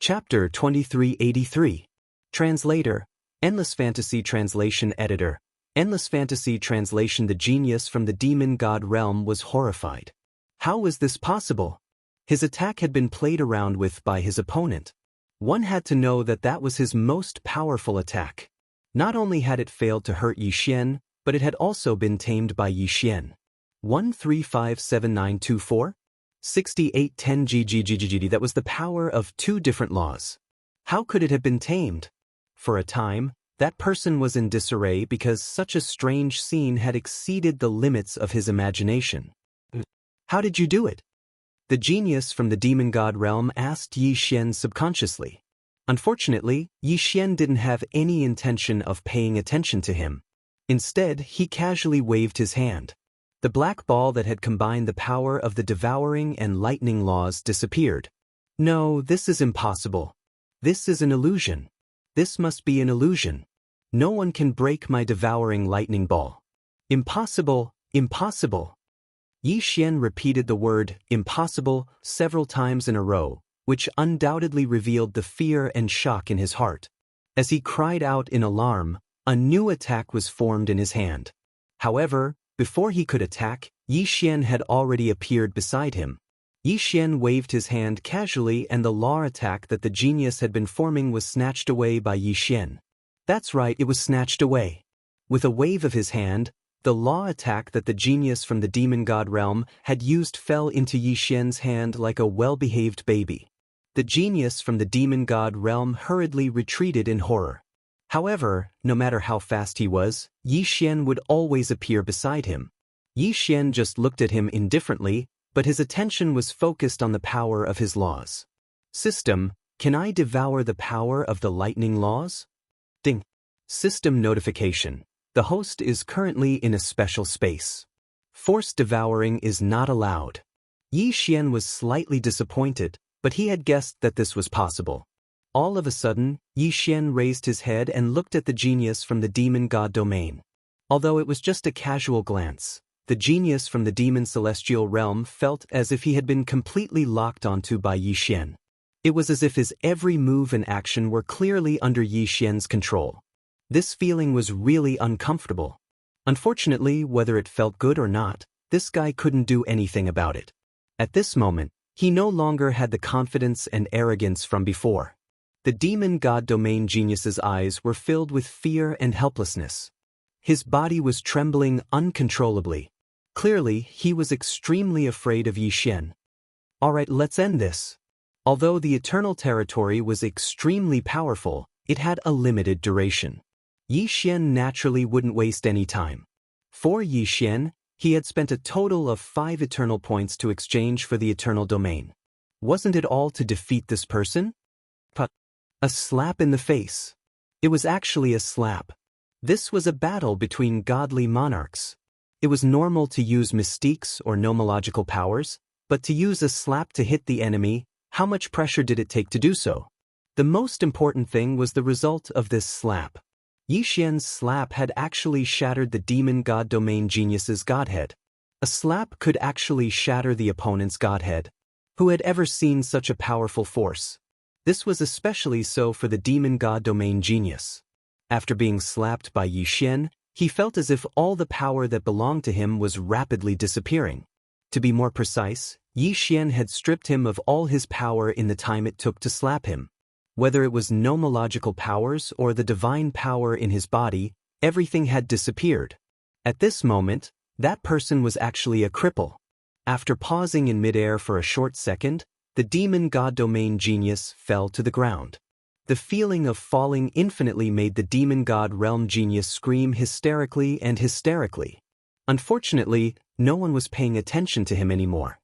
Chapter 2383. Translator, Endless Fantasy Translation Editor. Endless Fantasy Translation. The genius from the demon god realm was horrified. How was this possible? His attack had been played around with by his opponent. One had to know that that was his most powerful attack. Not only had it failed to hurt Yixian, but it had also been tamed by Yixian. 1357924? 6810 GGGGG. That was the power of two different laws. How could it have been tamed? For a time, that person was in disarray because such a strange scene had exceeded the limits of his imagination. How did you do it? The genius from the demon god realm asked Yixian subconsciously. Unfortunately, Yixian didn't have any intention of paying attention to him. Instead, he casually waved his hand. The black ball that had combined the power of the devouring and lightning laws disappeared. No, this is impossible. This is an illusion. This must be an illusion. No one can break my devouring lightning ball. Impossible, impossible. Yixian repeated the word impossible several times in a row, which undoubtedly revealed the fear and shock in his heart. As he cried out in alarm, a new attack was formed in his hand. However, before he could attack, Yixian had already appeared beside him. Yixian waved his hand casually and the law attack that the genius had been forming was snatched away by Yixian. That's right, it was snatched away. With a wave of his hand, the law attack that the genius from the demon god realm had used fell into Yixian's hand like a well-behaved baby. The genius from the demon god realm hurriedly retreated in horror. However, no matter how fast he was, Yixian would always appear beside him. Yixian just looked at him indifferently, but his attention was focused on the power of his laws. System, can I devour the power of the lightning laws? Ding. System notification. The host is currently in a special space. Forced devouring is not allowed. Yixian was slightly disappointed, but he had guessed that this was possible. All of a sudden, Yixian raised his head and looked at the genius from the demon god domain. Although it was just a casual glance, the genius from the demon celestial realm felt as if he had been completely locked onto by Yixian. It was as if his every move and action were clearly under Yixian's control. This feeling was really uncomfortable. Unfortunately, whether it felt good or not, this guy couldn't do anything about it. At this moment, he no longer had the confidence and arrogance from before. The demon god domain genius's eyes were filled with fear and helplessness. His body was trembling uncontrollably. Clearly, he was extremely afraid of Yixian. Alright, let's end this. Although the eternal territory was extremely powerful, it had a limited duration. Yixian naturally wouldn't waste any time. For Yixian, he had spent a total of 5 eternal points to exchange for the eternal domain. Wasn't it all to defeat this person? A slap in the face. It was actually a slap. This was a battle between godly monarchs. It was normal to use mystiques or nomological powers, but to use a slap to hit the enemy, how much pressure did it take to do so? The most important thing was the result of this slap. Yixian's slap had actually shattered the demon god domain genius's godhead. A slap could actually shatter the opponent's godhead. Who had ever seen such a powerful force? This was especially so for the demon god domain genius. After being slapped by Yixian, he felt as if all the power that belonged to him was rapidly disappearing. To be more precise, Yixian had stripped him of all his power in the time it took to slap him. Whether it was nomological powers or the divine power in his body, everything had disappeared. At this moment, that person was actually a cripple. After pausing in midair for a short second, the demon god domain genius fell to the ground. The feeling of falling infinitely made the demon god realm genius scream hysterically and hysterically. Unfortunately, no one was paying attention to him anymore.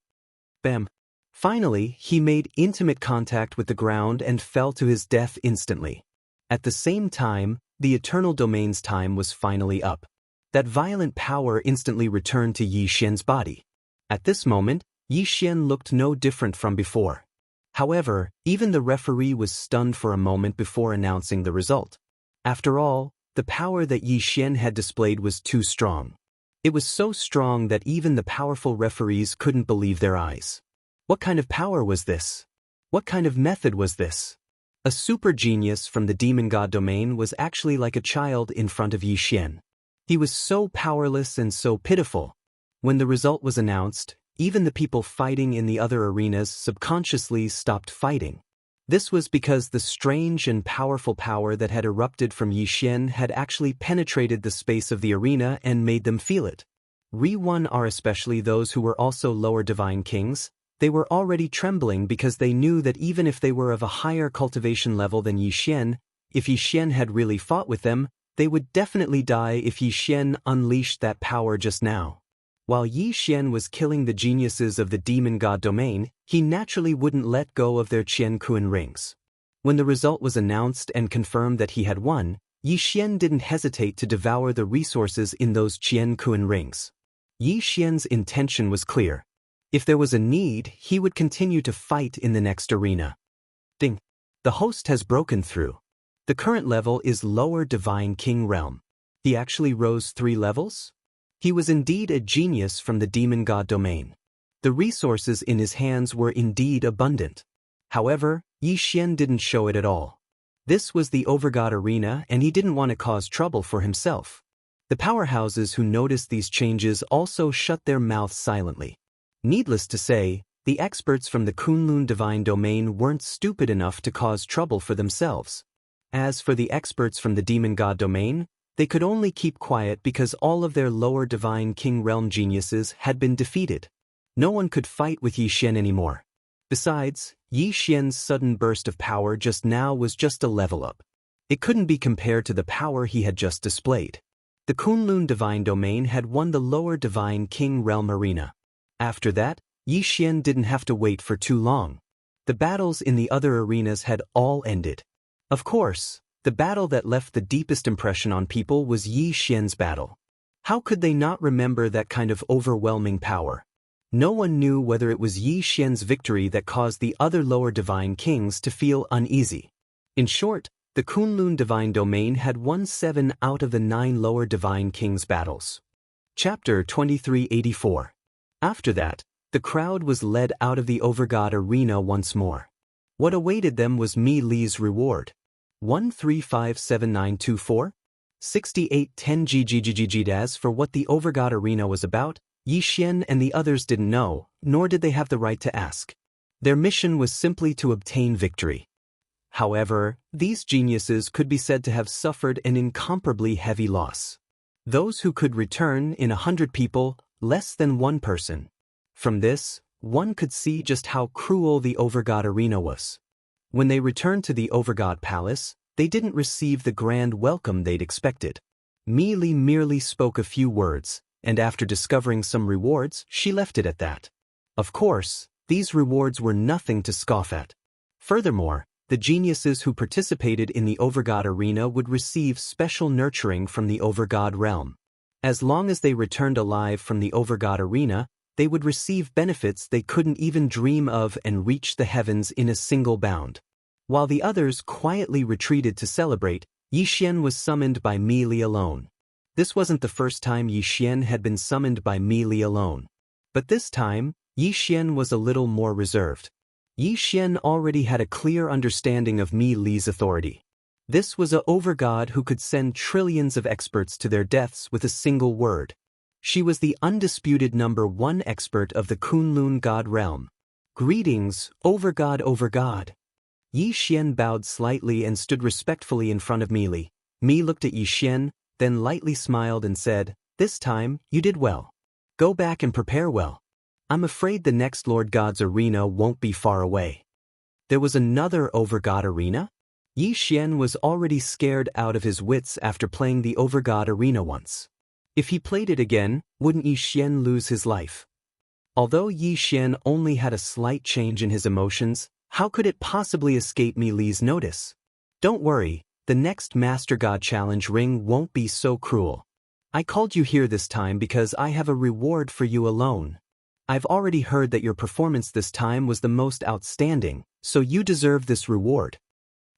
Bam. Finally, he made intimate contact with the ground and fell to his death instantly. At the same time, the eternal domain's time was finally up. That violent power instantly returned to Yixian's body. At this moment, Yixian looked no different from before. However, even the referee was stunned for a moment before announcing the result. After all, the power that Yixian had displayed was too strong. It was so strong that even the powerful referees couldn't believe their eyes. What kind of power was this? What kind of method was this? A super genius from the demon god domain was actually like a child in front of Yi Xian. He was so powerless and so pitiful. When the result was announced, even the people fighting in the other arenas subconsciously stopped fighting. This was because the strange and powerful power that had erupted from Yi Xian had actually penetrated the space of the arena and made them feel it. Re-1 are especially those who were also lower divine kings. They were already trembling because they knew that even if they were of a higher cultivation level than Yi Xian, if Yi Xian had really fought with them, they would definitely die if Yi Xian unleashed that power just now. While Yi Xian was killing the geniuses of the demon god domain, he naturally wouldn't let go of their Qian Kuan rings. When the result was announced and confirmed that he had won, Yi Xian didn't hesitate to devour the resources in those Qian Kuan rings. Yi Xian's intention was clear. If there was a need, he would continue to fight in the next arena. Ding! The host has broken through. The current level is Lower Divine King Realm. He actually rose 3 levels? He was indeed a genius from the demon god domain. The resources in his hands were indeed abundant. However, Yi Xian didn't show it at all. This was the overgod arena and he didn't want to cause trouble for himself. The powerhouses who noticed these changes also shut their mouths silently. Needless to say, the experts from the Kunlun divine domain weren't stupid enough to cause trouble for themselves. As for the experts from the demon god domain, they could only keep quiet because all of their lower divine king realm geniuses had been defeated. No one could fight with Yi Xian anymore. Besides, Yi Xian's sudden burst of power just now was just a level up. It couldn't be compared to the power he had just displayed. The Kunlun divine domain had won the lower divine king realm arena. After that, Yi Xian didn't have to wait for too long. The battles in the other arenas had all ended. Of course, the battle that left the deepest impression on people was Yi Xian's battle. How could they not remember that kind of overwhelming power? No one knew whether it was Yi Xian's victory that caused the other lower divine kings to feel uneasy. In short, the Kunlun divine domain had won 7 out of the 9 lower divine kings' battles. Chapter 2384. After that, the crowd was led out of the overgod arena once more. What awaited them was Mi Li's reward. 1357924? 6810 GGGGG. As for what the overgod arena was about, Yi Xian and the others didn't know, nor did they have the right to ask. Their mission was simply to obtain victory. However, these geniuses could be said to have suffered an incomparably heavy loss. Those who could return in 100 people, less than 1 person. From this, one could see just how cruel the overgod arena was. When they returned to the overgod palace, they didn't receive the grand welcome they'd expected. Mi Li merely spoke a few words, and after discovering some rewards, she left it at that. Of course, these rewards were nothing to scoff at. Furthermore, the geniuses who participated in the overgod arena would receive special nurturing from the overgod realm. As long as they returned alive from the overgod arena, they would receive benefits they couldn't even dream of and reach the heavens in a single bound. While the others quietly retreated to celebrate, Yi Xian was summoned by Mi Li alone. This wasn't the first time Yi Xian had been summoned by Mi Li alone. But this time, Yi Xian was a little more reserved. Yi Xian already had a clear understanding of Mi Li's authority. This was a overgod who could send trillions of experts to their deaths with a single word. She was the undisputed #1 expert of the Kunlun god realm. Greetings, overgod overgod. Yi Xian bowed slightly and stood respectfully in front of Mi Li. Mi looked at Yi Xian, then lightly smiled and said, "This time, you did well. Go back and prepare well. I'm afraid the next Lord God's arena won't be far away." There was another overgod arena? Yi Xian was already scared out of his wits after playing the overgod arena once. If he played it again, wouldn't Yi Xian lose his life? Although Yi Xian only had a slight change in his emotions, how could it possibly escape Mi Li's notice? Don't worry, the next Master God Challenge ring won't be so cruel. I called you here this time because I have a reward for you alone. I've already heard that your performance this time was the most outstanding, so you deserve this reward.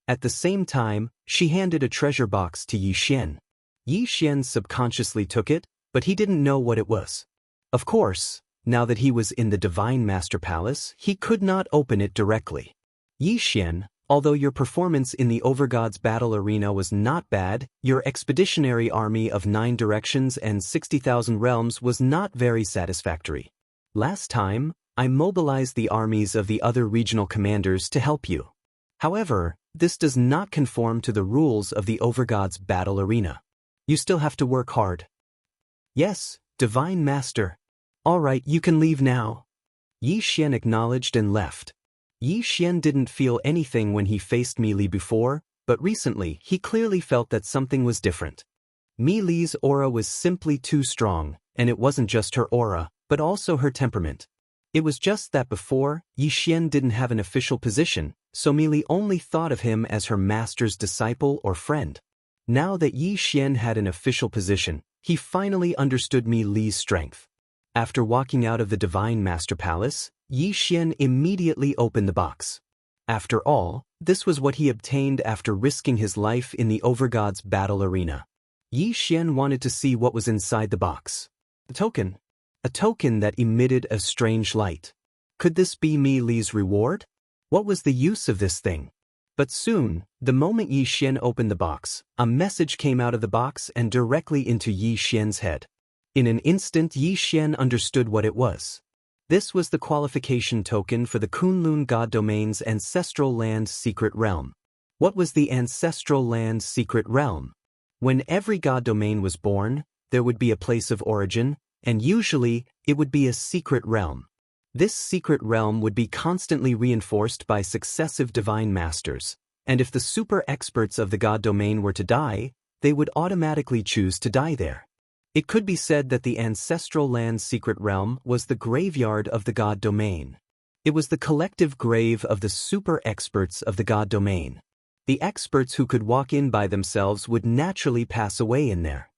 At the same time, she handed a treasure box to Yi Xian. Yi Xian subconsciously took it, but he didn't know what it was. Of course, now that he was in the Divine Master Palace, he could not open it directly. Yi Xian, Although your performance in the Overgod's battle arena was not bad, your expeditionary army of 9 directions and 60,000 realms was not very satisfactory. Last time, I mobilized the armies of the other regional commanders to help you. However, this does not conform to the rules of the Overgod's battle arena. You still have to work hard. Yes, Divine Master. All right, you can leave now. Yi Xian acknowledged and left. Yi Xian didn't feel anything when he faced Mi Li before, but recently he clearly felt that something was different. Mi Li's aura was simply too strong, and it wasn't just her aura, but also her temperament. It was just that before, Yi Xian didn't have an official position, so Mi Li only thought of him as her master's disciple or friend. Now that Yi Xian had an official position, he finally understood Mi Li's strength. After walking out of the Divine Master Palace, Yi Xian immediately opened the box. After all, this was what he obtained after risking his life in the Overgod's battle arena. Yi Xian wanted to see what was inside the box. A token. A token that emitted a strange light. Could this be Mi Li's reward? What was the use of this thing? But soon, the moment Yi Xian opened the box, a message came out of the box and directly into Yi Xian's head. In an instant, Yi Xian understood what it was. This was the qualification token for the Kunlun God Domain's Ancestral Land Secret Realm. What was the Ancestral Land Secret Realm? When every God Domain was born, there would be a place of origin, and usually, it would be a secret realm. This secret realm would be constantly reinforced by successive divine masters, and if the super experts of the God Domain were to die, they would automatically choose to die there. It could be said that the Ancestral Land Secret Realm was the graveyard of the God Domain. It was the collective grave of the super experts of the God Domain. The experts who could walk in by themselves would naturally pass away in there.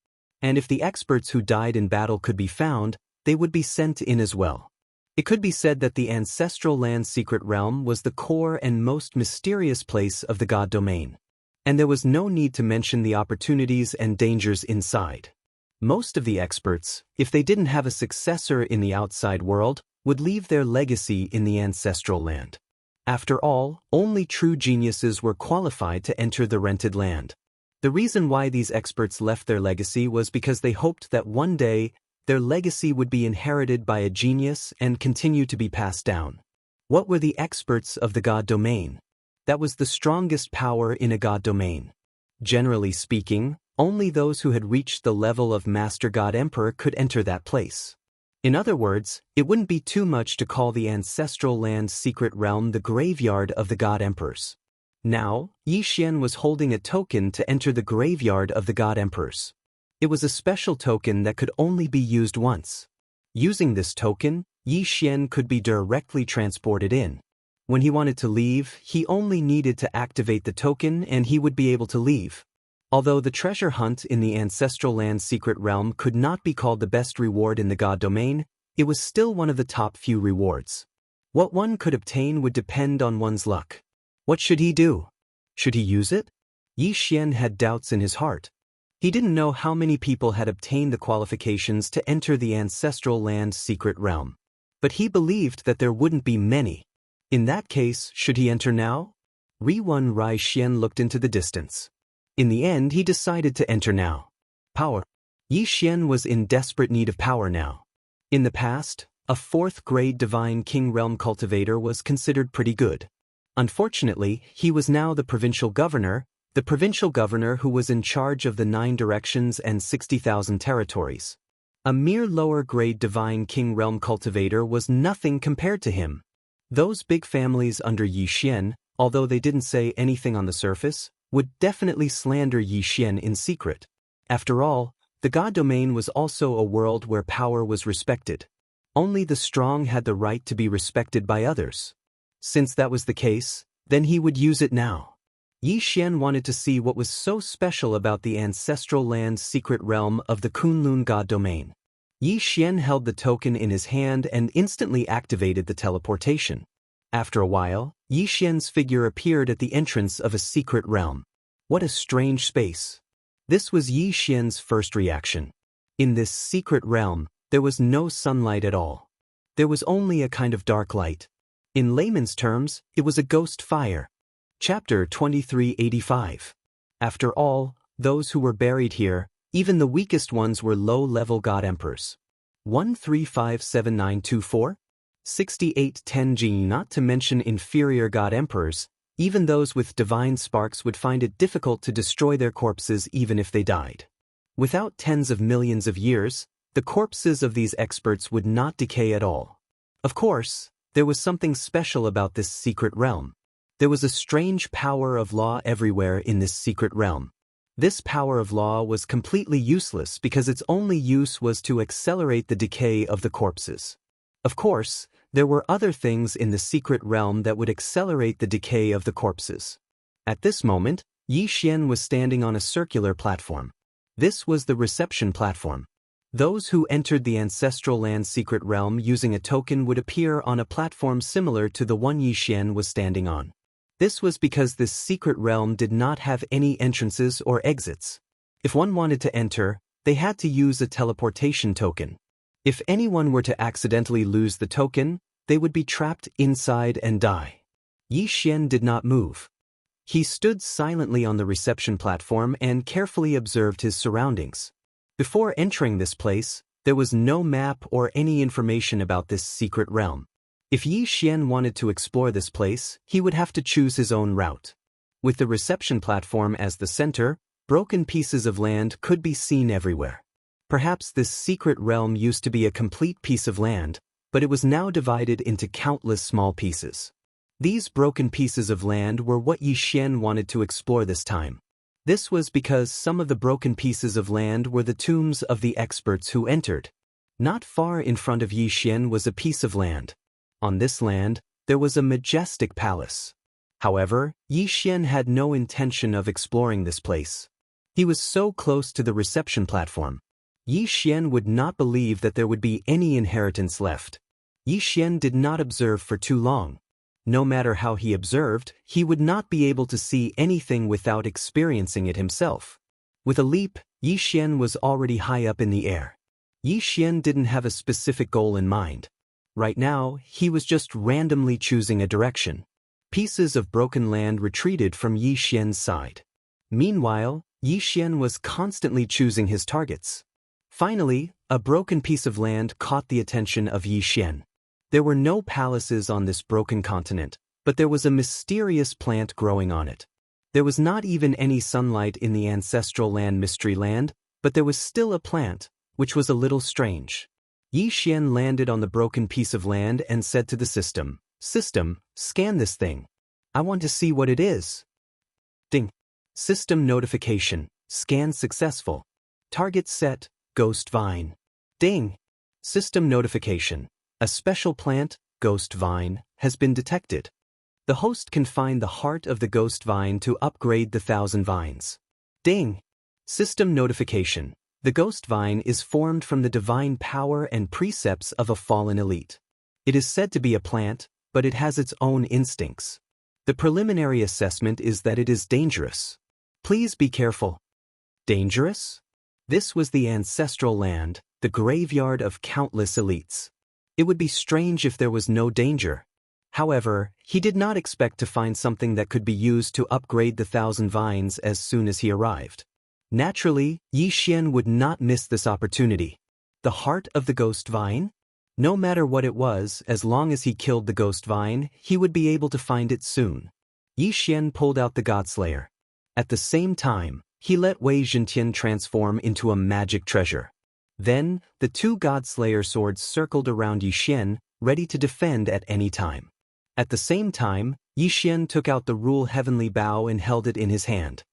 And if the experts who died in battle could be found, they would be sent in as well. It could be said that the Ancestral Land Secret Realm was the core and most mysterious place of the God Domain. And there was no need to mention the opportunities and dangers inside. Most of the experts, if they didn't have a successor in the outside world, would leave their legacy in the Ancestral Land. After all, only true geniuses were qualified to enter the rented land. The reason why these experts left their legacy was because they hoped that one day, their legacy would be inherited by a genius and continue to be passed down. What were the experts of the God Domain? That was the strongest power in a God Domain. Generally speaking, only those who had reached the level of Master God Emperor could enter that place. In other words, it wouldn't be too much to call the Ancestral Land Secret Realm the graveyard of the God Emperors. Now, Yi Xian was holding a token to enter the graveyard of the God Emperors. It was a special token that could only be used once. Using this token, Yi Xian could be directly transported in. When he wanted to leave, he only needed to activate the token and he would be able to leave. Although the treasure hunt in the Ancestral Land Secret Realm could not be called the best reward in the God Domain, it was still one of the top few rewards. What one could obtain would depend on one's luck. What should he do? Should he use it? Yi Xian had doubts in his heart. He didn't know how many people had obtained the qualifications to enter the Ancestral Land Secret Realm. But he believed that there wouldn't be many. In that case, should he enter now? Riwen Rai Xian looked into the distance. In the end, he decided to enter now. Power. Yi Xian was in desperate need of power now. In the past, a 4th-grade Divine King Realm Cultivator was considered pretty good. Unfortunately, he was now the provincial governor who was in charge of the 9 directions and 60,000 territories. A mere lower-grade Divine King Realm Cultivator was nothing compared to him. Those big families under Yi Xian, although they didn't say anything on the surface, would definitely slander Yi Xian in secret. After all, the God Domain was also a world where power was respected. Only the strong had the right to be respected by others. Since that was the case, then he would use it now. Yi Xian wanted to see what was so special about the Ancestral Land Secret Realm of the Kunlun God Domain. Yi Xian held the token in his hand and instantly activated the teleportation. After a while, Yi Xian's figure appeared at the entrance of a secret realm. What a strange space. This was Yi Xian's first reaction. In this secret realm, there was no sunlight at all. There was only a kind of dark light. In layman's terms, it was a ghost fire. Chapter 2385. After all, those who were buried here, even the weakest ones were low-level god emperors. 1357924? 6810G. Not to mention inferior god emperors, even those with divine sparks would find it difficult to destroy their corpses even if they died. Without tens of millions of years, the corpses of these experts would not decay at all. Of course, there was something special about this secret realm. There was a strange power of law everywhere in this secret realm. This power of law was completely useless because its only use was to accelerate the decay of the corpses. Of course, there were other things in the secret realm that would accelerate the decay of the corpses. At this moment, Yi Xian was standing on a circular platform. This was the reception platform. Those who entered the ancestral land secret realm using a token would appear on a platform similar to the one Yi Xian was standing on. This was because this secret realm did not have any entrances or exits. If one wanted to enter, they had to use a teleportation token. If anyone were to accidentally lose the token, they would be trapped inside and die. Yi Xian did not move. He stood silently on the reception platform and carefully observed his surroundings. Before entering this place, there was no map or any information about this secret realm. If Yi Xian wanted to explore this place, he would have to choose his own route. With the reception platform as the center, broken pieces of land could be seen everywhere. Perhaps this secret realm used to be a complete piece of land, but it was now divided into countless small pieces. These broken pieces of land were what Yi Xian wanted to explore this time. This was because some of the broken pieces of land were the tombs of the experts who entered. Not far in front of Yi Xian was a piece of land. On this land, there was a majestic palace. However, Yi Xian had no intention of exploring this place. He was so close to the reception platform. Yi Xian would not believe that there would be any inheritance left. Yi Xian did not observe for too long. No matter how he observed, he would not be able to see anything without experiencing it himself. With a leap, Yi Xian was already high up in the air. Yi Xian didn't have a specific goal in mind. Right now, he was just randomly choosing a direction. Pieces of broken land retreated from Yi Xian's side. Meanwhile, Yi Xian was constantly choosing his targets. Finally, a broken piece of land caught the attention of Yi Xian. There were no palaces on this broken continent, but there was a mysterious plant growing on it. There was not even any sunlight in the ancestral land mystery land, but there was still a plant, which was a little strange. Yi Xian landed on the broken piece of land and said to the system, "System, scan this thing. I want to see what it is." Ding. System notification. Scan successful. Target set, ghost vine. Ding. System notification. A special plant, ghost vine, has been detected. The host can find the heart of the ghost vine to upgrade the 1,000 vines. Ding. System notification. The ghost vine is formed from the divine power and precepts of a fallen elite. It is said to be a plant, but it has its own instincts. The preliminary assessment is that it is dangerous. Please be careful. Dangerous? This was the ancestral land, the graveyard of countless elites. It would be strange if there was no danger. However, he did not expect to find something that could be used to upgrade the 1,000 vines as soon as he arrived. Naturally, Yi Xian would not miss this opportunity. The heart of the ghost vine? No matter what it was, as long as he killed the ghost vine, he would be able to find it soon. Yi Xian pulled out the Godslayer. At the same time, he let Wei Zhentian transform into a magic treasure. Then, the two Godslayer swords circled around Yi Xian, ready to defend at any time. At the same time, Yi Xian took out the Rule Heavenly Bow and held it in his hand.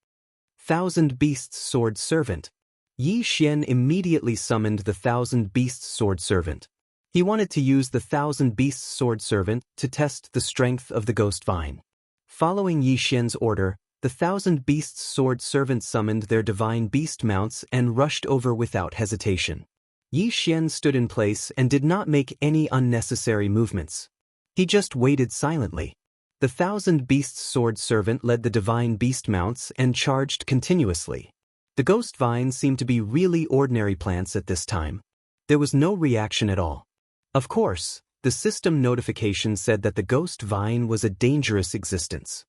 1,000 Beasts Sword Servant. Yi Xian immediately summoned the 1,000 Beasts Sword Servant. He wanted to use the 1,000 Beasts Sword Servant to test the strength of the Ghost Vine. Following Yi Xian's order, the 1,000 Beasts Sword Servant summoned their divine beast mounts and rushed over without hesitation. Yi Xian stood in place and did not make any unnecessary movements. He just waited silently. The 1,000 Beasts Sword Servant led the divine beast mounts and charged continuously. The ghost vines seemed to be really ordinary plants at this time. There was no reaction at all. Of course, the system notification said that the ghost vine was a dangerous existence.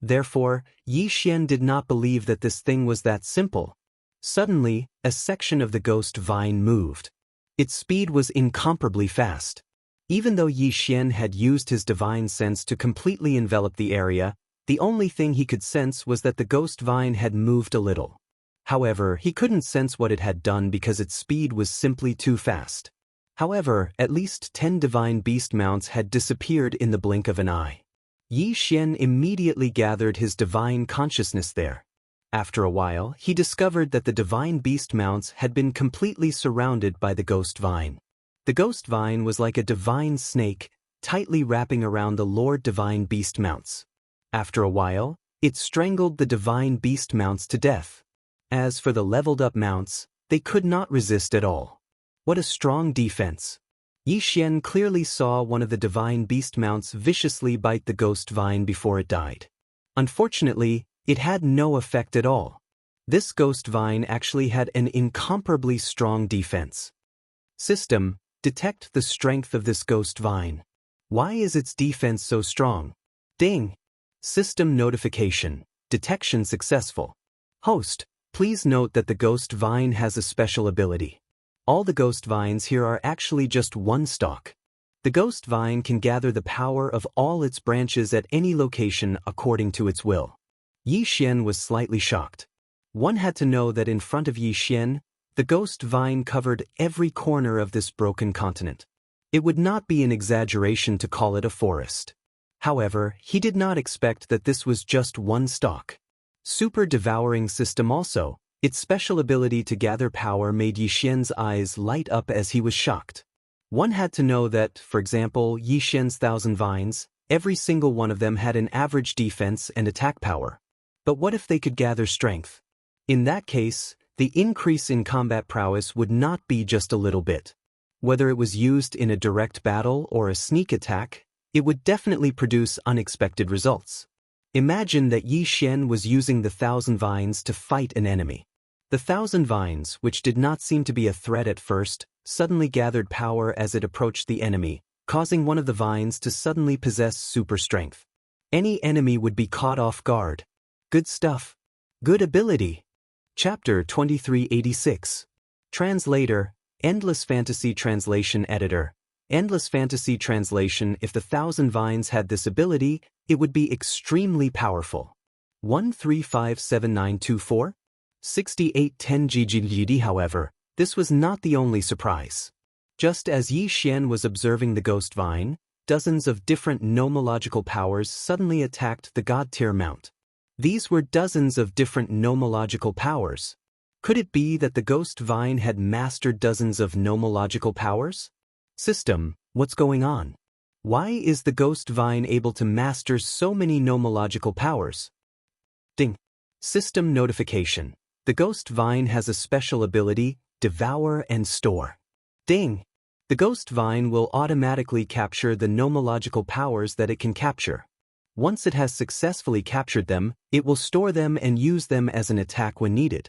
Therefore, Yi Xian did not believe that this thing was that simple. Suddenly, a section of the ghost vine moved. Its speed was incomparably fast. Even though Yi Xian had used his divine sense to completely envelop the area, the only thing he could sense was that the ghost vine had moved a little. However, he couldn't sense what it had done because its speed was simply too fast. However, at least 10 divine beast mounts had disappeared in the blink of an eye. Yi Xian immediately gathered his divine consciousness there. After a while, he discovered that the divine beast mounts had been completely surrounded by the ghost vine. The ghost vine was like a divine snake, tightly wrapping around the Lord divine beast mounts. After a while, it strangled the divine beast mounts to death. As for the leveled-up mounts, they could not resist at all. What a strong defense! Yi Xian clearly saw one of the divine beast mounts viciously bite the ghost vine before it died. Unfortunately, it had no effect at all. This ghost vine actually had an incomparably strong defense. System: detect the strength of this ghost vine. Why is its defense so strong? Ding! System notification: detection successful. Host: please note that the ghost vine has a special ability. All the ghost vines here are actually just one stalk. The ghost vine can gather the power of all its branches at any location according to its will. Yi Xian was slightly shocked. One had to know that in front of Yi Xian, the ghost vine covered every corner of this broken continent. It would not be an exaggeration to call it a forest. However, he did not expect that this was just one stalk. Super devouring system also, its special ability to gather power made Yi Xian's eyes light up as he was shocked. One had to know that, for example, Yi Xian's 1,000 vines, every single one of them had an average defense and attack power. But what if they could gather strength? In that case, the increase in combat prowess would not be just a little bit. Whether it was used in a direct battle or a sneak attack, it would definitely produce unexpected results. Imagine that Yi Xian was using the 1,000 vines to fight an enemy. The 1,000 vines, which did not seem to be a threat at first, suddenly gathered power as it approached the enemy, causing one of the vines to suddenly possess super strength. Any enemy would be caught off guard. Good stuff. Good ability. Chapter 2386. Translator, Endless Fantasy Translation Editor. Endless Fantasy Translation: if the 1,000 vines had this ability, it would be extremely powerful. 1357924? 6810 GGGD. However, this was not the only surprise. Just as Yi Xian was observing the ghost vine, dozens of different nomological powers suddenly attacked the god-tier mount. These were dozens of different nomological powers. Could it be that the ghost vine had mastered dozens of nomological powers? System: what's going on? Why is the ghost vine able to master so many nomological powers? Ding! System notification: the ghost vine has a special ability, devour and store. Ding! The ghost vine will automatically capture the nomological powers that it can capture. Once it has successfully captured them, it will store them and use them as an attack when needed.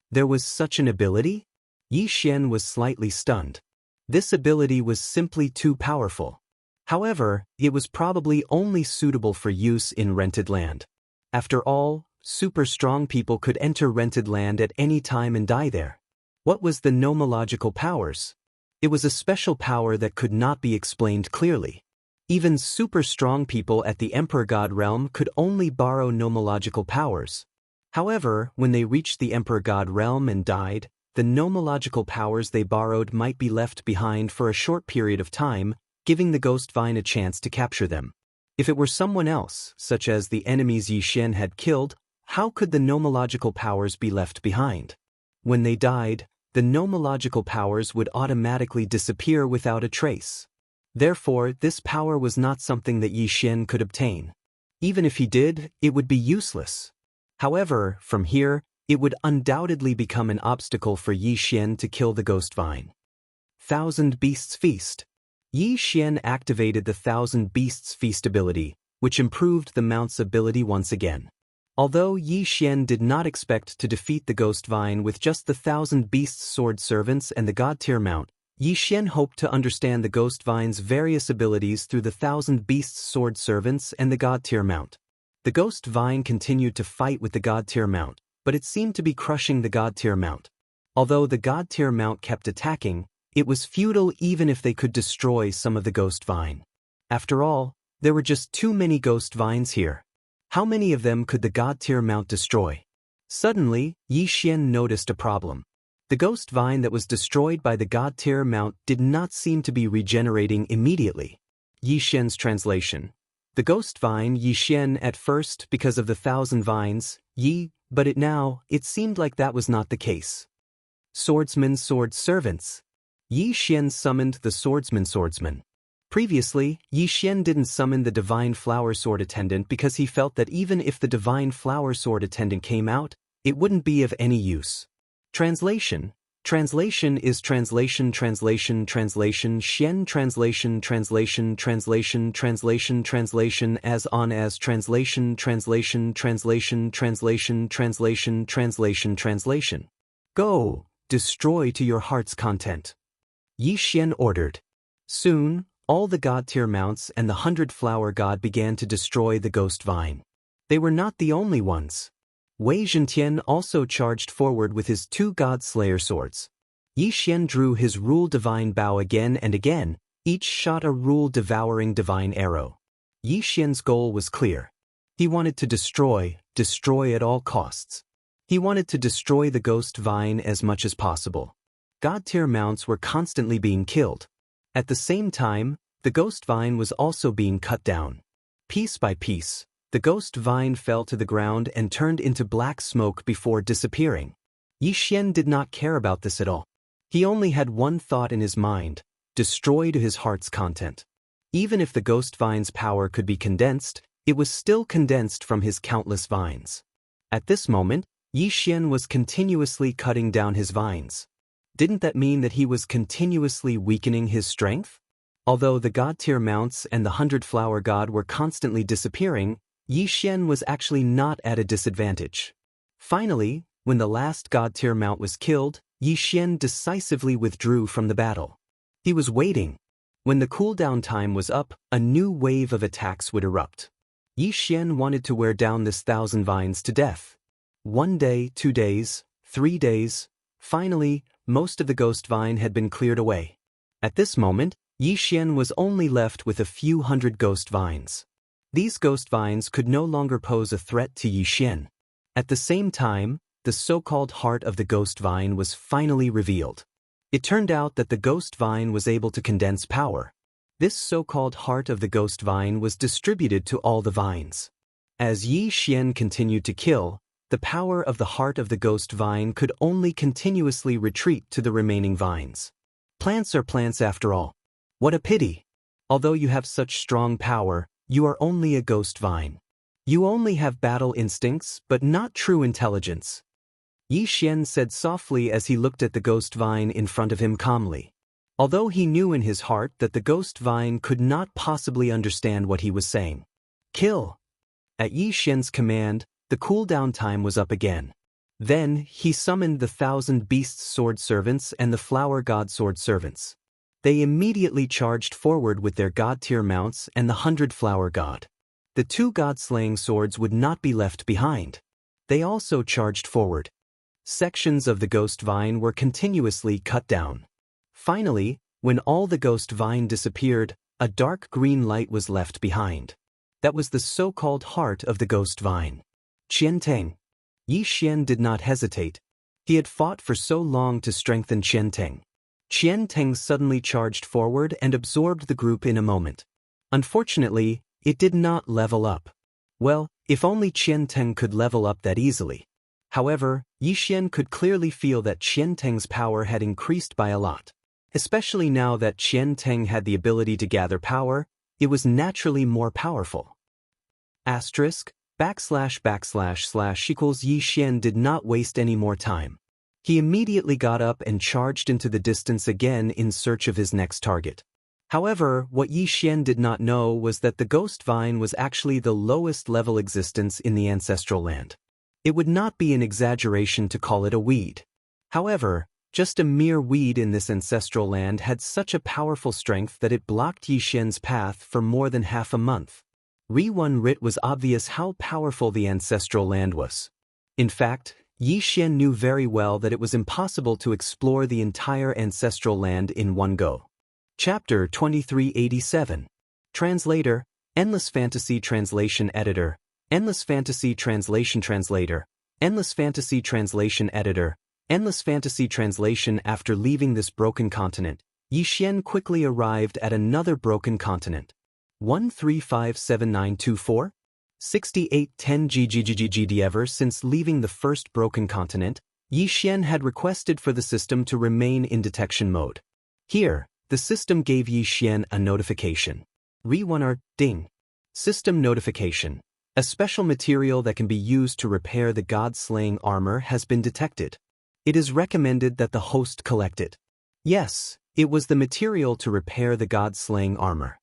There was such an ability? Yi Xian was slightly stunned. This ability was simply too powerful. However, it was probably only suitable for use in rented land. After all, super strong people could enter rented land at any time and die there. What was the nomological powers? It was a special power that could not be explained clearly. Even super strong people at the Emperor God realm could only borrow nomological powers. However, when they reached the Emperor God realm and died, the nomological powers they borrowed might be left behind for a short period of time, giving the ghost vine a chance to capture them. If it were someone else, such as the enemies Yi Xian had killed, how could the nomological powers be left behind? When they died, the nomological powers would automatically disappear without a trace. Therefore, this power was not something that Yi Xian could obtain. Even if he did, it would be useless. However, from here, it would undoubtedly become an obstacle for Yi Xian to kill the ghost vine. 1,000 Beasts Feast. Yi Xian activated the 1,000 Beasts Feast ability, which improved the mount's ability once again. Although Yi Xian did not expect to defeat the ghost vine with just the 1,000 Beasts Sword Servants and the God-tier mount, Yi Xian hoped to understand the ghost vine's various abilities through the 1,000 Beasts Sword Servants and the God-tier mount. The ghost vine continued to fight with the god-tier mount, but it seemed to be crushing the god-tier mount. Although the god-tier mount kept attacking, it was futile even if they could destroy some of the ghost vine. After all, there were just too many ghost vines here. How many of them could the god-tier mount destroy? Suddenly, Yi Xian noticed a problem. The ghost vine that was destroyed by the god-tier mount did not seem to be regenerating immediately. Yi Xian's translation. The ghost vine Yi Xian at first because of the 1,000 vines, Yi, but it seemed like that was not the case. Swordsman sword servants. Yi Xian summoned the swordsman. Previously, Yi Xian didn't summon the divine flower sword attendant because he felt that even if the divine flower sword attendant came out, it wouldn't be of any use. Translation. Translation is translation Xian translation as on as translation Go, destroy to your heart's content. Yi Xian ordered. Soon, all the god-tier mounts and the 100-flower god began to destroy the ghost vine. They were not the only ones. Wei Zhentian also charged forward with his 2 god-slayer swords. Yi Xian drew his rule-divine bow again and again, each shot a rule-devouring divine arrow. Yi Xian's goal was clear. He wanted to destroy at all costs. He wanted to destroy the ghost vine as much as possible. God-tier mounts were constantly being killed. At the same time, the ghost vine was also being cut down. Piece by piece, the ghost vine fell to the ground and turned into black smoke before disappearing. Yi Xian did not care about this at all. He only had one thought in his mind: destroy to his heart's content. Even if the ghost vine's power could be condensed, it was still condensed from his countless vines. At this moment, Yi Xian was continuously cutting down his vines. Didn't that mean that he was continuously weakening his strength? Although the god-tier mounts and the 100-flower god were constantly disappearing, Yi Xian was actually not at a disadvantage. Finally, when the last god-tier mount was killed, Yi Xian decisively withdrew from the battle. He was waiting. When the cooldown time was up, a new wave of attacks would erupt. Yi Xian wanted to wear down this 1,000 vines to death. 1 day, 2 days, 3 days. Finally, most of the ghost vine had been cleared away. At this moment, Yi Xian was only left with a few hundred ghost vines. These ghost vines could no longer pose a threat to Yi Xian. At the same time, the so-called heart of the ghost vine was finally revealed. It turned out that the ghost vine was able to condense power. This so-called heart of the ghost vine was distributed to all the vines. As Yi Xian continued to kill, the power of the heart of the ghost vine could only continuously retreat to the remaining vines. Plants are plants after all. What a pity! Although you have such strong power, you are only a ghost vine. You only have battle instincts, but not true intelligence. Yi Xian said softly as he looked at the ghost vine in front of him calmly. Although he knew in his heart that the ghost vine could not possibly understand what he was saying. Kill! At Yi Xian's command, the cooldown time was up again. Then, he summoned the 1,000 beast sword servants and the flower god sword servants. They immediately charged forward with their god-tier mounts and the 100-flower god. The 2 god-slaying swords would not be left behind. They also charged forward. Sections of the ghost vine were continuously cut down. Finally, when all the ghost vine disappeared, a dark green light was left behind. That was the so-called heart of the ghost vine. Qianteng. Yi Xian did not hesitate. He had fought for so long to strengthen Qianteng. Qianteng suddenly charged forward and absorbed the group in a moment. Unfortunately, it did not level up. Well, if only Qianteng could level up that easily. However, Yi Xian could clearly feel that Qianteng's power had increased by a lot. Especially now that Qianteng had the ability to gather power, it was naturally more powerful. Asterisk, / Yi Xian did not waste any more time. He immediately got up and charged into the distance again in search of his next target. However, what Yi Xian did not know was that the ghost vine was actually the lowest level existence in the ancestral land. It would not be an exaggeration to call it a weed. However, just a mere weed in this ancestral land had such a powerful strength that it blocked Yi Xian's path for more than half a month. Ri Rit was obvious how powerful the ancestral land was. In fact, Yi Xian knew very well that it was impossible to explore the entire ancestral land in one go. Chapter 2387. Translator, Endless Fantasy Translation Editor, Endless Fantasy Translation Translator, Endless Fantasy Translation Editor, Endless Fantasy Translation. After leaving this broken continent, Yi Xian quickly arrived at another broken continent. 1357924? 6810 GGGGD. Ever since leaving the first broken continent, Yi Xian had requested for the system to remain in detection mode. Here, the system gave Yi Xian a notification. Re1R ding. System notification. A special material that can be used to repair the god-slaying armor has been detected. It is recommended that the host collect it. Yes, it was the material to repair the god-slaying armor.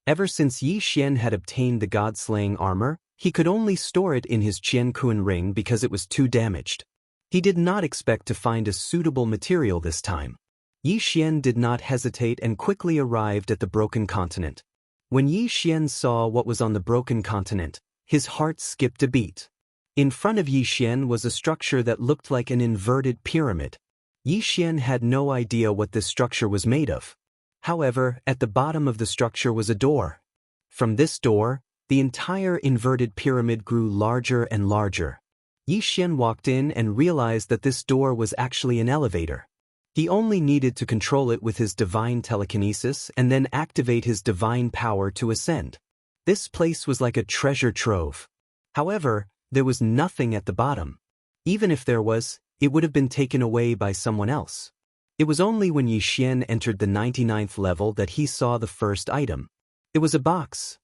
Ever since Yi Xian had obtained the god-slaying armor, he could only store it in his Qiankun ring because it was too damaged. He did not expect to find a suitable material this time. Yi Xian did not hesitate and quickly arrived at the broken continent. When Yi Xian saw what was on the broken continent, his heart skipped a beat. In front of Yi Xian was a structure that looked like an inverted pyramid. Yi Xian had no idea what this structure was made of. However, at the bottom of the structure was a door. From this door, the entire inverted pyramid grew larger and larger. Yi Xian walked in and realized that this door was actually an elevator. He only needed to control it with his divine telekinesis and then activate his divine power to ascend. This place was like a treasure trove. However, there was nothing at the bottom. Even if there was, it would have been taken away by someone else. It was only when Yi Xian entered the 99th level that he saw the first item. It was a box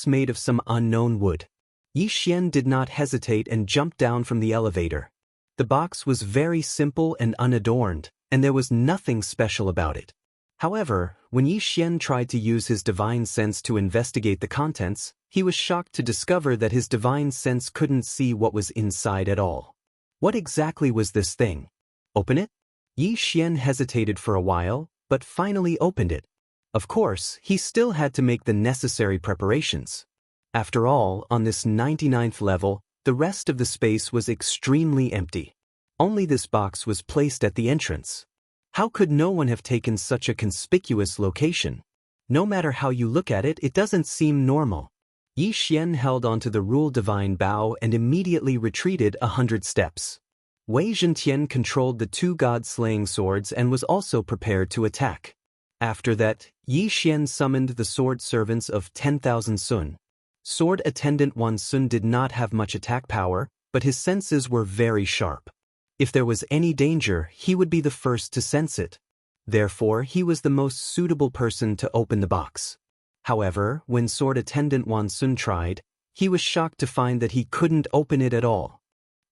made of some unknown wood. Yi Xian did not hesitate and jumped down from the elevator. The box was very simple and unadorned, and there was nothing special about it. However, when Yi Xian tried to use his divine sense to investigate the contents, he was shocked to discover that his divine sense couldn't see what was inside at all. What exactly was this thing? Open it? Yi Xian hesitated for a while, but finally opened it. Of course, he still had to make the necessary preparations. After all, on this 99th level, the rest of the space was extremely empty. Only this box was placed at the entrance. How could no one have taken such a conspicuous location? No matter how you look at it, it doesn't seem normal. Yi Xian held onto the rule divine bow and immediately retreated 100 steps. Wei Zhentian controlled the two god-slaying swords and was also prepared to attack. After that, Yi Xian summoned the sword servants of 10,000 Sun. Sword attendant Wan Sun did not have much attack power, but his senses were very sharp. If there was any danger, he would be the first to sense it. Therefore, he was the most suitable person to open the box. However, when sword attendant Wan Sun tried, he was shocked to find that he couldn't open it at all.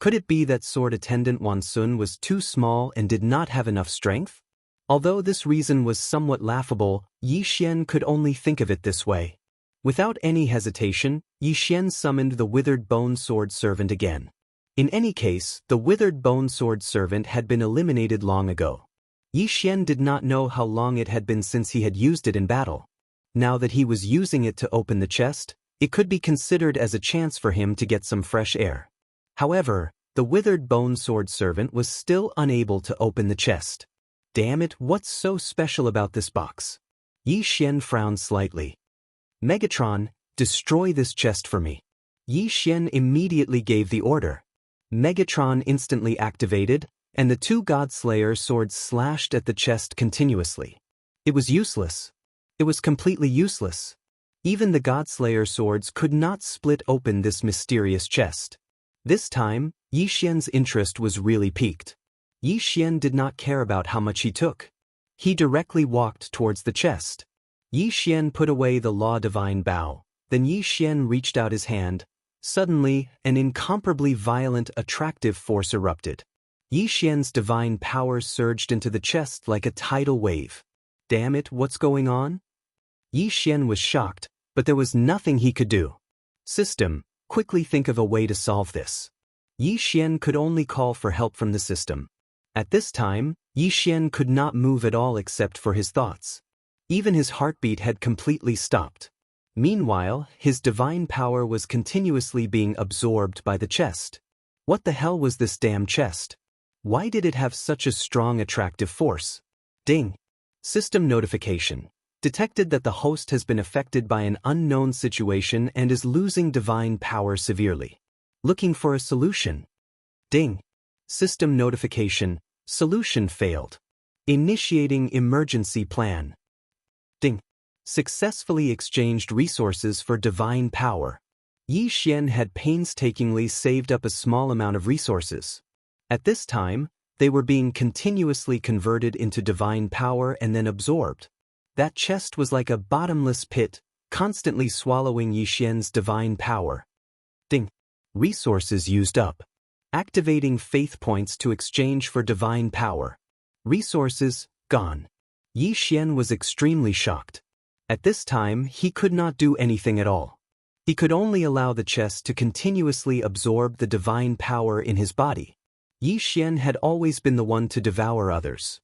Could it be that sword attendant Wan Sun was too small and did not have enough strength? Although this reason was somewhat laughable, Yi Xian could only think of it this way. Without any hesitation, Yi Xian summoned the withered bone sword servant again. In any case, the withered bone sword servant had been eliminated long ago. Yi Xian did not know how long it had been since he had used it in battle. Now that he was using it to open the chest, it could be considered as a chance for him to get some fresh air. However, the withered bone sword servant was still unable to open the chest. Damn it, what's so special about this box? Yi Xian frowned slightly. Megatron, destroy this chest for me. Yi Xian immediately gave the order. Megatron instantly activated, and the two God-Slayer swords slashed at the chest continuously. It was useless. It was completely useless. Even the God-Slayer swords could not split open this mysterious chest. This time, Yi Xian's interest was really piqued. Yi Xian did not care about how much he took. He directly walked towards the chest. Yi Xian put away the law divine bow. Then Yi Xian reached out his hand. Suddenly, an incomparably violent, attractive force erupted. Yi Xian's divine power surged into the chest like a tidal wave. Damn it, what's going on? Yi Xian was shocked, but there was nothing he could do. System, quickly think of a way to solve this. Yi Xian could only call for help from the system. At this time, Yi Xian could not move at all except for his thoughts. Even his heartbeat had completely stopped. Meanwhile, his divine power was continuously being absorbed by the chest. What the hell was this damn chest? Why did it have such a strong attractive force? Ding. System notification. Detected that the host has been affected by an unknown situation and is losing divine power severely. Looking for a solution. Ding. System notification. Solution failed. Initiating emergency plan. Ding. Successfully exchanged resources for divine power. Yi Xian had painstakingly saved up a small amount of resources. At this time, they were being continuously converted into divine power and then absorbed. That chest was like a bottomless pit, constantly swallowing Yi Xian's divine power. Ding. Resources used up. Activating faith points to exchange for divine power. Resources gone. Yi Xian was extremely shocked. At this time, he could not do anything at all. He could only allow the chest to continuously absorb the divine power in his body. Yi Xian had always been the one to devour others.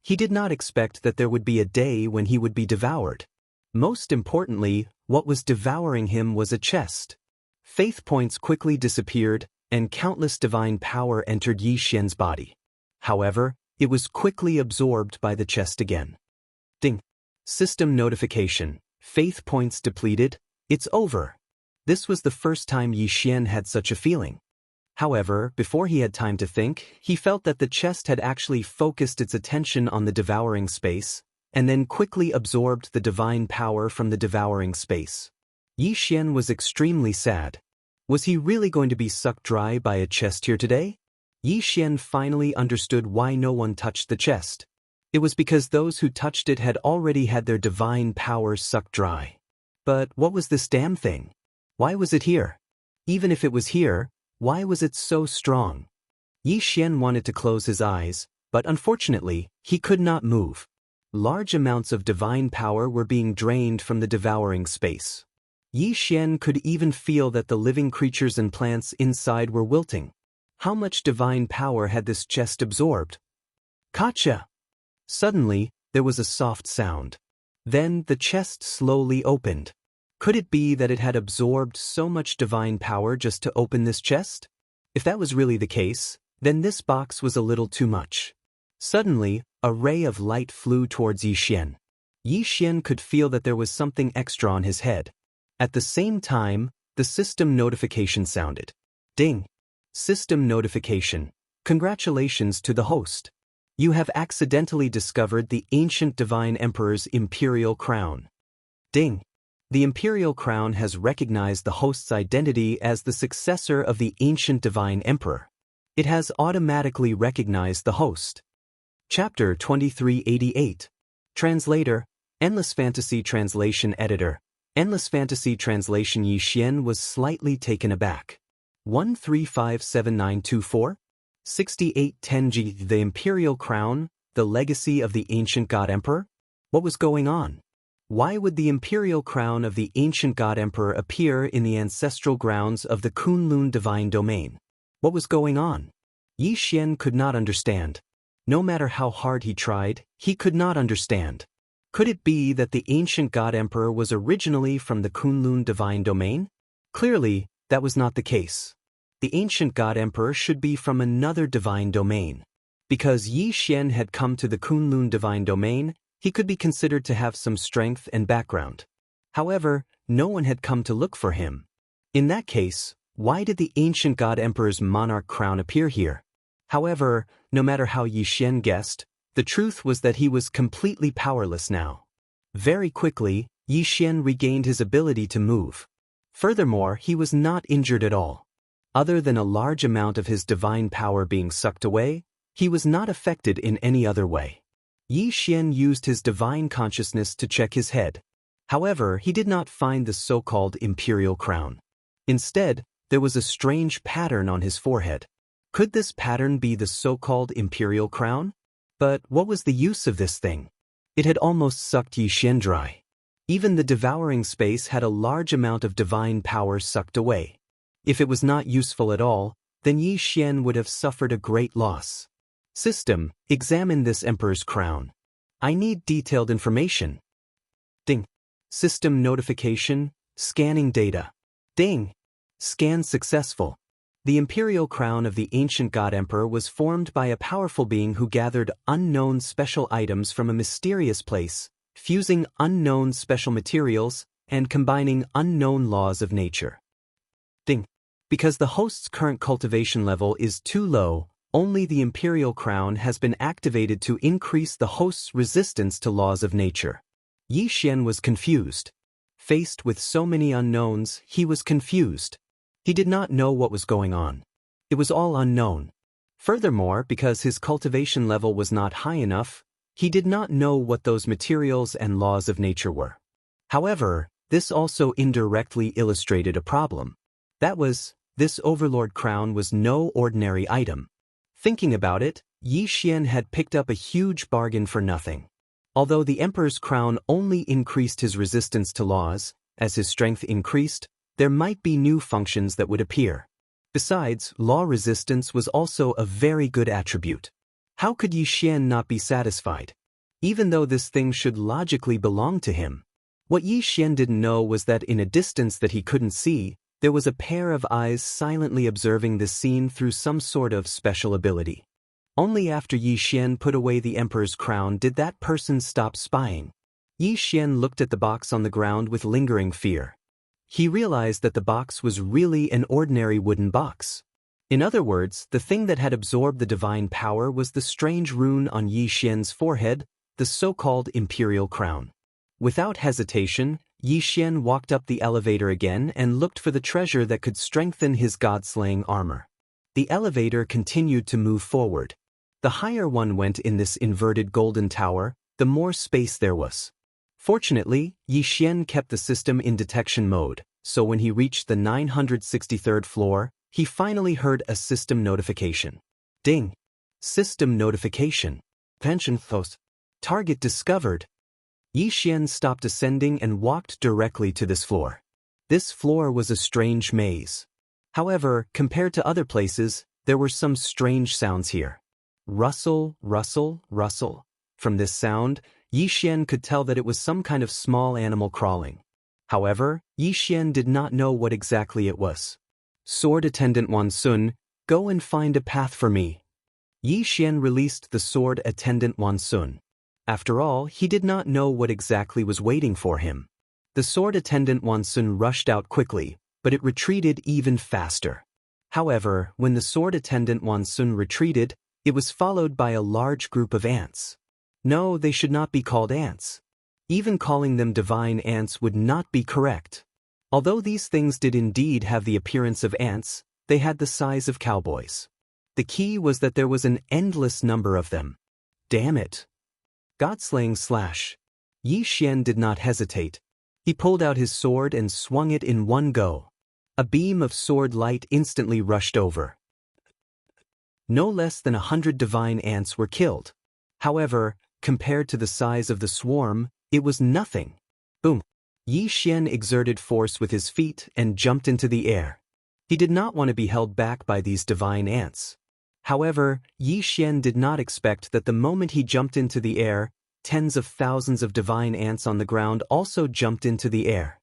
He did not expect that there would be a day when he would be devoured. Most importantly, what was devouring him was a chest. Faith points quickly disappeared, and countless divine power entered Yi Xian's body. However, it was quickly absorbed by the chest again. Ding. System notification. Faith points depleted. It's over. This was the first time Yi Xian had such a feeling. However, before he had time to think, he felt that the chest had actually focused its attention on the devouring space, and then quickly absorbed the divine power from the devouring space. Yi Xian was extremely sad. Was he really going to be sucked dry by a chest here today? Yi Xian finally understood why no one touched the chest. It was because those who touched it had already had their divine powers sucked dry. But what was this damn thing? Why was it here? Even if it was here, why was it so strong? Yi Xian wanted to close his eyes, but unfortunately, he could not move. Large amounts of divine power were being drained from the devouring space. Yi Xian could even feel that the living creatures and plants inside were wilting. How much divine power had this chest absorbed? Gotcha! Suddenly, there was a soft sound. Then the chest slowly opened. Could it be that it had absorbed so much divine power just to open this chest? If that was really the case, then this box was a little too much. Suddenly, a ray of light flew towards Yi Xian. Yi Xian could feel that there was something extra on his head. At the same time, the system notification sounded. Ding! System notification. Congratulations to the host. You have accidentally discovered the ancient divine emperor's imperial crown. Ding! The imperial crown has recognized the host's identity as the successor of the ancient divine emperor. It has automatically recognized the host. Chapter 2388. Translator, Endless Fantasy Translation Editor. Endless Fantasy Translation. Yi Xian was slightly taken aback. 1357924? 6810G. The imperial crown, the legacy of the ancient god emperor? What was going on? Why would the imperial crown of the ancient god emperor appear in the ancestral grounds of the Kunlun divine domain? What was going on? Yi Xian could not understand. No matter how hard he tried, he could not understand. Could it be that the ancient god emperor was originally from the Kunlun divine domain? Clearly, that was not the case. The ancient god emperor should be from another divine domain. Because Yi Xian had come to the Kunlun divine domain, he could be considered to have some strength and background. However, no one had come to look for him. In that case, why did the ancient god emperor's monarch crown appear here? However, no matter how Yi Xian guessed, the truth was that he was completely powerless now. Very quickly, Yi Xian regained his ability to move. Furthermore, he was not injured at all. Other than a large amount of his divine power being sucked away, he was not affected in any other way. Yi Xian used his divine consciousness to check his head. However, he did not find the so-called imperial crown. Instead, there was a strange pattern on his forehead. Could this pattern be the so-called imperial crown? But what was the use of this thing? It had almost sucked Yi Xian dry. Even the devouring space had a large amount of divine power sucked away. If it was not useful at all, then Yi Xian would have suffered a great loss. System, examine this emperor's crown. I need detailed information. Ding. System notification, Scanning data. Ding! Scan successful. The imperial crown of the ancient god emperor was formed by a powerful being who gathered unknown special items from a mysterious place, fusing unknown special materials and combining unknown laws of nature. Ding! Because the host's current cultivation level is too low, only the imperial crown has been activated to increase the host's resistance to laws of nature. Yi Xian was confused. Faced with so many unknowns, he was confused. He did not know what was going on. It was all unknown. Furthermore, because his cultivation level was not high enough, he did not know what those materials and laws of nature were. However, this also indirectly illustrated a problem. That was, this overlord crown was no ordinary item. Thinking about it, Yi Xian had picked up a huge bargain for nothing. Although the emperor's crown only increased his resistance to laws, as his strength increased, there might be new functions that would appear. Besides, law resistance was also a very good attribute. How could Yi Xian not be satisfied? Even though this thing should logically belong to him. What Yi Xian didn't know was that in a distance that he couldn't see, there was a pair of eyes silently observing this scene through some sort of special ability. Only after Yi Xian put away the emperor's crown did that person stop spying. Yi Xian looked at the box on the ground with lingering fear. He realized that the box was really an ordinary wooden box. In other words, the thing that had absorbed the divine power was the strange rune on Yi Xian's forehead, the so-called imperial crown. Without hesitation, Yi Xian walked up the elevator again and looked for the treasure that could strengthen his god-slaying armor. The elevator continued to move forward. The higher one went in this inverted golden tower, the more space there was. Fortunately, Yi Xian kept the system in detection mode, so when he reached the 963rd floor, he finally heard a system notification. Ding! System notification. Pension post. Target discovered. Yi Xian stopped ascending and walked directly to this floor. This floor was a strange maze. However, compared to other places, there were some strange sounds here. Rustle, rustle, rustle. From this sound, Yi Xian could tell that it was some kind of small animal crawling. However, Yi Xian did not know what exactly it was. Sword Attendant Wan Sun, go and find a path for me. Yi Xian released the Sword Attendant Wan Sun. After all, he did not know what exactly was waiting for him. The Sword Attendant Wan Sun rushed out quickly, but it retreated even faster. However, when the Sword Attendant Wan Sun retreated, it was followed by a large group of ants. No, they should not be called ants. Even calling them divine ants would not be correct. Although these things did indeed have the appearance of ants, they had the size of cowboys. The key was that there was an endless number of them. Damn it! God-slaying slash. Yi Xian did not hesitate. He pulled out his sword and swung it in one go. A beam of sword light instantly rushed over. No less than 100 divine ants were killed. However, compared to the size of the swarm, it was nothing. Boom! Yi Xian exerted force with his feet and jumped into the air. He did not want to be held back by these divine ants. However, Yi Xian did not expect that the moment he jumped into the air, tens of thousands of divine ants on the ground also jumped into the air.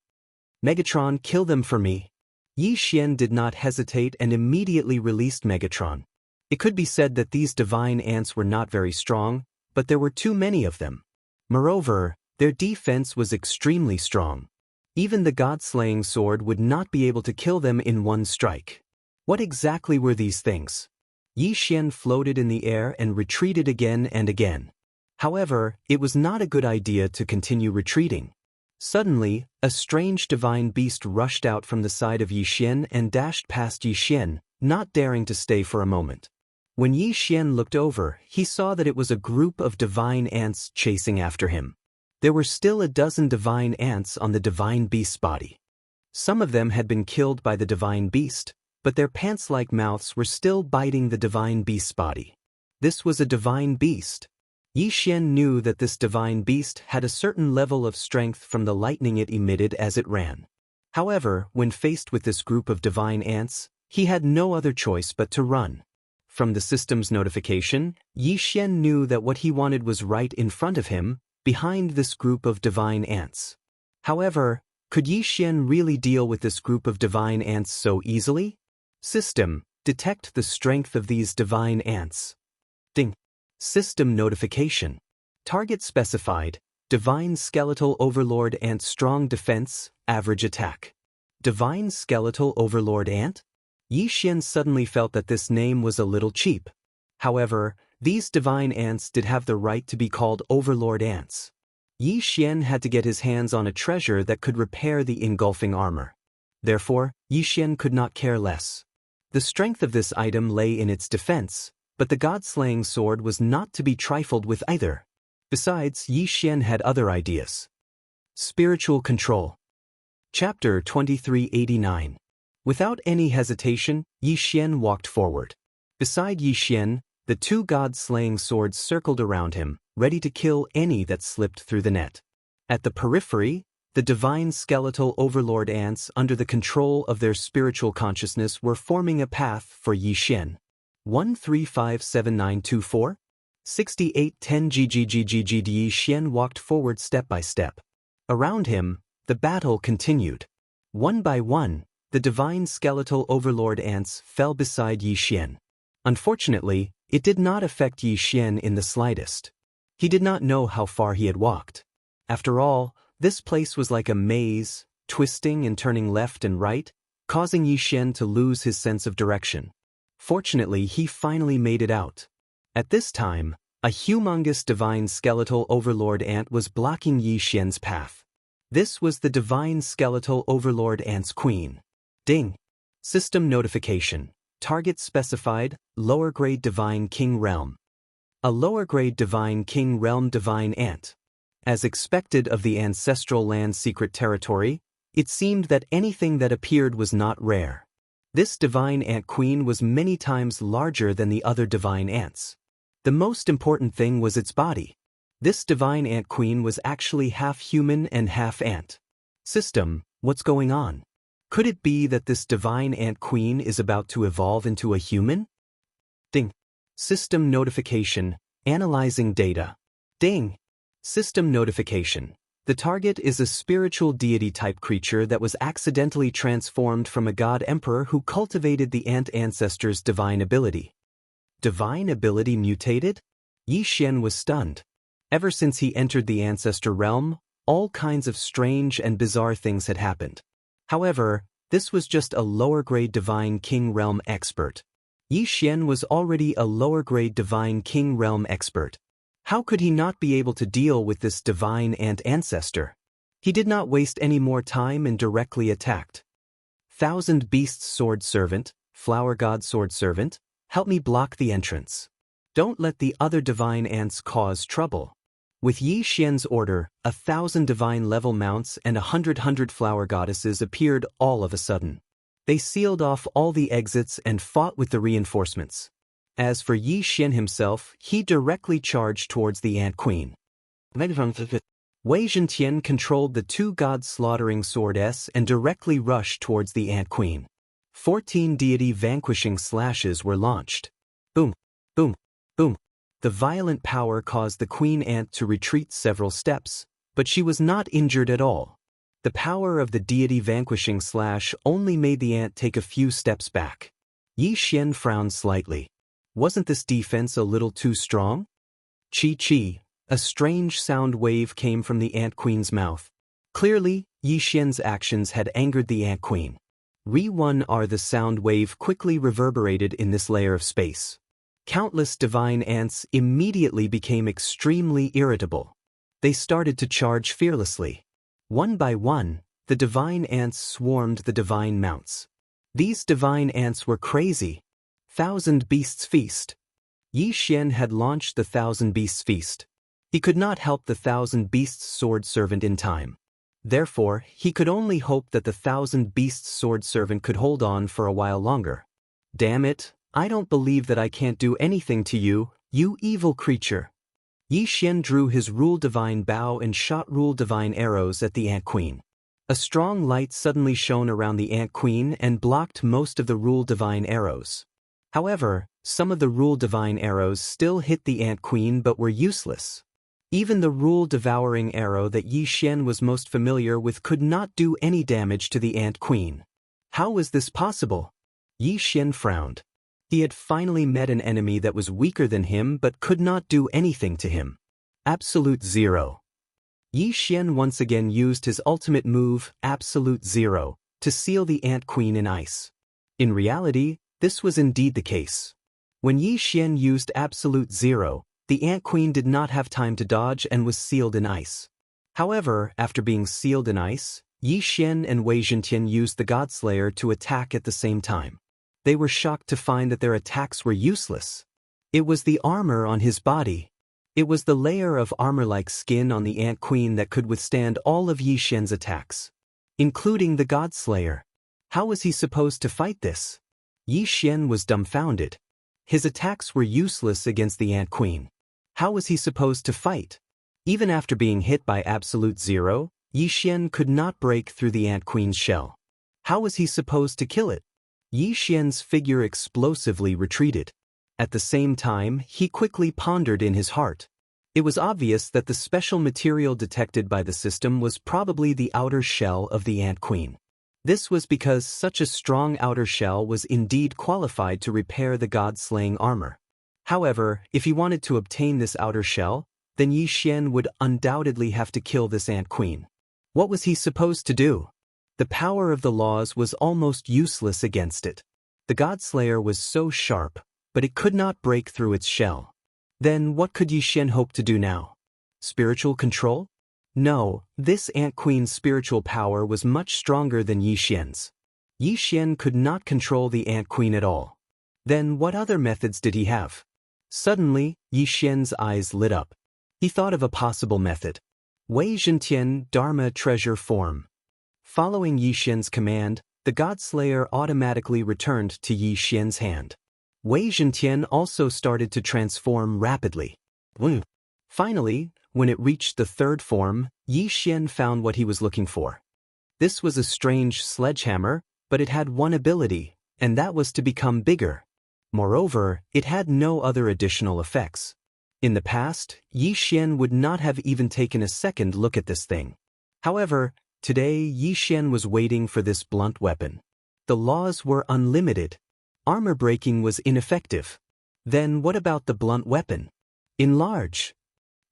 Megatron, kill them for me. Yi Xian did not hesitate and immediately released Megatron. It could be said that these divine ants were not very strong, but there were too many of them. Moreover, their defense was extremely strong. Even the god-slaying sword would not be able to kill them in one strike. What exactly were these things? Yi Xian floated in the air and retreated again and again. However, it was not a good idea to continue retreating. Suddenly, a strange divine beast rushed out from the side of Yi Xian and dashed past Yi Xian, not daring to stay for a moment. When Yi Xian looked over, he saw that it was a group of divine ants chasing after him. There were still a dozen divine ants on the divine beast's body. Some of them had been killed by the divine beast, but their pants-like mouths were still biting the divine beast's body. This was a divine beast. Yi Xian knew that this divine beast had a certain level of strength from the lightning it emitted as it ran. However, when faced with this group of divine ants, he had no other choice but to run. From the system's notification, Yi Xian knew that what he wanted was right in front of him, behind this group of divine ants. However, Could Yi Xian really deal with this group of divine ants so easily? System, detect the strength of these divine ants. Ding. System notification. Target specified, Divine Skeletal Overlord Ant Strong Defense, Average Attack. Divine Skeletal Overlord Ant? Yi Xian suddenly felt that this name was a little cheap. However, these divine ants did have the right to be called Overlord Ants. Yi Xian had to get his hands on a treasure that could repair the engulfing armor. Therefore, Yi Xian could not care less. The strength of this item lay in its defense, but the god-slaying sword was not to be trifled with either. Besides, Yi Xian had other ideas. Spiritual Control. Chapter 2389. Without any hesitation, Yi Xian walked forward. Beside Yi Xian, the two god-slaying swords circled around him, ready to kill any that slipped through the net. At the periphery, the divine skeletal overlord ants under the control of their spiritual consciousness were forming a path for Yi Xian. 1357924? 6810 GGGGG. Yi Xian walked forward step by step. Around him, the battle continued. One by one, the divine skeletal overlord ants fell beside Yi Xian. Unfortunately, it did not affect Yi Xian in the slightest. He did not know how far he had walked. After all, this place was like a maze, twisting and turning left and right, causing Yi Xian to lose his sense of direction. Fortunately, he finally made it out. At this time, a humongous divine skeletal overlord ant was blocking Yi Xian's path. This was the divine skeletal overlord ant's queen. Ding. System notification. Target specified, lower grade divine king realm. A lower grade divine king realm divine ant. As expected of the ancestral land secret territory, it seemed that anything that appeared was not rare. This divine ant queen was many times larger than the other divine ants. The most important thing was its body. This divine ant queen was actually half human and half ant. System, what's going on? Could it be that this divine ant queen is about to evolve into a human? Ding. System notification, analyzing data. Ding. System notification. The target is a spiritual deity-type creature that was accidentally transformed from a god-emperor who cultivated the ant ancestor's divine ability. Divine ability mutated? Yi Xian was stunned. Ever since he entered the ancestor realm, all kinds of strange and bizarre things had happened. However, this was just a lower-grade divine king realm expert. Yi Xian was already a lower-grade divine king realm expert. How could he not be able to deal with this divine ant ancestor? He did not waste any more time and directly attacked. Thousand Beasts Sword Servant, Flower God Sword Servant, help me block the entrance. Don't let the other divine ants cause trouble. With Yi Xian's order, 1,000 divine level mounts and 100 flower goddesses appeared all of a sudden. They sealed off all the exits and fought with the reinforcements. As for Yi Xian himself, he directly charged towards the ant queen. Wei Zhentian controlled the two god-slaughtering sword S and directly rushed towards the ant queen. 14 deity vanquishing slashes were launched. Boom, boom, boom. The violent power caused the queen ant to retreat several steps, but she was not injured at all. The power of the deity vanquishing slash only made the ant take a few steps back. Yi Xian frowned slightly. Wasn't this defense a little too strong? Chi-chi, a strange sound wave came from the ant queen's mouth. Clearly, Yi Xian's actions had angered the ant queen. Re-1R the sound wave quickly reverberated in this layer of space. Countless divine ants immediately became extremely irritable. They started to charge fearlessly. One by one, the divine ants swarmed the divine mounts. These divine ants were crazy. 1,000 Beasts Feast. Yi Xian had launched the 1,000 Beasts Feast. He could not help the 1,000 Beasts Sword Servant in time. Therefore, he could only hope that the 1,000 Beasts Sword Servant could hold on for a while longer. Damn it, I don't believe that I can't do anything to you, you evil creature. Yi Xian drew his Rule Divine Bow and shot Rule Divine arrows at the Ant Queen. A strong light suddenly shone around the Ant Queen and blocked most of the Rule Divine arrows. However, some of the Rule Divine arrows still hit the Ant Queen but were useless. Even the rule-devouring arrow that Yi Xian was most familiar with could not do any damage to the Ant Queen. How was this possible? Yi Xian frowned. He had finally met an enemy that was weaker than him but could not do anything to him. Absolute Zero. Yi Xian once again used his ultimate move, Absolute Zero, to seal the Ant Queen in ice. In reality, this was indeed the case. When Yi Xian used Absolute Zero, the Ant Queen did not have time to dodge and was sealed in ice. However, after being sealed in ice, Yi Xian and Wei Zhentian used the Godslayer to attack at the same time. They were shocked to find that their attacks were useless. It was the armor on his body. It was the layer of armor-like skin on the Ant Queen that could withstand all of Yi Xian's attacks, including the Godslayer. How was he supposed to fight this? Yi Xian was dumbfounded. His attacks were useless against the Ant Queen. How was he supposed to fight? Even after being hit by Absolute Zero, Yi Xian could not break through the Ant Queen's shell. How was he supposed to kill it? Yi Xian's figure explosively retreated. At the same time, he quickly pondered in his heart. It was obvious that the special material detected by the system was probably the outer shell of the Ant Queen. This was because such a strong outer shell was indeed qualified to repair the god-slaying armor. However, if he wanted to obtain this outer shell, then Yi Xian would undoubtedly have to kill this Ant Queen. What was he supposed to do? The power of the laws was almost useless against it. The Godslayer was so sharp, but it could not break through its shell. Then what could Yi Xian hope to do now? Spiritual control? No, this Ant Queen's spiritual power was much stronger than Yi Xian's. Yi Xian could not control the Ant Queen at all. Then what other methods did he have? Suddenly, Yi Xian's eyes lit up. He thought of a possible method. Wei Zhentian Dharma Treasure Form. Following Yi Xian's command, the Godslayer automatically returned to Yi Xian's hand. Wei Zhentian also started to transform rapidly. Finally, when it reached the third form, Yi Xian found what he was looking for. This was a strange sledgehammer, but it had one ability, and that was to become bigger. Moreover, it had no other additional effects. In the past, Yi Xian would not have even taken a second look at this thing. However, today Yi Xian was waiting for this blunt weapon. The laws were unlimited. Armor breaking was ineffective. Then what about the blunt weapon? Enlarge.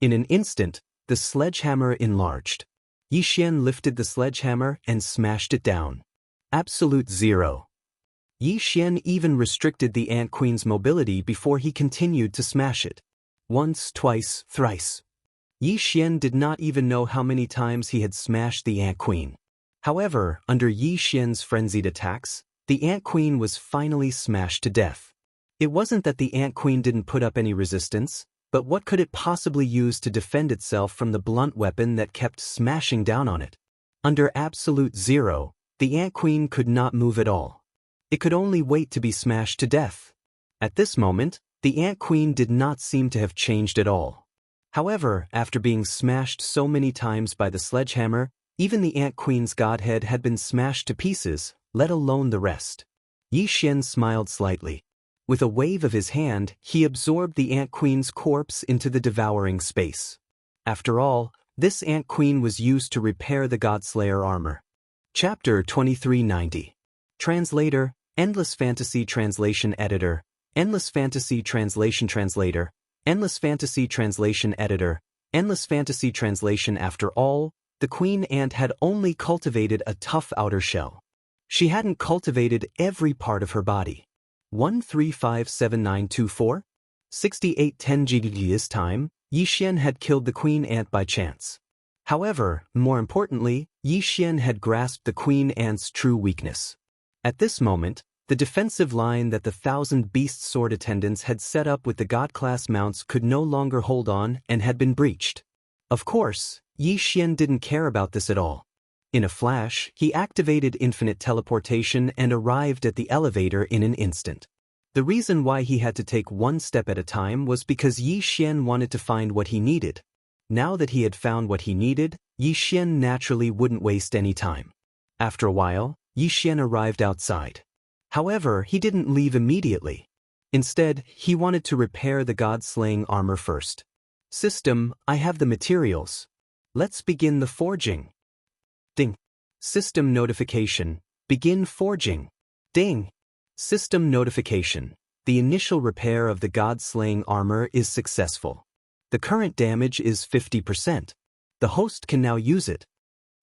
In an instant, the sledgehammer enlarged. Yi Xian lifted the sledgehammer and smashed it down. Absolute Zero. Yi Xian even restricted the Ant Queen's mobility before he continued to smash it. Once, twice, thrice. Yi Xian did not even know how many times he had smashed the Ant Queen. However, under Yi Xian's frenzied attacks, the Ant Queen was finally smashed to death. It wasn't that the Ant Queen didn't put up any resistance, but what could it possibly use to defend itself from the blunt weapon that kept smashing down on it? Under Absolute Zero, the Ant Queen could not move at all. It could only wait to be smashed to death. At this moment, the Ant Queen did not seem to have changed at all. However, after being smashed so many times by the sledgehammer, even the Ant Queen's godhead had been smashed to pieces, let alone the rest. Yi Xian smiled slightly. With a wave of his hand, he absorbed the Ant Queen's corpse into the devouring space. After all, this Ant Queen was used to repair the Godslayer armor. Chapter 2390. Translator, Endless Fantasy Translation Editor, Endless Fantasy Translation Translator, Endless Fantasy Translation Editor, Endless Fantasy Translation. After all, the Queen Ant had only cultivated a tough outer shell. She hadn't cultivated every part of her body. 1357924? 6810 GGG. This time, Yi Xian had killed the Queen Ant by chance. However, more importantly, Yi Xian had grasped the Queen Ant's true weakness. At this moment, the defensive line that the 1,000 beast sword attendants had set up with the god-class mounts could no longer hold on and had been breached. Of course, Yi Xian didn't care about this at all. In a flash, he activated infinite teleportation and arrived at the elevator in an instant. The reason why he had to take one step at a time was because Yi Xian wanted to find what he needed. Now that he had found what he needed, Yi Xian naturally wouldn't waste any time. After a while, Yi Xian arrived outside. However, he didn't leave immediately. Instead, he wanted to repair the god-slaying armor first. System, I have the materials. Let's begin the forging. Ding. System notification. Begin forging. Ding. System notification. The initial repair of the god-slaying armor is successful. The current damage is 50%. The host can now use it.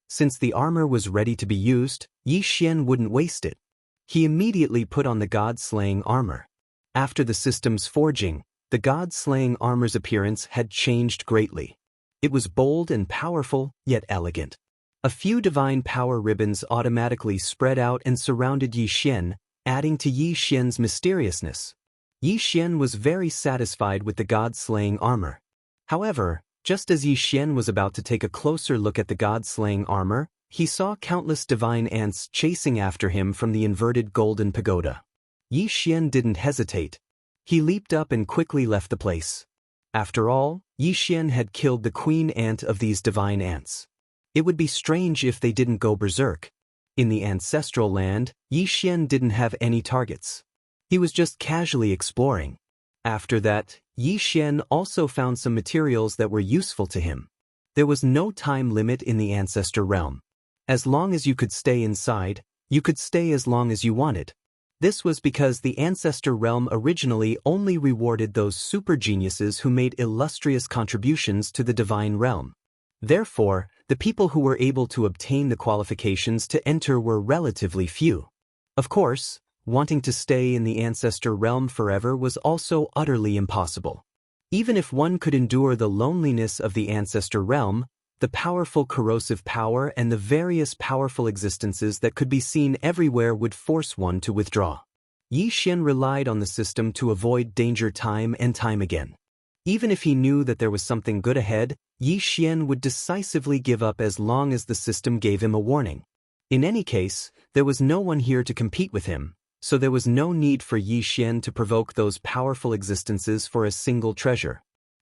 Since the armor was ready to be used, Yi Xian wouldn't waste it. He immediately put on the god-slaying armor. After the system's forging, the god-slaying armor's appearance had changed greatly. It was bold and powerful, yet elegant. A few divine power ribbons automatically spread out and surrounded Yi Xian, adding to Yi Xian's mysteriousness. Yi Xian was very satisfied with the god-slaying armor. However, just as Yi Xian was about to take a closer look at the god-slaying armor, he saw countless divine ants chasing after him from the inverted golden pagoda. Yi Xian didn't hesitate. He leaped up and quickly left the place. After all, Yi Xian had killed the queen ant of these divine ants. It would be strange if they didn't go berserk. In the ancestral land, Yi Xian didn't have any targets. He was just casually exploring. After that, Yi Xian also found some materials that were useful to him. There was no time limit in the ancestor realm. As long as you could stay inside, you could stay as long as you wanted. This was because the ancestor realm originally only rewarded those super geniuses who made illustrious contributions to the divine realm. Therefore, the people who were able to obtain the qualifications to enter were relatively few. Of course, wanting to stay in the ancestor realm forever was also utterly impossible. Even if one could endure the loneliness of the ancestor realm, the powerful corrosive power and the various powerful existences that could be seen everywhere would force one to withdraw. Yi Xian relied on the system to avoid danger time and time again. Even if he knew that there was something good ahead, Yi Xian would decisively give up as long as the system gave him a warning. In any case, there was no one here to compete with him, so there was no need for Yi Xian to provoke those powerful existences for a single treasure.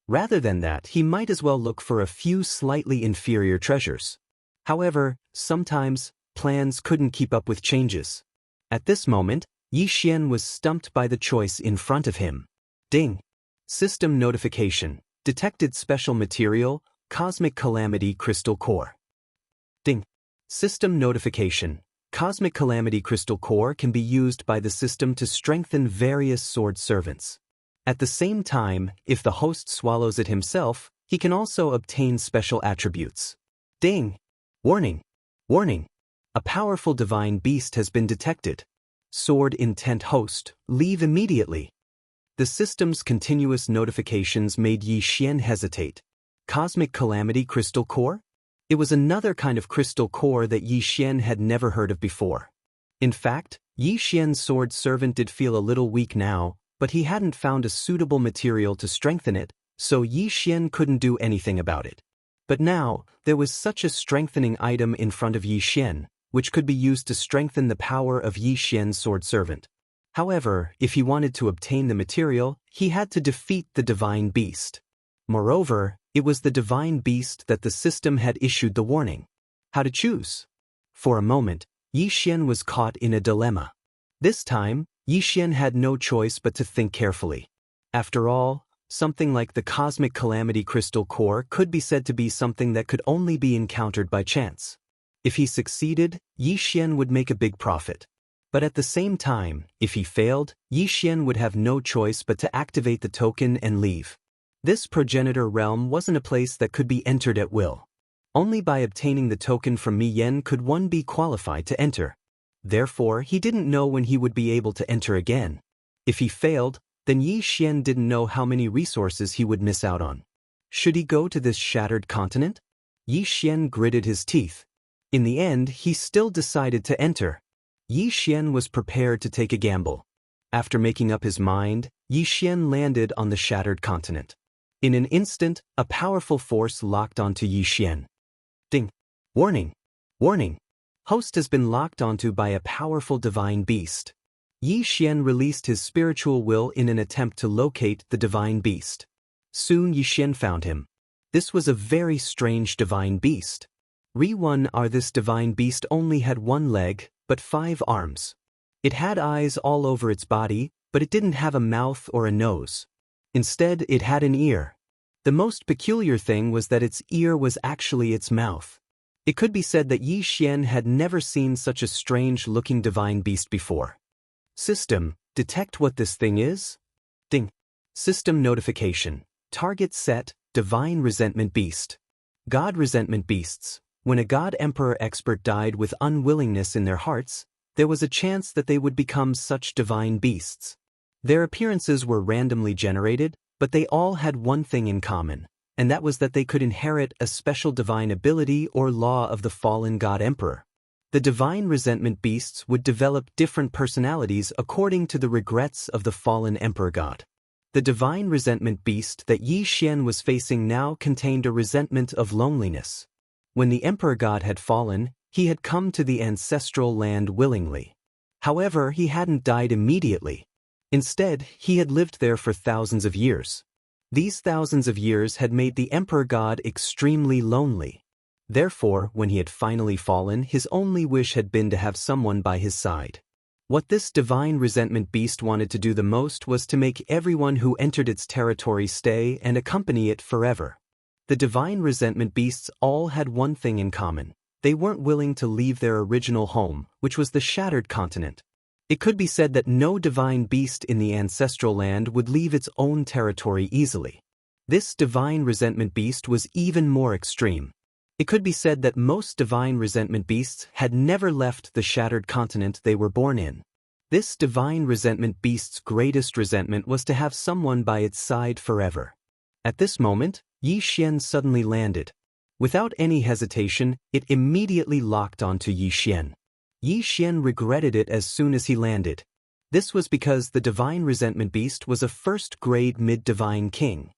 Rather than that, he might as well look for a few slightly inferior treasures. However, sometimes, plans couldn't keep up with changes. At this moment, Yi Xian was stumped by the choice in front of him. Ding! System notification. Detected special material, Cosmic Calamity Crystal Core. Ding! System notification. Cosmic Calamity Crystal Core can be used by the system to strengthen various sword servants. At the same time, if the host swallows it himself, he can also obtain special attributes. Ding! Warning! Warning! A powerful divine beast has been detected. Sword intent host, leave immediately. The system's continuous notifications made Yi Xian hesitate. Cosmic Calamity Crystal Core? It was another kind of crystal core that Yi Xian had never heard of before. In fact, Yi Xian's sword servant did feel a little weak now, but he hadn't found a suitable material to strengthen it, so Yi Xian couldn't do anything about it. But now, there was such a strengthening item in front of Yi Xian, which could be used to strengthen the power of Yi Xian's sword servant. However, if he wanted to obtain the material, he had to defeat the divine beast. Moreover, it was the divine beast that the system had issued the warning. How to choose? For a moment, Yi Xian was caught in a dilemma. This time, Yi Xian had no choice but to think carefully. After all, something like the Cosmic Calamity Crystal Core could be said to be something that could only be encountered by chance. If he succeeded, Yi Xian would make a big profit. But at the same time, if he failed, Yi Xian would have no choice but to activate the token and leave. This progenitor realm wasn't a place that could be entered at will. Only by obtaining the token from Mi Yen could one be qualified to enter. Therefore, he didn't know when he would be able to enter again. If he failed, then Yi Xian didn't know how many resources he would miss out on. Should he go to this shattered continent? Yi Xian gritted his teeth. In the end, he still decided to enter. Yi Xian was prepared to take a gamble. After making up his mind, Yi Xian landed on the shattered continent. In an instant, a powerful force locked onto Yi Xian. Ding! Warning! Warning! Host has been locked onto by a powerful divine beast. Yi Xian released his spiritual will in an attempt to locate the divine beast. Soon Yi Xian found him. This was a very strange divine beast. This divine beast only had one leg, but 5 arms. It had eyes all over its body, but it didn't have a mouth or a nose. Instead, it had an ear. The most peculiar thing was that its ear was actually its mouth. It could be said that Yi Xian had never seen such a strange-looking divine beast before. System, detect what this thing is? Ding. System notification. Target set, divine resentment beast. God resentment beasts. When a god emperor expert died with unwillingness in their hearts, there was a chance that they would become such divine beasts. Their appearances were randomly generated, but they all had one thing in common, and that was that they could inherit a special divine ability or law of the fallen god emperor. The divine resentment beasts would develop different personalities according to the regrets of the fallen emperor god. The divine resentment beast that Yi Xian was facing now contained a resentment of loneliness. When the emperor god had fallen, he had come to the ancestral land willingly. However, he hadn't died immediately. Instead, he had lived there for thousands of years. These thousands of years had made the emperor god extremely lonely. Therefore, when he had finally fallen, his only wish had been to have someone by his side. What this divine resentment beast wanted to do the most was to make everyone who entered its territory stay and accompany it forever. The divine resentment beasts all had one thing in common. They weren't willing to leave their original home, which was the shattered continent. It could be said that no divine beast in the ancestral land would leave its own territory easily. This divine resentment beast was even more extreme. It could be said that most divine resentment beasts had never left the shattered continent they were born in. This divine resentment beast's greatest resentment was to have someone by its side forever. At this moment, Yi Xian suddenly landed. Without any hesitation, it immediately locked onto Yi Xian. Yi Xian regretted it as soon as he landed. This was because the divine resentment beast was a first-grade mid-divine king.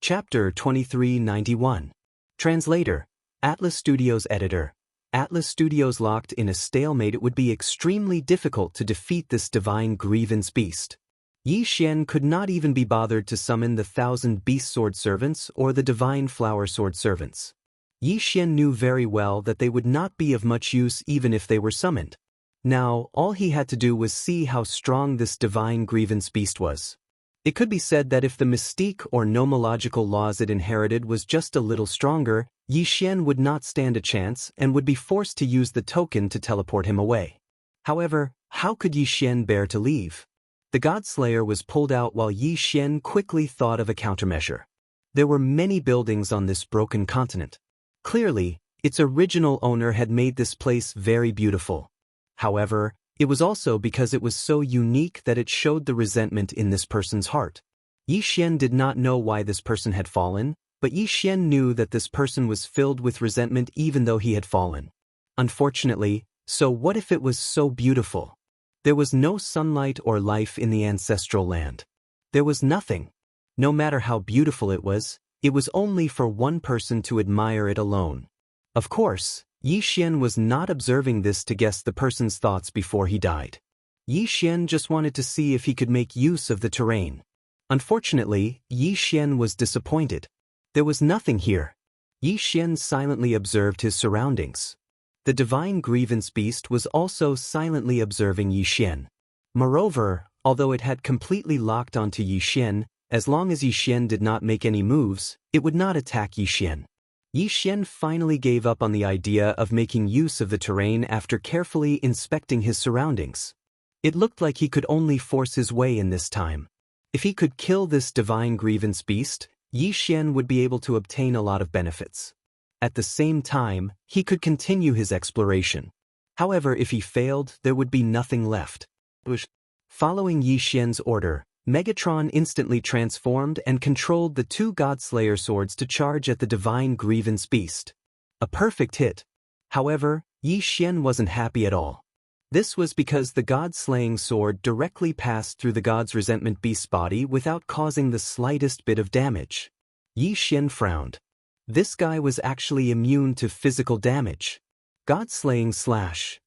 Chapter 2391. Translator. Atlas Studios Editor. Atlas Studios locked in a stalemate. It would be extremely difficult to defeat this divine grievance beast. Yi Xian could not even be bothered to summon the 1,000 beast sword servants or the divine flower sword servants. Yi Xian knew very well that they would not be of much use even if they were summoned. Now, all he had to do was see how strong this divine grievance beast was. It could be said that if the mystique or nomological laws it inherited was just a little stronger, Yi Xian would not stand a chance and would be forced to use the token to teleport him away. However, how could Yi Xian bear to leave? The Godslayer was pulled out while Yi Xian quickly thought of a countermeasure. There were many buildings on this broken continent. Clearly, its original owner had made this place very beautiful. However, it was also because it was so unique that it showed the resentment in this person's heart. Yi Xian did not know why this person had fallen, but Yi Xian knew that this person was filled with resentment even though he had fallen. Unfortunately, so what if it was so beautiful? There was no sunlight or life in the ancestral land. There was nothing. No matter how beautiful it was only for one person to admire it alone. Of course, Yi Xian was not observing this to guess the person's thoughts before he died. Yi Xian just wanted to see if he could make use of the terrain. Unfortunately, Yi Xian was disappointed. There was nothing here. Yi Xian silently observed his surroundings. The divine grievance beast was also silently observing Yi Xian. Moreover, although it had completely locked onto Yi Xian, as long as Yi Xian did not make any moves, it would not attack Yi Xian. Yi Xian finally gave up on the idea of making use of the terrain after carefully inspecting his surroundings. It looked like he could only force his way in this time. If he could kill this divine grievance beast, Yi Xian would be able to obtain a lot of benefits. At the same time, he could continue his exploration. However, if he failed, there would be nothing left. Following Yi Xian's order, Megatron instantly transformed and controlled the two Godslayer swords to charge at the divine grievance beast. A perfect hit. However, Yi Xian wasn't happy at all. This was because the God-slaying sword directly passed through the God's resentment beast's body without causing the slightest bit of damage. Yi Xian frowned. This guy was actually immune to physical damage. God-slaying slash.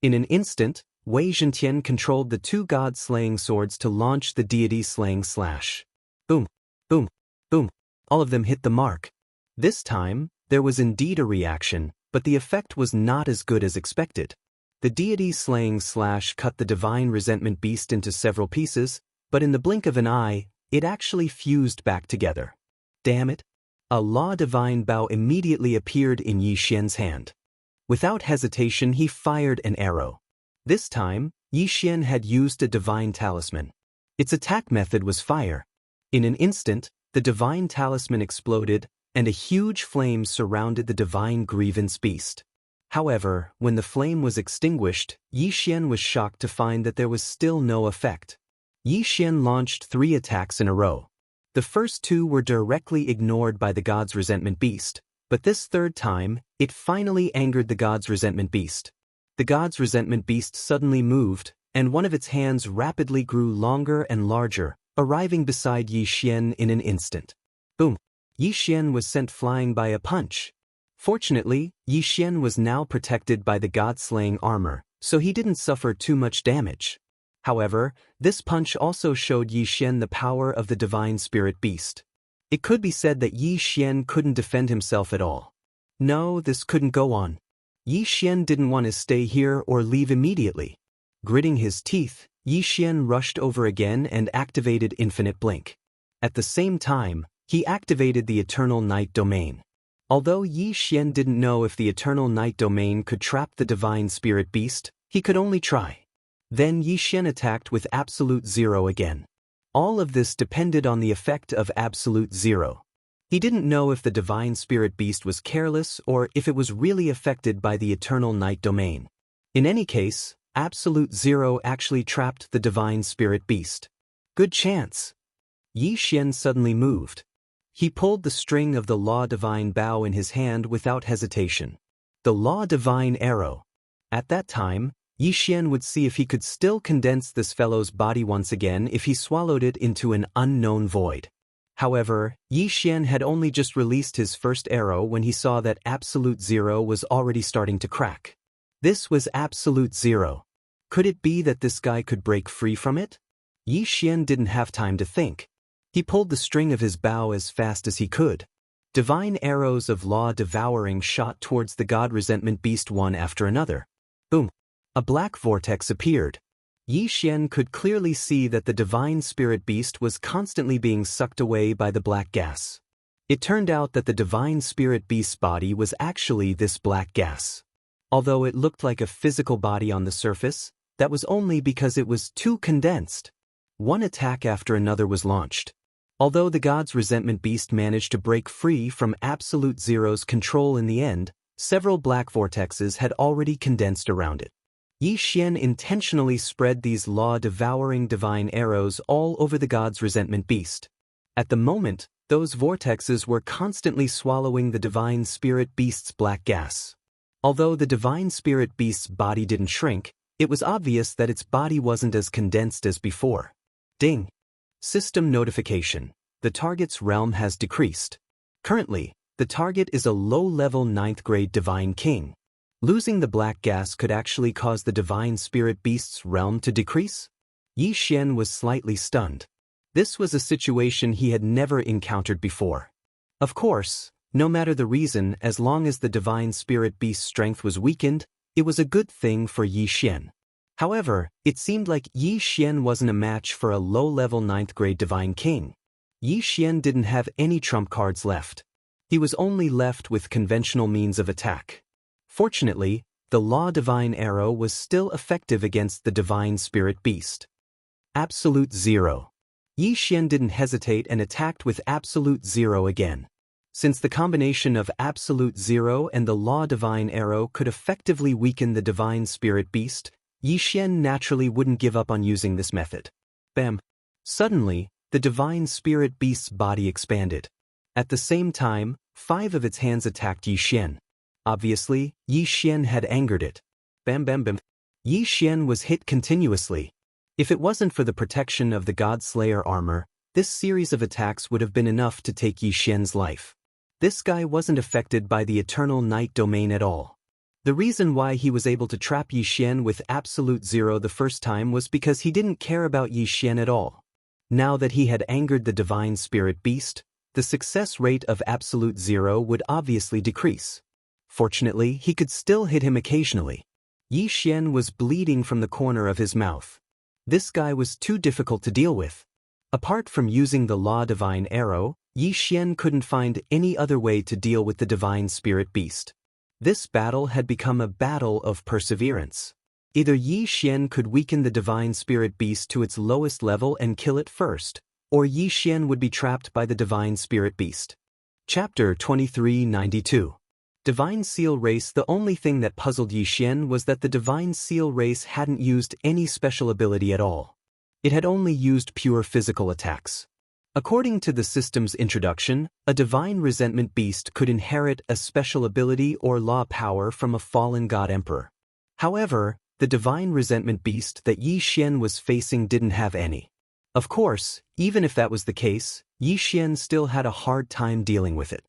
In an instant, Wei Zhentian controlled the two god-slaying swords to launch the deity-slaying slash. Boom, boom, boom. All of them hit the mark. This time, there was indeed a reaction, but the effect was not as good as expected. The deity-slaying slash cut the divine resentment beast into several pieces, but in the blink of an eye, it actually fused back together. Damn it. A law divine bow immediately appeared in Yi Xian's hand. Without hesitation, he fired an arrow. This time, Yi Xian had used a divine talisman. Its attack method was fire. In an instant, the divine talisman exploded, and a huge flame surrounded the divine grievance beast. However, when the flame was extinguished, Yi Xian was shocked to find that there was still no effect. Yi Xian launched 3 attacks in a row. The first 2 were directly ignored by the god's resentment beast, but this third time, it finally angered the god's resentment beast. The god's resentment beast suddenly moved, and one of its hands rapidly grew longer and larger, arriving beside Yi Xian in an instant. Boom! Yi Xian was sent flying by a punch. Fortunately, Yi Xian was now protected by the god-slaying armor, so he didn't suffer too much damage. However, this punch also showed Yi Xian the power of the divine spirit beast. It could be said that Yi Xian couldn't defend himself at all. No, this couldn't go on. Yi Xian didn't want to stay here or leave immediately. Gritting his teeth, Yi Xian rushed over again and activated Infinite Blink. At the same time, he activated the Eternal Night Domain. Although Yi Xian didn't know if the Eternal Night Domain could trap the divine spirit beast, he could only try. Then Yi Xian attacked with Absolute Zero again. All of this depended on the effect of Absolute Zero. He didn't know if the divine spirit beast was careless or if it was really affected by the Eternal Night Domain. In any case, Absolute Zero actually trapped the divine spirit beast. Good chance. Yi Xian suddenly moved. He pulled the string of the Law Divine Bow in his hand without hesitation. The Law Divine Arrow. At that time, Yi Xian would see if he could still condense this fellow's body once again if he swallowed it into an unknown void. However, Yi Xian had only just released his first arrow when he saw that Absolute Zero was already starting to crack. This was Absolute Zero. Could it be that this guy could break free from it? Yi Xian didn't have time to think. He pulled the string of his bow as fast as he could. Divine arrows of law devouring shot towards the god resentment beast one after another. Boom! A black vortex appeared. Yi Xian could clearly see that the divine spirit beast was constantly being sucked away by the black gas. It turned out that the divine spirit beast's body was actually this black gas. Although it looked like a physical body on the surface, that was only because it was too condensed. One attack after another was launched. Although the god's resentment beast managed to break free from Absolute Zero's control in the end, several black vortexes had already condensed around it. Yi Xian intentionally spread these law-devouring divine arrows all over the god's resentment beast. At the moment, those vortexes were constantly swallowing the divine spirit beast's black gas. Although the divine spirit beast's body didn't shrink, it was obvious that its body wasn't as condensed as before. Ding! System notification. The target's realm has decreased. Currently, the target is a low-level 9th grade divine king. Losing the black gas could actually cause the divine spirit beast's realm to decrease? Yi Xian was slightly stunned. This was a situation he had never encountered before. Of course, no matter the reason, as long as the divine spirit beast's strength was weakened, it was a good thing for Yi Xian. However, it seemed like Yi Xian wasn't a match for a low-level 9th grade divine king. Yi Xian didn't have any trump cards left. He was only left with conventional means of attack. Fortunately, the Law Divine Arrow was still effective against the divine spirit beast. Absolute Zero. Yi Xian didn't hesitate and attacked with Absolute Zero again. Since the combination of Absolute Zero and the Law Divine Arrow could effectively weaken the divine spirit beast, Yi Xian naturally wouldn't give up on using this method. Bam! Suddenly, the divine spirit beast's body expanded. At the same time, 5 of its hands attacked Yi Xian. Obviously, Yi Xian had angered it. Bam bam bam. Yi Xian was hit continuously. If it wasn't for the protection of the God Slayer armor, this series of attacks would have been enough to take Yi Xian's life. This guy wasn't affected by the Eternal Night Domain at all. The reason why he was able to trap Yi Xian with Absolute Zero the first time was because he didn't care about Yi Xian at all. Now that he had angered the divine spirit beast, the success rate of Absolute Zero would obviously decrease. Fortunately, he could still hit him occasionally. Yi Xian was bleeding from the corner of his mouth. This guy was too difficult to deal with. Apart from using the Law Divine Arrow, Yi Xian couldn't find any other way to deal with the divine spirit beast. This battle had become a battle of perseverance. Either Yi Xian could weaken the divine spirit beast to its lowest level and kill it first, or Yi Xian would be trapped by the divine spirit beast. Chapter 2392. Divine Seal Race. The only thing that puzzled Yi Xian was that the Divine Seal Race hadn't used any special ability at all. It had only used pure physical attacks. According to the system's introduction, a Divine Resentment Beast could inherit a special ability or law power from a fallen god emperor. However, the Divine Resentment Beast that Yi Xian was facing didn't have any. Of course, even if that was the case, Yi Xian still had a hard time dealing with it.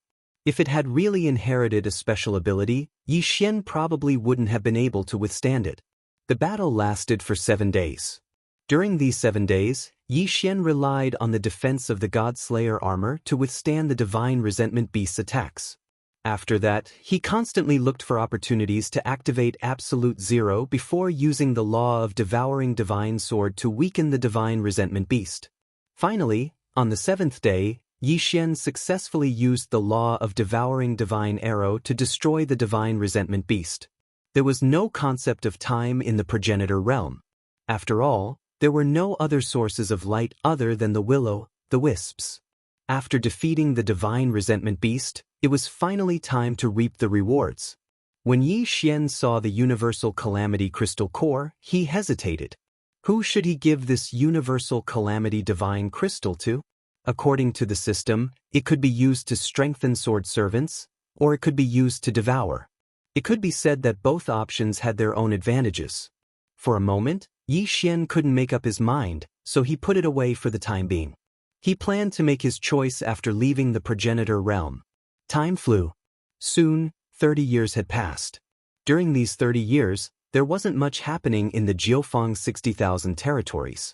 If it had really inherited a special ability, Yi Xian probably wouldn't have been able to withstand it. The battle lasted for 7 days. During these 7 days, Yi Xian relied on the defense of the God Slayer armor to withstand the Divine Resentment Beast's attacks. After that, he constantly looked for opportunities to activate Absolute Zero before using the Law of Devouring Divine Sword to weaken the Divine Resentment Beast. Finally, on the 7th day, Yi Xian successfully used the Law of Devouring Divine Arrow to destroy the Divine Resentment Beast. There was no concept of time in the progenitor realm. After all, there were no other sources of light other than the willow, the wisps. After defeating the Divine Resentment Beast, it was finally time to reap the rewards. When Yi Xian saw the Universal Calamity Crystal Core, he hesitated. Who should he give this Universal Calamity Divine Crystal to? According to the system, it could be used to strengthen sword servants, or it could be used to devour. It could be said that both options had their own advantages. For a moment, Yi Xian couldn't make up his mind, so he put it away for the time being. He planned to make his choice after leaving the progenitor realm. Time flew. Soon, 30 years had passed. During these 30 years, there wasn't much happening in the Jiufeng 60,000 territories.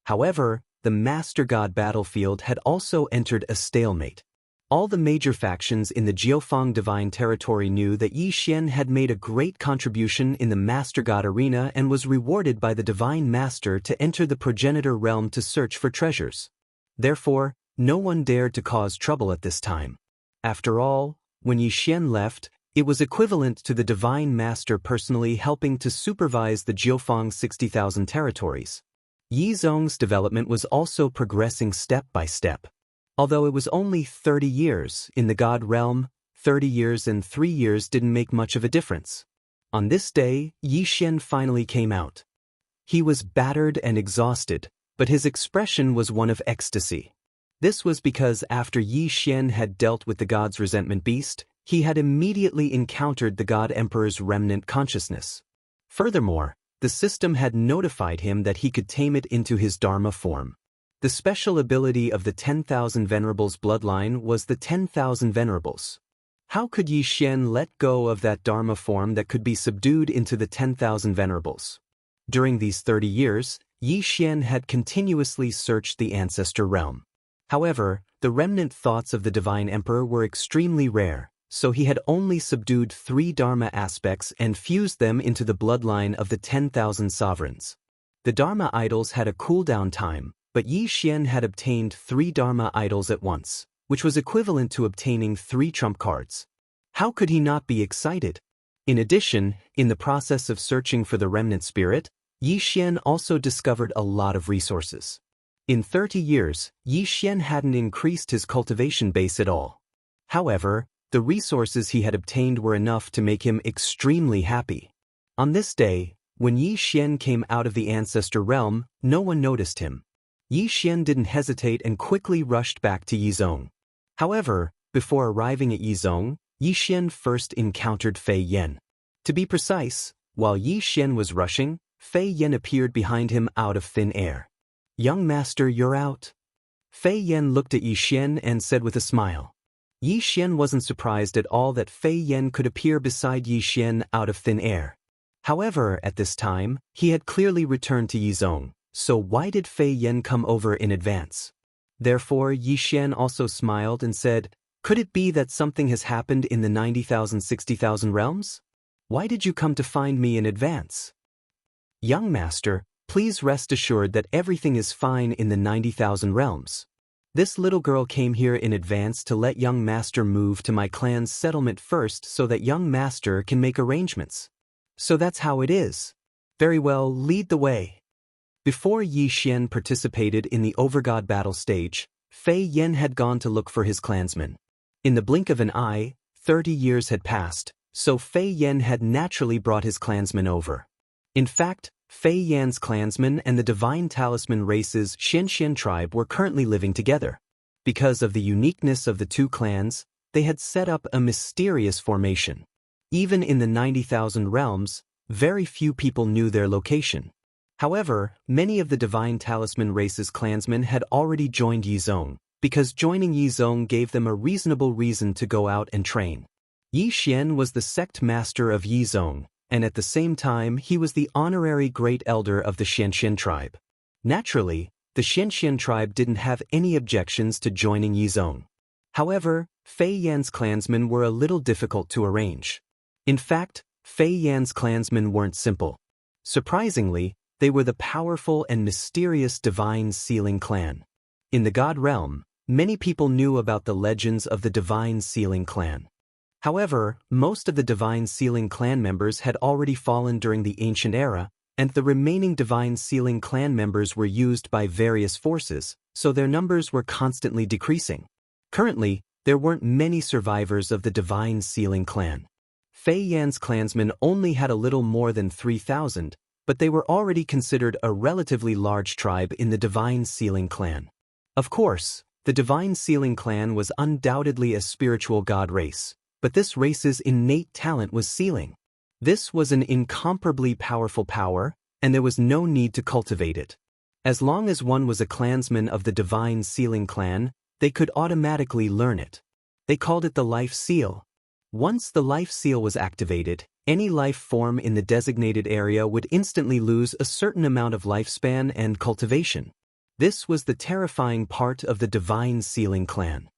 However, the Master God battlefield had also entered a stalemate. All the major factions in the Jiufeng Divine Territory knew that Yi Xian had made a great contribution in the Master God arena and was rewarded by the Divine Master to enter the progenitor realm to search for treasures. Therefore, no one dared to cause trouble at this time. After all, when Yi Xian left, it was equivalent to the Divine Master personally helping to supervise the Jiufeng 60,000 territories. Yi Zhong's development was also progressing step by step. Although it was only 30 years in the God realm, 30 years and 3 years didn't make much of a difference. On this day, Yi Xian finally came out. He was battered and exhausted, but his expression was one of ecstasy. This was because after Yi Xian had dealt with the God's Resentment Beast, he had immediately encountered the God Emperor's remnant consciousness. Furthermore, the system had notified him that he could tame it into his Dharma form. The special ability of the 10,000 Venerables bloodline was the 10,000 Venerables. How could Yi Xian let go of that Dharma form that could be subdued into the 10,000 Venerables? During these 30 years, Yi Xian had continuously searched the ancestor realm. However, the remnant thoughts of the Divine Emperor were extremely rare, so he had only subdued 3 Dharma aspects and fused them into the bloodline of the 10,000 sovereigns. The Dharma idols had a cooldown time, but Yi Xian had obtained 3 Dharma idols at once, which was equivalent to obtaining 3 trump cards. How could he not be excited? In addition, in the process of searching for the remnant spirit, Yi Xian also discovered a lot of resources. In 30 years, Yi Xian hadn't increased his cultivation base at all. However, the resources he had obtained were enough to make him extremely happy. On this day, when Yi Xian came out of the ancestor realm, no one noticed him. Yi Xian didn't hesitate and quickly rushed back to Yizhong. However, before arriving at Yizhong, Yi Xian first encountered Fei Yan. To be precise, while Yi Xian was rushing, Fei Yan appeared behind him out of thin air. "Young master, you're out." Fei Yan looked at Yi Xian and said with a smile. Yi Xian wasn't surprised at all that Fei Yan could appear beside Yi Xian out of thin air. However, at this time, he had clearly returned to Yizhong, so why did Fei Yan come over in advance? Therefore, Yi Xian also smiled and said, "Could it be that something has happened in the 90,000 60,000 realms? Why did you come to find me in advance?" "Young master, please rest assured that everything is fine in the 90,000 realms." This little girl came here in advance to let young master move to my clan's settlement first so that young master can make arrangements. So that's how it is. Very well, lead the way. Before Yi Xian participated in the overgod battle stage, Fei Yan had gone to look for his clansmen. In the blink of an eye, 30 years had passed, so Fei Yan had naturally brought his clansmen over. In fact, Fei Yan's clansmen and the divine talisman race's Xianxia tribe were currently living together. Because of the uniqueness of the two clans, they had set up a mysterious formation. Even in the 90,000 realms, very few people knew their location. However, many of the divine talisman race's clansmen had already joined Yizong, because joining Yizong gave them a reasonable reason to go out and train. Yi Xian was the sect master of Yizong, and at the same time he was the honorary great elder of the Xianxia tribe. Naturally, the Xianxia tribe didn't have any objections to joining Yizong. However, Fei Yan's clansmen were a little difficult to arrange. In fact, Fei Yan's clansmen weren't simple. Surprisingly, they were the powerful and mysterious Divine Sealing clan. In the God realm, many people knew about the legends of the Divine Sealing clan. However, most of the Divine Sealing clan members had already fallen during the ancient era, and the remaining Divine Sealing clan members were used by various forces, so their numbers were constantly decreasing. Currently, there weren't many survivors of the Divine Sealing clan. Fei Yan's clansmen only had a little more than 3,000, but they were already considered a relatively large tribe in the Divine Sealing clan. Of course, the Divine Sealing clan was undoubtedly a spiritual god race, but this race's innate talent was sealing. This was an incomparably powerful power, and there was no need to cultivate it. As long as one was a clansman of the Divine Sealing clan, they could automatically learn it. They called it the Life Seal. Once the Life Seal was activated, any life form in the designated area would instantly lose a certain amount of lifespan and cultivation. This was the terrifying part of the Divine Sealing clan.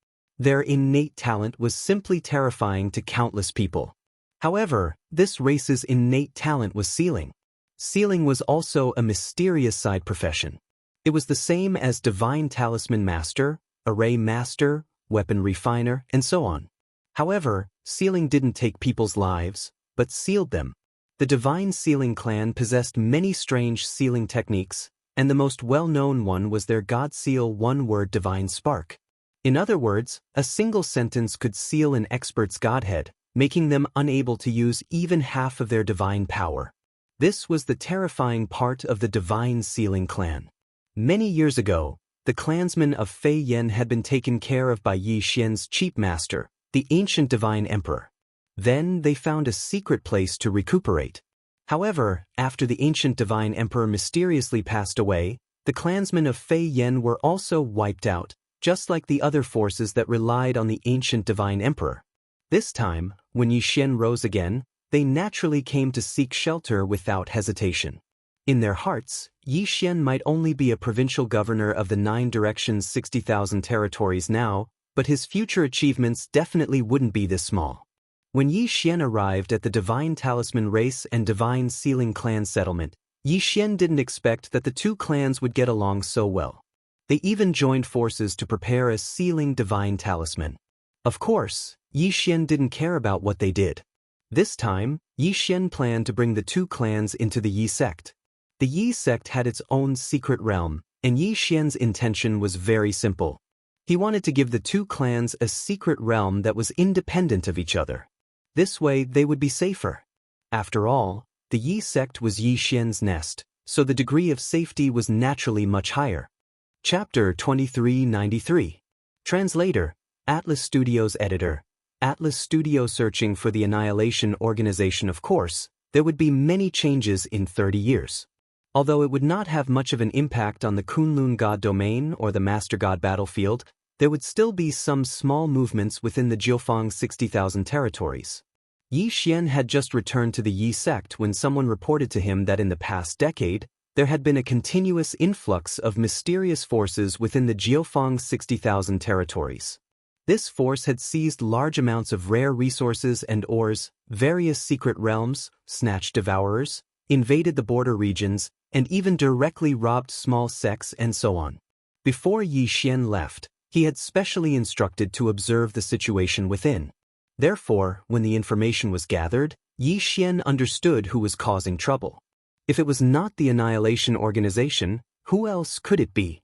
Their innate talent was simply terrifying to countless people. However, this race's innate talent was sealing. Sealing was also a mysterious side profession. It was the same as Divine Talisman Master, Array Master, Weapon Refiner, and so on. However, sealing didn't take people's lives, but sealed them. The Divine Sealing clan possessed many strange sealing techniques, and the most well-known one was their God Seal one-word Divine Spark. In other words, a single sentence could seal an expert's godhead, making them unable to use even half of their divine power. This was the terrifying part of the Divine Sealing clan. Many years ago, the clansmen of Fei Yan had been taken care of by Yi Xian's chief master, the ancient Divine Emperor. Then they found a secret place to recuperate. However, after the ancient Divine Emperor mysteriously passed away, the clansmen of Fei Yan were also wiped out, just like the other forces that relied on the ancient Divine Emperor. This time, when Yi Xian rose again, they naturally came to seek shelter without hesitation. In their hearts, Yi Xian might only be a provincial governor of the 9 directions 60,000 territories now, but his future achievements definitely wouldn't be this small. When Yi Xian arrived at the Divine Talisman Race and Divine Sealing Clan settlement, Yi Xian didn't expect that the two clans would get along so well. They even joined forces to prepare a sealing divine talisman. Of course, Yi Xian didn't care about what they did. This time, Yi Xian planned to bring the two clans into the Yi sect. The Yi sect had its own secret realm, and Yi Xian's intention was very simple. He wanted to give the two clans a secret realm that was independent of each other. This way they would be safer. After all, the Yi sect was Yi Xian's nest, so the degree of safety was naturally much higher. Chapter 2393. Translator, Atlas Studios Editor. Atlas Studio. Searching for the Annihilation Organization. Of course, there would be many changes in 30 years. Although it would not have much of an impact on the Kunlun God domain or the Master God battlefield, there would still be some small movements within the Jiufang 60,000 territories. Yi Xian had just returned to the Yi sect when someone reported to him that in the past decade, there had been a continuous influx of mysterious forces within the Jiufang 60,000 territories. This force had seized large amounts of rare resources and ores, various secret realms, snatched devourers, invaded the border regions, and even directly robbed small sects and so on. Before Yi Xian left, He had specially instructed to observe the situation within. Therefore, when the information was gathered, Yi Xian understood who was causing trouble. If it was not the Annihilation Organization, who else could it be?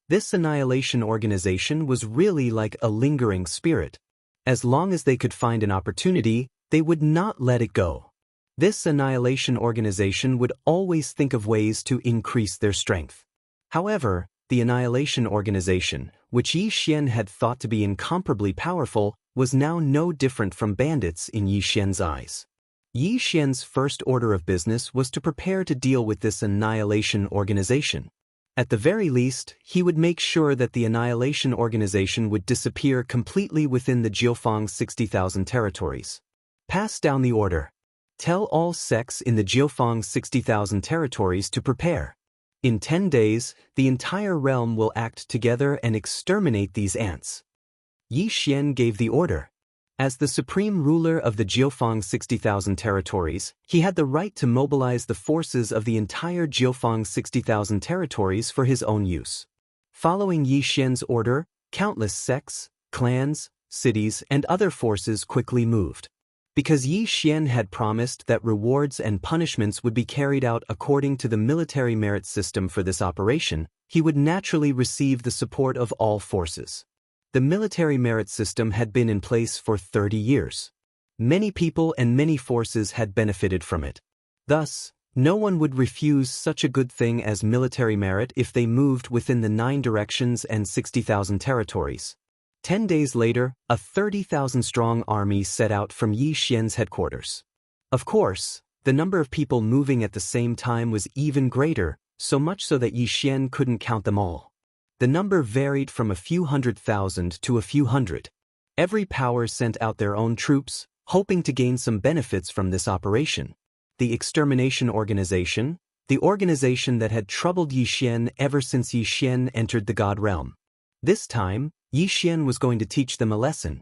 This Annihilation Organization was really like a lingering spirit. As long as they could find an opportunity, they would not let it go. This Annihilation Organization would always think of ways to increase their strength. However, the Annihilation Organization, which Yi Xian had thought to be incomparably powerful, was now no different from bandits in Yi Xian's eyes. Yi Xian's first order of business was to prepare to deal with this Annihilation Organization. At the very least, he would make sure that the Annihilation Organization would disappear completely within the Jiufang 60,000 territories. Pass down the order. Tell all sects in the Jiufang 60,000 territories to prepare. In 10 days, the entire realm will act together and exterminate these ants. Yi Xian gave the order. As the supreme ruler of the Jiufang 60,000 territories, he had the right to mobilize the forces of the entire Jiufang 60,000 territories for his own use. Following Yi Xian's order, countless sects, clans, cities, and other forces quickly moved. Because Yi Xian had promised that rewards and punishments would be carried out according to the military merit system for this operation, he would naturally receive the support of all forces. The military merit system had been in place for 30 years. Many people and many forces had benefited from it. Thus, no one would refuse such a good thing as military merit if they moved within the 9 directions and 60,000 territories. 10 days later, a 30,000-strong army set out from Yi Xian's headquarters. Of course, the number of people moving at the same time was even greater, so much so that Yi Xian couldn't count them all. The number varied from a few 100,000 to a few hundred. Every power sent out their own troops, hoping to gain some benefits from this operation. The Extermination Organization, the organization that had troubled Yi Xian ever since Yi Xian entered the God realm. This time, Yi Xian was going to teach them a lesson.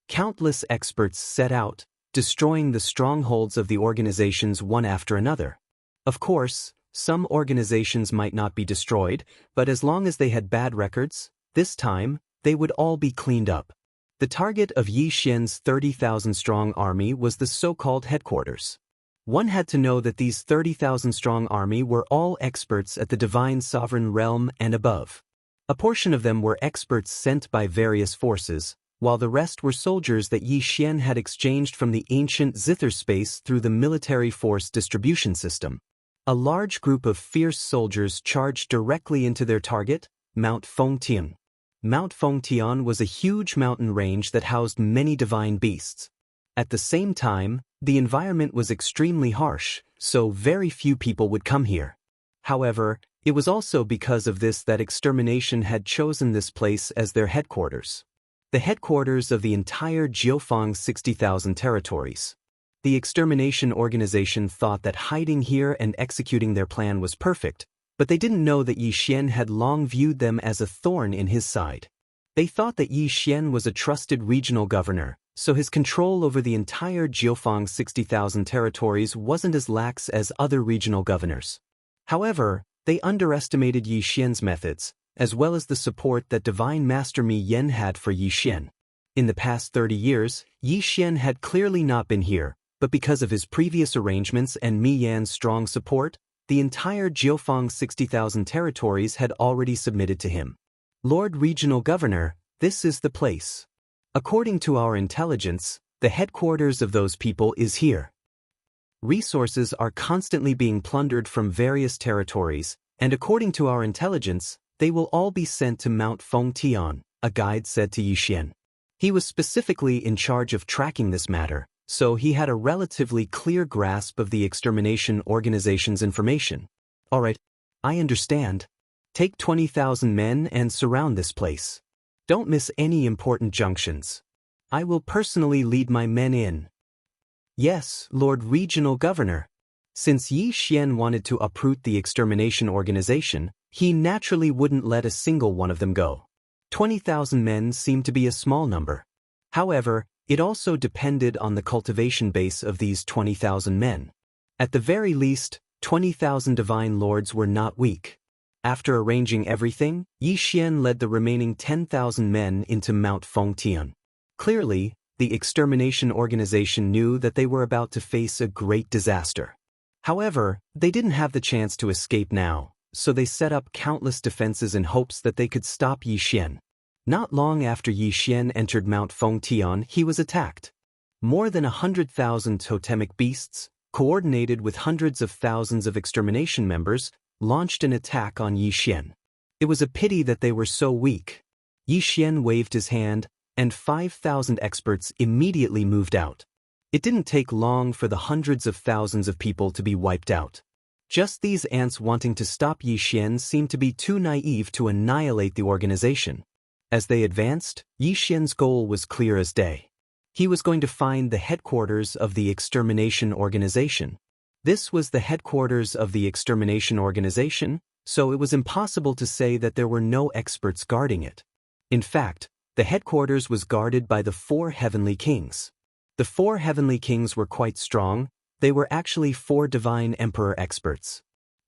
Countless experts set out, destroying the strongholds of the organizations one after another. Of course, some organizations might not be destroyed, but as long as they had bad records, this time, they would all be cleaned up. The target of Yi Xian's 30,000-strong army was the so-called headquarters. One had to know that these 30,000-strong army were all experts at the divine sovereign realm and above. A portion of them were experts sent by various forces, while the rest were soldiers that Yi Xian had exchanged from the ancient zither space through the military force distribution system. A large group of fierce soldiers charged directly into their target, Mount Fengtian. Mount Fengtian was a huge mountain range that housed many divine beasts. At the same time, the environment was extremely harsh, so very few people would come here. However, it was also because of this that extermination had chosen this place as their headquarters. The headquarters of the entire Jiufang 60,000 territories. The Extermination Organization thought that hiding here and executing their plan was perfect, but they didn't know that Yi Xian had long viewed them as a thorn in his side. They thought that Yi Xian was a trusted regional governor, so his control over the entire Jiufang 60,000 territories wasn't as lax as other regional governors. However, they underestimated Yi Xian's methods, as well as the support that Divine Master Mi Yan had for Yi Xian. In the past 30 years, Yi Xian had clearly not been here, but because of his previous arrangements and Mi Yan's strong support, the entire Jiufang 60,000 territories had already submitted to him. Lord Regional Governor, this is the place. According to our intelligence, the headquarters of those people is here. Resources are constantly being plundered from various territories, and according to our intelligence, they will all be sent to Mount Fengtian, a guide said to Yi Xian. He was specifically in charge of tracking this matter, so he had a relatively clear grasp of the Extermination Organization's information. All right, I understand. Take 20,000 men and surround this place. Don't miss any important junctions. I will personally lead my men in. Yes, Lord Regional Governor. Since Yi Xian wanted to uproot the Extermination Organization, he naturally wouldn't let a single one of them go. 20,000 men seemed to be a small number. However, it also depended on the cultivation base of these 20,000 men. At the very least, 20,000 divine lords were not weak. After arranging everything, Yi Xian led the remaining 10,000 men into Mount Fengtian. Clearly, the extermination organization knew that they were about to face a great disaster. However, they didn't have the chance to escape now, so they set up countless defenses in hopes that they could stop Yi Xian. Not long after Yi Xian entered Mount Fengtian, he was attacked. More than 100,000 totemic beasts, coordinated with hundreds of thousands of extermination members, launched an attack on Yi Xian. It was a pity that they were so weak. Yi Xian waved his hand, and 5,000 experts immediately moved out. It didn't take long for the hundreds of thousands of people to be wiped out. Just these ants wanting to stop Yi Xian seemed to be too naive to annihilate the organization. As they advanced, Yi Xian's goal was clear as day. He was going to find the headquarters of the extermination organization. This was the headquarters of the extermination organization, so it was impossible to say that there were no experts guarding it. In fact, the headquarters was guarded by the 4 heavenly kings. The 4 heavenly kings were quite strong. They were actually 4 divine emperor experts.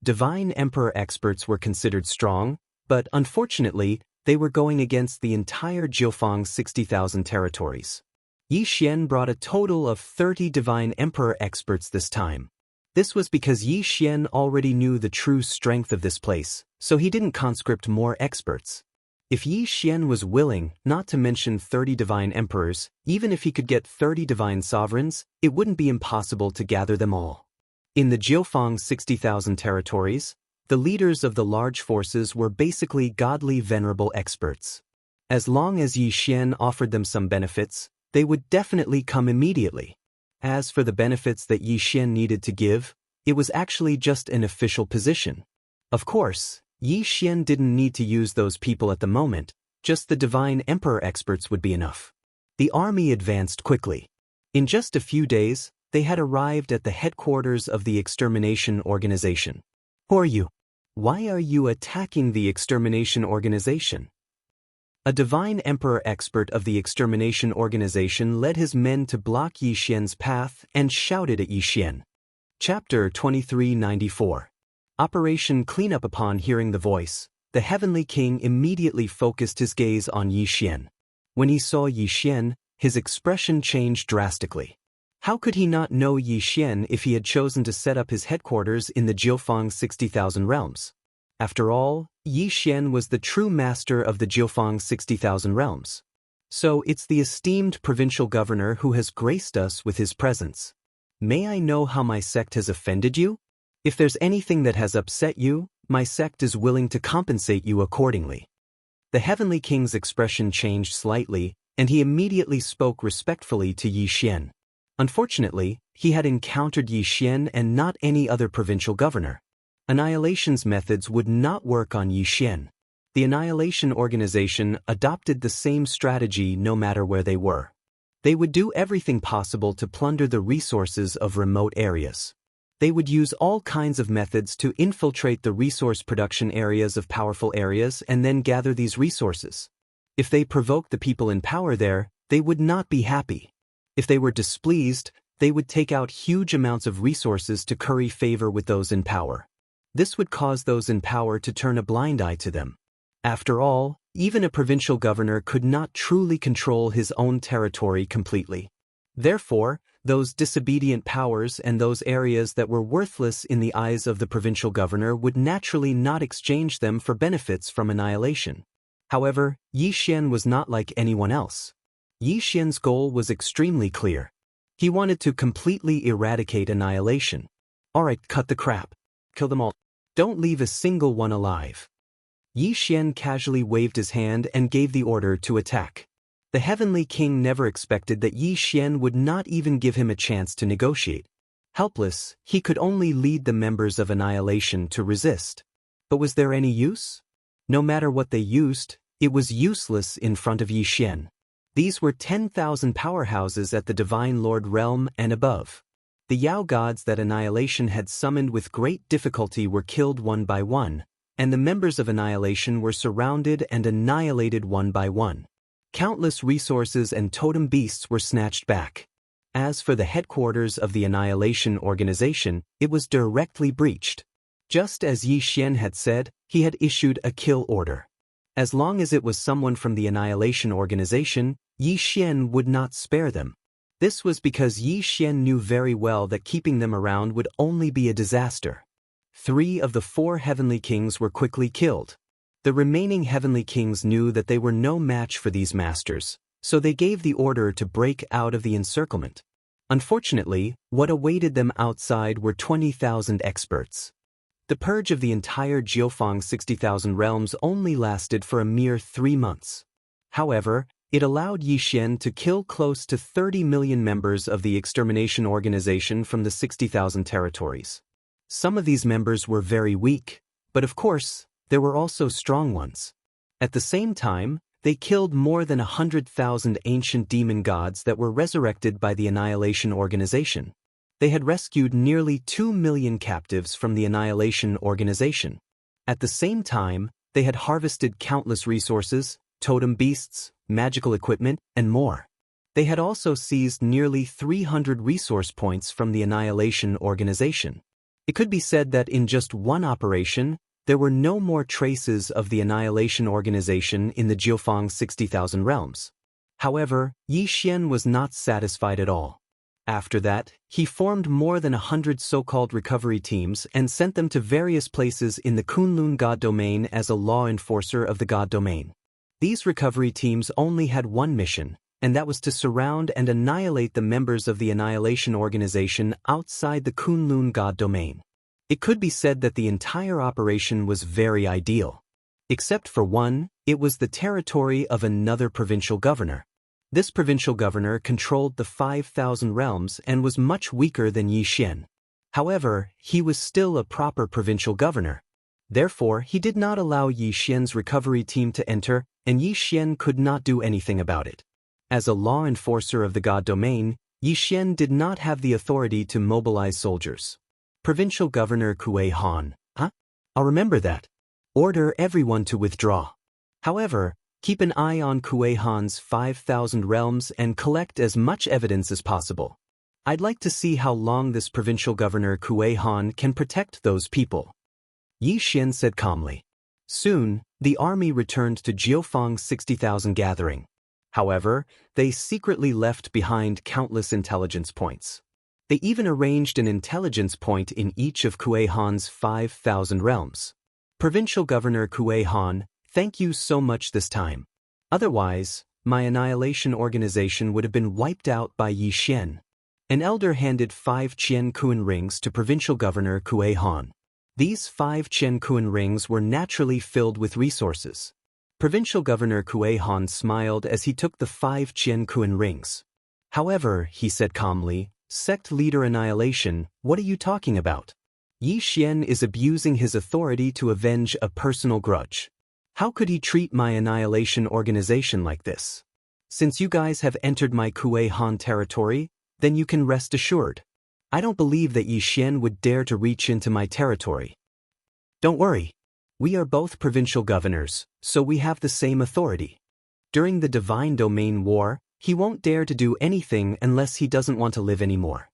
Divine emperor experts were considered strong, but unfortunately, they were going against the entire Jiufang 60,000 territories. Yi Xian brought a total of 30 divine emperor experts this time. This was because Yi Xian already knew the true strength of this place, so he didn't conscript more experts. If Yi Xian was willing, not to mention 30 divine emperors, even if he could get 30 divine sovereigns, it wouldn't be impossible to gather them all. In the Jiufang 60,000 territories, the leaders of the large forces were basically godly venerable experts. As long as Yi Xian offered them some benefits, they would definitely come immediately. As for the benefits that Yi Xian needed to give, it was actually just an official position. Of course, Yi Xian didn't need to use those people at the moment, just the divine emperor experts would be enough. The army advanced quickly. In just a few days, they had arrived at the headquarters of the extermination organization. Who are you? Why are you attacking the extermination organization? A divine emperor expert of the extermination organization led his men to block Yi Xian's path and shouted at Yi Xian. Chapter 2394. Operation Cleanup. Upon hearing the voice, the heavenly king immediately focused his gaze on Yi Xian. When he saw Yi Xian, his expression changed drastically. How could he not know Yi Xian if he had chosen to set up his headquarters in the Jiufang 60,000 realms? After all, Yi Xian was the true master of the Jiufang 60,000 realms. So it's the esteemed provincial governor who has graced us with his presence. May I know how my sect has offended you? If there's anything that has upset you, my sect is willing to compensate you accordingly. The heavenly king's expression changed slightly, and he immediately spoke respectfully to Yi Xian. Unfortunately, he had encountered Yi Xian and not any other provincial governor. Annihilation's methods would not work on Yi Xian. The Annihilation organization adopted the same strategy no matter where they were. They would do everything possible to plunder the resources of remote areas. They would use all kinds of methods to infiltrate the resource production areas of powerful areas and then gather these resources. If they provoked the people in power there, they would not be happy. If they were displeased, they would take out huge amounts of resources to curry favor with those in power. This would cause those in power to turn a blind eye to them. After all, even a provincial governor could not truly control his own territory completely. Therefore, those disobedient powers and those areas that were worthless in the eyes of the provincial governor would naturally not exchange them for benefits from annihilation. However, Yi Xian was not like anyone else. Yi Xian's goal was extremely clear. He wanted to completely eradicate annihilation. Alright, cut the crap. Kill them all. Don't leave a single one alive. Yi Xian casually waved his hand and gave the order to attack. The heavenly king never expected that Yi Xian would not even give him a chance to negotiate. Helpless, he could only lead the members of Annihilation to resist. But was there any use? No matter what they used, it was useless in front of Yi Xian. These were 10,000 powerhouses at the Divine Lord realm and above. The Yao gods that Annihilation had summoned with great difficulty were killed one by one, and the members of Annihilation were surrounded and annihilated one by one. Countless resources and totem beasts were snatched back. As for the headquarters of the Annihilation organization, it was directly breached. Just as Yi Xian had said, he had issued a kill order. As long as it was someone from the Annihilation Organization, Yi Xian would not spare them. This was because Yi Xian knew very well that keeping them around would only be a disaster. 3 of the 4 heavenly kings were quickly killed. The remaining heavenly kings knew that they were no match for these masters, so they gave the order to break out of the encirclement. Unfortunately, what awaited them outside were 20,000 experts. The purge of the entire Jiufang 60,000 realms only lasted for a mere 3 months. However, it allowed Yi Xian to kill close to 30 million members of the extermination organization from the 60,000 territories. Some of these members were very weak, but of course, there were also strong ones. At the same time, they killed more than 100,000 ancient demon gods that were resurrected by the Annihilation Organization. They had rescued nearly 2 million captives from the Annihilation Organization. At the same time, they had harvested countless resources, totem beasts, magical equipment, and more. They had also seized nearly 300 resource points from the Annihilation Organization. It could be said that in just one operation, there were no more traces of the Annihilation Organization in the Jiufang 60,000 realms. However, Yi Xian was not satisfied at all. After that, he formed more than 100 so-called recovery teams and sent them to various places in the Kunlun God domain as a law enforcer of the God domain. These recovery teams only had one mission, and that was to surround and annihilate the members of the Annihilation Organization outside the Kunlun God domain. It could be said that the entire operation was very ideal. Except for one, it was the territory of another provincial governor. This provincial governor controlled the 5,000 realms and was much weaker than Yi Xian. However, he was still a proper provincial governor. Therefore, he did not allow Yi Xian's recovery team to enter, and Yi Xian could not do anything about it. As a law enforcer of the God domain, Yi Xian did not have the authority to mobilize soldiers. Provincial Governor Kuei Han. I'll remember that. Order everyone to withdraw. However, keep an eye on Kuei Han's 5,000 realms and collect as much evidence as possible. I'd like to see how long this provincial governor Kuei Han can protect those people. Yi Xian said calmly. Soon, the army returned to Jiufang 60,000 gathering. However, they secretly left behind countless intelligence points. They even arranged an intelligence point in each of Kuei Han's 5,000 realms. Provincial Governor Kuei Han, thank you so much this time. Otherwise, my Annihilation Organization would have been wiped out by Yi Xian. An elder handed 5 Qian Kuan rings to Provincial Governor Kuei Han. These 5 Qian Kuan rings were naturally filled with resources. Provincial Governor Kuei Han smiled as he took the 5 Qian Kuan rings. However, he said calmly, Sect Leader Annihilation, what are you talking about? Yi Xian is abusing his authority to avenge a personal grudge. How could he treat my Annihilation Organization like this? Since you guys have entered my Kuei Han territory, then you can rest assured. I don't believe that Yi Xian would dare to reach into my territory. Don't worry. We are both provincial governors, so we have the same authority. During the Divine Domain War, he won't dare to do anything unless he doesn't want to live anymore.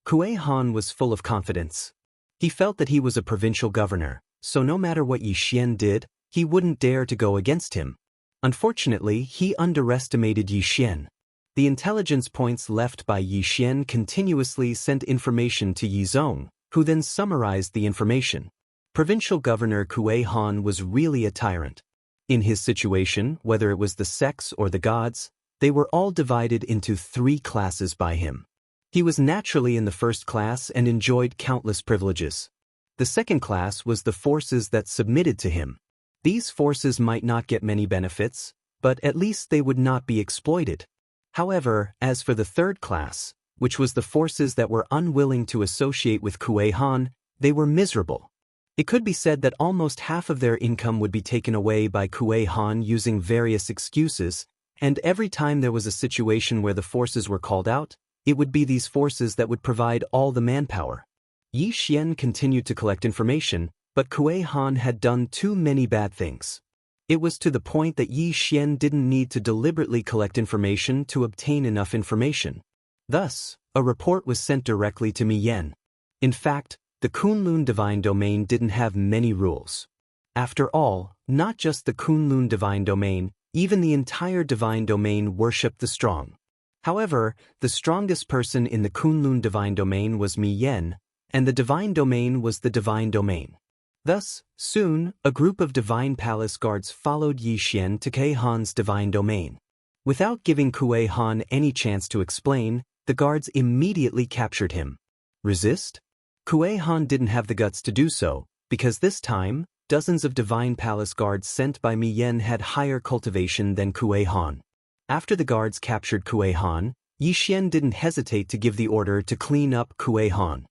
Kuei Han was full of confidence. He felt that he was a provincial governor, so no matter what Yi Xian did, he wouldn't dare to go against him. Unfortunately, he underestimated Yi Xian. The intelligence points left by Yi Xian continuously sent information to Yi Zong, who then summarized the information. Provincial Governor Kuei Han was really a tyrant. In his situation, whether it was the sects or the gods, they were all divided into 3 classes by him. He was naturally in the first class and enjoyed countless privileges. The second class was the forces that submitted to him. These forces might not get many benefits, but at least they would not be exploited. However, as for the third class, which was the forces that were unwilling to associate with Kuei Han, they were miserable. It could be said that almost half of their income would be taken away by Kuei Han using various excuses, and every time there was a situation where the forces were called out, it would be these forces that would provide all the manpower. Yi Xian continued to collect information, but Kuei Han had done too many bad things. It was to the point that Yi Xian didn't need to deliberately collect information to obtain enough information. Thus, a report was sent directly to Mi Yan. In fact, the Kunlun divine domain didn't have many rules. After all, not just the Kunlun divine domain, even the entire divine domain worshipped the strong. However, the strongest person in the Kunlun divine domain was Mi Yen, and the divine domain was the divine domain. Thus, soon, a group of divine palace guards followed Yi Xian to Kuei Han's divine domain. Without giving Kuei Han any chance to explain, the guards immediately captured him. Resist? Kuei Han didn't have the guts to do so, because this time, dozens of divine palace guards sent by Mi Yen had higher cultivation than Kuei Han. After the guards captured Kuei Han, Yi Xian didn't hesitate to give the order to clean up Kuei Han.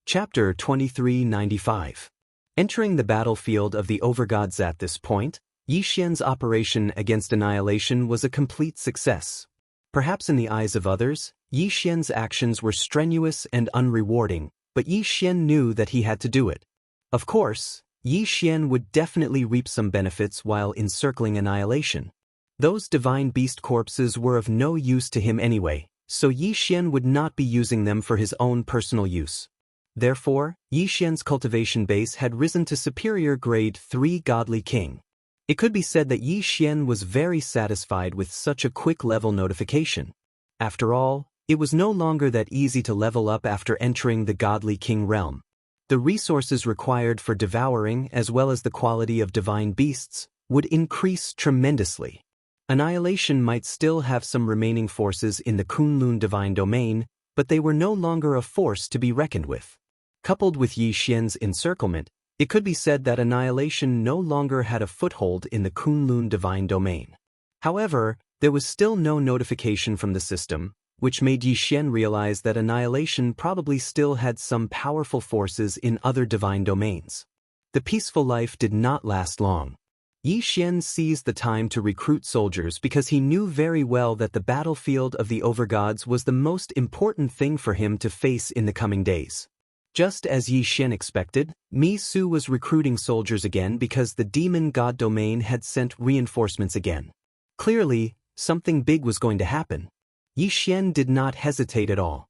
Chapter 2395. Entering the battlefield of the overgods at this point, Yi Xian's operation against annihilation was a complete success. Perhaps in the eyes of others, Yi Xian's actions were strenuous and unrewarding, but Yi Xian knew that he had to do it. Of course, Yi Xian would definitely reap some benefits while encircling annihilation. Those divine beast corpses were of no use to him anyway, so Yi Xian would not be using them for his own personal use. Therefore, Yi Xian's cultivation base had risen to superior grade 3 godly king. It could be said that Yi Xian was very satisfied with such a quick level notification. After all, it was no longer that easy to level up after entering the godly king realm. The resources required for devouring as well as the quality of divine beasts would increase tremendously. Annihilation might still have some remaining forces in the Kunlun divine domain, but they were no longer a force to be reckoned with. Coupled with Yi Xian's encirclement, it could be said that annihilation no longer had a foothold in the Kunlun divine domain. However, there was still no notification from the system, which made Yi Xian realize that annihilation probably still had some powerful forces in other divine domains. The peaceful life did not last long. Yi Xian seized the time to recruit soldiers because he knew very well that the battlefield of the overgods was the most important thing for him to face in the coming days. Just as Yi Xian expected, Mi Su was recruiting soldiers again because the demon god domain had sent reinforcements again. Clearly, something big was going to happen. Yi Xian did not hesitate at all.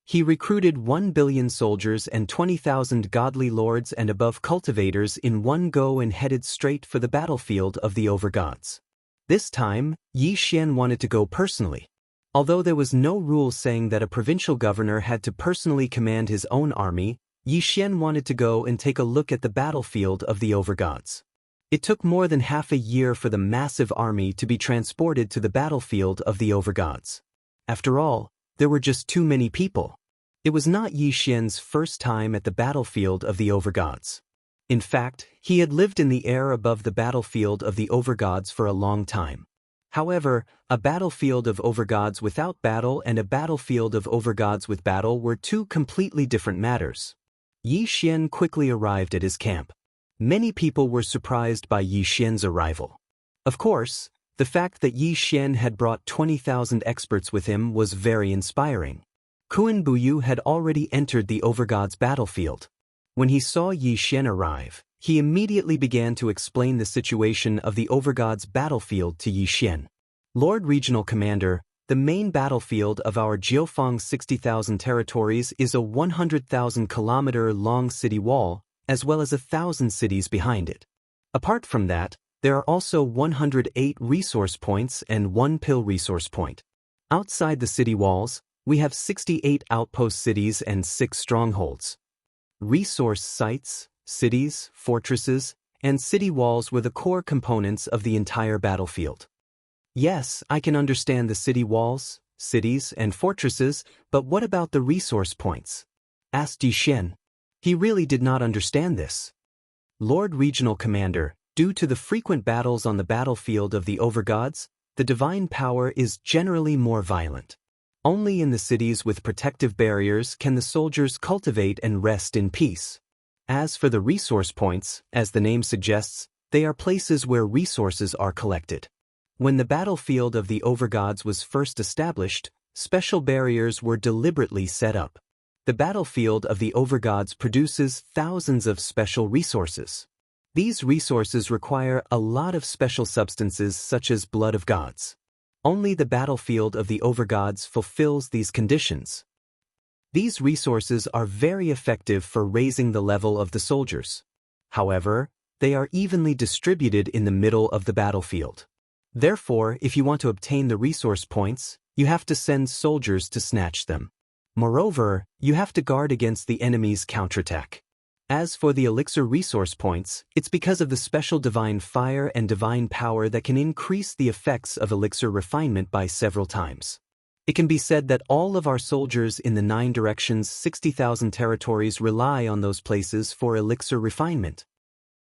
He recruited 1 billion soldiers and 20,000 godly lords and above cultivators in one go and headed straight for the battlefield of the overgods. This time, Yi Xian wanted to go personally. Although there was no rule saying that a provincial governor had to personally command his own army, Yi Xian wanted to go and take a look at the battlefield of the overgods. It took more than half a year for the massive army to be transported to the battlefield of the overgods. After all, there were just too many people. It was not Yi Xian's first time at the battlefield of the overgods. In fact, he had lived in the air above the battlefield of the overgods for a long time. However, a battlefield of overgods without battle and a battlefield of overgods with battle were two completely different matters. Yi Xian quickly arrived at his camp. Many people were surprised by Yi Xian's arrival. Of course, the fact that Yi Xian had brought 20,000 experts with him was very inspiring. Kuan Buyu had already entered the overgods battlefield. When he saw Yi Xian arrive, he immediately began to explain the situation of the overgods battlefield to Yi Xian. Lord Regional Commander, the main battlefield of our Jiufeng 60,000 territories is a 100,000-kilometer-long city wall, as well as 1,000 cities behind it. Apart from that, there are also 108 resource points and 1 pill resource point. Outside the city walls, we have 68 outpost cities and 6 strongholds. Resource sites, cities, fortresses, and city walls were the core components of the entire battlefield. Yes, I can understand the city walls, cities, and fortresses, but what about the resource points? Asked Yi Xian. He really did not understand this. Lord Regional Commander, due to the frequent battles on the battlefield of the overgods, the divine power is generally more violent. Only in the cities with protective barriers can the soldiers cultivate and rest in peace. As for the resource points, as the name suggests, they are places where resources are collected. When the battlefield of the overgods was first established, special barriers were deliberately set up. The battlefield of the overgods produces thousands of special resources. These resources require a lot of special substances such as blood of gods. Only the battlefield of the overgods fulfills these conditions. These resources are very effective for raising the level of the soldiers. However, they are evenly distributed in the middle of the battlefield. Therefore, if you want to obtain the resource points, you have to send soldiers to snatch them. Moreover, you have to guard against the enemy's counterattack. As for the elixir resource points, it's because of the special divine fire and divine power that can increase the effects of elixir refinement by several times. It can be said that all of our soldiers in the 9 directions 60,000 territories rely on those places for elixir refinement.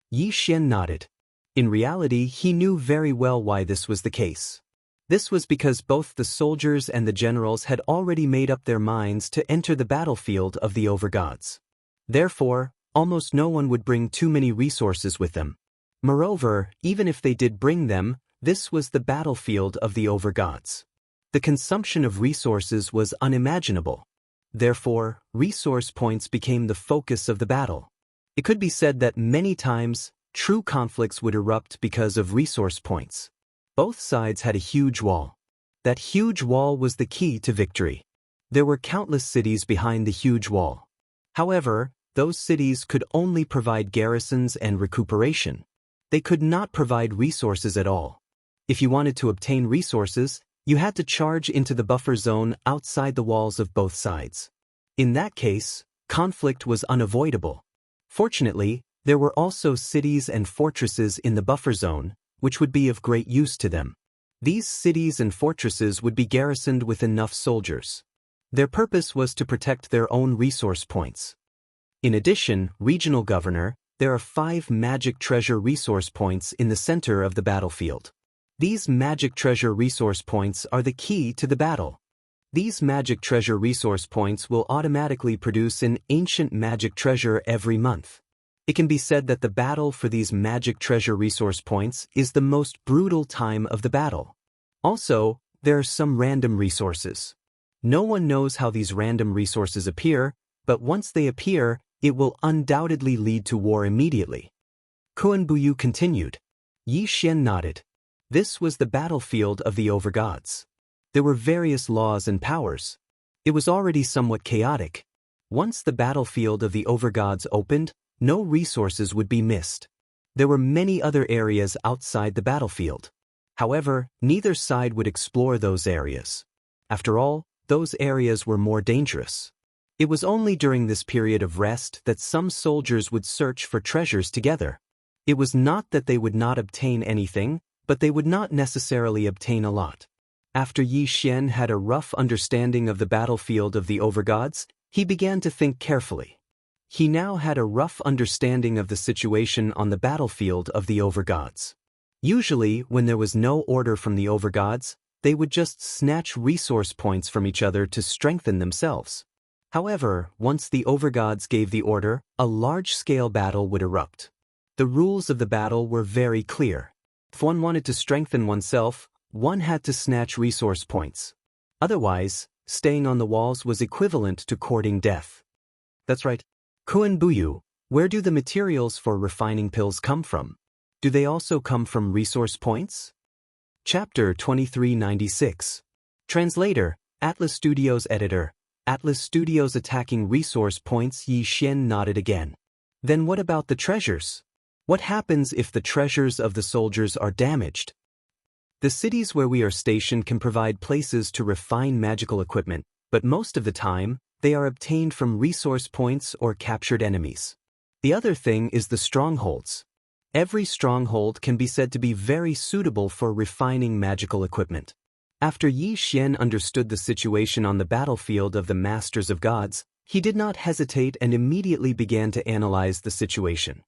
Yi Xian nodded. In reality, he knew very well why this was the case. This was because both the soldiers and the generals had already made up their minds to enter the battlefield of the overgods. Therefore, almost no one would bring too many resources with them. Moreover, even if they did bring them, this was the battlefield of the overgods. The consumption of resources was unimaginable. Therefore, resource points became the focus of the battle. It could be said that many times, true conflicts would erupt because of resource points. Both sides had a huge wall. That huge wall was the key to victory. There were countless cities behind the huge wall. However, those cities could only provide garrisons and recuperation. They could not provide resources at all. If you wanted to obtain resources, you had to charge into the buffer zone outside the walls of both sides. In that case, conflict was unavoidable. Fortunately, there were also cities and fortresses in the buffer zone, which would be of great use to them. These cities and fortresses would be garrisoned with enough soldiers. Their purpose was to protect their own resource points. In addition, regional governor, there are 5 magic treasure resource points in the center of the battlefield. These magic treasure resource points are the key to the battle. These magic treasure resource points will automatically produce an ancient magic treasure every month. It can be said that the battle for these magic treasure resource points is the most brutal time of the battle. Also, there are some random resources. No one knows how these random resources appear, but once they appear, it will undoubtedly lead to war immediately. Kuan Buyu continued. Yi Xian nodded. This was the battlefield of the overgods. There were various laws and powers. It was already somewhat chaotic. Once the battlefield of the overgods opened, no resources would be missed. There were many other areas outside the battlefield. However, neither side would explore those areas. After all, those areas were more dangerous. It was only during this period of rest that some soldiers would search for treasures together. It was not that they would not obtain anything, but they would not necessarily obtain a lot. After Yi Xian had a rough understanding of the battlefield of the overgods, he began to think carefully. He now had a rough understanding of the situation on the battlefield of the overgods. Usually, when there was no order from the overgods, they would just snatch resource points from each other to strengthen themselves. However, once the overgods gave the order, a large-scale battle would erupt. The rules of the battle were very clear. If one wanted to strengthen oneself, one had to snatch resource points. Otherwise, staying on the walls was equivalent to courting death. That's right. Kuan Buyu, where do the materials for refining pills come from? Do they also come from resource points? Chapter 2396. Translator, Atlas Studios Editor. Atlas Studios attacking resource points. Yi Xian nodded again. Then what about the treasures? What happens if the treasures of the soldiers are damaged? The cities where we are stationed can provide places to refine magical equipment, but most of the time, they are obtained from resource points or captured enemies. The other thing is the strongholds. Every stronghold can be said to be very suitable for refining magical equipment. After Yi Xian understood the situation on the battlefield of the Masters of Gods, he did not hesitate and immediately began to analyze the situation.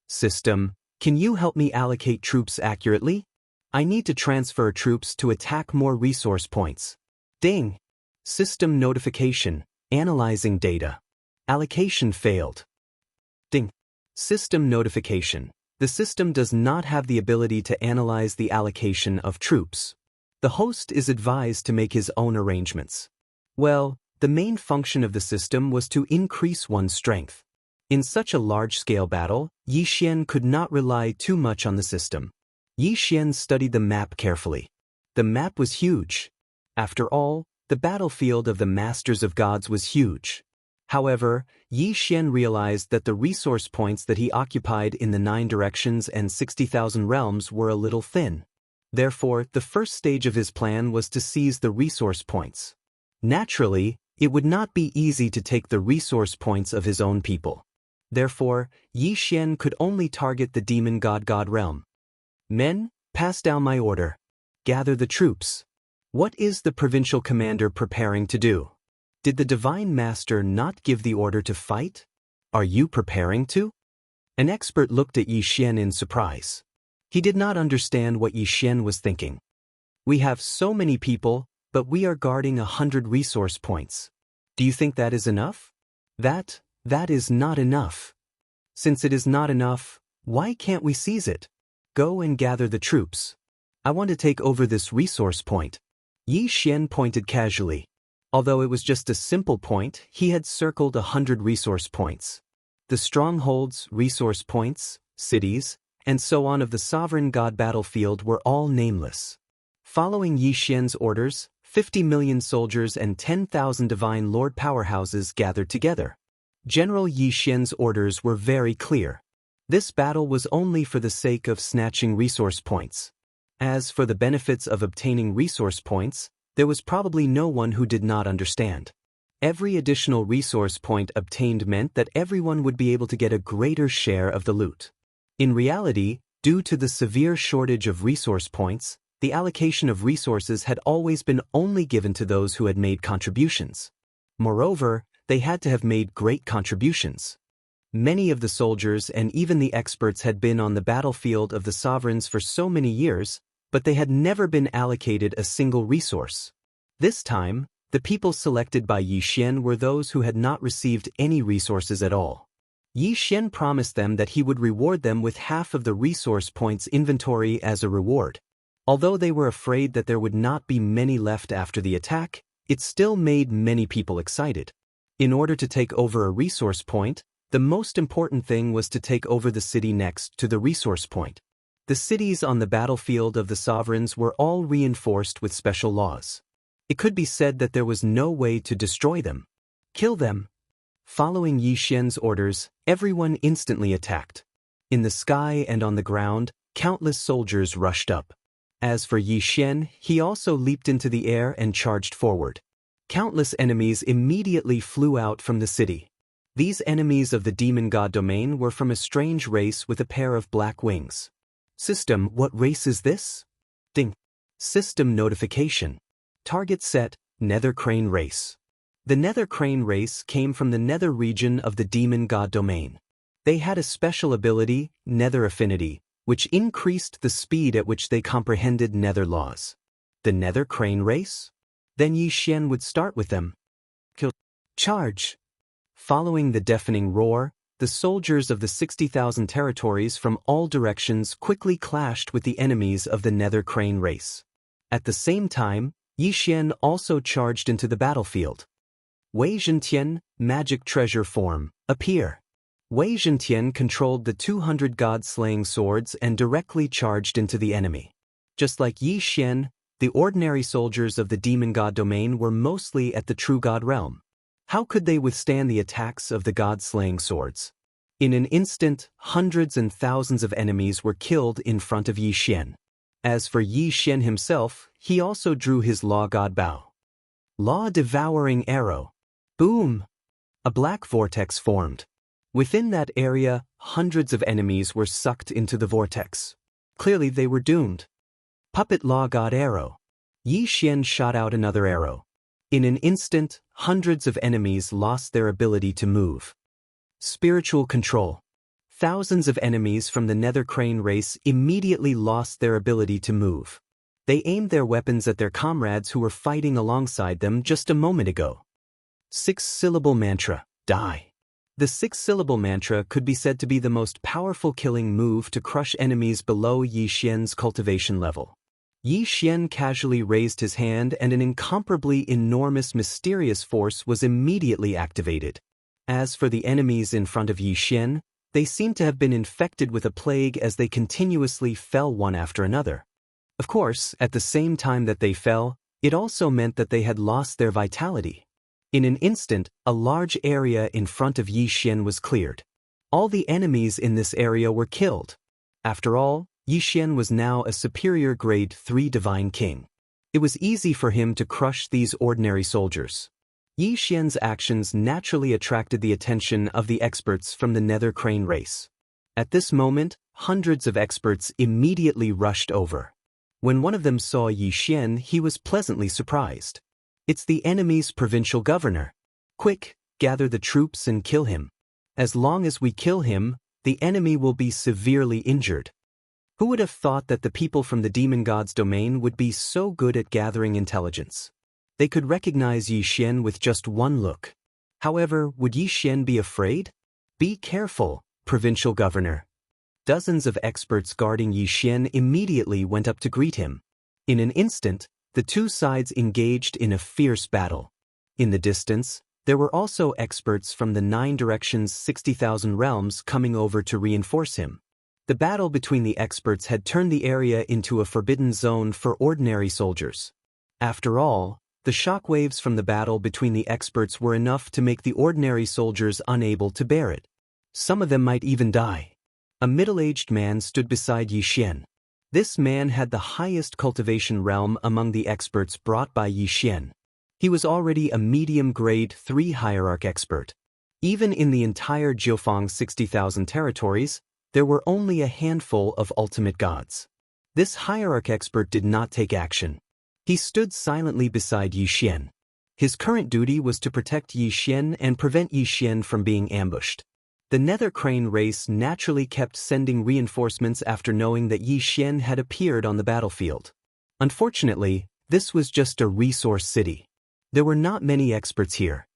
System, can you help me allocate troops accurately? I need to transfer troops to attack more resource points. Ding! System notification. Analyzing data. Allocation failed. Ding! System notification. The system does not have the ability to analyze the allocation of troops. The host is advised to make his own arrangements. Well, the main function of the system was to increase one's strength. In such a large-scale battle, Yi Xian could not rely too much on the system. Yi Xian studied the map carefully. The map was huge. After all, The battlefield of the Masters of Gods was huge. However, Yi Xian realized that the resource points that he occupied in the 9 directions and 60,000 realms were a little thin. Therefore, the first stage of his plan was to seize the resource points. Naturally, it would not be easy to take the resource points of his own people. Therefore, Yi Xian could only target the demon god realm. Men, pass down my order. Gather the troops. What is the provincial commander preparing to do? Did the divine master not give the order to fight? Are you preparing to? An expert looked at Yi Xian in surprise. He did not understand what Yi Xian was thinking. We have so many people, but we are guarding 100 resource points. Do you think that is enough? That is not enough. Since it is not enough, why can't we seize it? Go and gather the troops. I want to take over this resource point. Yi Xian pointed casually. Although it was just a simple point, he had circled 100 resource points. The strongholds, resource points, cities, and so on of the sovereign god battlefield were all nameless. Following Yi Xian's orders, 50 million soldiers and 10,000 divine lord powerhouses gathered together. General Yi Xian's orders were very clear. This battle was only for the sake of snatching resource points. As for the benefits of obtaining resource points, there was probably no one who did not understand. Every additional resource point obtained meant that everyone would be able to get a greater share of the loot. In reality, due to the severe shortage of resource points, the allocation of resources had always been only given to those who had made contributions. Moreover, they had to have made great contributions. Many of the soldiers and even the experts had been on the battlefield of the sovereigns for so many years, but they had never been allocated a single resource. This time, the people selected by Yi Xian were those who had not received any resources at all. Yi Xian promised them that he would reward them with half of the resource points inventory as a reward. Although they were afraid that there would not be many left after the attack, it still made many people excited. In order to take over a resource point, the most important thing was to take over the city next to the resource point. The cities on the battlefield of the sovereigns were all reinforced with special laws. It could be said that there was no way to destroy them. Kill them. Following Yi Xian's orders, everyone instantly attacked. In the sky and on the ground, countless soldiers rushed up. As for Yi Xian, he also leaped into the air and charged forward. Countless enemies immediately flew out from the city. These enemies of the demon god domain were from a strange race with a pair of black wings. System, what race is this? Ding. System notification. Target set, Nether Crane race. The Nether Crane race came from the Nether region of the demon god domain. They had a special ability, Nether Affinity, which increased the speed at which they comprehended Nether laws. The Nether Crane race? Then Yi Xian would start with them. Kill. Charge. Following the deafening roar, the soldiers of the 60,000 territories from all directions quickly clashed with the enemies of the Nether Crane race. At the same time, Yi Xian also charged into the battlefield. Wei Zhentian, magic treasure form, appear. Wei Zhentian controlled the 200 god-slaying swords and directly charged into the enemy. Just like Yi Xian, the ordinary soldiers of the demon god domain were mostly at the true god realm. How could they withstand the attacks of the god-slaying swords? In an instant, hundreds and thousands of enemies were killed in front of Yi Xian. As for Yi Xian himself, he also drew his law god bow. Law-devouring arrow. Boom! A black vortex formed. Within that area, hundreds of enemies were sucked into the vortex. Clearly they were doomed. Puppet law god arrow. Yi Xian shot out another arrow. In an instant, hundreds of enemies lost their ability to move. Spiritual control. Thousands of enemies from the Nether Crane race immediately lost their ability to move. They aimed their weapons at their comrades who were fighting alongside them just a moment ago. 6-syllable mantra, die. The 6-syllable mantra could be said to be the most powerful killing move to crush enemies below Yi Xian's cultivation level. Yi Xian casually raised his hand and an incomparably enormous mysterious force was immediately activated. As for the enemies in front of Yi Xian, they seemed to have been infected with a plague as they continuously fell one after another. Of course, at the same time that they fell, It also meant that they had lost their vitality. In an instant, a large area in front of Yi Xian was cleared. All the enemies in this area were killed. After all, Yi Xian was now a superior grade 3 divine king. It was easy for him to crush these ordinary soldiers. Yi Xian's actions naturally attracted the attention of the experts from the Nether Crane race. At this moment, hundreds of experts immediately rushed over. When one of them saw Yi Xian, he was pleasantly surprised. It's the enemy's provincial governor. Quick, gather the troops and kill him. As long as we kill him, the enemy will be severely injured. Who would have thought that the people from the demon god's domain would be so good at gathering intelligence? They could recognize Yi Xian with just one look. However, would Yi Xian be afraid? Be careful, provincial governor. Dozens of experts guarding Yi Xian immediately went up to greet him. In an instant, the two sides engaged in a fierce battle. In the distance, there were also experts from the 9 directions 60,000 realms coming over to reinforce him. The battle between the experts had turned the area into a forbidden zone for ordinary soldiers. After all, the shockwaves from the battle between the experts were enough to make the ordinary soldiers unable to bear it. Some of them might even die. A middle-aged man stood beside Yi Xian. This man had the highest cultivation realm among the experts brought by Yi Xian. He was already a medium grade 3 hierarch expert. Even in the entire Jiufang 60,000 territories, there were only a handful of ultimate gods. This hierarch expert did not take action. He stood silently beside Yi Xian. His current duty was to protect Yi Xian and prevent Yi Xian from being ambushed. The Nether Crane race naturally kept sending reinforcements after knowing that Yi Xian had appeared on the battlefield. Unfortunately, this was just a resource city. There were not many experts here.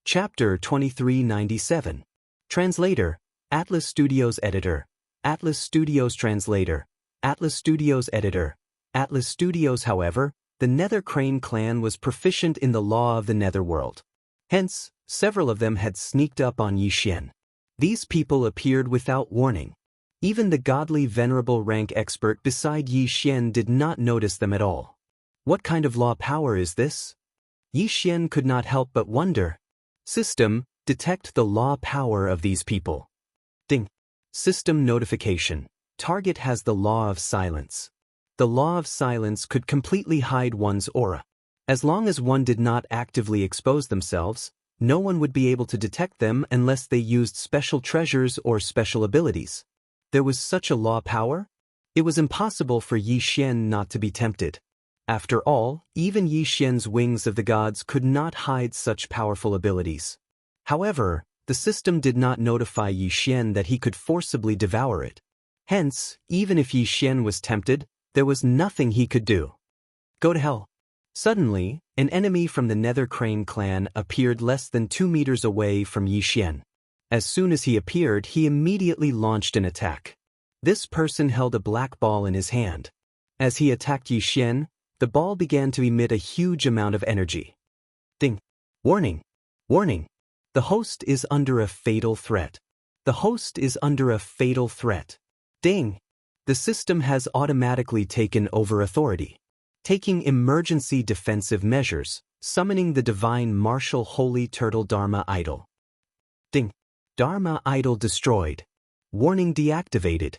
Chapter 2397. Translator, Atlas Studios Editor, Atlas Studios Translator, Atlas Studios Editor, Atlas Studios. However, the Nether Crane clan was proficient in the law of the Netherworld. Hence, several of them had sneaked up on Yi Xian. These people appeared without warning. Even the godly venerable rank expert beside Yi Xian did not notice them at all. What kind of law power is this? Yi Xian could not help but wonder. System, detect the law power of these people. Ding. System notification. Target has the law of silence. The law of silence could completely hide one's aura. As long as one did not actively expose themselves, no one would be able to detect them unless they used special treasures or special abilities. There was such a law power? It was impossible for Yi Xian not to be tempted. After all, even Yi Xian's wings of the gods could not hide such powerful abilities. However, the system did not notify Yi Xian that he could forcibly devour it. Hence, even if Yi Xian was tempted, there was nothing he could do. Go to hell. Suddenly, an enemy from the Nether Crane clan appeared less than 2 meters away from Yi Xian. As soon as he appeared, he immediately launched an attack. This person held a black ball in his hand. As he attacked Yi Xian, the ball began to emit a huge amount of energy. Ding. Warning. Warning. The host is under a fatal threat. The host is under a fatal threat. Ding. The system has automatically taken over authority. Taking emergency defensive measures, summoning the divine martial holy turtle Dharma idol. Ding. Dharma idol destroyed. Warning deactivated.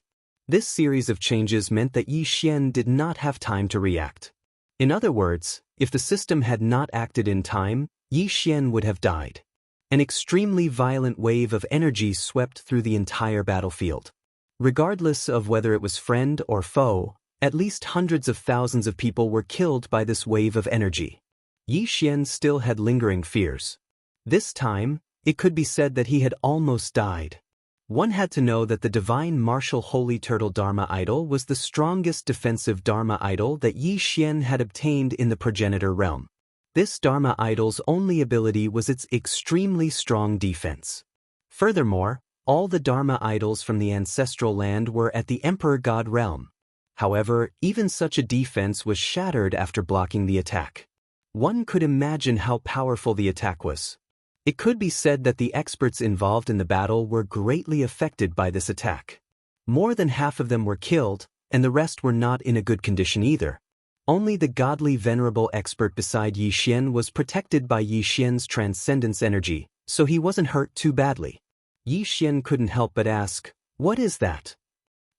This series of changes meant that Yi Xian did not have time to react. In other words, if the system had not acted in time, Yi Xian would have died. An extremely violent wave of energy swept through the entire battlefield. Regardless of whether it was friend or foe, at least hundreds of thousands of people were killed by this wave of energy. Yi Xian still had lingering fears. This time, it could be said that he had almost died. One had to know that the divine martial holy turtle Dharma idol was the strongest defensive Dharma idol that Yi Xian had obtained in the progenitor realm. This Dharma idol's only ability was its extremely strong defense. Furthermore, all the Dharma idols from the ancestral land were at the Emperor God realm. However, even such a defense was shattered after blocking the attack. One could imagine how powerful the attack was. It could be said that the experts involved in the battle were greatly affected by this attack. More than half of them were killed, and the rest were not in a good condition either. Only the godly venerable expert beside Yi Xian was protected by Yi Xian's transcendence energy, so he wasn't hurt too badly. Yi Xian couldn't help but ask, "What is that?"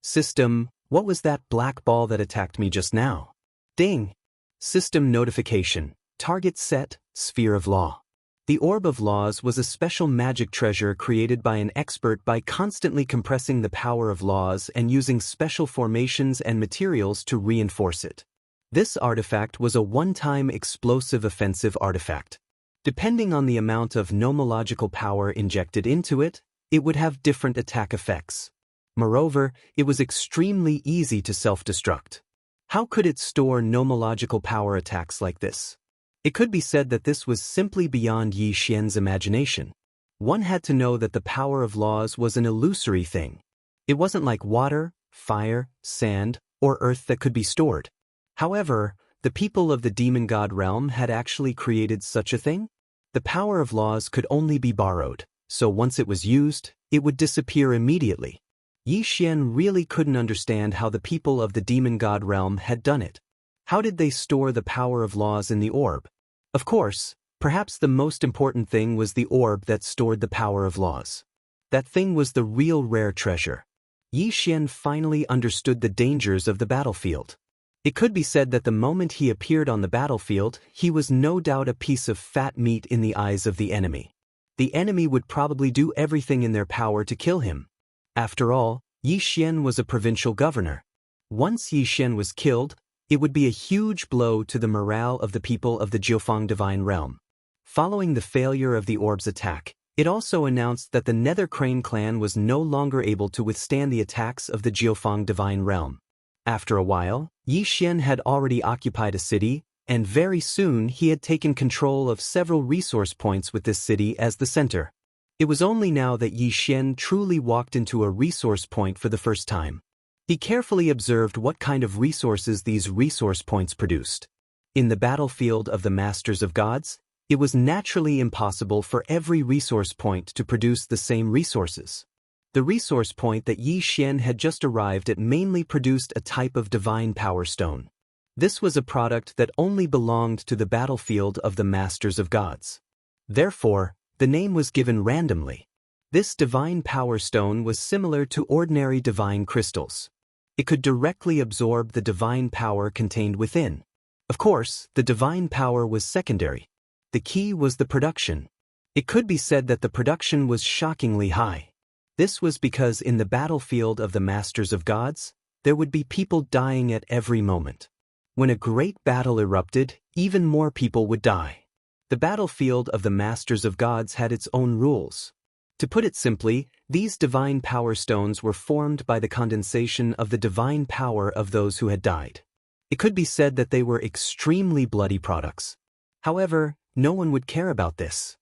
"System, what was that black ball that attacked me just now?" Ding! System notification. Target set, Sphere of Law. The Orb of Laws was a special magic treasure created by an expert by constantly compressing the power of laws and using special formations and materials to reinforce it. This artifact was a one-time explosive offensive artifact. Depending on the amount of nomological power injected into it, it would have different attack effects. Moreover, it was extremely easy to self-destruct. How could it store nomological power attacks like this? It could be said that this was simply beyond Yi Xian's imagination. One had to know that the power of laws was an illusory thing. It wasn't like water, fire, sand, or earth that could be stored. However, the people of the demon god realm had actually created such a thing. The power of laws could only be borrowed, so once it was used, it would disappear immediately. Yi Xian really couldn't understand how the people of the demon god realm had done it. How did they store the power of laws in the orb? Of course, perhaps the most important thing was the orb that stored the power of laws. That thing was the real rare treasure. Yi Xian finally understood the dangers of the battlefield. It could be said that the moment he appeared on the battlefield, he was no doubt a piece of fat meat in the eyes of the enemy. The enemy would probably do everything in their power to kill him. After all, Yi Xian was a provincial governor. Once Yi Xian was killed, it would be a huge blow to the morale of the people of the Jiufang Divine Realm. Following the failure of the orb's attack, it also announced that the Nether Crane clan was no longer able to withstand the attacks of the Jiufang Divine Realm. After a while, Yi Xian had already occupied a city, and very soon he had taken control of several resource points with this city as the center. It was only now that Yi Xian truly walked into a resource point for the first time. He carefully observed what kind of resources these resource points produced. In the battlefield of the Masters of Gods, it was naturally impossible for every resource point to produce the same resources. The resource point that Yi Xian had just arrived at mainly produced a type of divine power stone. This was a product that only belonged to the battlefield of the Masters of Gods. Therefore, the name was given randomly. This divine power stone was similar to ordinary divine crystals. It could directly absorb the divine power contained within. Of course, the divine power was secondary. The key was the production. It could be said that the production was shockingly high. This was because in the battlefield of the Masters of Gods, there would be people dying at every moment. When a great battle erupted, even more people would die. The battlefield of the Masters of Gods had its own rules. To put it simply, these divine power stones were formed by the condensation of the divine power of those who had died. It could be said that they were extremely bloody products. However, no one would care about this.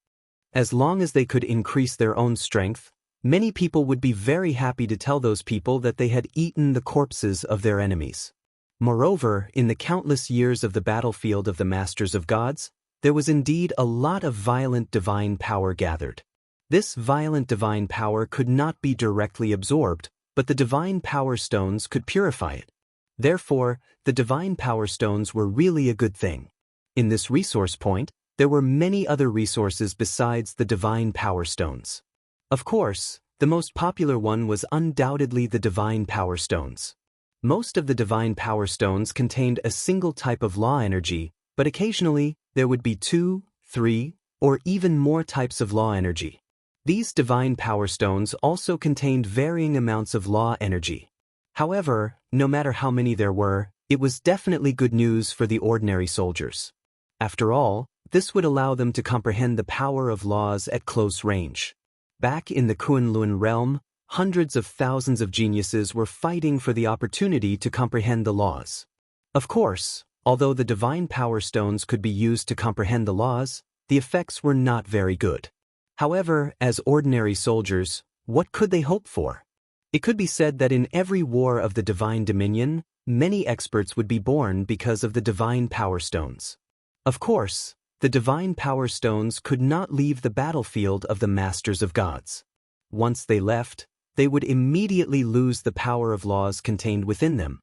As long as they could increase their own strength, many people would be very happy to tell those people that they had eaten the corpses of their enemies. Moreover, in the countless years of the battlefield of the Masters of Gods, there was indeed a lot of violent divine power gathered. This violent divine power could not be directly absorbed, but the divine power stones could purify it. Therefore, the divine power stones were really a good thing. In this resource point, there were many other resources besides the divine power stones. Of course, the most popular one was undoubtedly the divine power stones. Most of the divine power stones contained a single type of law energy, but occasionally there would be 2, 3, or even more types of law energy. These divine power stones also contained varying amounts of law energy. However, no matter how many there were, it was definitely good news for the ordinary soldiers. After all, this would allow them to comprehend the power of laws at close range. Back in the Kunlun realm, hundreds of thousands of geniuses were fighting for the opportunity to comprehend the laws. Of course, although the divine power stones could be used to comprehend the laws, the effects were not very good. However, as ordinary soldiers, what could they hope for? It could be said that in every war of the divine dominion, many experts would be born because of the divine power stones. Of course, the divine power stones could not leave the battlefield of the Masters of Gods. Once they left, they would immediately lose the power of laws contained within them.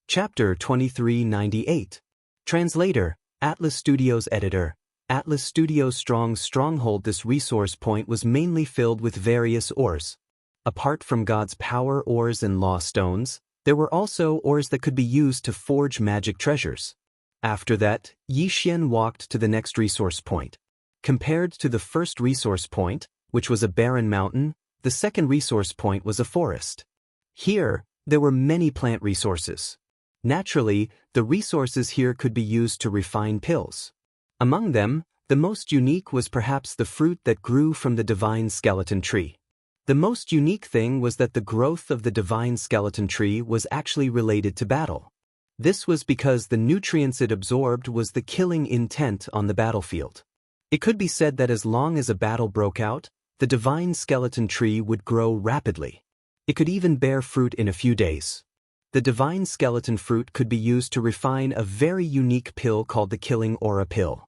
Chapter 2398. Translator, Atlas Studios Editor, Atlas Studios Stronghold. This resource point was mainly filled with various ores. Apart from God's power ores and law stones, there were also ores that could be used to forge magic treasures. After that, Xian walked to the next resource point. Compared to the first resource point, which was a barren mountain, the second resource point was a forest. Here, there were many plant resources. Naturally, the resources here could be used to refine pills. Among them, the most unique was perhaps the fruit that grew from the divine skeleton tree. The most unique thing was that the growth of the divine skeleton tree was actually related to battle. This was because the nutrients it absorbed was the killing intent on the battlefield. It could be said that as long as a battle broke out, the divine skeleton tree would grow rapidly. It could even bear fruit in a few days. The divine skeleton fruit could be used to refine a very unique pill called the killing aura pill.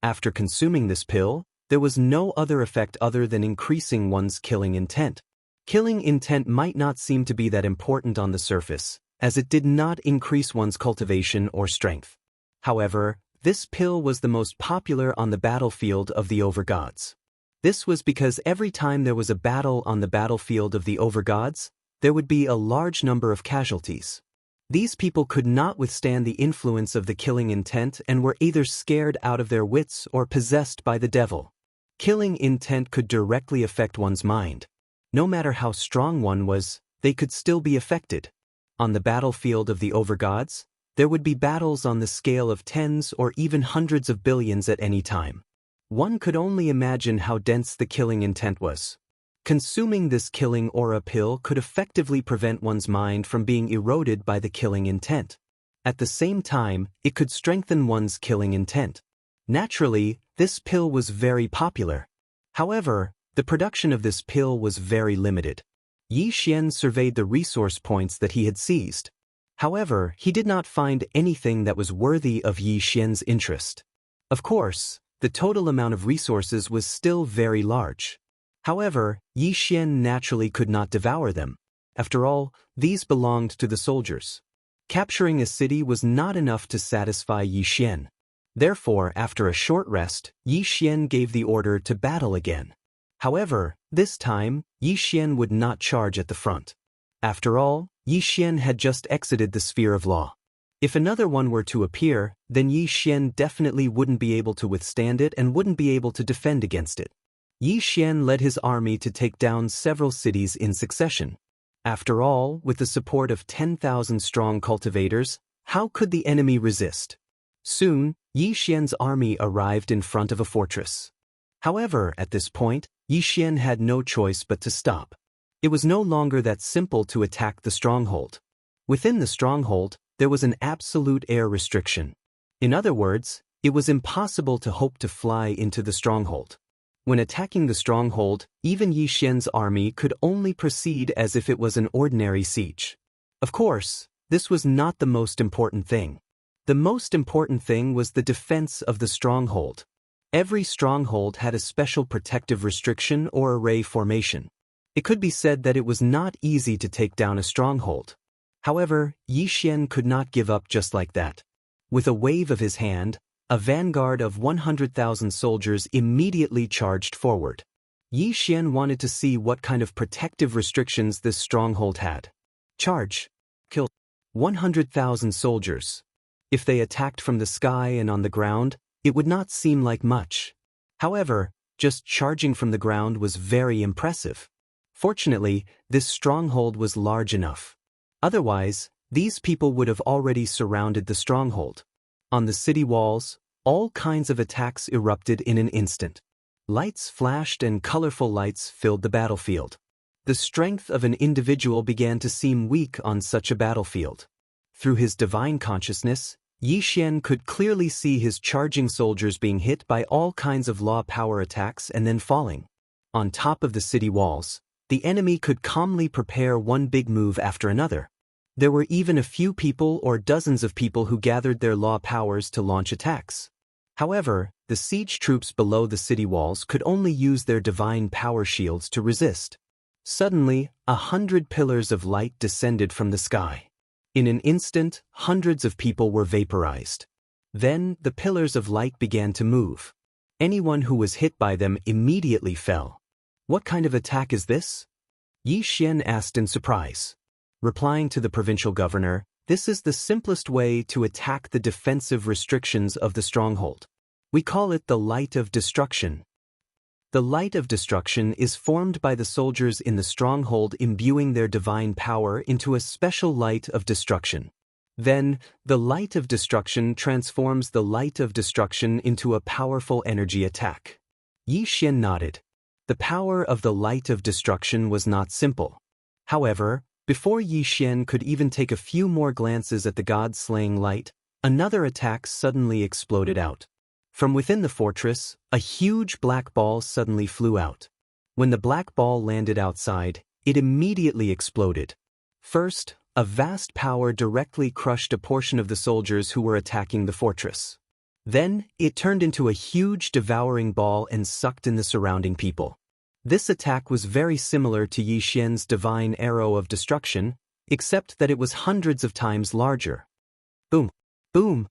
After consuming this pill, there was no other effect other than increasing one's killing intent. Killing intent might not seem to be that important on the surface, as it did not increase one's cultivation or strength. However, this pill was the most popular on the battlefield of the overgods. This was because every time there was a battle on the battlefield of the overgods, there would be a large number of casualties. These people could not withstand the influence of the killing intent and were either scared out of their wits or possessed by the devil. Killing intent could directly affect one's mind. No matter how strong one was, they could still be affected. On the battlefield of the overgods, there would be battles on the scale of tens or even hundreds of billions at any time. One could only imagine how dense the killing intent was. Consuming this killing aura pill could effectively prevent one's mind from being eroded by the killing intent. At the same time, it could strengthen one's killing intent. Naturally, this pill was very popular. However, the production of this pill was very limited. Xian surveyed the resource points that he had seized. However, he did not find anything that was worthy of Xian's interest. Of course, the total amount of resources was still very large. However, Xian naturally could not devour them. After all, these belonged to the soldiers. Capturing a city was not enough to satisfy Xian. Therefore, after a short rest, Xian gave the order to battle again. However, this time, Xian would not charge at the front. After all, Xian had just exited the sphere of law. If another one were to appear, then Xian definitely wouldn't be able to withstand it and wouldn't be able to defend against it. Xian led his army to take down several cities in succession. After all, with the support of 10,000 strong cultivators, how could the enemy resist? Soon, Xian's army arrived in front of a fortress. However, at this point, Xian had no choice but to stop. It was no longer that simple to attack the stronghold. Within the stronghold, there was an absolute air restriction. In other words, it was impossible to hope to fly into the stronghold. When attacking the stronghold, even Xian's army could only proceed as if it was an ordinary siege. Of course, this was not the most important thing. The most important thing was the defense of the stronghold. Every stronghold had a special protective restriction or array formation. It could be said that it was not easy to take down a stronghold. However, Xian could not give up just like that. With a wave of his hand, a vanguard of 100,000 soldiers immediately charged forward. Xian wanted to see what kind of protective restrictions this stronghold had. Charge. Kill 100,000 soldiers. If they attacked from the sky and on the ground, it would not seem like much. However, just charging from the ground was very impressive. Fortunately, this stronghold was large enough. Otherwise, these people would have already surrounded the stronghold. On the city walls, all kinds of attacks erupted in an instant. Lights flashed and colorful lights filled the battlefield. The strength of an individual began to seem weak on such a battlefield. Through his divine consciousness, Xian could clearly see his charging soldiers being hit by all kinds of law power attacks and then falling. On top of the city walls, the enemy could calmly prepare one big move after another. There were even a few people or dozens of people who gathered their law powers to launch attacks. However, the siege troops below the city walls could only use their divine power shields to resist. Suddenly, 100 pillars of light descended from the sky. In an instant, hundreds of people were vaporized. Then, the pillars of light began to move. Anyone who was hit by them immediately fell. What kind of attack is this? Yi Xian asked in surprise. Replying to the provincial governor, this is the simplest way to attack the defensive restrictions of the stronghold. We call it the light of destruction. The light of destruction is formed by the soldiers in the stronghold imbuing their divine power into a special light of destruction. Then, the light of destruction transforms the light of destruction into a powerful energy attack. Yi Xian nodded. The power of the light of destruction was not simple. However, before Yi Xian could even take a few more glances at the god-slaying light, another attack suddenly exploded out. From within the fortress, a huge black ball suddenly flew out. When the black ball landed outside, it immediately exploded. First, a vast power directly crushed a portion of the soldiers who were attacking the fortress. Then, it turned into a huge devouring ball and sucked in the surrounding people. This attack was very similar to Yi Xian's divine arrow of destruction, except that it was hundreds of times larger. Boom! Boom!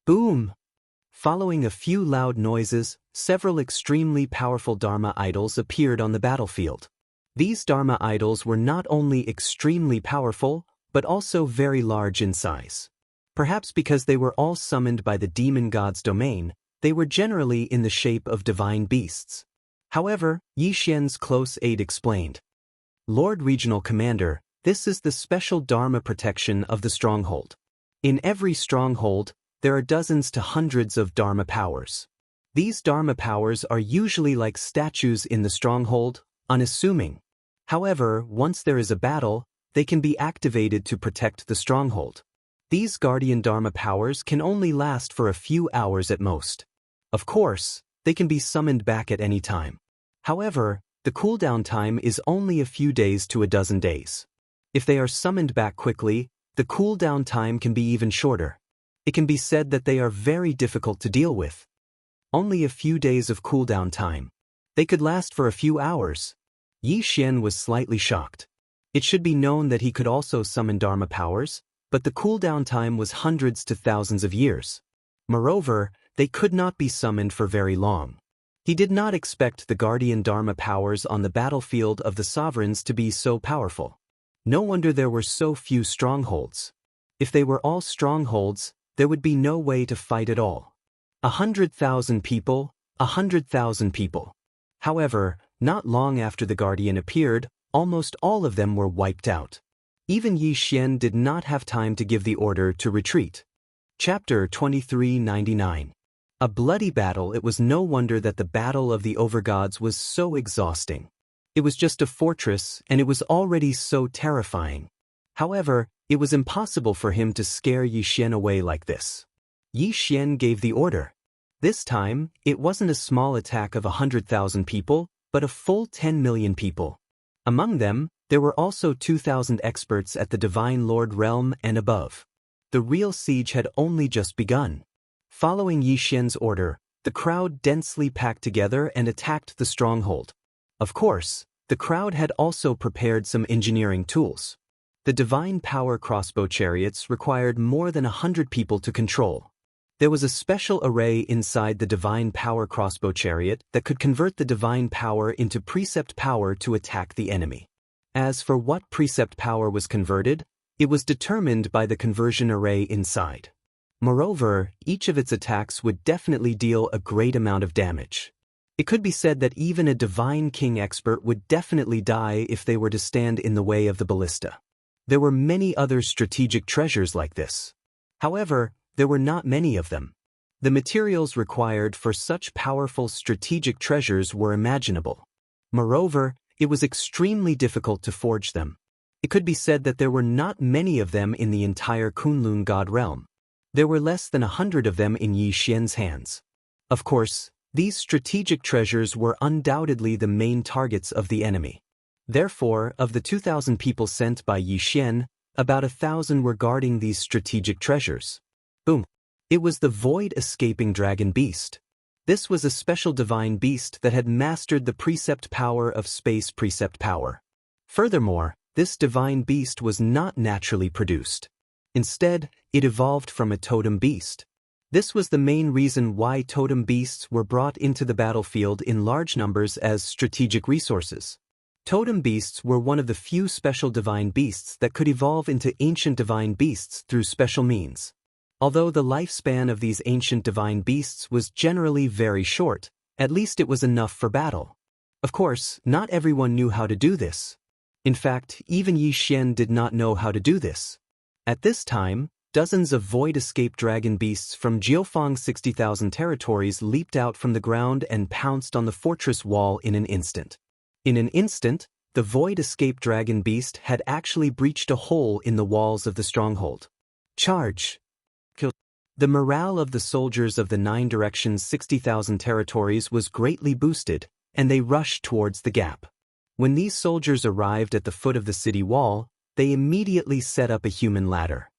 Boom! Following a few loud noises, several extremely powerful Dharma idols appeared on the battlefield. These Dharma idols were not only extremely powerful, but also very large in size. Perhaps because they were all summoned by the demon god's domain, they were generally in the shape of divine beasts. However, Yi Xian's close aide explained. Lord Regional Commander, this is the special Dharma protection of the stronghold. In every stronghold, there are dozens to hundreds of Dharma powers. These Dharma powers are usually like statues in the stronghold, unassuming. However, once there is a battle, they can be activated to protect the stronghold. These guardian Dharma powers can only last for a few hours at most. Of course, they can be summoned back at any time. However, the cooldown time is only a few days to a dozen days. If they are summoned back quickly, the cooldown time can be even shorter. It can be said that they are very difficult to deal with. Only a few days of cooldown time. They could last for a few hours. Yi Xian was slightly shocked. It should be known that he could also summon Dharma powers, but the cooldown time was hundreds to thousands of years. Moreover, they could not be summoned for very long. He did not expect the guardian Dharma powers on the battlefield of the sovereigns to be so powerful. No wonder there were so few strongholds. If they were all strongholds, there would be no way to fight at all. 100,000 people, 100,000 people. However, not long after the Guardian appeared, almost all of them were wiped out. Even Yi Xian did not have time to give the order to retreat. Chapter 2399. A bloody battle. It was no wonder that the battle of the overgods was so exhausting. It was just a fortress, and it was already so terrifying. However, it was impossible for him to scare Yi Xian away like this. Yi Xian gave the order. This time, it wasn't a small attack of 100,000 people, but a full 10 million people. Among them, there were also 2,000 experts at the Divine Lord realm and above. The real siege had only just begun. Following Yi Xian's order, the crowd densely packed together and attacked the stronghold. Of course, the crowd had also prepared some engineering tools. The divine power crossbow chariots required more than 100 people to control. There was a special array inside the divine power crossbow chariot that could convert the divine power into precept power to attack the enemy. As for what precept power was converted, it was determined by the conversion array inside. Moreover, each of its attacks would definitely deal a great amount of damage. It could be said that even a divine king expert would definitely die if they were to stand in the way of the ballista. There were many other strategic treasures like this. However, there were not many of them. The materials required for such powerful strategic treasures were imaginable. Moreover, it was extremely difficult to forge them. It could be said that there were not many of them in the entire Kunlun god realm. There were less than 100 of them in Yi Xian's hands. Of course, these strategic treasures were undoubtedly the main targets of the enemy. Therefore, of the 2,000 people sent by Yi Xian, about 1,000 were guarding these strategic treasures. Boom! It was the void-escaping dragon beast. This was a special divine beast that had mastered the precept power of space precept power. Furthermore, this divine beast was not naturally produced. Instead, it evolved from a totem beast. This was the main reason why totem beasts were brought into the battlefield in large numbers as strategic resources. Totem beasts were one of the few special divine beasts that could evolve into ancient divine beasts through special means. Although the lifespan of these ancient divine beasts was generally very short, at least it was enough for battle. Of course, not everyone knew how to do this. In fact, even Yi Xian did not know how to do this. At this time, dozens of void escape dragon beasts from Jiufeng's 60,000 territories leaped out from the ground and pounced on the fortress wall in an instant. In an instant, the void escape dragon beast had actually breached a hole in the walls of the stronghold. Charge! Kill! The morale of the soldiers of the 9 directions 60,000 territories was greatly boosted, and they rushed towards the gap. When these soldiers arrived at the foot of the city wall, they immediately set up a human ladder.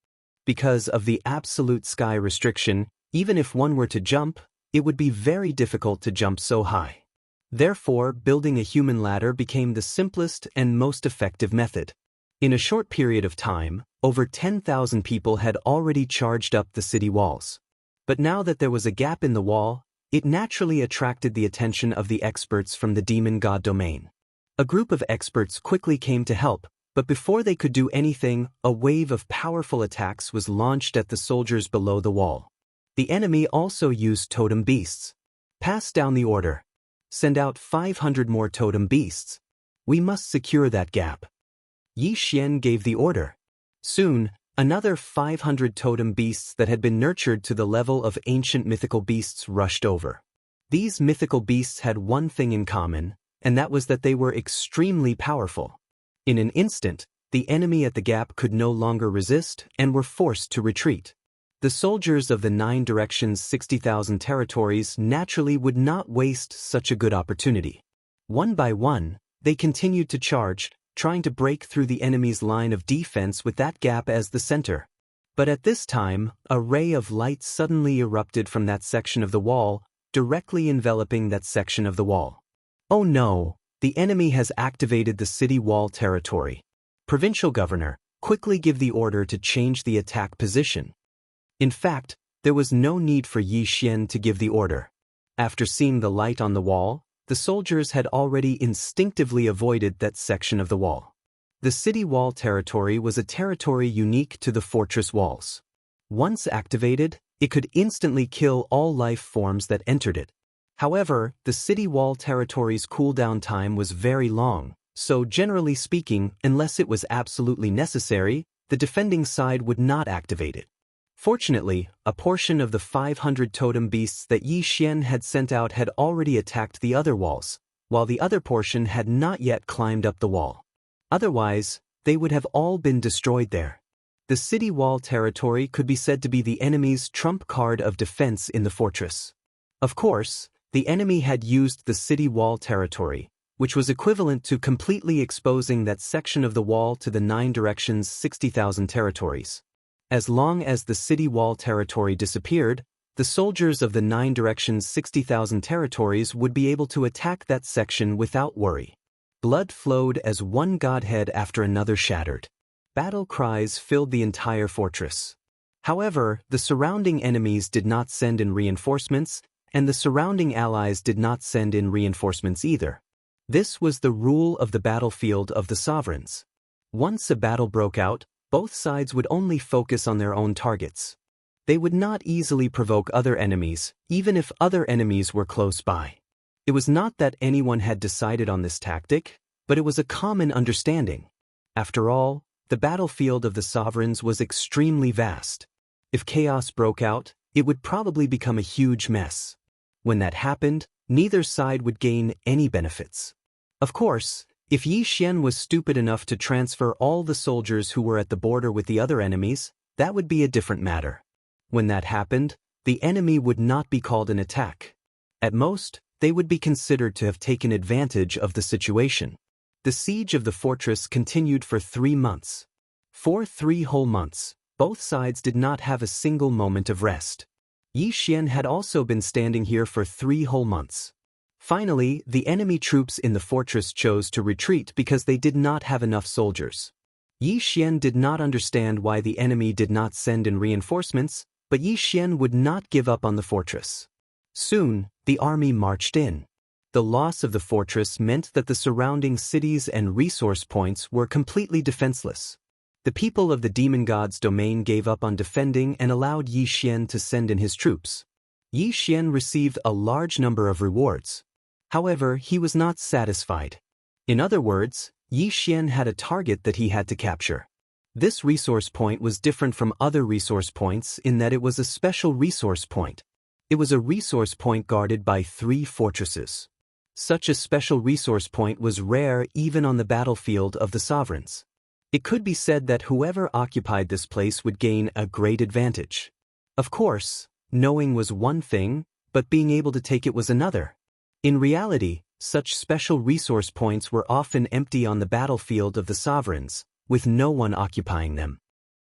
Because of the absolute sky restriction, even if one were to jump, it would be very difficult to jump so high. Therefore, building a human ladder became the simplest and most effective method. In a short period of time, over 10,000 people had already charged up the city walls. But now that there was a gap in the wall, it naturally attracted the attention of the experts from the demon god domain. A group of experts quickly came to help, but before they could do anything, a wave of powerful attacks was launched at the soldiers below the wall. The enemy also used totem beasts. Pass down the order. Send out 500 more totem beasts. We must secure that gap. Yi Xian gave the order. Soon, another 500 totem beasts that had been nurtured to the level of ancient mythical beasts rushed over. These mythical beasts had one thing in common, and that was that they were extremely powerful. In an instant, the enemy at the gap could no longer resist and were forced to retreat. The soldiers of the 9 directions 60,000 territories naturally would not waste such a good opportunity. One by one, they continued to charge, trying to break through the enemy's line of defense with that gap as the center. But at this time, a ray of light suddenly erupted from that section of the wall, directly enveloping that section of the wall. Oh no, the enemy has activated the city wall territory. Provincial governor, quickly give the order to change the attack position. In fact, there was no need for Yi Xian to give the order. After seeing the light on the wall, the soldiers had already instinctively avoided that section of the wall. The city wall territory was a territory unique to the fortress walls. Once activated, it could instantly kill all life forms that entered it. However, the city wall territory's cooldown time was very long, so generally speaking, unless it was absolutely necessary, the defending side would not activate it. Fortunately, a portion of the 500 totem beasts that Yi Xian had sent out had already attacked the other walls, while the other portion had not yet climbed up the wall. Otherwise, they would have all been destroyed there. The city wall territory could be said to be the enemy's trump card of defense in the fortress. Of course, the enemy had used the city wall territory, which was equivalent to completely exposing that section of the wall to the 9 directions 60,000 territories. As long as the city wall territory disappeared, the soldiers of the 9 directions 60,000 territories would be able to attack that section without worry. Blood flowed as one godhead after another shattered. Battle cries filled the entire fortress. However, the surrounding enemies did not send in reinforcements, and the surrounding allies did not send in reinforcements either. This was the rule of the battlefield of the sovereigns. Once a battle broke out, both sides would only focus on their own targets. They would not easily provoke other enemies, even if other enemies were close by. It was not that anyone had decided on this tactic, but it was a common understanding. After all, the battlefield of the sovereigns was extremely vast. If chaos broke out, it would probably become a huge mess. When that happened, neither side would gain any benefits. Of course, if Yi Xian was stupid enough to transfer all the soldiers who were at the border with the other enemies, that would be a different matter. When that happened, the enemy would not be called an attack. At most, they would be considered to have taken advantage of the situation. The siege of the fortress continued for 3 months. For 3 whole months, both sides did not have a single moment of rest. Yi Xian had also been standing here for 3 whole months. Finally, the enemy troops in the fortress chose to retreat because they did not have enough soldiers. Yi Xian did not understand why the enemy did not send in reinforcements, But Yi Xian would not give up on the fortress. Soon, the army marched in. The loss of the fortress meant that the surrounding cities and resource points were completely defenseless. The people of the demon god's domain gave up on defending and allowed Yi Xian to send in his troops. Yi Xian received a large number of rewards. However, he was not satisfied. In other words, Yi Xian had a target that he had to capture. This resource point was different from other resource points in that it was a special resource point. It was a resource point guarded by 3 fortresses. Such a special resource point was rare even on the battlefield of the sovereigns. It could be said that whoever occupied this place would gain a great advantage. Of course, knowing was one thing, but being able to take it was another. In reality, such special resource points were often empty on the battlefield of the sovereigns, with no one occupying them.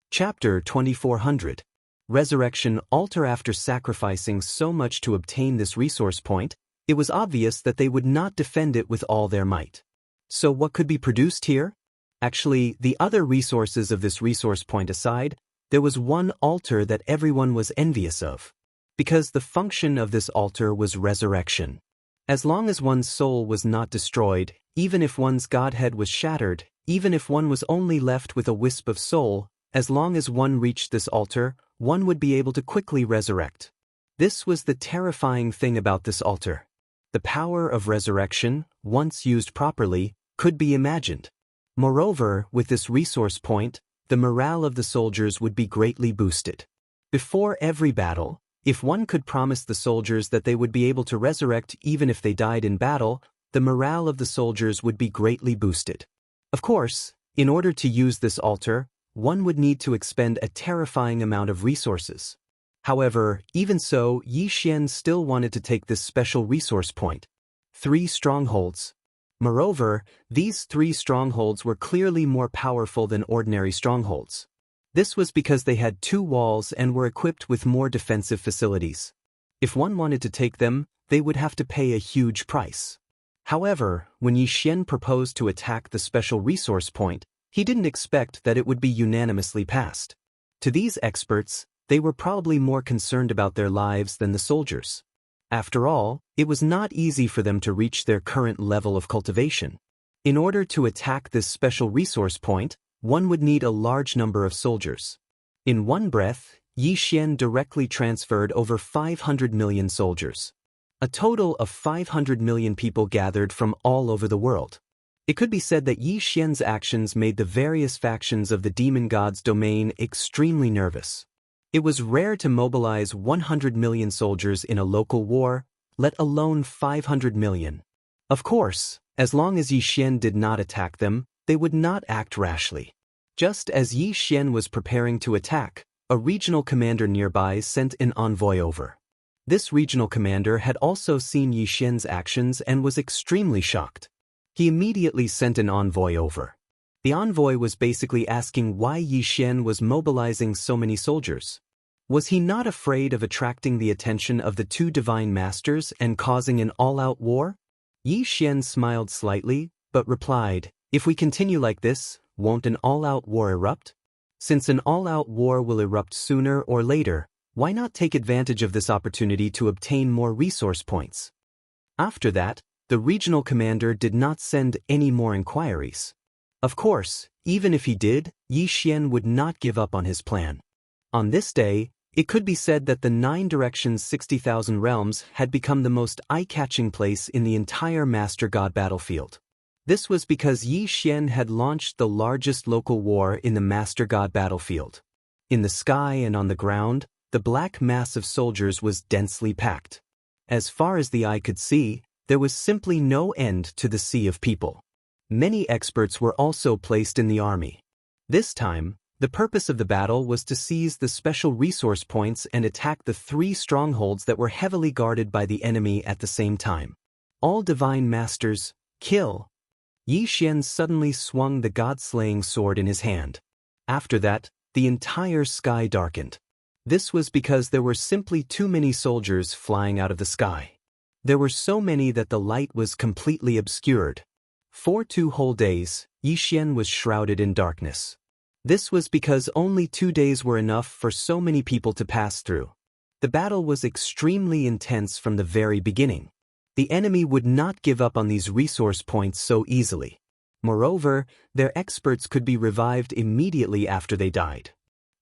Chapter 2400. Resurrection Altar. After sacrificing so much to obtain this resource point, it was obvious that they would not defend it with all their might. So what could be produced here? Actually, the other resources of this resource point aside, there was one altar that everyone was envious of. Because the function of this altar was resurrection. As long as one's soul was not destroyed, even if one's godhead was shattered, even if one was only left with a wisp of soul, as long as one reached this altar, one would be able to quickly resurrect. This was the terrifying thing about this altar. The power of resurrection, once used properly, could be imagined. Moreover, with this resource point, the morale of the soldiers would be greatly boosted. Before every battle, if one could promise the soldiers that they would be able to resurrect even if they died in battle, the morale of the soldiers would be greatly boosted. Of course, in order to use this altar, one would need to expend a terrifying amount of resources. However, even so, Yi Xian still wanted to take this special resource point. 3 strongholds. Moreover, these 3 strongholds were clearly more powerful than ordinary strongholds. This was because they had 2 walls and were equipped with more defensive facilities. If one wanted to take them, they would have to pay a huge price. However, when Yi Xian proposed to attack the special resource point, he didn't expect that it would be unanimously passed. To these experts, they were probably more concerned about their lives than the soldiers. After all, it was not easy for them to reach their current level of cultivation. In order to attack this special resource point, one would need a large number of soldiers. In one breath, Yi Xian directly transferred over 500 million soldiers. A total of 500 million people gathered from all over the world. It could be said that Yi Xian's actions made the various factions of the demon god's domain extremely nervous. It was rare to mobilize 100 million soldiers in a local war, let alone 500 million. Of course, as long as Yi Xian did not attack them, they would not act rashly. Just as Yi Xian was preparing to attack, a regional commander nearby sent an envoy over. This regional commander had also seen Yi Xian's actions and was extremely shocked. He immediately sent an envoy over. The envoy was basically asking why Yi Xian was mobilizing so many soldiers. Was he not afraid of attracting the attention of the 2 divine masters and causing an all-out war? Yi Xian smiled slightly, but replied, "If we continue like this, won't an all-out war erupt? Since an all-out war will erupt sooner or later, why not take advantage of this opportunity to obtain more resource points?" After that, the regional commander did not send any more inquiries. Of course, even if he did, Yi Xian would not give up on his plan. On this day, it could be said that the 9 Directions 60,000 Realms had become the most eye-catching place in the entire Master God battlefield. This was because Yi Xian had launched the largest local war in the Master God battlefield. In the sky and on the ground, the black mass of soldiers was densely packed. As far as the eye could see, there was simply no end to the sea of people. Many experts were also placed in the army. This time, the purpose of the battle was to seize the special resource points and attack the 3 strongholds that were heavily guarded by the enemy at the same time. All divine masters, kill! Yi Xian suddenly swung the god-slaying sword in his hand. After that, the entire sky darkened. This was because there were simply too many soldiers flying out of the sky. There were so many that the light was completely obscured. For 2 whole days, Yi Xian was shrouded in darkness. This was because only 2 days were enough for so many people to pass through. The battle was extremely intense from the very beginning. The enemy would not give up on these resource points so easily. Moreover, their experts could be revived immediately after they died.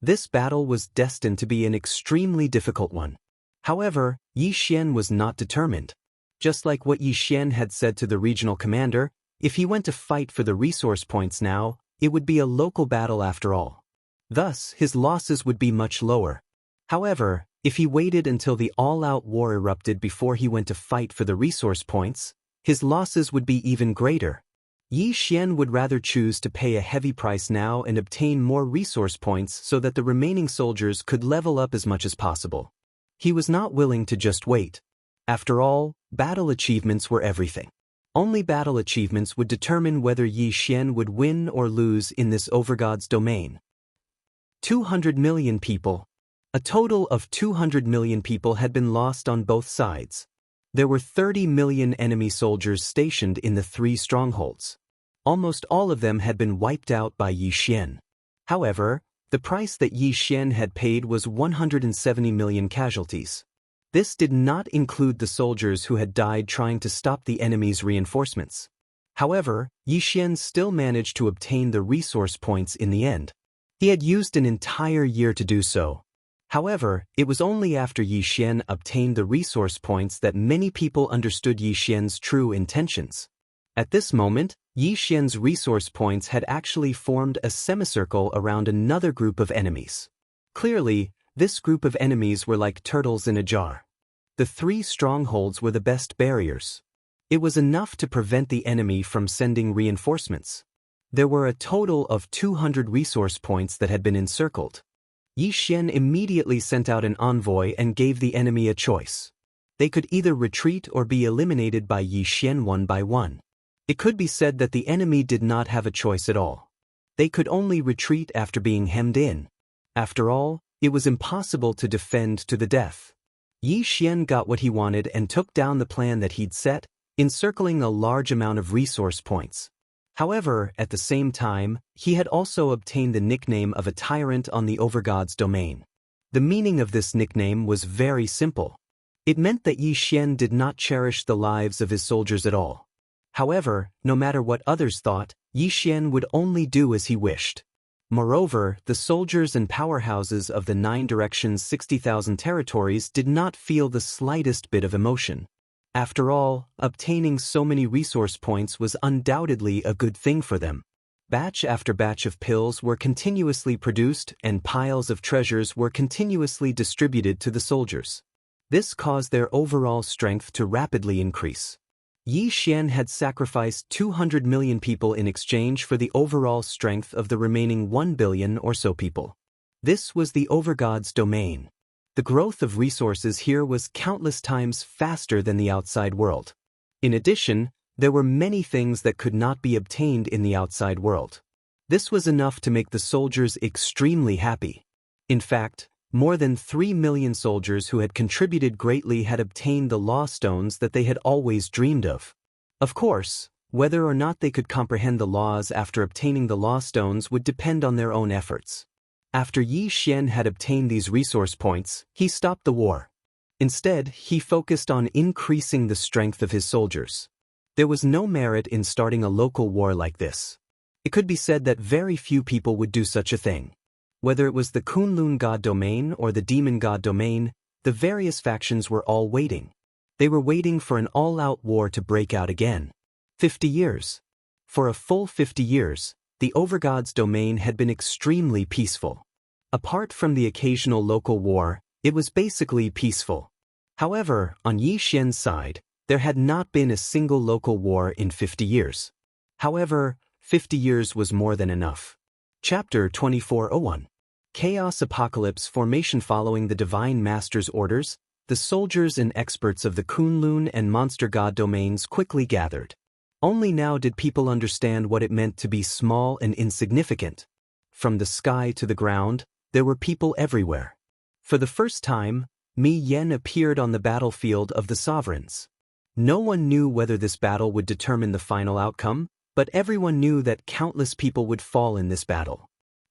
This battle was destined to be an extremely difficult one. However, Yi Xian was not determined. Just like what Yi Xian had said to the regional commander, if he went to fight for the resource points now, it would be a local battle after all. Thus, his losses would be much lower. However, if he waited until the all-out war erupted before he went to fight for the resource points, his losses would be even greater. Yi Xian would rather choose to pay a heavy price now and obtain more resource points so that the remaining soldiers could level up as much as possible. He was not willing to just wait. After all, battle achievements were everything. Only battle achievements would determine whether Yi Xian would win or lose in this overgod's domain. 200 million people. A total of 200 million people had been lost on both sides. There were 30 million enemy soldiers stationed in the 3 strongholds. Almost all of them had been wiped out by Yi Xian. However, the price that Yi Xian had paid was 170 million casualties. This did not include the soldiers who had died trying to stop the enemy's reinforcements. However, Yi Xian still managed to obtain the resource points in the end. He had used an entire year to do so. However, it was only after Yi Xian obtained the resource points that many people understood Yi Xian's true intentions. At this moment, Yi Xian's resource points had actually formed a semicircle around another group of enemies. Clearly, this group of enemies were like turtles in a jar. The 3 strongholds were the best barriers. It was enough to prevent the enemy from sending reinforcements. There were a total of 200 resource points that had been encircled. Yi Xian immediately sent out an envoy and gave the enemy a choice. They could either retreat or be eliminated by Yi Xian one by one. It could be said that the enemy did not have a choice at all. They could only retreat after being hemmed in. After all, it was impossible to defend to the death. Yi Xian got what he wanted and took down the plan that he'd set, encircling a large amount of resource points. However, at the same time, he had also obtained the nickname of a tyrant on the overgod's domain. The meaning of this nickname was very simple. It meant that Yi Xian did not cherish the lives of his soldiers at all. However, no matter what others thought, Yi Xian would only do as he wished. Moreover, the soldiers and powerhouses of the 9 directions' 60,000 territories did not feel the slightest bit of emotion. After all, obtaining so many resource points was undoubtedly a good thing for them. Batch after batch of pills were continuously produced and piles of treasures were continuously distributed to the soldiers. This caused their overall strength to rapidly increase. Yi Xian had sacrificed 200 million people in exchange for the overall strength of the remaining 1 billion or so people. This was the overgod's domain. The growth of resources here was countless times faster than the outside world. In addition, there were many things that could not be obtained in the outside world. This was enough to make the soldiers extremely happy. In fact, more than 3 million soldiers who had contributed greatly had obtained the law stones that they had always dreamed of. Of course, whether or not they could comprehend the laws after obtaining the law stones would depend on their own efforts. After Yi Xian had obtained these resource points, he stopped the war. Instead, he focused on increasing the strength of his soldiers. There was no merit in starting a local war like this. It could be said that very few people would do such a thing. Whether it was the Kunlun god domain or the demon god domain, the various factions were all waiting. They were waiting for an all-out war to break out again. 50 years. For a full 50 years, the overgod's domain had been extremely peaceful. Apart from the occasional local war, it was basically peaceful. However, on Yi Xian's side, there had not been a single local war in 50 years. However, 50 years was more than enough. Chapter 2401. Chaos Apocalypse Formation. Following the Divine Master's orders, the soldiers and experts of the Kunlun and Monster God domains quickly gathered. Only now did people understand what it meant to be small and insignificant. From the sky to the ground, there were people everywhere. For the first time, Mi Yen appeared on the battlefield of the sovereigns. No one knew whether this battle would determine the final outcome, but everyone knew that countless people would fall in this battle.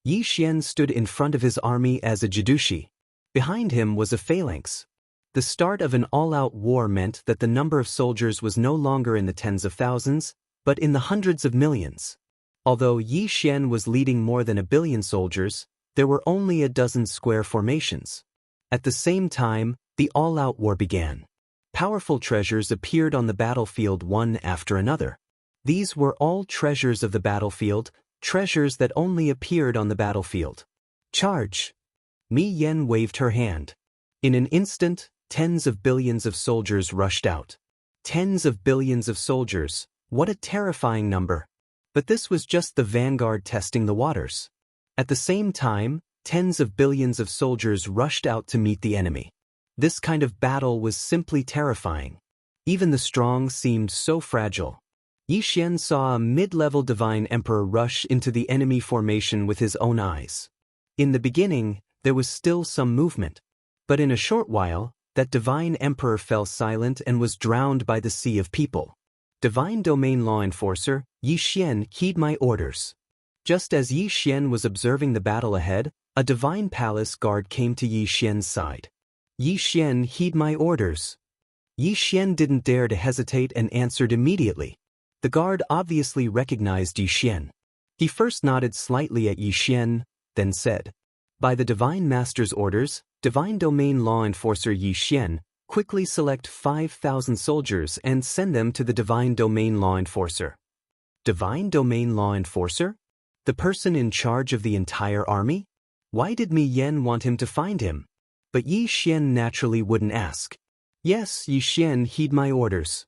Yi Xian stood in front of his army as a jidushi. Behind him was a phalanx. The start of an all-out war meant that the number of soldiers was no longer in the tens of thousands, but in the hundreds of millions. Although Yi Xian was leading more than 1 billion soldiers, there were only a dozen square formations. At the same time, the all-out war began. Powerful treasures appeared on the battlefield one after another. These were all treasures of the battlefield, treasures that only appeared on the battlefield. Charge! Mi Yen waved her hand. In an instant, tens of billions of soldiers rushed out. Tens of billions of soldiers, what a terrifying number. But this was just the vanguard testing the waters. At the same time, tens of billions of soldiers rushed out to meet the enemy. This kind of battle was simply terrifying. Even the strong seemed so fragile. Yi Xian saw a mid-level divine emperor rush into the enemy formation with his own eyes. In the beginning, there was still some movement. But in a short while, that divine emperor fell silent and was drowned by the sea of people. Divine Domain Law Enforcer, Yi Xian, heed my orders. Just as Yi Xian was observing the battle ahead, a divine palace guard came to Yi Xian's side. Yi Xian, heed my orders. Yi Xian didn't dare to hesitate and answered immediately. The guard obviously recognized Yi Xian. He first nodded slightly at Yi Xian, then said, "By the Divine Master's orders, Divine Domain Law Enforcer Yi Xian, quickly select 5,000 soldiers and send them to the Divine Domain Law Enforcer." Divine Domain Law Enforcer? The person in charge of the entire army? Why did Mi Yen want him to find him? But Yi Xian naturally wouldn't ask. "Yes, Yi Xian, heed my orders."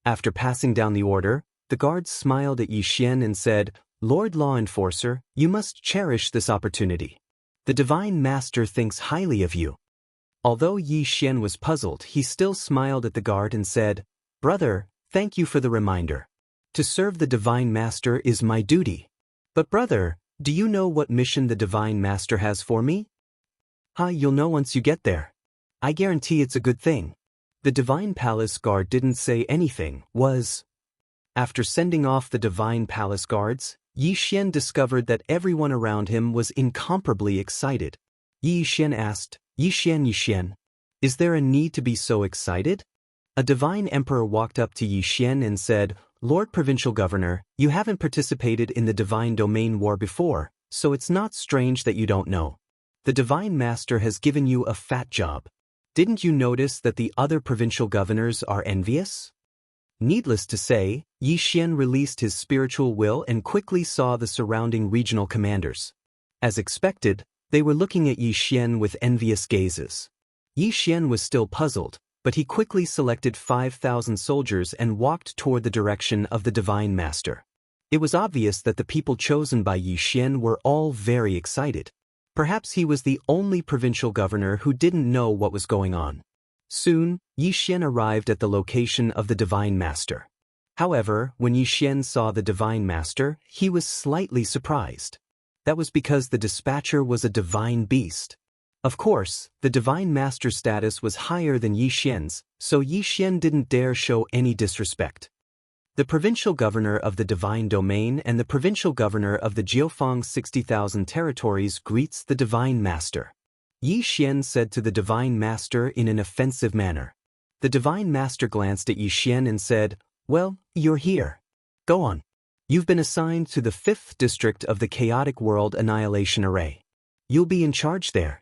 After passing down the order, the guard smiled at Yi Xian and said, "Lord Law Enforcer, you must cherish this opportunity. The Divine Master thinks highly of you." Although Yi Xian was puzzled, he still smiled at the guard and said, "Brother, thank you for the reminder. To serve the Divine Master is my duty. But brother, do you know what mission the Divine Master has for me?" You'll know once you get there. I guarantee it's a good thing." The Divine Palace Guard didn't say anything, After sending off the Divine Palace Guards, Yi Xian discovered that everyone around him was incomparably excited. Yi Xian asked, Yi Xian, is there a need to be so excited?" A Divine Emperor walked up to Yi Xian and said, "Lord Provincial Governor, you haven't participated in the Divine Domain War before, so it's not strange that you don't know. The Divine Master has given you a fat job. Didn't you notice that the other provincial governors are envious?" Needless to say, Yi Xian released his spiritual will and quickly saw the surrounding regional commanders. As expected, they were looking at Yi Xian with envious gazes. Yi Xian was still puzzled, but he quickly selected 5,000 soldiers and walked toward the direction of the Divine Master. It was obvious that the people chosen by Yi Xian were all very excited. Perhaps he was the only provincial governor who didn't know what was going on. Soon, Yi Xian arrived at the location of the Divine Master. However, when Yi Xian saw the Divine Master, he was slightly surprised. That was because the dispatcher was a divine beast. Of course, the Divine Master's status was higher than Yi Xian's, so Yi Xian didn't dare show any disrespect. The provincial governor of the Divine Domain and the provincial governor of the Jiufang 60,000 territories greets the Divine Master. Yi Xian said to the Divine Master in an offensive manner. The Divine Master glanced at Yi Xian and said, "Well, you're here. Go on. You've been assigned to the 5th district of the Chaotic World Annihilation Array. You'll be in charge there."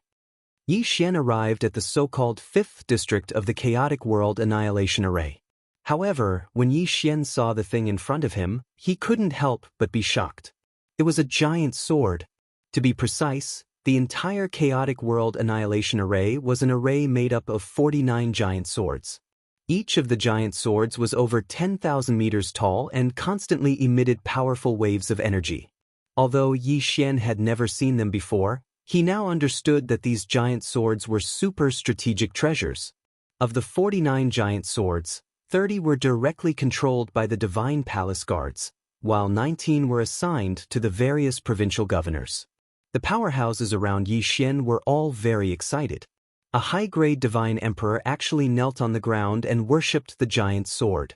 Yi Xian arrived at the so-called 5th district of the Chaotic World Annihilation Array. However, when Yi Xian saw the thing in front of him, he couldn't help but be shocked. It was a giant sword. To be precise, the entire Chaotic World Annihilation Array was an array made up of 49 giant swords. Each of the giant swords was over 10,000 meters tall and constantly emitted powerful waves of energy. Although Yi Xian had never seen them before, he now understood that these giant swords were super strategic treasures. Of the 49 giant swords, 30 were directly controlled by the Divine Palace Guards, while 19 were assigned to the various provincial governors. The powerhouses around Yi Xian were all very excited. A high-grade Divine Emperor actually knelt on the ground and worshipped the giant sword.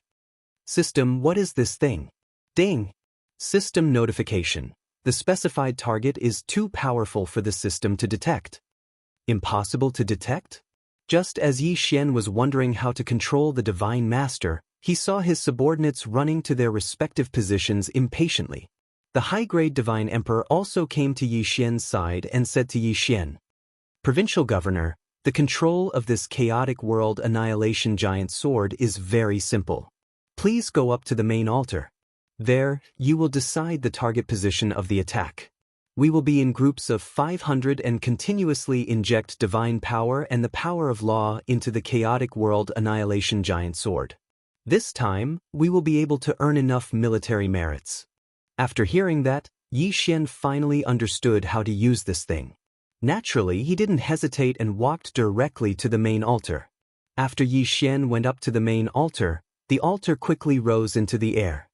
"System, what is this thing?" Ding! System notification. The specified target is too powerful for the system to detect. Impossible to detect? Just as Yi Xian was wondering how to control the Divine Master, he saw his subordinates running to their respective positions impatiently. The high-grade Divine Emperor also came to Yi Xian's side and said to Yi Xian, "Provincial Governor, the control of this chaotic world annihilation giant sword is very simple. Please go up to the main altar. There, you will decide the target position of the attack. We will be in groups of 500 and continuously inject divine power and the power of law into the chaotic world annihilation giant sword. This time, we will be able to earn enough military merits." After hearing that, Yi Xian finally understood how to use this thing. Naturally, he didn't hesitate and walked directly to the main altar. After Yi Xian went up to the main altar, the altar quickly rose into the air.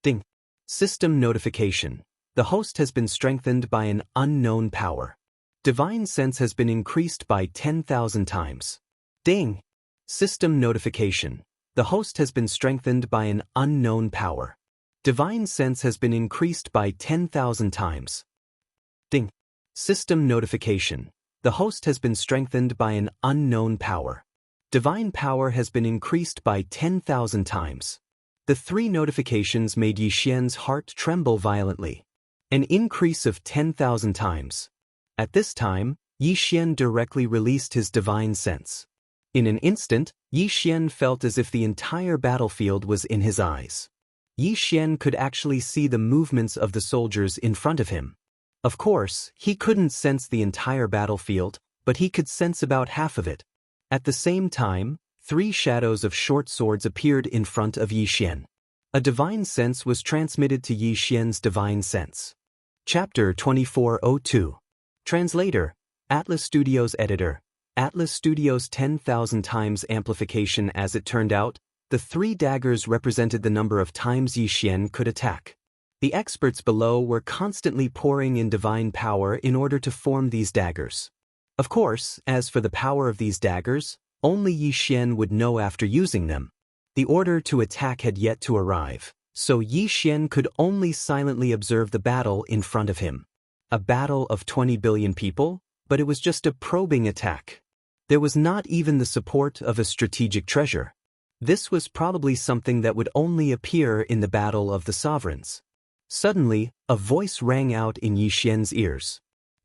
Ding. System notification. The host has been strengthened by an unknown power. Divine sense has been increased by 10,000 times. Ding. System notification. The host has been strengthened by an unknown power. Divine sense has been increased by 10,000 times. Ding. System notification. The host has been strengthened by an unknown power. Divine power has been increased by 10,000 times. The three notifications made Yi Xian's heart tremble violently. An increase of 10,000 times. At this time, Yi Xian directly released his divine sense. In an instant, Yi Xian felt as if the entire battlefield was in his eyes. Yi Xian could actually see the movements of the soldiers in front of him. Of course, he couldn't sense the entire battlefield, but he could sense about half of it. At the same time, 3 shadows of short swords appeared in front of Yi Xian. A divine sense was transmitted to Yi Xian's divine sense. Chapter 2402. Translator, Atlas Studios Editor. Atlas Studios 10,000 times amplification. As it turned out, the 3 daggers represented the number of times Yi Xian could attack. The experts below were constantly pouring in divine power in order to form these daggers. Of course, as for the power of these daggers, only Yi Xian would know after using them. The order to attack had yet to arrive, so Yi Xian could only silently observe the battle in front of him. A battle of 20 billion people, but it was just a probing attack. There was not even the support of a strategic treasure. This was probably something that would only appear in the Battle of the Sovereigns. Suddenly, a voice rang out in Yi Xian's ears.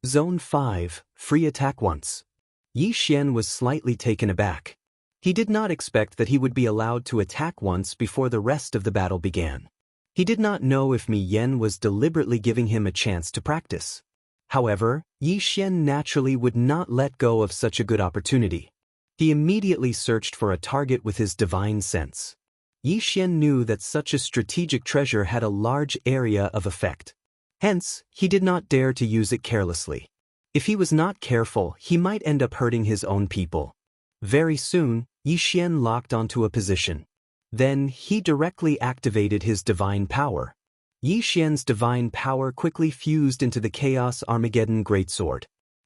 Zone 5, free attack once. Yi Xian was slightly taken aback. He did not expect that he would be allowed to attack once before the rest of the battle began. He did not know if Mi Yan was deliberately giving him a chance to practice. However, Yi Xian naturally would not let go of such a good opportunity. He immediately searched for a target with his divine sense. Yi Xian knew that such a strategic treasure had a large area of effect. Hence, he did not dare to use it carelessly. If he was not careful, he might end up hurting his own people. Very soon, Yi Xian locked onto a position. Then, he directly activated his divine power. Yi Xian's divine power quickly fused into the Chaos Armageddon Greatsword.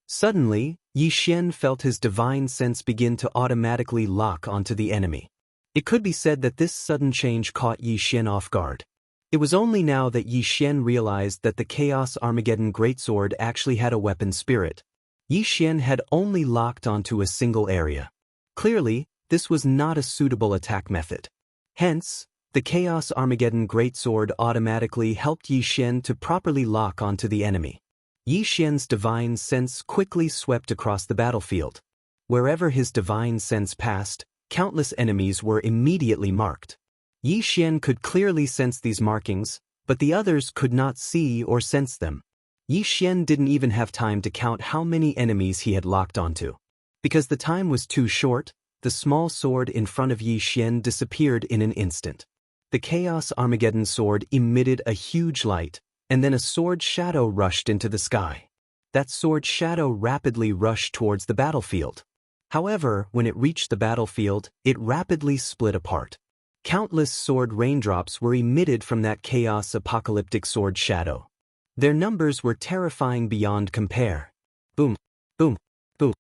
Suddenly, Yi Xian felt his divine sense begin to automatically lock onto the enemy. It could be said that this sudden change caught Yi Xian off guard. It was only now that Yi Xian realized that the Chaos Armageddon Greatsword actually had a weapon spirit. Yi Xian had only locked onto a single area. Clearly, this was not a suitable attack method. Hence, the Chaos Armageddon Greatsword automatically helped Yi Xian to properly lock onto the enemy. Yi Xian's divine sense quickly swept across the battlefield. Wherever his divine sense passed, countless enemies were immediately marked. Yi Xian could clearly sense these markings, but the others could not see or sense them. Yi Xian didn't even have time to count how many enemies he had locked onto. Because the time was too short, the small sword in front of Yi Xian disappeared in an instant. The Chaos Armageddon sword emitted a huge light, and then a sword shadow rushed into the sky. That sword shadow rapidly rushed towards the battlefield. However, when it reached the battlefield, it rapidly split apart. Countless sword raindrops were emitted from that chaos apocalyptic sword shadow. Their numbers were terrifying beyond compare. Boom, boom, boom.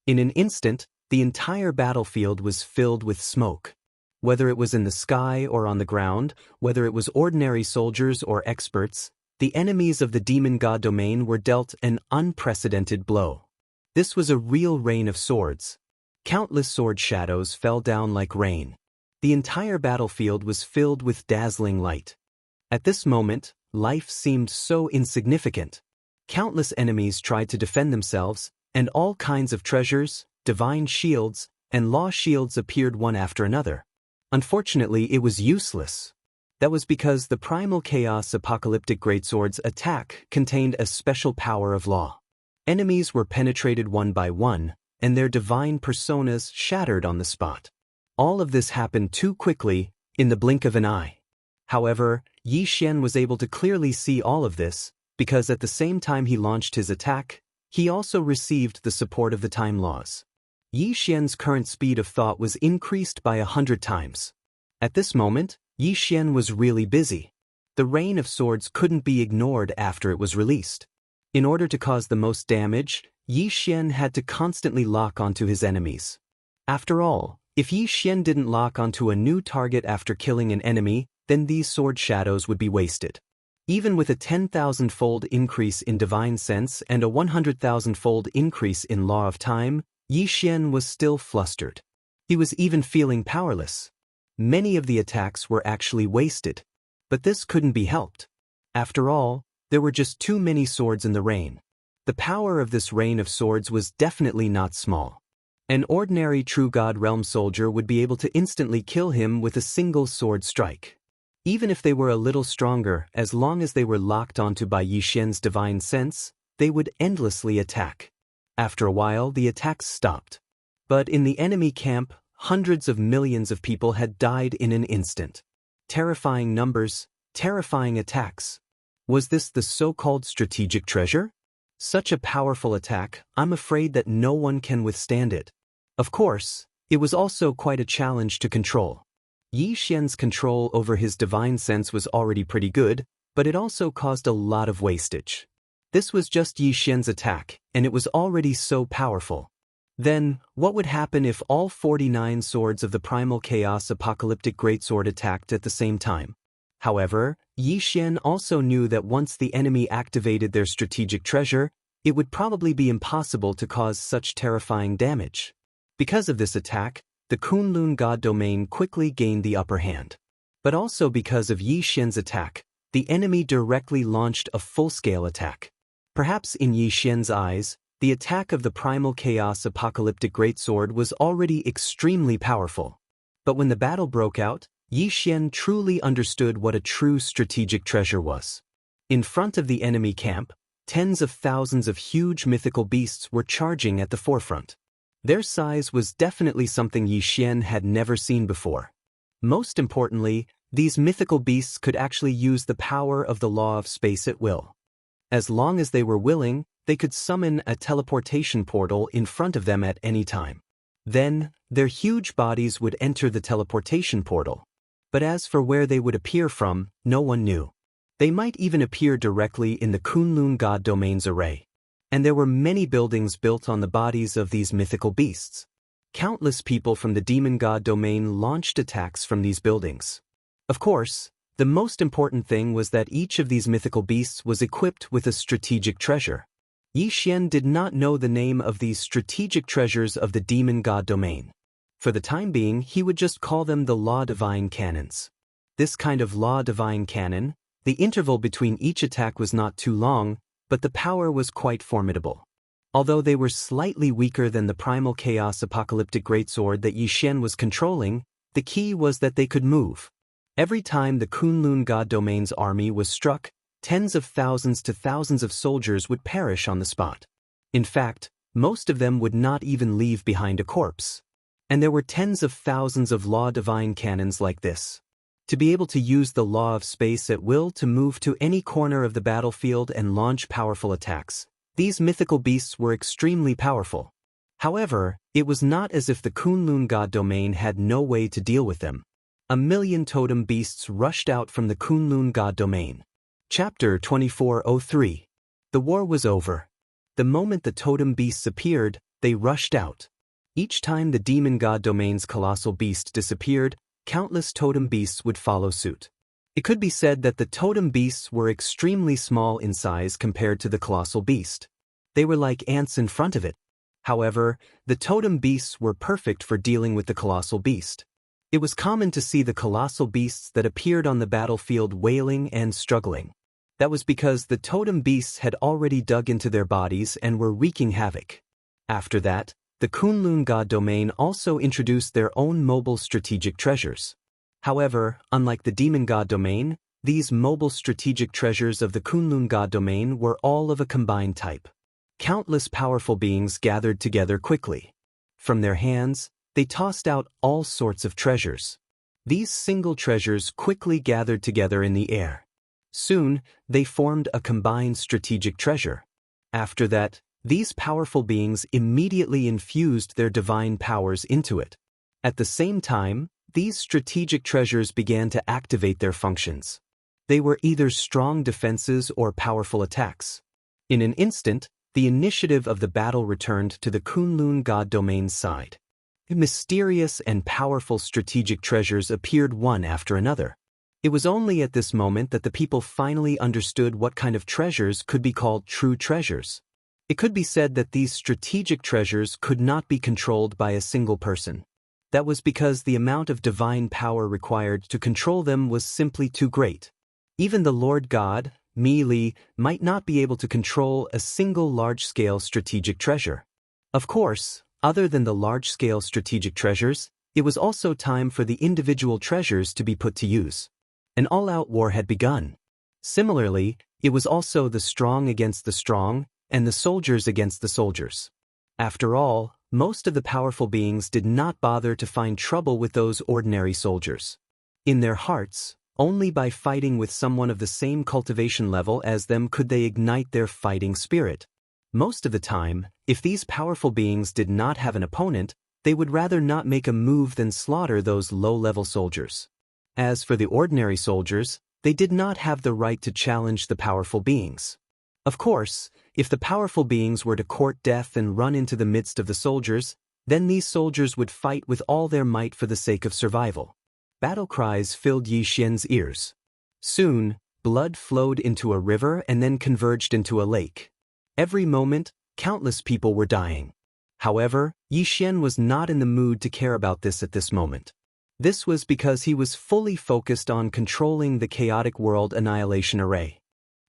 In an instant, the entire battlefield was filled with smoke. Whether it was in the sky or on the ground, whether it was ordinary soldiers or experts, the enemies of the demon god domain were dealt an unprecedented blow. This was a real rain of swords. Countless sword shadows fell down like rain. The entire battlefield was filled with dazzling light. At this moment, life seemed so insignificant. Countless enemies tried to defend themselves, and all kinds of treasures, divine shields, and law shields appeared one after another. Unfortunately, it was useless. That was because the primal chaos apocalyptic greatsword's attack contained a special power of law. Enemies were penetrated one by one, and their divine personas shattered on the spot. All of this happened too quickly, in the blink of an eye. However, Yi Xian was able to clearly see all of this, because at the same time he launched his attack, he also received the support of the time laws. Yi Xian's current speed of thought was increased by 100 times. At this moment, Yi Xian was really busy. The rain of swords couldn't be ignored after it was released. In order to cause the most damage, Yi Xian had to constantly lock onto his enemies. After all, if Yi Xian didn't lock onto a new target after killing an enemy, then these sword shadows would be wasted. Even with a 10,000-fold increase in divine sense and a 100,000-fold increase in law of time, Yi Xian was still flustered. He was even feeling powerless. Many of the attacks were actually wasted. But this couldn't be helped. After all, there were just too many swords in the rain. The power of this rain of swords was definitely not small. An ordinary True God Realm soldier would be able to instantly kill him with a single sword strike. Even if they were a little stronger, as long as they were locked onto by Yi Xian's divine sense, they would endlessly attack. After a while, the attacks stopped. But in the enemy camp, hundreds of millions of people had died in an instant. Terrifying numbers, terrifying attacks. Was this the so-called strategic treasure? Such a powerful attack, I'm afraid that no one can withstand it. Of course, it was also quite a challenge to control. Yi Xian's control over his divine sense was already pretty good, but it also caused a lot of wastage. This was just Yi Xian's attack, and it was already so powerful. Then, what would happen if all 49 swords of the primal chaos apocalyptic greatsword attacked at the same time? However, Yi Xian also knew that once the enemy activated their strategic treasure, it would probably be impossible to cause such terrifying damage. Because of this attack, the Kunlun God domain quickly gained the upper hand. But also because of Yi Xian's attack, the enemy directly launched a full-scale attack. Perhaps in Yi Xian's eyes, the attack of the primal chaos apocalyptic greatsword was already extremely powerful. But when the battle broke out, Yi Xian truly understood what a true strategic treasure was. In front of the enemy camp, tens of thousands of huge mythical beasts were charging at the forefront. Their size was definitely something Yi Xian had never seen before. Most importantly, these mythical beasts could actually use the power of the law of space at will. As long as they were willing, they could summon a teleportation portal in front of them at any time. Then, their huge bodies would enter the teleportation portal. But as for where they would appear from, no one knew. They might even appear directly in the Kunlun God domain's array. And there were many buildings built on the bodies of these mythical beasts. Countless people from the demon god domain launched attacks from these buildings. Of course, the most important thing was that each of these mythical beasts was equipped with a strategic treasure. Yi Xian did not know the name of these strategic treasures of the demon god domain. For the time being, he would just call them the Law Divine Cannons. This kind of Law Divine Cannon, the interval between each attack was not too long, but the power was quite formidable. Although they were slightly weaker than the primal chaos apocalyptic greatsword that Yi Xian was controlling, the key was that they could move. Every time the Kunlun God domain's army was struck, tens of thousands to thousands of soldiers would perish on the spot. In fact, most of them would not even leave behind a corpse. And there were tens of thousands of Law Divine Cannons like this. To be able to use the law of space at will to move to any corner of the battlefield and launch powerful attacks, these mythical beasts were extremely powerful. However, it was not as if the Kunlun God domain had no way to deal with them. 1,000,000 totem beasts rushed out from the Kunlun God domain. Chapter 2403. The war was over. The moment the totem beasts appeared, they rushed out. Each time the demon god domain's colossal beast disappeared, countless totem beasts would follow suit. It could be said that the totem beasts were extremely small in size compared to the colossal beast. They were like ants in front of it. However, the totem beasts were perfect for dealing with the colossal beast. It was common to see the colossal beasts that appeared on the battlefield wailing and struggling. That was because the totem beasts had already dug into their bodies and were wreaking havoc. After that, the Kunlun God domain also introduced their own mobile strategic treasures. However, unlike the demon god domain, these mobile strategic treasures of the Kunlun god domain were all of a combined type. Countless powerful beings gathered together quickly. From their hands, they tossed out all sorts of treasures. These single treasures quickly gathered together in the air. Soon, they formed a combined strategic treasure. After that, these powerful beings immediately infused their divine powers into it. At the same time, these strategic treasures began to activate their functions. They were either strong defenses or powerful attacks. In an instant, the initiative of the battle returned to the Kunlun god domain's side. Mysterious and powerful strategic treasures appeared one after another. It was only at this moment that the people finally understood what kind of treasures could be called true treasures. It could be said that these strategic treasures could not be controlled by a single person. That was because the amount of divine power required to control them was simply too great. Even the Lord God, Li, might not be able to control a single large-scale strategic treasure. Of course, other than the large-scale strategic treasures, it was also time for the individual treasures to be put to use. An all-out war had begun. Similarly, it was also the strong against the strong, and the soldiers against the soldiers. After all, most of the powerful beings did not bother to find trouble with those ordinary soldiers. In their hearts, only by fighting with someone of the same cultivation level as them could they ignite their fighting spirit. Most of the time, if these powerful beings did not have an opponent, they would rather not make a move than slaughter those low-level soldiers. As for the ordinary soldiers, they did not have the right to challenge the powerful beings. Of course, if the powerful beings were to court death and run into the midst of the soldiers, then these soldiers would fight with all their might for the sake of survival. Battle cries filled Yi Xian's ears. Soon, blood flowed into a river and then converged into a lake. Every moment, countless people were dying. However, Yi Xian was not in the mood to care about this at this moment. This was because he was fully focused on controlling the chaotic world annihilation array.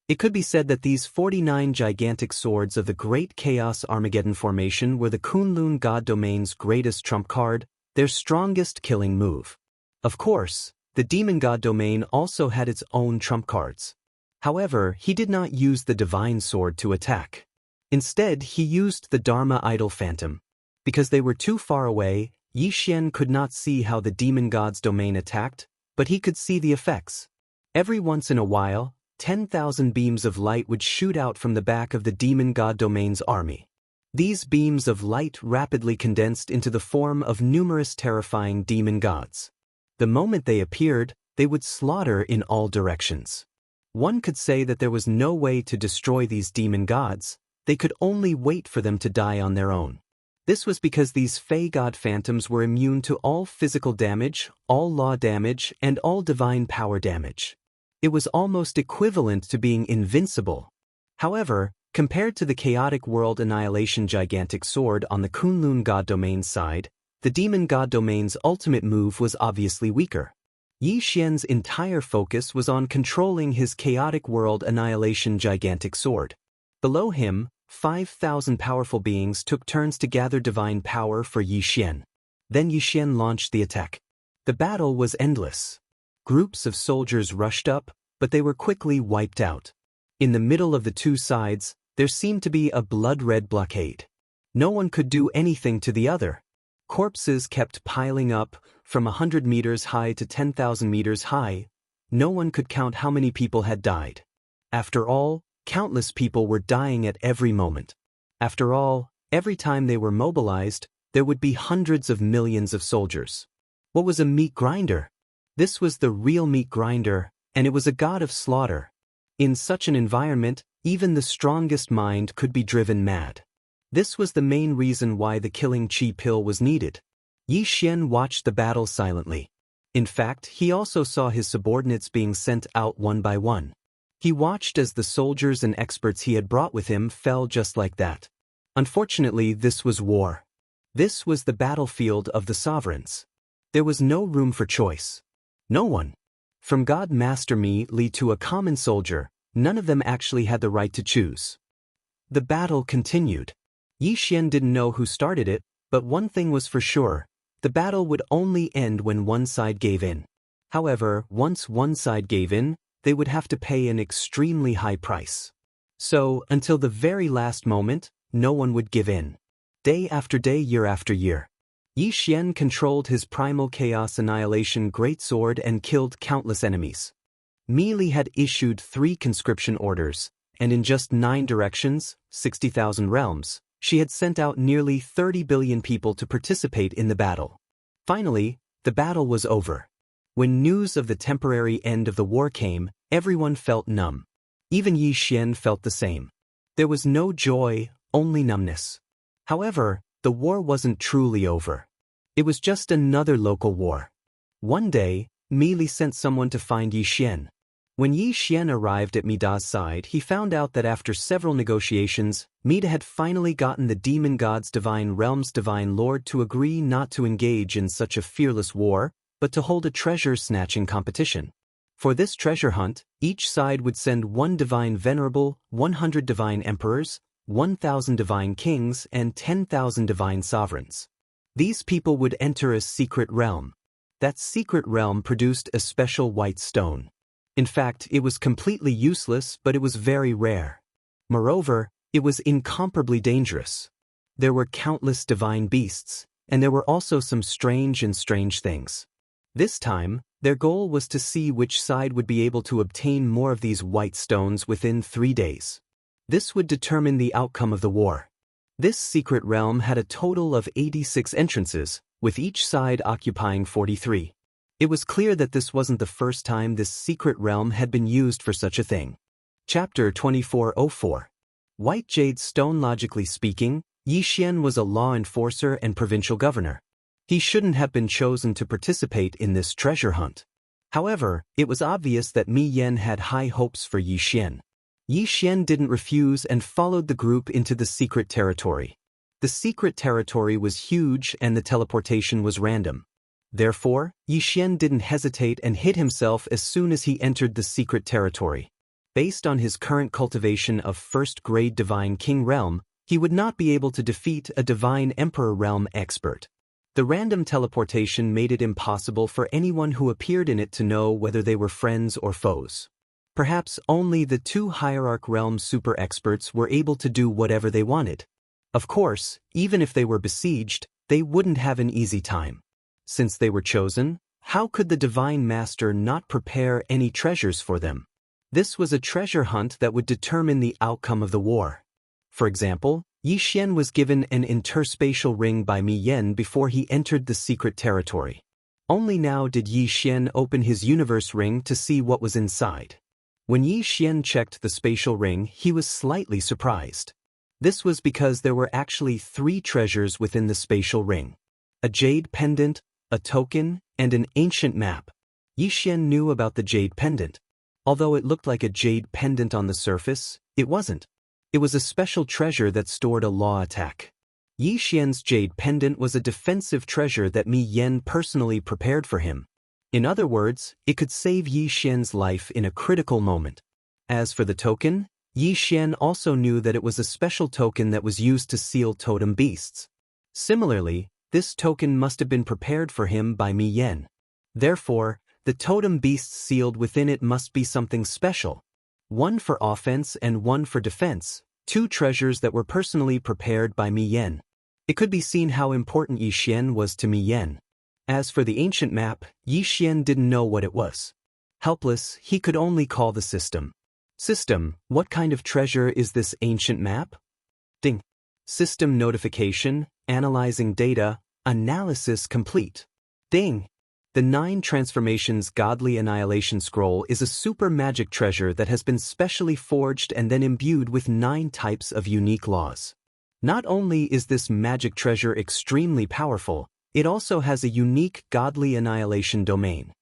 It could be said that these 49 gigantic swords of the Great Chaos Armageddon formation were the Kunlun god domain's greatest trump card, their strongest killing move. Of course, the demon god domain also had its own trump cards. However, he did not use the divine sword to attack. Instead, he used the Dharma idol phantom. Because they were too far away, Yi Xian could not see how the demon god's domain attacked, but he could see the effects. Every once in a while, 10,000 beams of light would shoot out from the back of the demon god domain's army. These beams of light rapidly condensed into the form of numerous terrifying demon gods. The moment they appeared, they would slaughter in all directions. One could say that there was no way to destroy these demon gods, they could only wait for them to die on their own. This was because these Fey god phantoms were immune to all physical damage, all law damage, and all divine power damage. It was almost equivalent to being invincible. However, compared to the chaotic world annihilation gigantic sword on the Kunlun god domain's side, the demon god domain's ultimate move was obviously weaker. Yi Xian's entire focus was on controlling his chaotic world annihilation gigantic sword. Below him, 5,000 powerful beings took turns to gather divine power for Yi Xian. Then Yi Xian launched the attack. The battle was endless. Groups of soldiers rushed up, but they were quickly wiped out. In the middle of the two sides, there seemed to be a blood-red blockade. No one could do anything to the other. Corpses kept piling up, from 100 meters high to 10,000 meters high. No one could count how many people had died. After all, countless people were dying at every moment. After all, every time they were mobilized, there would be hundreds of millions of soldiers. What was a meat grinder? This was the real meat grinder, and it was a god of slaughter. In such an environment, even the strongest mind could be driven mad. This was the main reason why the killing chi pill was needed. Yi Xian watched the battle silently. In fact, he also saw his subordinates being sent out one by one. He watched as the soldiers and experts he had brought with him fell just like that. Unfortunately, this was war. This was the battlefield of the sovereigns. There was no room for choice. No one. From God Master Mi Li to a common soldier, none of them actually had the right to choose. The battle continued. Yi Xian didn't know who started it, but one thing was for sure. The battle would only end when one side gave in. However, once one side gave in, they would have to pay an extremely high price. So, until the very last moment, no one would give in. Day after day, year after year. Yi Xian controlled his primal chaos annihilation greatsword and killed countless enemies. Mi Li had issued 3 conscription orders, and in just 9 directions, 60,000 realms, she had sent out nearly 30 billion people to participate in the battle. Finally, the battle was over. When news of the temporary end of the war came, everyone felt numb. Even Yi Xian felt the same. There was no joy, only numbness. However, the war wasn't truly over. It was just another local war. One day, Mi Li sent someone to find Yi Xian. When Yi Xian arrived at Mida's side, he found out that after several negotiations, Mida had finally gotten the demon god's divine realm's divine lord to agree not to engage in such a fearless war, but to hold a treasure-snatching competition. For this treasure hunt, each side would send 1 divine venerable, 100 divine emperors, 1,000 divine kings, and 10,000 divine sovereigns. These people would enter a secret realm. That secret realm produced a special white stone. In fact, it was completely useless, but it was very rare. Moreover, it was incomparably dangerous. There were countless divine beasts, and there were also some strange things. This time, their goal was to see which side would be able to obtain more of these white stones within 3 days. This would determine the outcome of the war. This secret realm had a total of 86 entrances, with each side occupying 43. It was clear that this wasn't the first time this secret realm had been used for such a thing. Chapter 2404. White Jade Stone. Logically speaking, Yi Xian was a law enforcer and provincial governor. He shouldn't have been chosen to participate in this treasure hunt. However, it was obvious that Mi Yan had high hopes for Yi Xian. Yi Xian didn't refuse and followed the group into the secret territory. The secret territory was huge and the teleportation was random. Therefore, Yi Xian didn't hesitate and hid himself as soon as he entered the secret territory. Based on his current cultivation of first-grade Divine King realm, he would not be able to defeat a Divine Emperor realm expert. The random teleportation made it impossible for anyone who appeared in it to know whether they were friends or foes. Perhaps only the 2 Hierarch realm super experts were able to do whatever they wanted. Of course, even if they were besieged, they wouldn't have an easy time. Since they were chosen, how could the Divine Master not prepare any treasures for them? This was a treasure hunt that would determine the outcome of the war. For example, Yi Xian was given an interspatial ring by Mi Yan before he entered the secret territory. Only now did Yi Xian open his universe ring to see what was inside. When Yi Xian checked the spatial ring, he was slightly surprised. This was because there were actually 3 treasures within the spatial ring: a jade pendant, a token, and an ancient map. Yi Xian knew about the jade pendant. Although it looked like a jade pendant on the surface, it wasn't. It was a special treasure that stored a law attack. Yi Xian's jade pendant was a defensive treasure that Mi Yan personally prepared for him. In other words, it could save Yi Xian's life in a critical moment. As for the token, Yi Xian also knew that it was a special token that was used to seal totem beasts. Similarly, this token must have been prepared for him by Mi Yan. Therefore, the totem beasts sealed within it must be something special. One for offense and one for defense, 2 treasures that were personally prepared by Mi Yan. It could be seen how important Yi Xian was to Mi Yan. As for the ancient map, Yi Xian didn't know what it was. Helpless, he could only call the system. System, what kind of treasure is this ancient map? Ding. System notification, analyzing data, analysis complete. Ding. The 9 Transformations Godly Annihilation Scroll is a super magic treasure that has been specially forged and then imbued with 9 types of unique laws. Not only is this magic treasure extremely powerful, It also has a unique godly annihilation domain.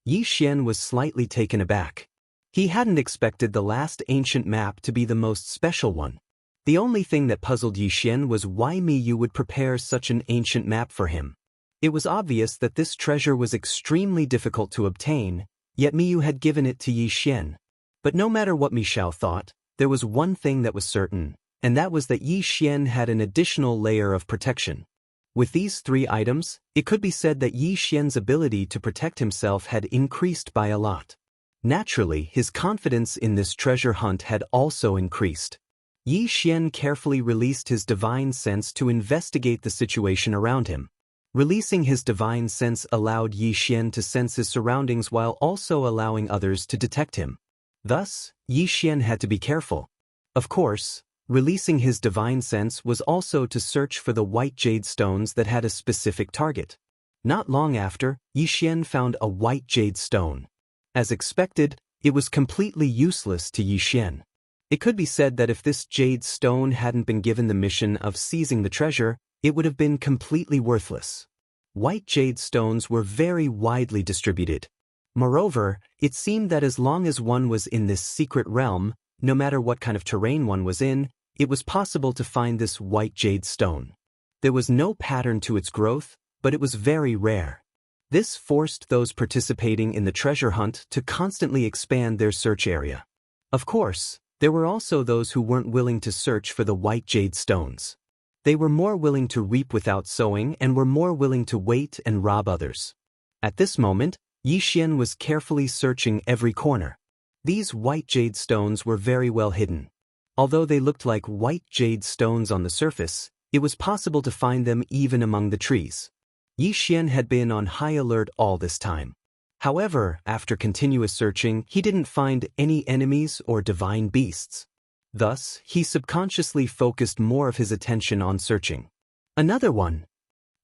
Yi Xian was slightly taken aback. He hadn't expected the last ancient map to be the most special one. The only thing that puzzled Yi Xian was why Miyu would prepare such an ancient map for him. It was obvious that this treasure was extremely difficult to obtain, yet Miyu had given it to Yi Xian. But no matter what Mi Xiao thought, there was one thing that was certain, and that was that Yi Xian had an additional layer of protection. With these 3 items, it could be said that Yi Xian's ability to protect himself had increased by a lot. Naturally, his confidence in this treasure hunt had also increased. Yi Xian carefully released his divine sense to investigate the situation around him. Releasing his divine sense allowed Yi Xian to sense his surroundings while also allowing others to detect him. Thus, Yi Xian had to be careful. Of course, releasing his divine sense was also to search for the white jade stones that had a specific target. Not long after, Yi Xian found a white jade stone. As expected, it was completely useless to Yi Xian. It could be said that if this jade stone hadn't been given the mission of seizing the treasure, it would have been completely worthless. White jade stones were very widely distributed. Moreover, it seemed that as long as one was in this secret realm, no matter what kind of terrain one was in, it was possible to find this white jade stone. There was no pattern to its growth, but it was very rare. This forced those participating in the treasure hunt to constantly expand their search area. Of course, there were also those who weren't willing to search for the white jade stones. They were more willing to reap without sowing and were more willing to wait and rob others. At this moment, Yi Xian was carefully searching every corner. These white jade stones were very well hidden. Although they looked like white jade stones on the surface, it was possible to find them even among the trees. Yi Xian had been on high alert all this time. However, after continuous searching, he didn't find any enemies or divine beasts. Thus, he subconsciously focused more of his attention on searching. Another one.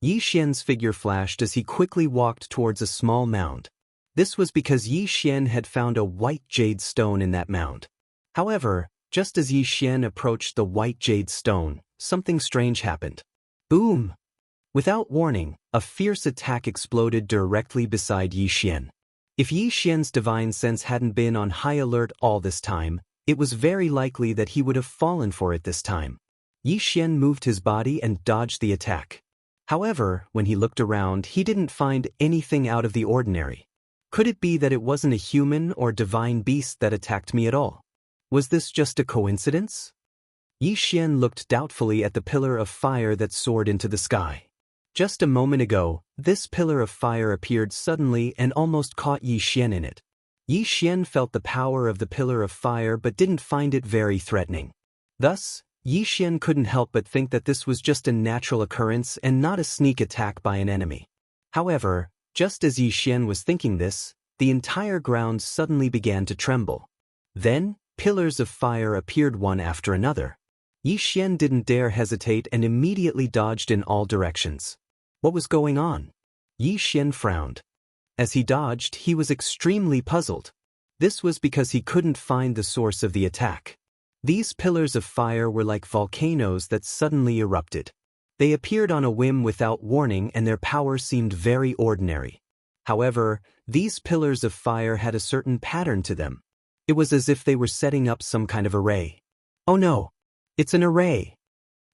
Yi Xian's figure flashed as he quickly walked towards a small mound. This was because Yi Xian had found a white jade stone in that mound. However, just as Yi Xian approached the white jade stone, something strange happened. Boom! Without warning, a fierce attack exploded directly beside Yi Xian. If Yi Xian's divine sense hadn't been on high alert all this time, it was very likely that he would have fallen for it this time. Yi Xian moved his body and dodged the attack. However, when he looked around, he didn't find anything out of the ordinary. Could it be that it wasn't a human or divine beast that attacked me at all? Was this just a coincidence? Yi Xian looked doubtfully at the pillar of fire that soared into the sky. Just a moment ago, this pillar of fire appeared suddenly and almost caught Yi Xian in it. Yi Xian felt the power of the pillar of fire but didn't find it very threatening. Thus, Yi Xian couldn't help but think that this was just a natural occurrence and not a sneak attack by an enemy. However, just as Yi Xian was thinking this, the entire ground suddenly began to tremble. Then, pillars of fire appeared one after another. Yi Xian didn't dare hesitate and immediately dodged in all directions. What was going on? Yi Xian frowned. As he dodged, he was extremely puzzled. This was because he couldn't find the source of the attack. These pillars of fire were like volcanoes that suddenly erupted. They appeared on a whim without warning and their power seemed very ordinary. However, these pillars of fire had a certain pattern to them. It was as if they were setting up some kind of array. Oh no! It's an array!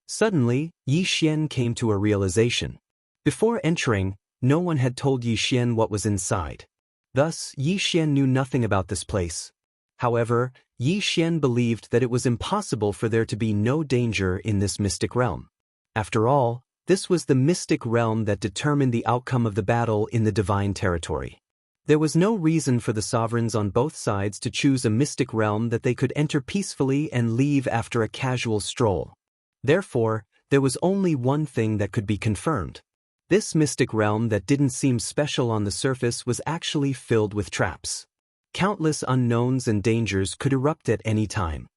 Suddenly, Yi Xian came to a realization. Before entering, no one had told Yi Xian what was inside. Thus, Yi Xian knew nothing about this place. However, Yi Xian believed that it was impossible for there to be no danger in this mystic realm. After all, this was the mystic realm that determined the outcome of the battle in the divine territory. There was no reason for the sovereigns on both sides to choose a mystic realm that they could enter peacefully and leave after a casual stroll. Therefore, there was only one thing that could be confirmed. This mystic realm that didn't seem special on the surface was actually filled with traps. Countless unknowns and dangers could erupt at any time.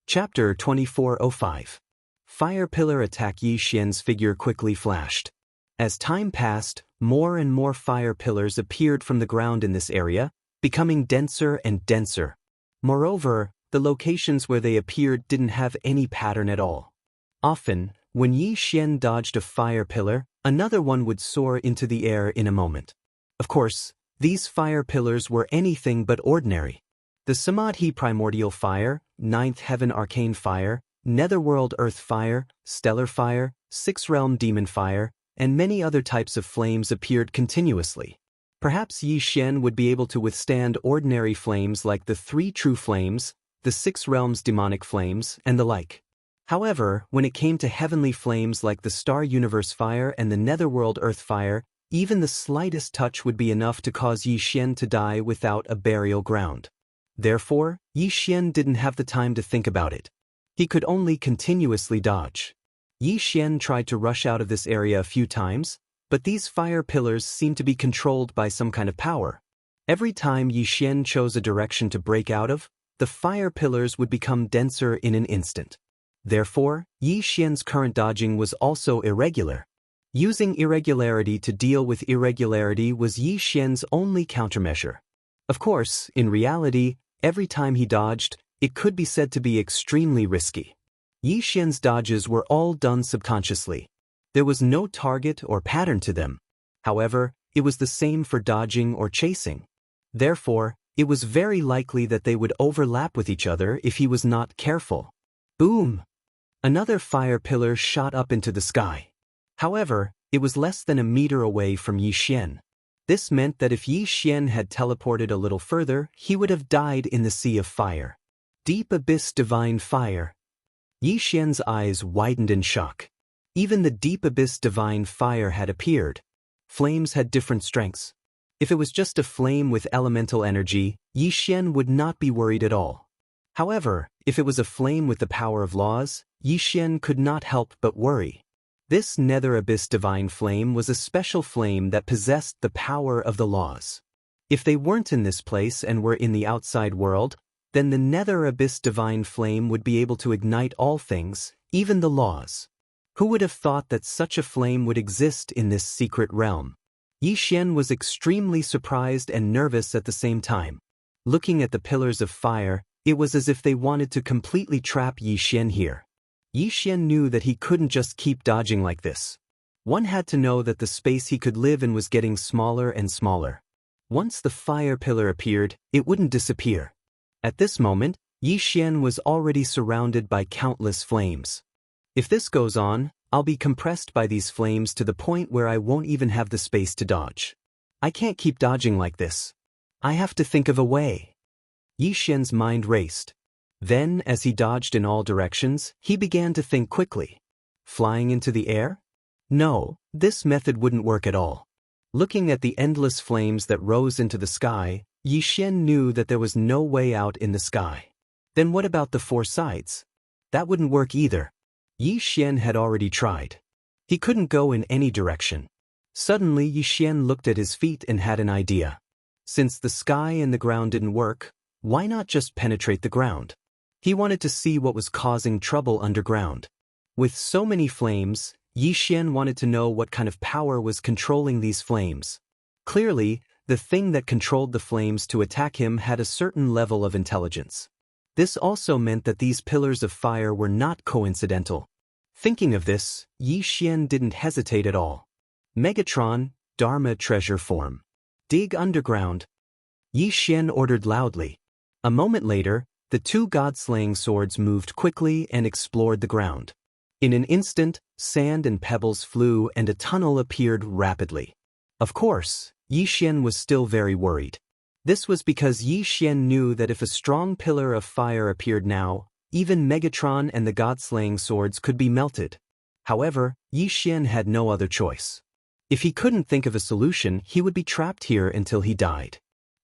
Chapter 2405. Fire pillar attack. Yi Xian's figure quickly flashed. As time passed, more and more fire pillars appeared from the ground in this area, becoming denser and denser. Moreover, the locations where they appeared didn't have any pattern at all. Often, when Yi Xian dodged a fire pillar, Another one would soar into the air in a moment. Of course, these fire pillars were anything but ordinary. The Samadhi primordial fire, ninth heaven arcane fire, netherworld earth fire, stellar fire, sixth realm demon fire, and many other types of flames appeared continuously. Perhaps Yi Xian would be able to withstand ordinary flames like the three true flames, the six realms demonic flames, and the like. However, when it came to heavenly flames like the star universe fire and the netherworld earth fire, even the slightest touch would be enough to cause Yi Xian to die without a burial ground. Therefore, Yi Xian didn't have the time to think about it. He could only continuously dodge. Yi Xian tried to rush out of this area a few times, but these fire pillars seemed to be controlled by some kind of power. Every time Yi Xian chose a direction to break out of, the fire pillars would become denser in an instant. Therefore, Yi Xian's current dodging was also irregular. Using irregularity to deal with irregularity was Yi Xian's only countermeasure. Of course, in reality, every time he dodged, it could be said to be extremely risky. Yi Xian's dodges were all done subconsciously. There was no target or pattern to them. However, it was the same for dodging or chasing. Therefore, it was very likely that they would overlap with each other if he was not careful. Boom! Another fire pillar shot up into the sky. However, it was less than a meter away from Yi Xian. This meant that if Yi Xian had teleported a little further, he would have died in the sea of fire. Deep abyss divine fire. Yi Xian's eyes widened in shock. Even the deep abyss divine fire had appeared. Flames had different strengths. If it was just a flame with elemental energy, Yi Xian would not be worried at all. However, if it was a flame with the power of laws, Yi Xian could not help but worry. This nether abyss divine flame was a special flame that possessed the power of the laws. If they weren't in this place and were in the outside world, then the nether abyss divine flame would be able to ignite all things, even the laws. Who would have thought that such a flame would exist in this secret realm? Yi Xian was extremely surprised and nervous at the same time. Looking at the pillars of fire, it was as if they wanted to completely trap Yi Xian here. Yi Xian knew that he couldn't just keep dodging like this. One had to know that the space he could live in was getting smaller and smaller. Once the fire pillar appeared, it wouldn't disappear. At this moment, Yi Xian was already surrounded by countless flames. If this goes on, I'll be compressed by these flames to the point where I won't even have the space to dodge. I can't keep dodging like this. I have to think of a way. Yi Xian's mind raced. Then, as he dodged in all directions, he began to think quickly. Flying into the air? No, this method wouldn't work at all. Looking at the endless flames that rose into the sky, Yi Xian knew that there was no way out in the sky. Then what about the four sides? That wouldn't work either. Yi Xian had already tried. He couldn't go in any direction. Suddenly Yi Xian looked at his feet and had an idea. Since the sky and the ground didn't work, why not just penetrate the ground? He wanted to see what was causing trouble underground. With so many flames, Yi Xian wanted to know what kind of power was controlling these flames. Clearly, the thing that controlled the flames to attack him had a certain level of intelligence. This also meant that these pillars of fire were not coincidental. Thinking of this, Yi Xian didn't hesitate at all. Megatron, Dharma treasure form. Dig underground. Yi Xian ordered loudly. A moment later, the two god-slaying swords moved quickly and explored the ground. In an instant, sand and pebbles flew and a tunnel appeared rapidly. Of course, Yi Xian was still very worried. This was because Yi Xian knew that if a strong pillar of fire appeared now, even Megatron and the god-slaying swords could be melted. However, Yi Xian had no other choice. If he couldn't think of a solution, he would be trapped here until he died.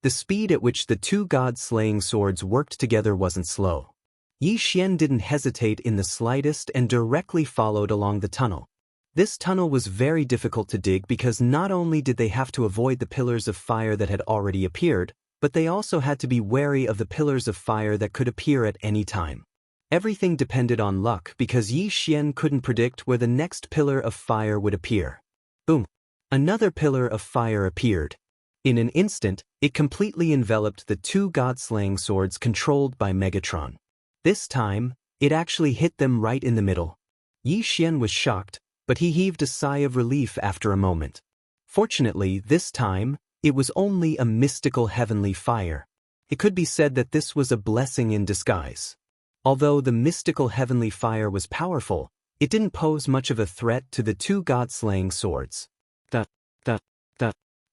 The speed at which the two god-slaying swords worked together wasn't slow. Yi Xian didn't hesitate in the slightest and directly followed along the tunnel. This tunnel was very difficult to dig because not only did they have to avoid the pillars of fire that had already appeared, but they also had to be wary of the pillars of fire that could appear at any time. Everything depended on luck because Yi Xian couldn't predict where the next pillar of fire would appear. Boom! Another pillar of fire appeared. In an instant, it completely enveloped the two god-slaying swords controlled by Megatron. This time, it actually hit them right in the middle. Yi Xian was shocked, but he heaved a sigh of relief after a moment. Fortunately, this time, it was only a mystical heavenly fire. It could be said that this was a blessing in disguise. Although the mystical heavenly fire was powerful, it didn't pose much of a threat to the two god-slaying swords.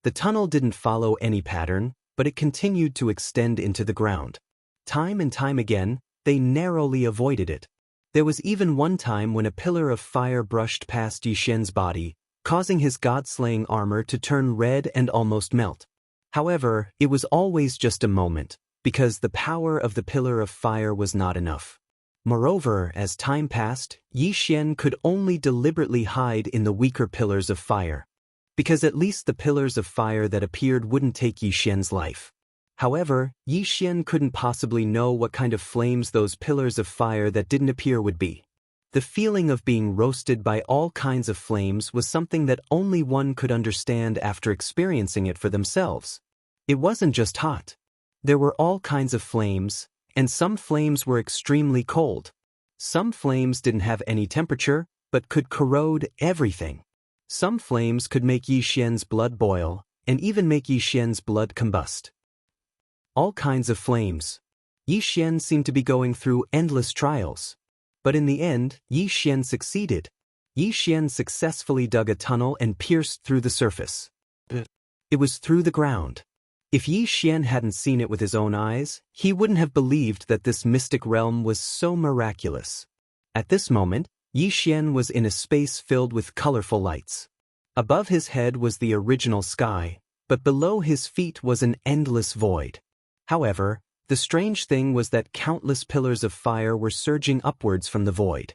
The tunnel didn't follow any pattern, but it continued to extend into the ground. Time and time again, they narrowly avoided it. There was even one time when a pillar of fire brushed past Yixian's body, causing his god-slaying armor to turn red and almost melt. However, it was always just a moment, because the power of the pillar of fire was not enough. Moreover, as time passed, Yixian could only deliberately hide in the weaker pillars of fire. Because at least the pillars of fire that appeared wouldn't take Yixian's life. However, Yixian couldn't possibly know what kind of flames those pillars of fire that didn't appear would be. The feeling of being roasted by all kinds of flames was something that only one could understand after experiencing it for themselves. It wasn't just hot. There were all kinds of flames, and some flames were extremely cold. Some flames didn't have any temperature, but could corrode everything. Some flames could make Yixian's blood boil, and even make Yixian's blood combust. All kinds of flames. Yixian seemed to be going through endless trials. But in the end, Yixian succeeded. Yixian successfully dug a tunnel and pierced through the surface. It was through the ground. If Yixian hadn't seen it with his own eyes, he wouldn't have believed that this mystic realm was so miraculous. At this moment, Yixian was in a space filled with colorful lights. Above his head was the original sky, but below his feet was an endless void. However, the strange thing was that countless pillars of fire were surging upwards from the void.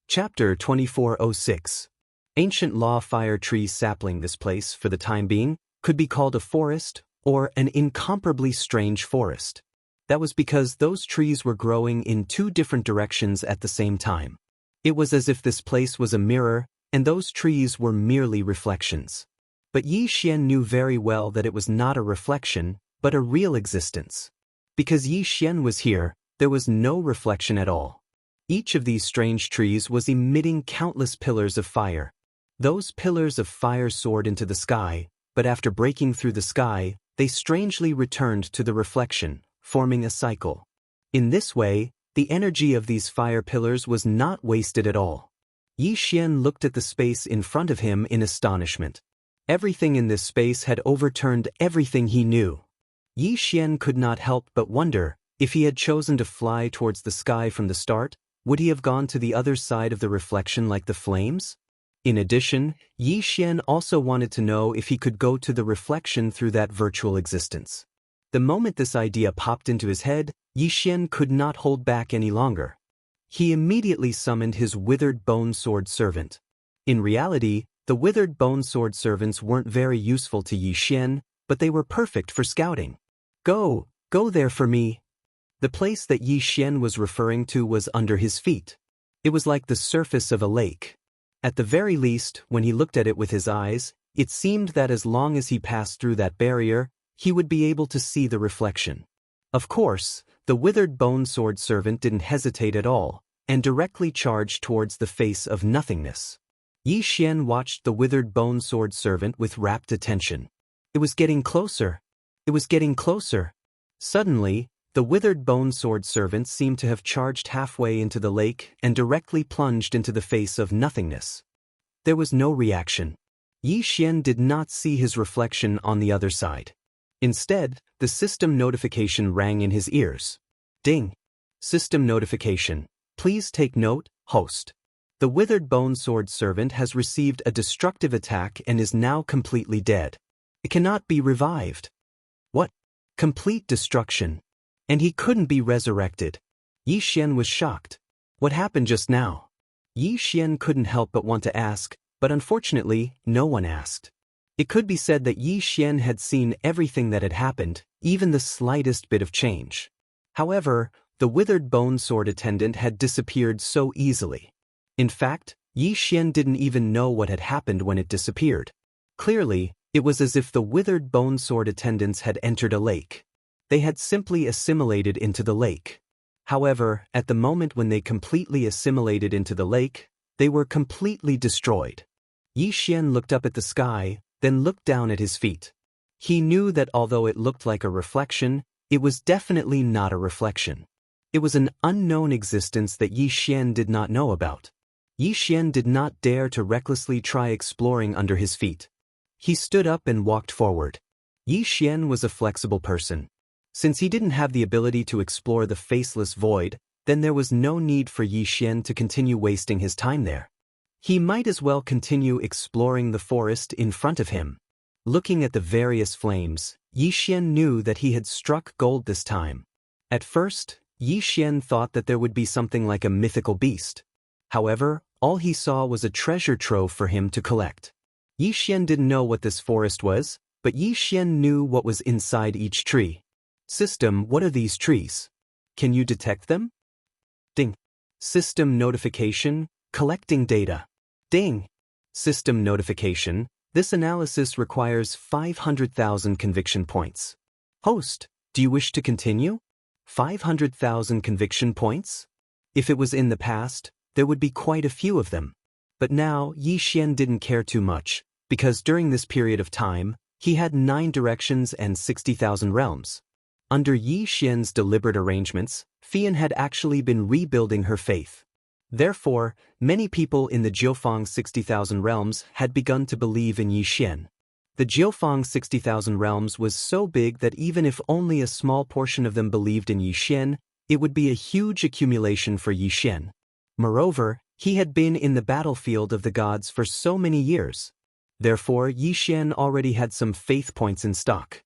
Chapter 2406. Ancient law fire tree sapling. This place, for the time being, could be called a forest, or an incomparably strange forest. That was because those trees were growing in two different directions at the same time. It was as if this place was a mirror, and those trees were merely reflections. But Yixian knew very well that it was not a reflection, but a real existence. Because Yixian was here, there was no reflection at all. Each of these strange trees was emitting countless pillars of fire. Those pillars of fire soared into the sky, but after breaking through the sky, they strangely returned to the reflection, forming a cycle. In this way, the energy of these fire pillars was not wasted at all. Yixian looked at the space in front of him in astonishment. Everything in this space had overturned everything he knew. Yixian could not help but wonder, if he had chosen to fly towards the sky from the start, would he have gone to the other side of the reflection like the flames? In addition, Yixian also wanted to know if he could go to the reflection through that virtual existence. The moment this idea popped into his head, Yixian could not hold back any longer. He immediately summoned his withered bone sword servant. In reality, the withered bone sword servants weren't very useful to Yixian, but they were perfect for scouting. Go there for me. The place that Yixian was referring to was under his feet. It was like the surface of a lake. At the very least, when he looked at it with his eyes, it seemed that as long as he passed through that barrier, he would be able to see the reflection. Of course, the withered bone sword servant didn't hesitate at all, and directly charged towards the face of nothingness. Yixian watched the withered bone sword servant with rapt attention. It was getting closer. It was getting closer. Suddenly, the withered bone sword servant seemed to have charged halfway into the lake and directly plunged into the face of nothingness. There was no reaction. Yixian did not see his reflection on the other side. Instead, the system notification rang in his ears. Ding! System notification. Please take note, host. The withered bone sword servant has received a destructive attack and is now completely dead. It cannot be revived. What? Complete destruction. And he couldn't be resurrected. Yixian was shocked. What happened just now? Yixian couldn't help but want to ask, but unfortunately, no one asked. It could be said that Yixian had seen everything that had happened, even the slightest bit of change. However, the withered bone sword attendant had disappeared so easily. In fact, Yixian didn't even know what had happened when it disappeared. Clearly, it was as if the withered bone sword attendants had entered a lake. They had simply assimilated into the lake. However, at the moment when they completely assimilated into the lake, They were completely destroyed. Yi Xian looked up at the sky, then looked down at his feet. He knew that although it looked like a reflection, it was definitely not a reflection. It was an unknown existence that Yi Xian did not know about. Yi Xian did not dare to recklessly try exploring under his feet. He stood up and walked forward. Yi Xian was a flexible person. Since he didn't have the ability to explore the faceless void, then there was no need for Yi Xian to continue wasting his time there. He might as well continue exploring the forest in front of him. Looking at the various flames, Yi Xian knew that he had struck gold this time. At first, Yi Xian thought that there would be something like a mythical beast. However, all he saw was a treasure trove for him to collect. Yi Xian didn't know what this forest was, but Yi Xian knew what was inside each tree. System, what are these trees? Can you detect them? Ding. System notification, collecting data. Ding. System notification, this analysis requires 500,000 conviction points. Host, do you wish to continue? 500,000 conviction points? If it was in the past, there would be quite a few of them. But now, Yi Xian didn't care too much, because during this period of time, he had 9 directions and 60,000 realms. Under Yi Xian's deliberate arrangements, Fian had actually been rebuilding her faith. Therefore, many people in the Jiufang 60,000 realms had begun to believe in Yi Xian. The Jiufang 60,000 realms was so big that even if only a small portion of them believed in Yi Xian, it would be a huge accumulation for Yi Xian. Moreover, he had been in the battlefield of the gods for so many years. Therefore, Yi Xian already had some faith points in stock.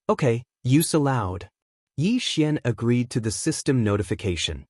Okay, use allowed. Yi Xian agreed to the system notification.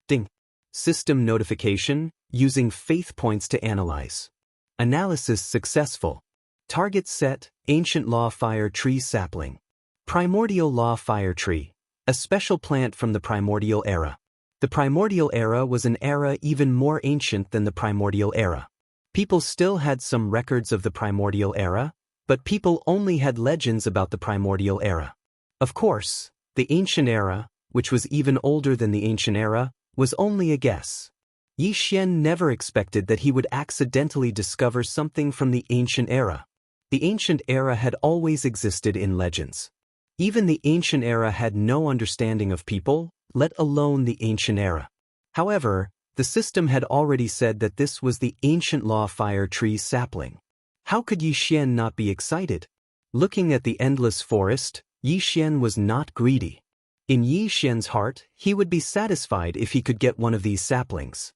Ding. System notification, using faith points to analyze. Analysis successful. Target set, Ancient Law Fire Tree Sapling. Primordial Law Fire Tree, a special plant from the Primordial Era. The Primordial Era was an era even more ancient than the Primordial Era. People still had some records of the Primordial Era, but people only had legends about the Primordial Era. Of course, the Ancient Era, which was even older than the Ancient Era, was only a guess. Yi Xian never expected that he would accidentally discover something from the Ancient Era. The Ancient Era had always existed in legends. Even the Ancient Era had no understanding of people, let alone the Ancient Era. However, the system had already said that this was the Ancient Law Fire Tree Sapling. How could Yi Xian not be excited? Looking at the endless forest, Yi Xian was not greedy. In Yi Xian's heart, he would be satisfied if he could get one of these saplings.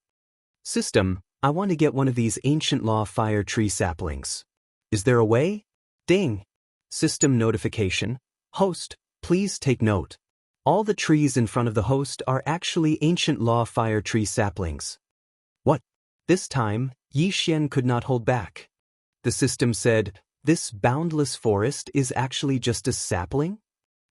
System, I want to get one of these Ancient Law Fire Tree saplings. Is there a way? Ding. System notification. Host, please take note. All the trees in front of the host are actually Ancient Law Fire Tree saplings. What? This time, Yi Xian could not hold back. The system said, this boundless forest is actually just a sapling?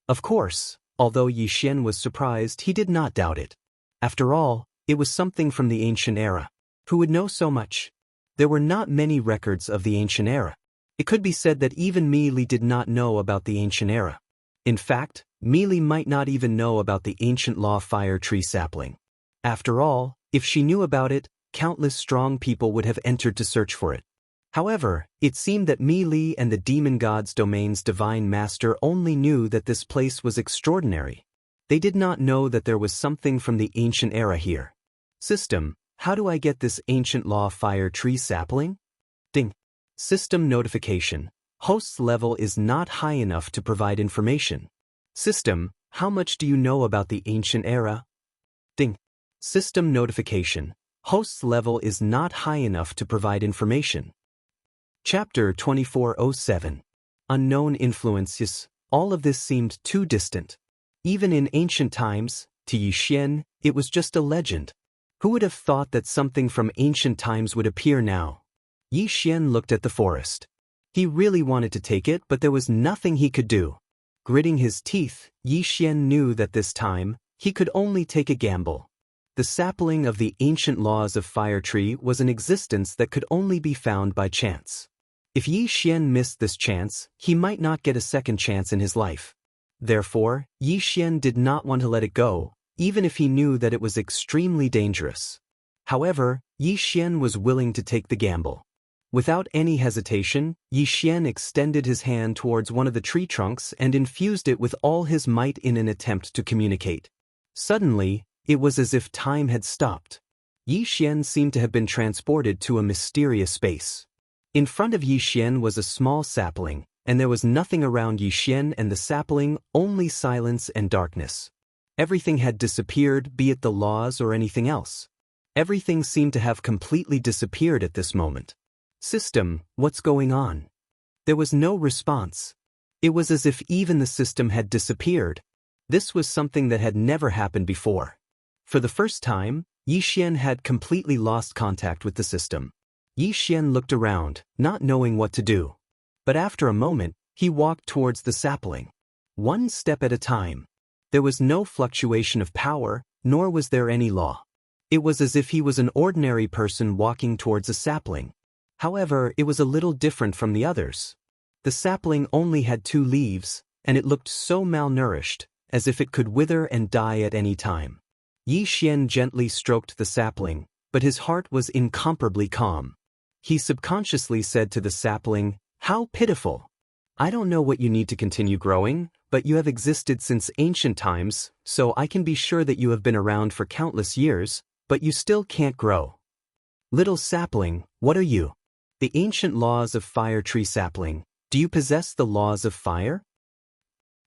Of course. Although Yi Xian was surprised, he did not doubt it. After all, it was something from the Ancient Era. Who would know so much? There were not many records of the Ancient Era. It could be said that even Mi Li did not know about the Ancient Era. In fact, Mi Li might not even know about the Ancient Law Fire Tree sapling. After all, if she knew about it, countless strong people would have entered to search for it. However, it seemed that Mi Li and the demon god's domain's divine master only knew that this place was extraordinary. They did not know that there was something from the Ancient Era here. System, how do I get this Ancient Law Fire Tree sapling? Ding. System notification. Host's level is not high enough to provide information. System, how much do you know about the Ancient Era? Ding. System notification. Host's level is not high enough to provide information. Chapter 2407. Unknown influences. All of this seemed too distant. Even in ancient times, to Yi Xian, it was just a legend. Who would have thought that something from ancient times would appear now? Yi Xian looked at the forest. He really wanted to take it, but there was nothing he could do. Gritting his teeth, Yi Xian knew that this time, he could only take a gamble. The sapling of the ancient laws of Fire Tree was an existence that could only be found by chance. If Yi Xian missed this chance, he might not get a second chance in his life. Therefore, Yi Xian did not want to let it go, even if he knew that it was extremely dangerous. However, Yi Xian was willing to take the gamble. Without any hesitation, Yi Xian extended his hand towards one of the tree trunks and infused it with all his might in an attempt to communicate. Suddenly, it was as if time had stopped. Yi Xian seemed to have been transported to a mysterious space. In front of Yi Xian was a small sapling, and there was nothing around Yi Xian and the sapling, only silence and darkness. Everything had disappeared, be it the laws or anything else. Everything seemed to have completely disappeared at this moment. System, what's going on? There was no response. It was as if even the system had disappeared. This was something that had never happened before. For the first time, Yi Xian had completely lost contact with the system. Yi Xian looked around, not knowing what to do. But after a moment, he walked towards the sapling. One step at a time. There was no fluctuation of power, nor was there any law. It was as if he was an ordinary person walking towards a sapling. However, it was a little different from the others. The sapling only had 2 leaves, and it looked so malnourished, as if it could wither and die at any time. Yi Xian gently stroked the sapling, but his heart was incomparably calm. He subconsciously said to the sapling, "How pitiful! I don't know what you need to continue growing, but you have existed since ancient times, so I can be sure that you have been around for countless years, but you still can't grow. Little sapling, what are you? The ancient laws of fire tree sapling, do you possess the laws of fire?"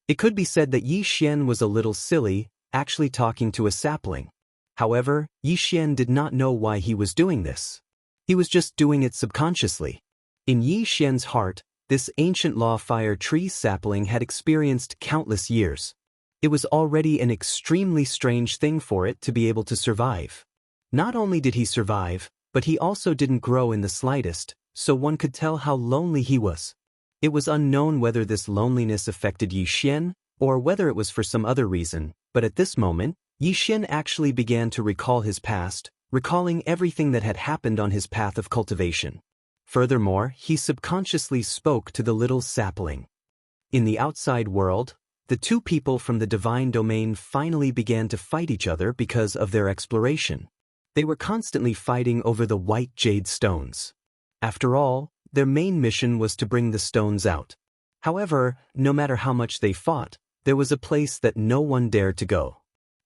It could be said that Yi Xian was a little silly, actually talking to a sapling. However, Yi Xian did not know why he was doing this. He was just doing it subconsciously. In Yi Xian's heart, this ancient law fire tree sapling had experienced countless years. It was already an extremely strange thing for it to be able to survive. Not only did he survive, but he also didn't grow in the slightest, so one could tell how lonely he was. It was unknown whether this loneliness affected Yi Xian, or whether it was for some other reason, but at this moment, Yi Xian actually began to recall his past, recalling everything that had happened on his path of cultivation. Furthermore, he subconsciously spoke to the little sapling. In the outside world, the 2 people from the divine domain finally began to fight each other because of their exploration. They were constantly fighting over the white jade stones. After all, their main mission was to bring the stones out. However, no matter how much they fought, there was a place that no one dared to go.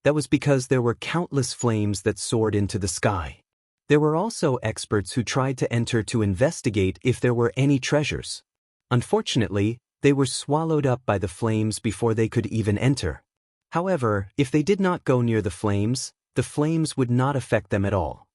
That was because there were countless flames that soared into the sky. There were also experts who tried to enter to investigate if there were any treasures. Unfortunately, they were swallowed up by the flames before they could even enter. However, if they did not go near the flames would not affect them at all.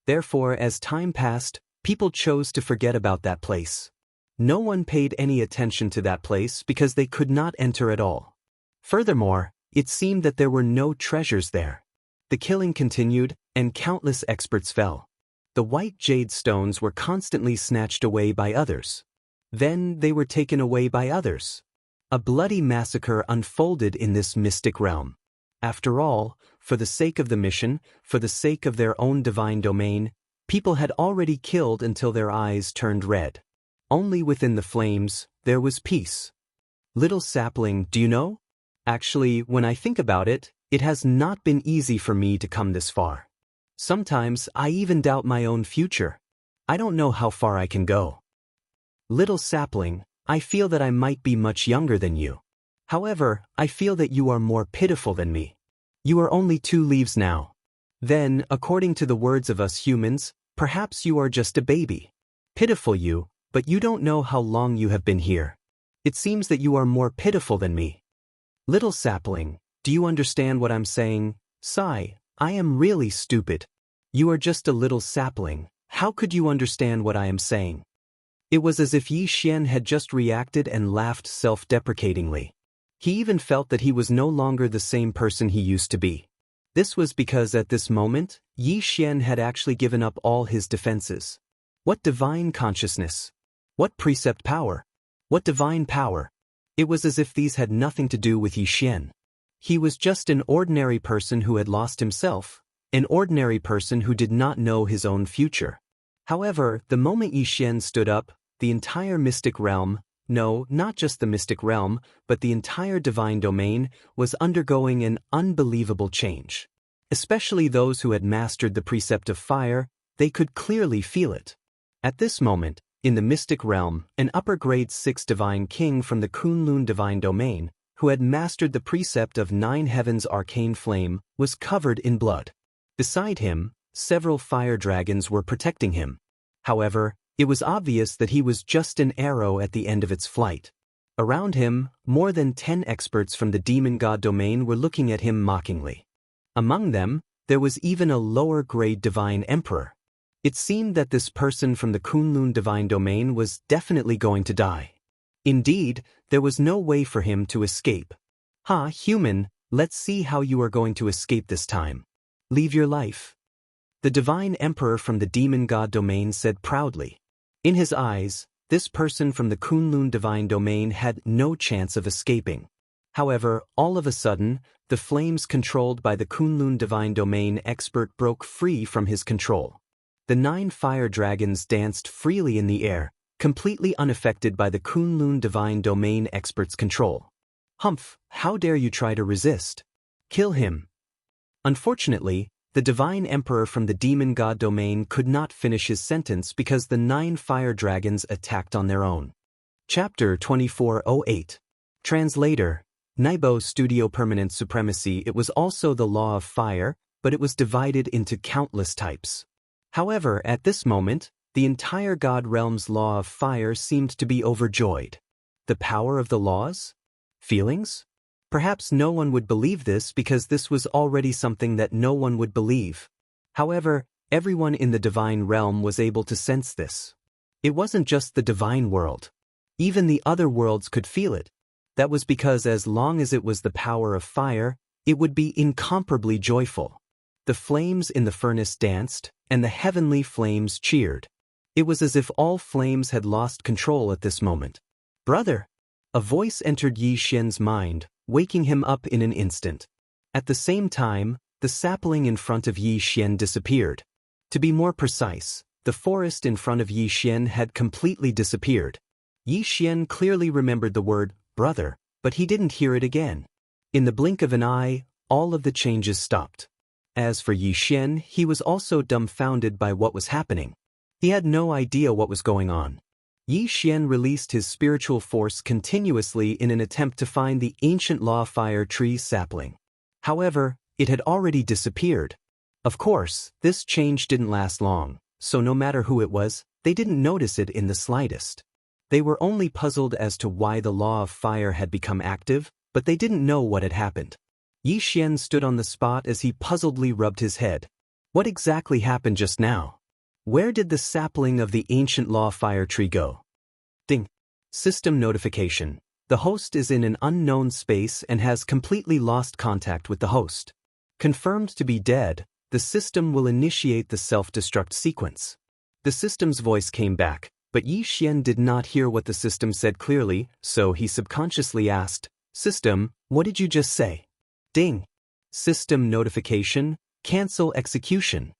Therefore, as time passed, people chose to forget about that place. No one paid any attention to that place because they could not enter at all. Furthermore, it seemed that there were no treasures there. The killing continued, and countless experts fell. The white jade stones were constantly snatched away by others. Then they were taken away by others. A bloody massacre unfolded in this mystic realm. After all, for the sake of the mission, for the sake of their own divine domain, people had already killed until their eyes turned red. Only within the flames, there was peace. Little sapling, do you know? Actually, when I think about it, it has not been easy for me to come this far. Sometimes I even doubt my own future. I don't know how far I can go. Little sapling, I feel that I might be much younger than you. However, I feel that you are more pitiful than me. You are only 2 leaves now. Then, according to the words of us humans, perhaps you are just a baby. Pitiful you, but you don't know how long you have been here. It seems that you are more pitiful than me. Little sapling, do you understand what I'm saying? Sigh, I am really stupid. You are just a little sapling. How could you understand what I am saying? It was as if Yi Xian had just reacted and laughed self-deprecatingly. He even felt that he was no longer the same person he used to be. This was because at this moment, Yi Xian had actually given up all his defenses. What divine consciousness? What precept power? What divine power? It was as if these had nothing to do with Yi Xian. He was just an ordinary person who had lost himself, an ordinary person who did not know his own future. However, the moment Yi Xian stood up, the entire mystic realm, no, not just the mystic realm, but the entire divine domain, was undergoing an unbelievable change. Especially those who had mastered the precept of fire, they could clearly feel it. At this moment, in the mystic realm, an upper grade 6 divine king from the Kunlun divine domain, who had mastered the precept of 9 heavens arcane flame, was covered in blood. Beside him, several fire dragons were protecting him. However, it was obvious that he was just an arrow at the end of its flight. Around him, more than 10 experts from the demon god domain were looking at him mockingly. Among them, there was even a lower-grade divine emperor. It seemed that this person from the Kunlun divine domain was definitely going to die. Indeed, there was no way for him to escape. "Ha, human, let's see how you are going to escape this time. Leave your life." The divine emperor from the demon god domain said proudly. In his eyes, this person from the Kunlun divine domain had no chance of escaping. However, all of a sudden, the flames controlled by the Kunlun divine domain expert broke free from his control. The 9 fire dragons danced freely in the air, completely unaffected by the Kunlun divine domain expert's control. "Humph, how dare you try to resist? Kill him." Unfortunately, the divine emperor from the demon god domain could not finish his sentence because the 9 fire dragons attacked on their own. Chapter 2408. Translator. Naibo Studio Permanent Supremacy. It was also the law of fire, but it was divided into countless types. However, at this moment, the entire God realm's law of fire seemed to be overjoyed. The power of the laws? Feelings? Perhaps no one would believe this because this was already something that no one would believe. However, everyone in the divine realm was able to sense this. It wasn't just the divine world. Even the other worlds could feel it. That was because as long as it was the power of fire, it would be incomparably joyful. The flames in the furnace danced, and the heavenly flames cheered. It was as if all flames had lost control at this moment. "Brother!" A voice entered Yi Xian's mind, waking him up in an instant. At the same time, the sapling in front of Yi Xian disappeared. To be more precise, the forest in front of Yi Xian had completely disappeared. Yi Xian clearly remembered the word brother, but he didn't hear it again. In the blink of an eye, all of the changes stopped. As for Yi Xian, he was also dumbfounded by what was happening. He had no idea what was going on. Yi Xian released his spiritual force continuously in an attempt to find the ancient law fire tree sapling. However, it had already disappeared. Of course, this change didn't last long, so no matter who it was, they didn't notice it in the slightest. They were only puzzled as to why the law of fire had become active, but they didn't know what had happened. Yi Xian stood on the spot as he puzzledly rubbed his head. What exactly happened just now? Where did the sapling of the ancient law fire tree go? Ding. System notification. The host is in an unknown space and has completely lost contact with the host. Confirmed to be dead, the system will initiate the self-destruct sequence. The system's voice came back, but Yi Xian did not hear what the system said clearly, so he subconsciously asked, "System, what did you just say?" Ding. System notification. Cancel execution.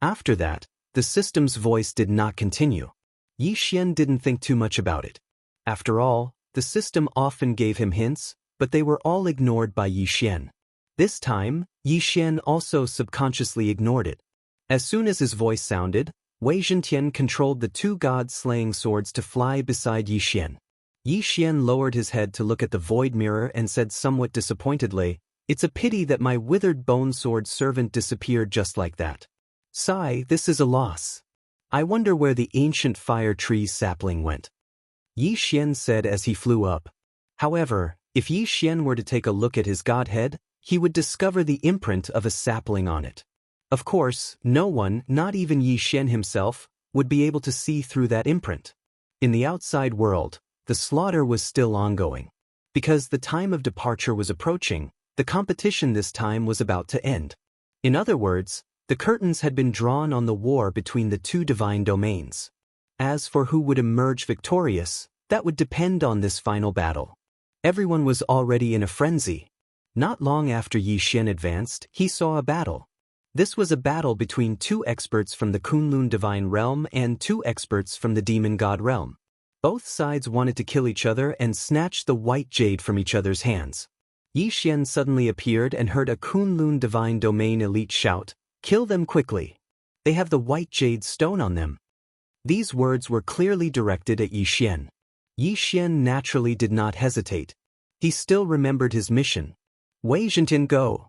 After that, the system's voice did not continue. Yi Xian didn't think too much about it. After all, the system often gave him hints, but they were all ignored by Yi Xian. This time, Yi Xian also subconsciously ignored it. As soon as his voice sounded, Wei Zhentian controlled the 2 god-slaying swords to fly beside Yi Xian. Yi Xian lowered his head to look at the void mirror and said somewhat disappointedly, "It's a pity that my withered bone sword servant disappeared just like that. Sigh, this is a loss. I wonder where the ancient fire tree sapling went." Yi Xian said as he flew up. However, if Yi Xian were to take a look at his godhead, he would discover the imprint of a sapling on it. Of course, no one, not even Yi Xian himself, would be able to see through that imprint. In the outside world, the slaughter was still ongoing. Because the time of departure was approaching, the competition this time was about to end. In other words, the curtains had been drawn on the war between the 2 divine domains. As for who would emerge victorious, that would depend on this final battle. Everyone was already in a frenzy. Not long after Yi Xian advanced, he saw a battle. This was a battle between 2 experts from the Kunlun divine realm and 2 experts from the demon god realm. Both sides wanted to kill each other and snatch the white jade from each other's hands. Yi Xian suddenly appeared and heard a Kunlun divine domain elite shout, "Kill them quickly. They have the white jade stone on them." These words were clearly directed at Yi Xian. Yi Xian naturally did not hesitate. He still remembered his mission. Wei Zhentin, go!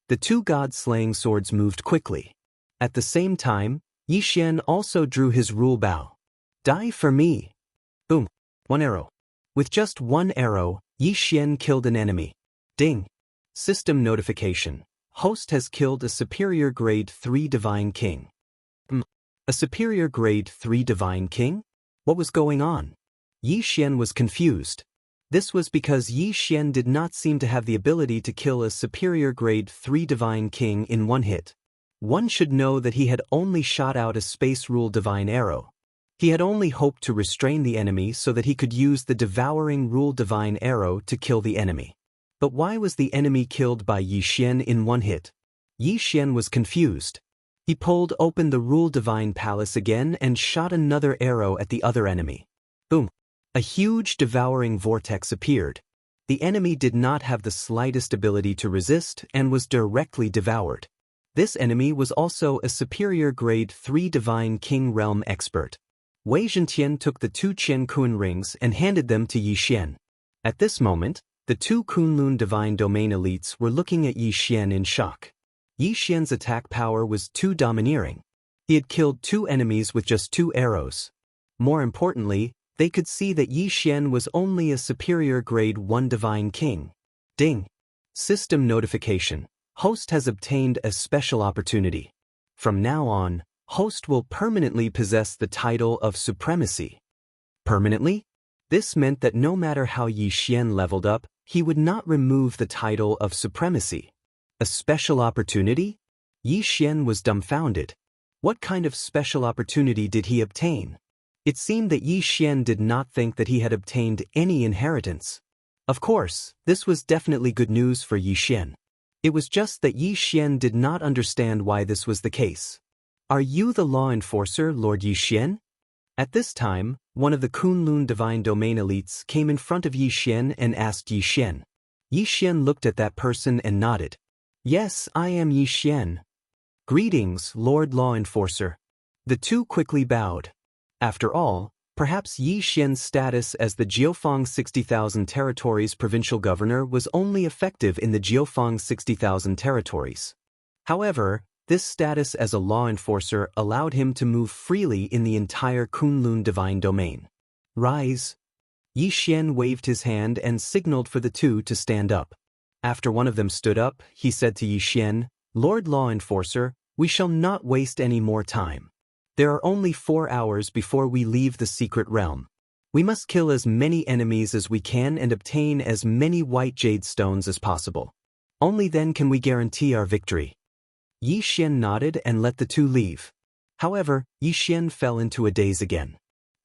The two god-slaying swords moved quickly. At the same time, Yi Xian also drew his rule bow. Die for me. Boom. One arrow. With just one arrow, Yi Xian killed an enemy. Ding. System notification. Host has killed a superior grade 3 divine king. A superior grade 3 divine king? What was going on? Yi Xian was confused. This was because Yi Xian did not seem to have the ability to kill a superior grade 3 divine king in one hit. One should know that he had only shot out a space rule divine arrow. He had only hoped to restrain the enemy so that he could use the devouring rule divine arrow to kill the enemy. But why was the enemy killed by Yi Xian in one hit? Yi Xian was confused. He pulled open the rule divine palace again and shot another arrow at the other enemy. Boom. A huge devouring vortex appeared. The enemy did not have the slightest ability to resist and was directly devoured. This enemy was also a superior grade 3 divine king realm expert. Wei Zhentin took the two Qian Kun rings and handed them to Yi Xian. At this moment, the two Kunlun divine domain elites were looking at Yi Xian in shock. Yi Xian's attack power was too domineering. He had killed two enemies with just 2 arrows. More importantly, they could see that Yi Xian was only a superior grade 1 divine king. Ding. System notification. Host has obtained a special opportunity. From now on, Host will permanently possess the title of supremacy. Permanently? This meant that no matter how Yi Xian leveled up, he would not remove the title of supremacy. A special opportunity? Yi Xian was dumbfounded. What kind of special opportunity did he obtain? It seemed that Yi Xian did not think that he had obtained any inheritance. Of course, this was definitely good news for Yi Xian. It was just that Yi Xian did not understand why this was the case. Are you the law enforcer, Lord Yi Xian? At this time, one of the Kunlun divine domain elites came in front of Yi Xian and asked Yi Xian. Yi Xian looked at that person and nodded. Yes, I am Yi Xian. Greetings, Lord Law Enforcer. The two quickly bowed. After all, perhaps Yi Xian's status as the Jiufang 60,000 territories provincial governor was only effective in the Jiufang 60,000 territories. However, this status as a law enforcer allowed him to move freely in the entire Kunlun divine domain. Rise. Yi Xian waved his hand and signaled for the two to stand up. After one of them stood up, he said to Yi Xian, Lord Law Enforcer, we shall not waste any more time. There are only 4 hours before we leave the secret realm. We must kill as many enemies as we can and obtain as many white jade stones as possible. Only then can we guarantee our victory. Yi Xian nodded and let the two leave. However, Yi Xian fell into a daze again.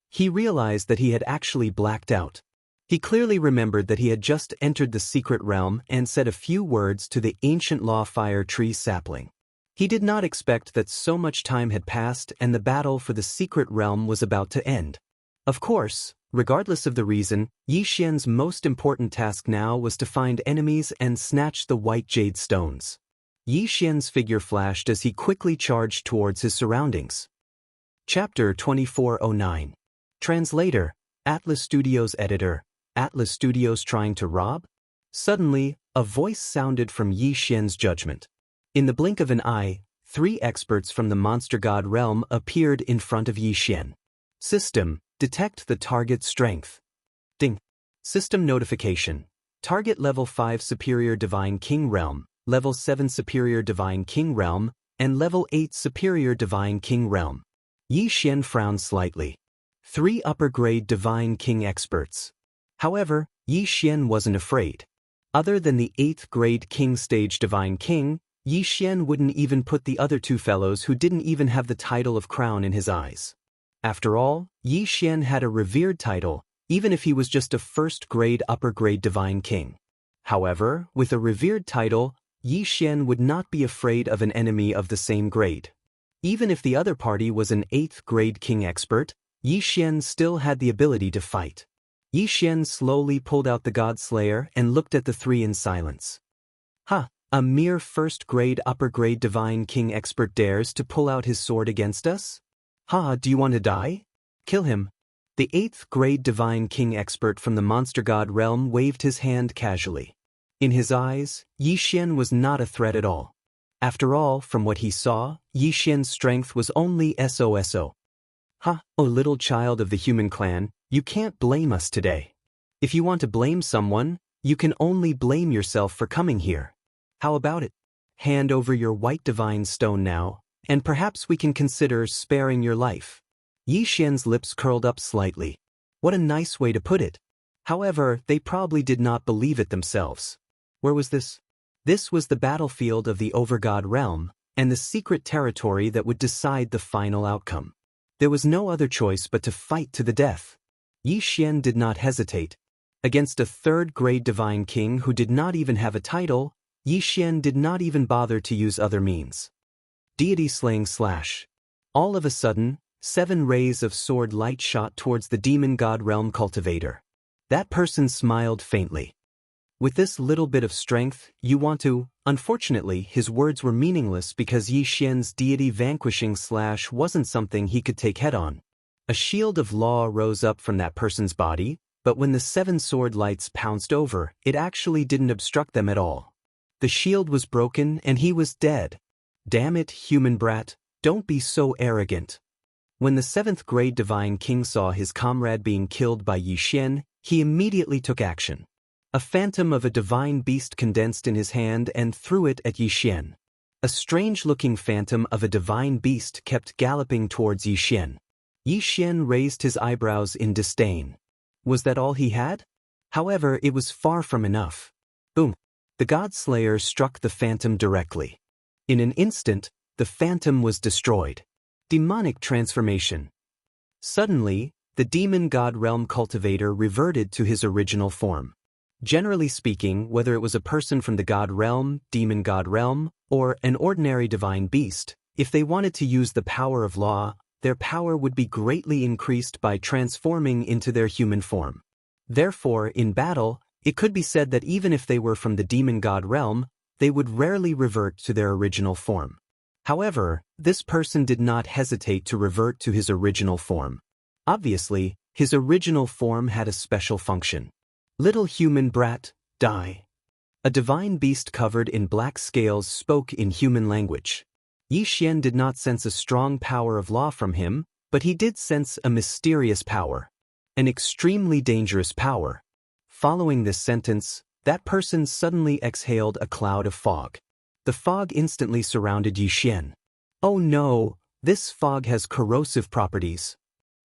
He realized that he had actually blacked out. He clearly remembered that he had just entered the secret realm and said a few words to the ancient law fire tree sapling. He did not expect that so much time had passed and the battle for the secret realm was about to end. Of course, regardless of the reason, Yi Xian's most important task now was to find enemies and snatch the white jade stones. Yi Xian's figure flashed as he quickly charged towards his surroundings. Chapter 2409. Translator, Atlas Studios Editor, Atlas Studios trying to rob? Suddenly, a voice sounded from Yi Xian's judgment. In the blink of an eye, 3 experts from the monster god realm appeared in front of Yi Xian. System, detect the target strength. Ding. System notification. Target level 5 Superior Divine King Realm, level 7 Superior Divine King Realm, and level 8 Superior Divine King Realm. Yi Xian frowned slightly. 3 upper-grade Divine King experts. However, Yi Xian wasn't afraid. Other than the 8th grade King Stage Divine King, Yi Xian wouldn't even put the other 2 fellows who didn't even have the title of crown in his eyes. After all, Yi Xian had a revered title, even if he was just a 1st grade upper-grade Divine King. However, with a revered title, Yi Xian would not be afraid of an enemy of the same grade. Even if the other party was an 8th grade King expert, Yi Xian still had the ability to fight. Yi Xian slowly pulled out the God Slayer and looked at the three in silence. Ha! A mere first-grade upper-grade Divine King expert dares to pull out his sword against us? Ha! Do you want to die? Kill him. The 8th-grade Divine King expert from the Monster God realm waved his hand casually. In his eyes, Yi Xian was not a threat at all. After all, from what he saw, Yi Xian's strength was only SOSO. Ha! Oh little child of the human clan, you can't blame us today. If you want to blame someone, you can only blame yourself for coming here. How about it? Hand over your white divine stone now, and perhaps we can consider sparing your life. Yi Xian's lips curled up slightly. What a nice way to put it. However, they probably did not believe it themselves. Where was this? This was the battlefield of the Overgod realm, and the secret territory that would decide the final outcome. There was no other choice but to fight to the death. Yi Xian did not hesitate. Against a 3rd-grade Divine King who did not even have a title, Yi Xian did not even bother to use other means. Deity slaying slash. All of a sudden, 7 rays of sword light shot towards the demon god realm cultivator. That person smiled faintly. With this little bit of strength, you want to… Unfortunately, his words were meaningless because Yi Xian's deity vanquishing slash wasn't something he could take head-on. A shield of law rose up from that person's body, but when the 7 sword lights pounced over, it actually didn't obstruct them at all. The shield was broken and he was dead. Damn it, human brat, don't be so arrogant. When the 7th-grade Divine King saw his comrade being killed by Yi Xian, he immediately took action. A phantom of a divine beast condensed in his hand and threw it at Yi Xian. A strange-looking phantom of a divine beast kept galloping towards Yi Xian. Yi Xian raised his eyebrows in disdain. Was that all he had? However, it was far from enough. Boom! The God Slayer struck the phantom directly. In an instant, the phantom was destroyed. Demonic transformation. Suddenly, the demon god realm cultivator reverted to his original form. Generally speaking, whether it was a person from the god realm, demon god realm, or an ordinary divine beast, if they wanted to use the power of law, their power would be greatly increased by transforming into their human form. Therefore, in battle, it could be said that even if they were from the demon god realm, they would rarely revert to their original form. However, this person did not hesitate to revert to his original form. Obviously, his original form had a special function. Little human brat, die. A divine beast covered in black scales spoke in human language. Yi Xian did not sense a strong power of law from him, but he did sense a mysterious power. An extremely dangerous power. Following this sentence, that person suddenly exhaled a cloud of fog. The fog instantly surrounded Yi Xian. Oh no, this fog has corrosive properties.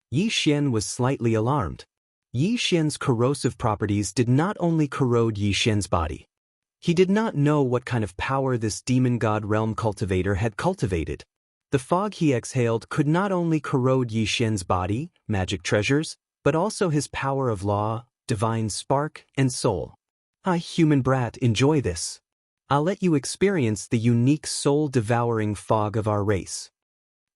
Yi Xian was slightly alarmed. Yi Xian's corrosive properties did not only corrode Yi Xian's body. He did not know what kind of power this demon god realm cultivator had cultivated. The fog he exhaled could not only corrode Yi Xian's body, magic treasures, but also his power of law, divine spark, and soul. Ah, human brat, enjoy this. I'll let you experience the unique soul-devouring fog of our race.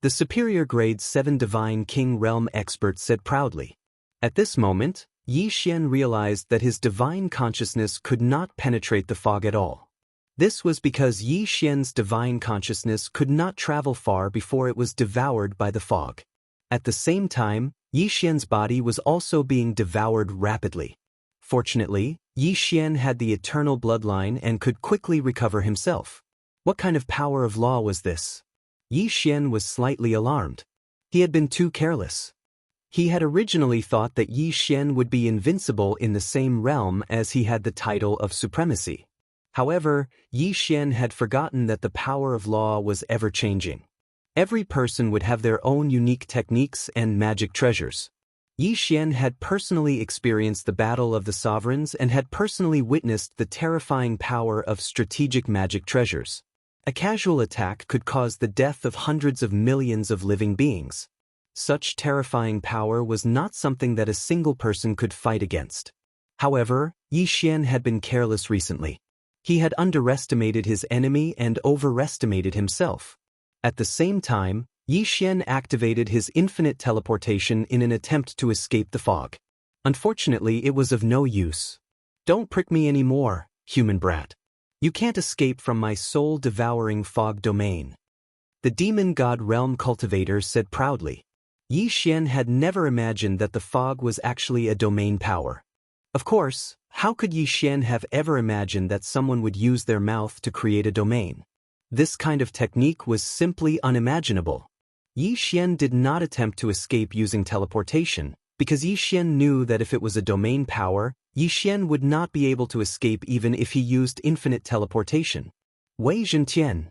The superior grade 7 Divine King Realm expert said proudly. At this moment, Yi Xian realized that his divine consciousness could not penetrate the fog at all. This was because Yi Xian's divine consciousness could not travel far before it was devoured by the fog. At the same time, Yi Xian's body was also being devoured rapidly. Fortunately, Yi Xian had the eternal bloodline and could quickly recover himself. What kind of power of law was this? Yi Xian was slightly alarmed. He had been too careless. He had originally thought that Yi Xian would be invincible in the same realm as he had the title of supremacy. However, Yi Xian had forgotten that the power of law was ever-changing. Every person would have their own unique techniques and magic treasures. Yi Xian had personally experienced the Battle of the Sovereigns and had personally witnessed the terrifying power of strategic magic treasures. A casual attack could cause the death of hundreds of millions of living beings. Such terrifying power was not something that a single person could fight against. However, Yi Xian had been careless recently. He had underestimated his enemy and overestimated himself. At the same time, Yi Xian activated his infinite teleportation in an attempt to escape the fog. Unfortunately, it was of no use. Don't prick me anymore, human brat. You can't escape from my soul-devouring fog domain. The demon god realm cultivator said proudly. Yi Xian had never imagined that the fog was actually a domain power. Of course, how could Yi Xian have ever imagined that someone would use their mouth to create a domain? This kind of technique was simply unimaginable. Yi Xian did not attempt to escape using teleportation, because Yi Xian knew that if it was a domain power, Yi Xian would not be able to escape even if he used infinite teleportation. Wei Zhentian!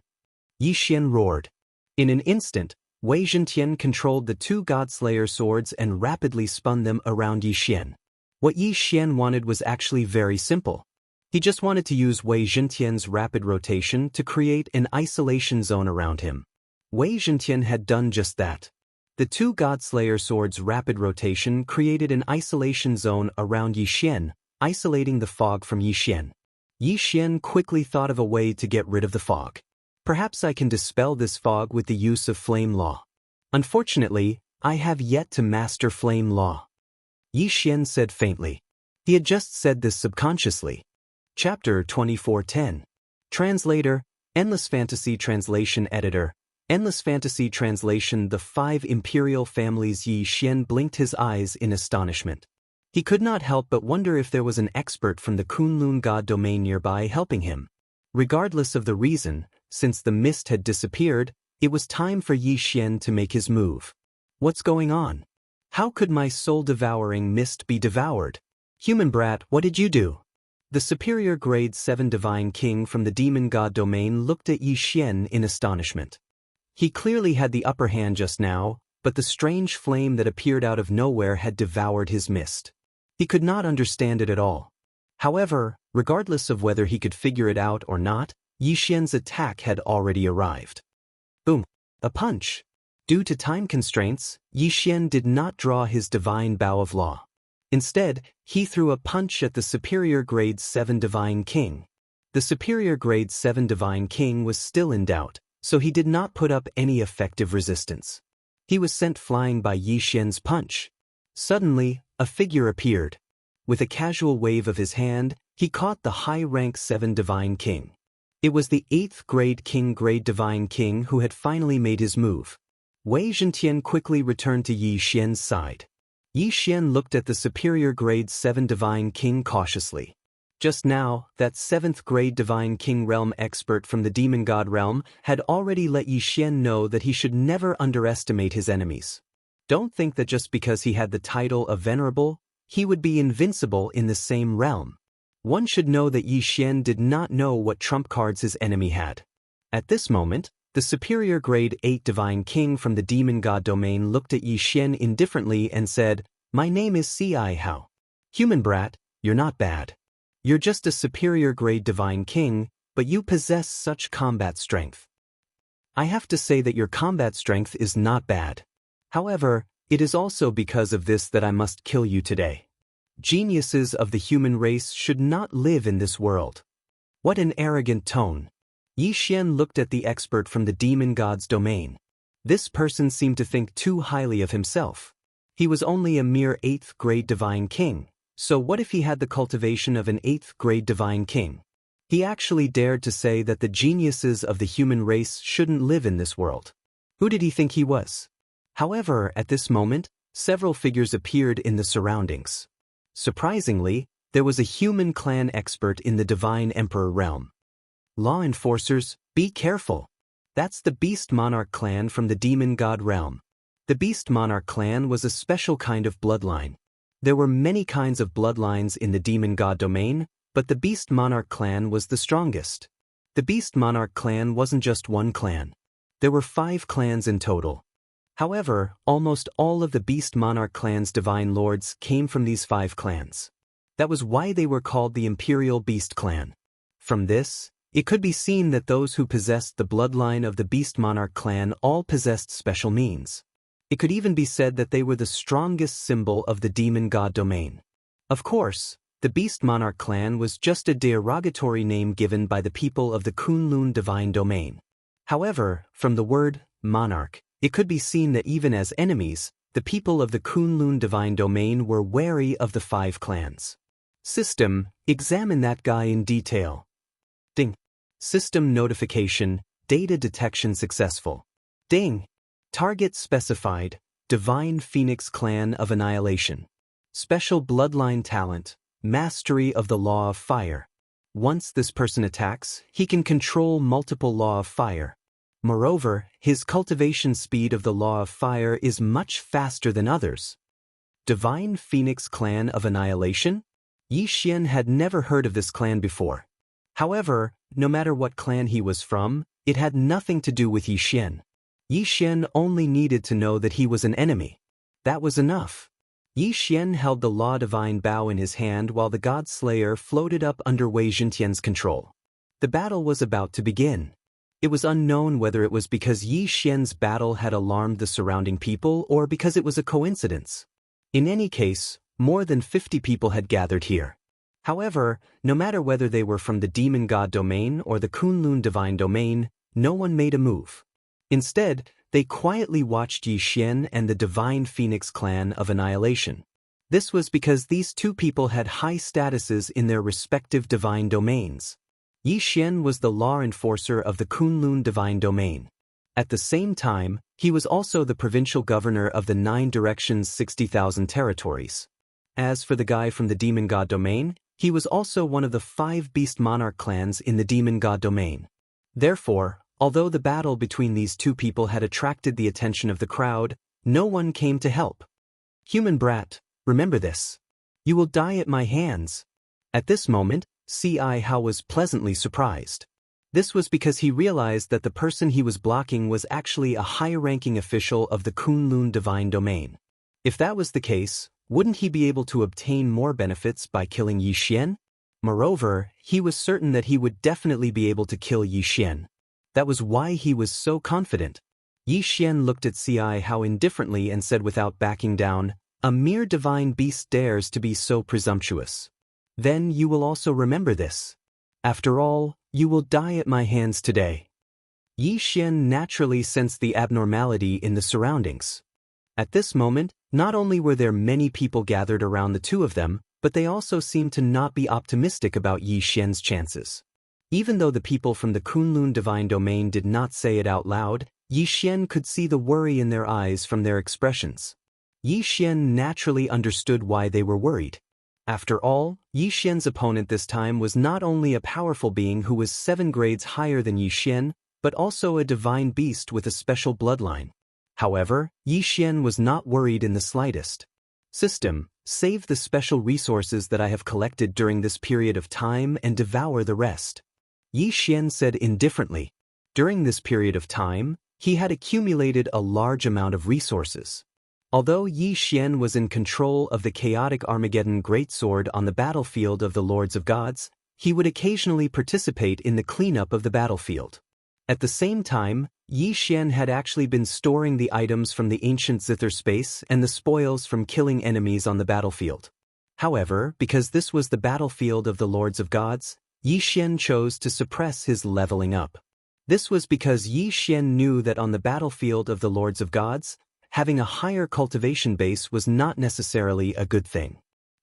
Yi Xian roared. In an instant, Wei Zhentian controlled the two Godslayer swords and rapidly spun them around Yi Xian. What Yi Xian wanted was actually very simple. He just wanted to use Wei Zhentian's rapid rotation to create an isolation zone around him. Wei Zhentian had done just that. The two Godslayer swords' rapid rotation created an isolation zone around Yi Xian, isolating the fog from Yi Xian. Yi Xian quickly thought of a way to get rid of the fog. Perhaps I can dispel this fog with the use of flame law. Unfortunately, I have yet to master flame law. Yi Xian said faintly. He had just said this subconsciously. Chapter 2410. Translator, Endless Fantasy Translation Editor. Endless Fantasy Translation. The five imperial families. Yi Xian blinked his eyes in astonishment. He could not help but wonder if there was an expert from the Kunlun god domain nearby helping him. Regardless of the reason, since the mist had disappeared, it was time for Yi Xian to make his move. What's going on? How could my soul-devouring mist be devoured? Human brat, what did you do? The superior grade 7 divine king from the demon god domain looked at Yi Xian in astonishment. He clearly had the upper hand just now, but the strange flame that appeared out of nowhere had devoured his mist. He could not understand it at all. However, regardless of whether he could figure it out or not, Yi Xian's attack had already arrived. Boom! A punch! Due to time constraints, Yi Xian did not draw his divine bow of law. Instead, he threw a punch at the superior grade 7 divine king. The superior grade 7 divine king was still in doubt, so he did not put up any effective resistance. He was sent flying by Yi Xian's punch. Suddenly, a figure appeared. With a casual wave of his hand, he caught the high-rank 7 divine king. It was the 8th grade divine king who had finally made his move. Wei Zhentian quickly returned to Yi Xian's side. Yi Xian looked at the superior grade 7 divine king cautiously. Just now, that 7th grade divine king realm expert from the demon god realm had already let Yi Xian know that he should never underestimate his enemies. Don't think that just because he had the title of venerable, he would be invincible in the same realm. One should know that Yi Xian did not know what trump cards his enemy had. At this moment, the superior grade 8 divine king from the demon god domain looked at Yi Xian indifferently and said, "My name is Ci Hao. Human brat, you're not bad. You're just a superior grade divine king, but you possess such combat strength. I have to say that your combat strength is not bad. However, it is also because of this that I must kill you today. Geniuses of the human race should not live in this world." What an arrogant tone. Yi Xian looked at the expert from the demon god's domain. This person seemed to think too highly of himself. He was only a mere 8th grade divine king, so what if he had the cultivation of an 8th grade divine king? He actually dared to say that the geniuses of the human race shouldn't live in this world. Who did he think he was? However, at this moment, several figures appeared in the surroundings. Surprisingly, there was a human clan expert in the Divine Emperor realm. Law enforcers, be careful. That's the Beast Monarch clan from the Demon God realm. The Beast Monarch clan was a special kind of bloodline. There were many kinds of bloodlines in the Demon God domain, but the Beast Monarch clan was the strongest. The Beast Monarch clan wasn't just one clan. There were 5 clans in total. However, almost all of the Beast Monarch clan's divine lords came from these 5 clans. That was why they were called the Imperial Beast Clan. From this, it could be seen that those who possessed the bloodline of the Beast Monarch clan all possessed special means. It could even be said that they were the strongest symbol of the Demon God domain. Of course, the Beast Monarch clan was just a derogatory name given by the people of the Kunlun divine domain. However, from the word monarch, it could be seen that even as enemies, the people of the Kunlun divine domain were wary of the 5 clans. System, examine that guy in detail. Ding. System notification, data detection successful. Ding. Target specified, Divine Phoenix Clan of Annihilation. Special bloodline talent, mastery of the law of fire. Once this person attacks, he can control multiple law of fire. Moreover, his cultivation speed of the law of fire is much faster than others. Divine Phoenix Clan of Annihilation? Yi Xian had never heard of this clan before. However, no matter what clan he was from, it had nothing to do with Yi Xian. Yi Xian only needed to know that he was an enemy. That was enough. Yi Xian held the Law Divine Bow in his hand while the God Slayer floated up under Wei Zhentian's control. The battle was about to begin. It was unknown whether it was because Yi Xian's battle had alarmed the surrounding people or because it was a coincidence. In any case, more than 50 people had gathered here. However, no matter whether they were from the Demon God domain or the Kunlun divine domain, no one made a move. Instead, they quietly watched Yi Xian and the Divine Phoenix Clan of Annihilation. This was because these 2 people had high statuses in their respective divine domains. Yi Xian was the law enforcer of the Kunlun divine domain. At the same time, he was also the provincial governor of the 9 Directions' 60,000 territories. As for the guy from the Demon God domain, he was also one of the 5 Beast Monarch clans in the Demon God domain. Therefore, although the battle between these 2 people had attracted the attention of the crowd, no one came to help. Human brat, remember this. You will die at my hands. At this moment, C.I. Hao was pleasantly surprised. This was because he realized that the person he was blocking was actually a high-ranking official of the Kunlun divine domain. If that was the case, wouldn't he be able to obtain more benefits by killing Yi Xian? Moreover, he was certain that he would definitely be able to kill Yi Xian. That was why he was so confident. Yi Xian looked at C.I. Hao indifferently and said without backing down, "A mere divine beast dares to be so presumptuous. Then you will also remember this. After all, you will die at my hands today." Yi Xian naturally sensed the abnormality in the surroundings. At this moment, not only were there many people gathered around the 2 of them, but they also seemed to not be optimistic about Yi Xian's chances. Even though the people from the Kunlun divine domain did not say it out loud, Yi Xian could see the worry in their eyes from their expressions. Yi Xian naturally understood why they were worried. After all, Yi Xian's opponent this time was not only a powerful being who was 7 grades higher than Yi Xian, but also a divine beast with a special bloodline. However, Yi Xian was not worried in the slightest. System, save the special resources that I have collected during this period of time and devour the rest. Yi Xian said indifferently. During this period of time, he had accumulated a large amount of resources. Although Yi Xian was in control of the chaotic Armageddon greatsword on the battlefield of the Lords of Gods, he would occasionally participate in the cleanup of the battlefield. At the same time, Yi Xian had actually been storing the items from the ancient zither space and the spoils from killing enemies on the battlefield. However, because this was the battlefield of the Lords of Gods, Yi Xian chose to suppress his leveling up. This was because Yi Xian knew that on the battlefield of the Lords of Gods, having a higher cultivation base was not necessarily a good thing.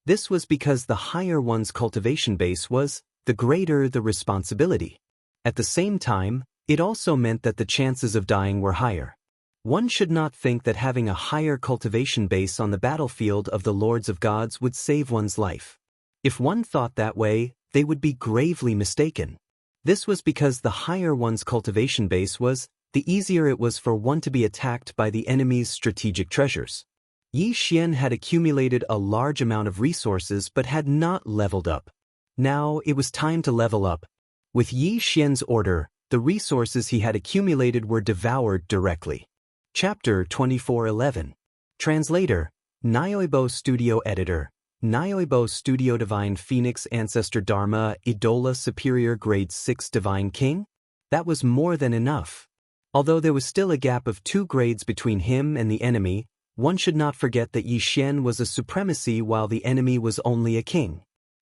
This was because the higher one's cultivation base was, the greater the responsibility. At the same time, it also meant that the chances of dying were higher. One should not think that having a higher cultivation base on the battlefield of the Lords of Gods would save one's life. If one thought that way, they would be gravely mistaken. This was because the higher one's cultivation base was, the easier it was for one to be attacked by the enemy's strategic treasures. Yi Xian had accumulated a large amount of resources but had not leveled up. Now it was time to level up. With Yi Xian's order, the resources he had accumulated were devoured directly. Chapter 2411. Translator, Nyoibo Studio Editor, Nyoibo Studio Divine Phoenix Ancestor Dharma Idola Superior Grade 6 Divine King? That was more than enough. Although there was still a gap of 2 grades between him and the enemy, one should not forget that Yi Xian was a supremacy while the enemy was only a king.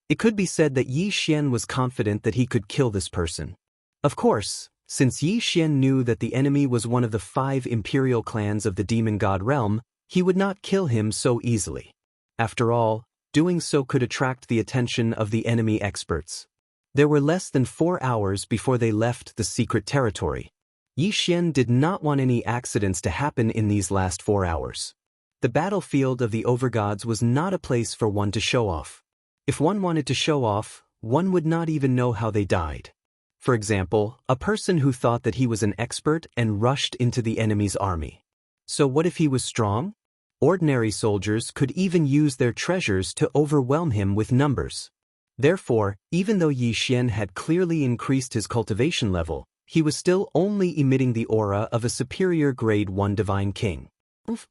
It could be said that Yi Xian was confident that he could kill this person. Of course, since Yi Xian knew that the enemy was one of the 5 imperial clans of the demon god realm, he would not kill him so easily. After all, doing so could attract the attention of the enemy experts. There were less than 4 hours before they left the secret territory. Yi Xian did not want any accidents to happen in these last 4 hours. The battlefield of the overgods was not a place for one to show off. If one wanted to show off, one would not even know how they died. For example, a person who thought that he was an expert and rushed into the enemy's army. So what if he was strong? Ordinary soldiers could even use their treasures to overwhelm him with numbers. Therefore, even though Yi Xian had clearly increased his cultivation level, he was still only emitting the aura of a superior grade 1 divine king.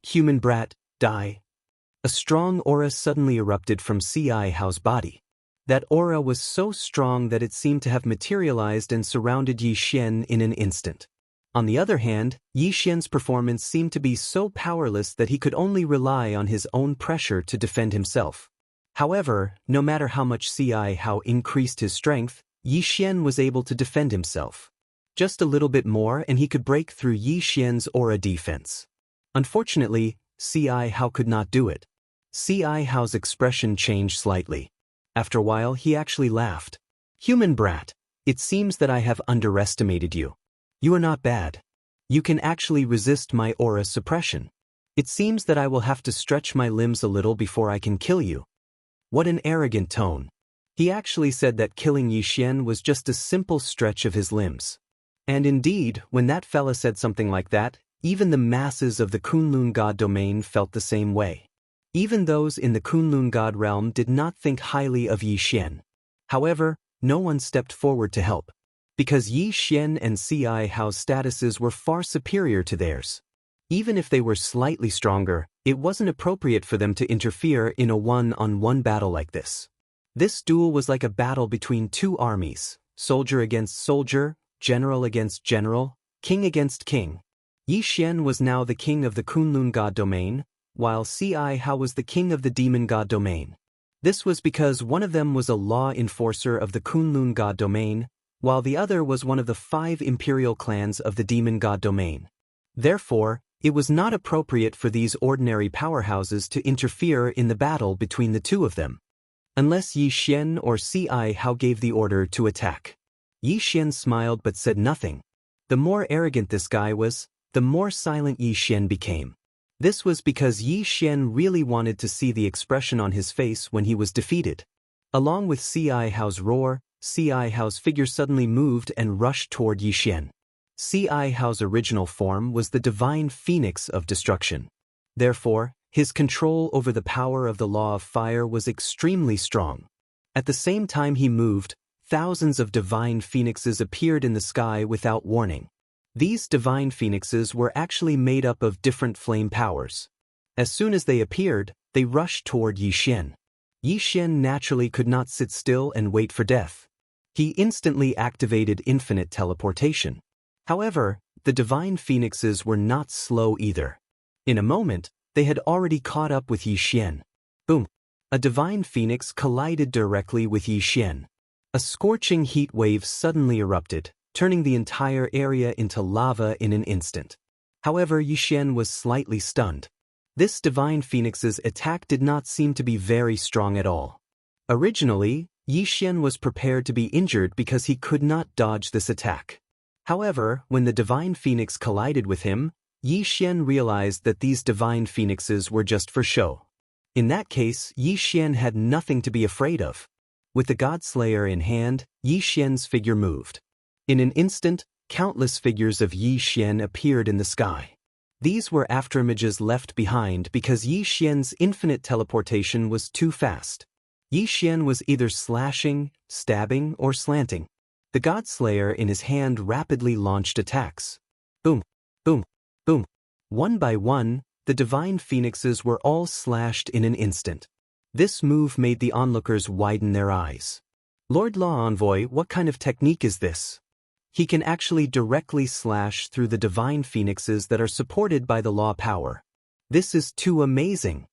Human brat, die. A strong aura suddenly erupted from Xiaohao's body. That aura was so strong that it seemed to have materialized and surrounded Yi Xian in an instant. On the other hand, Yi Xian's performance seemed to be so powerless that he could only rely on his own pressure to defend himself. However, no matter how much Xiaohao increased his strength, Yi Xian was able to defend himself. Just a little bit more and he could break through Yi Xian's aura defense. Unfortunately, Xiaohao could not do it. Xiaohao's expression changed slightly. After a while he actually laughed. Human brat, it seems that I have underestimated you. You are not bad. You can actually resist my aura suppression. It seems that I will have to stretch my limbs a little before I can kill you. What an arrogant tone. He actually said that killing Yi Xian was just a simple stretch of his limbs. And indeed, when that fella said something like that, even the masses of the Kunlun god domain felt the same way. Even those in the Kunlun god realm did not think highly of Yi Xian. However, no one stepped forward to help. Because Yi Xian and Xiaohao's statuses were far superior to theirs. Even if they were slightly stronger, it wasn't appropriate for them to interfere in a one-on-one battle like this. This duel was like a battle between two armies, soldier against soldier, general against general, king against king. Yi Xian was now the king of the Kunlun god domain, while Xiaohao was the king of the demon god domain. This was because one of them was a law enforcer of the Kunlun god domain, while the other was one of the 5 imperial clans of the demon god domain. Therefore, it was not appropriate for these ordinary powerhouses to interfere in the battle between the two of them, unless Yi Xian or Xiaohao gave the order to attack. Yi Xian smiled but said nothing. The more arrogant this guy was, the more silent Yi Xian became. This was because Yi Xian really wanted to see the expression on his face when he was defeated. Along with Xiaohao's roar, Xiaohao's figure suddenly moved and rushed toward Yi Xian. Xiaohao's original form was the divine phoenix of destruction. Therefore, his control over the power of the law of fire was extremely strong. At the same time he moved, thousands of divine phoenixes appeared in the sky without warning. These divine phoenixes were actually made up of different flame powers. As soon as they appeared, they rushed toward Yi Xian. Yi Xian naturally could not sit still and wait for death. He instantly activated infinite teleportation. However, the divine phoenixes were not slow either. In a moment, they had already caught up with Yi Xian. Boom! A divine phoenix collided directly with Yi Xian. A scorching heat wave suddenly erupted, turning the entire area into lava in an instant. However, Yi Xian was slightly stunned. This divine phoenix's attack did not seem to be very strong at all. Originally, Yi Xian was prepared to be injured because he could not dodge this attack. However, when the divine phoenix collided with him, Yi Xian realized that these divine phoenixes were just for show. In that case, Yi Xian had nothing to be afraid of. With the God-Slayer in hand, Yi Xian's figure moved. In an instant, countless figures of Yi Xian appeared in the sky. These were afterimages left behind because Yi Xian's infinite teleportation was too fast. Yi Xian was either slashing, stabbing, or slanting. The God-Slayer in his hand rapidly launched attacks. Boom, boom, boom. One by one, the divine phoenixes were all slashed in an instant. This move made the onlookers widen their eyes. Lord Law Envoy, what kind of technique is this? He can actually directly slash through the divine phoenixes that are supported by the law power. This is too amazing.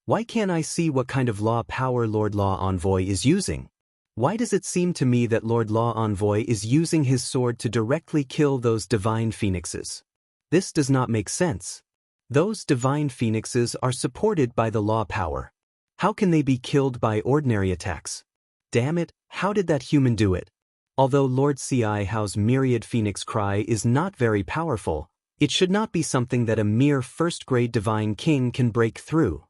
Why can't I see what kind of law power Lord Law Envoy is using? Why does it seem to me that Lord Law Envoy is using his sword to directly kill those divine phoenixes? This does not make sense. Those divine phoenixes are supported by the law power. How can they be killed by ordinary attacks? Damn it, how did that human do it? Although Lord Xiao's myriad phoenix cry is not very powerful, it should not be something that a mere first-grade divine king can break through.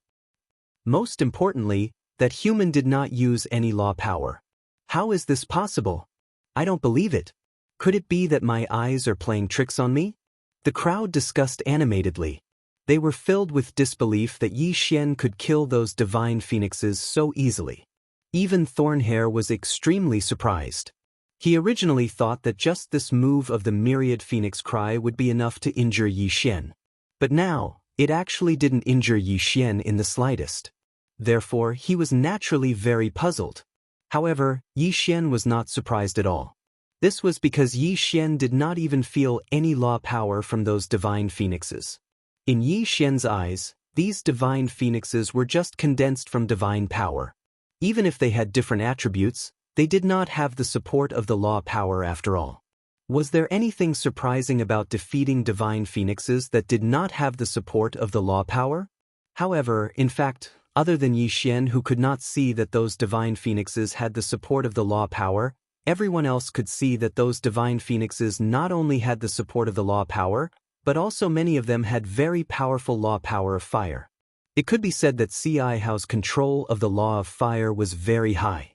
Most importantly, that human did not use any law power. How is this possible? I don't believe it. Could it be that my eyes are playing tricks on me? The crowd discussed animatedly. They were filled with disbelief that Yi Xian could kill those divine phoenixes so easily. Even Thornhair was extremely surprised. He originally thought that just this move of the myriad phoenix cry would be enough to injure Yi Xian. But now, it actually didn't injure Yi Xian in the slightest. Therefore, he was naturally very puzzled. However, Yi Xian was not surprised at all. This was because Yi Xian did not even feel any law power from those divine phoenixes. In Yi Xian's eyes, these divine phoenixes were just condensed from divine power. Even if they had different attributes, they did not have the support of the law power after all. Was there anything surprising about defeating divine phoenixes that did not have the support of the law power? However, in fact, other than Yi Xian, who could not see that those divine phoenixes had the support of the law power, everyone else could see that those divine phoenixes not only had the support of the law power, but also many of them had very powerful law power of fire. It could be said that Xiao's control of the law of fire was very high.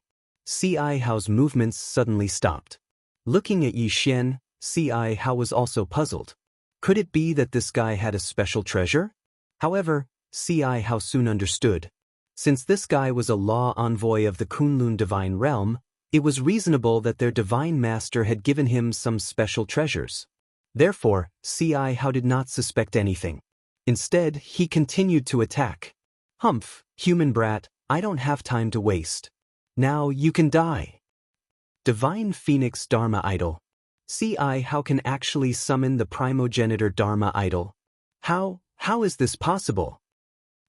Xiao's movements suddenly stopped. Looking at Yi Xian, Xiao was also puzzled. Could it be that this guy had a special treasure? However, Xiao soon understood. Since this guy was a law envoy of the Kunlun divine realm, it was reasonable that their divine master had given him some special treasures. Therefore, Xiao did not suspect anything. Instead, he continued to attack. Humph, human brat, I don't have time to waste. Now you can die. Divine Phoenix Dharma Idol. Xiao can actually summon the primogenitor Dharma Idol. How is this possible?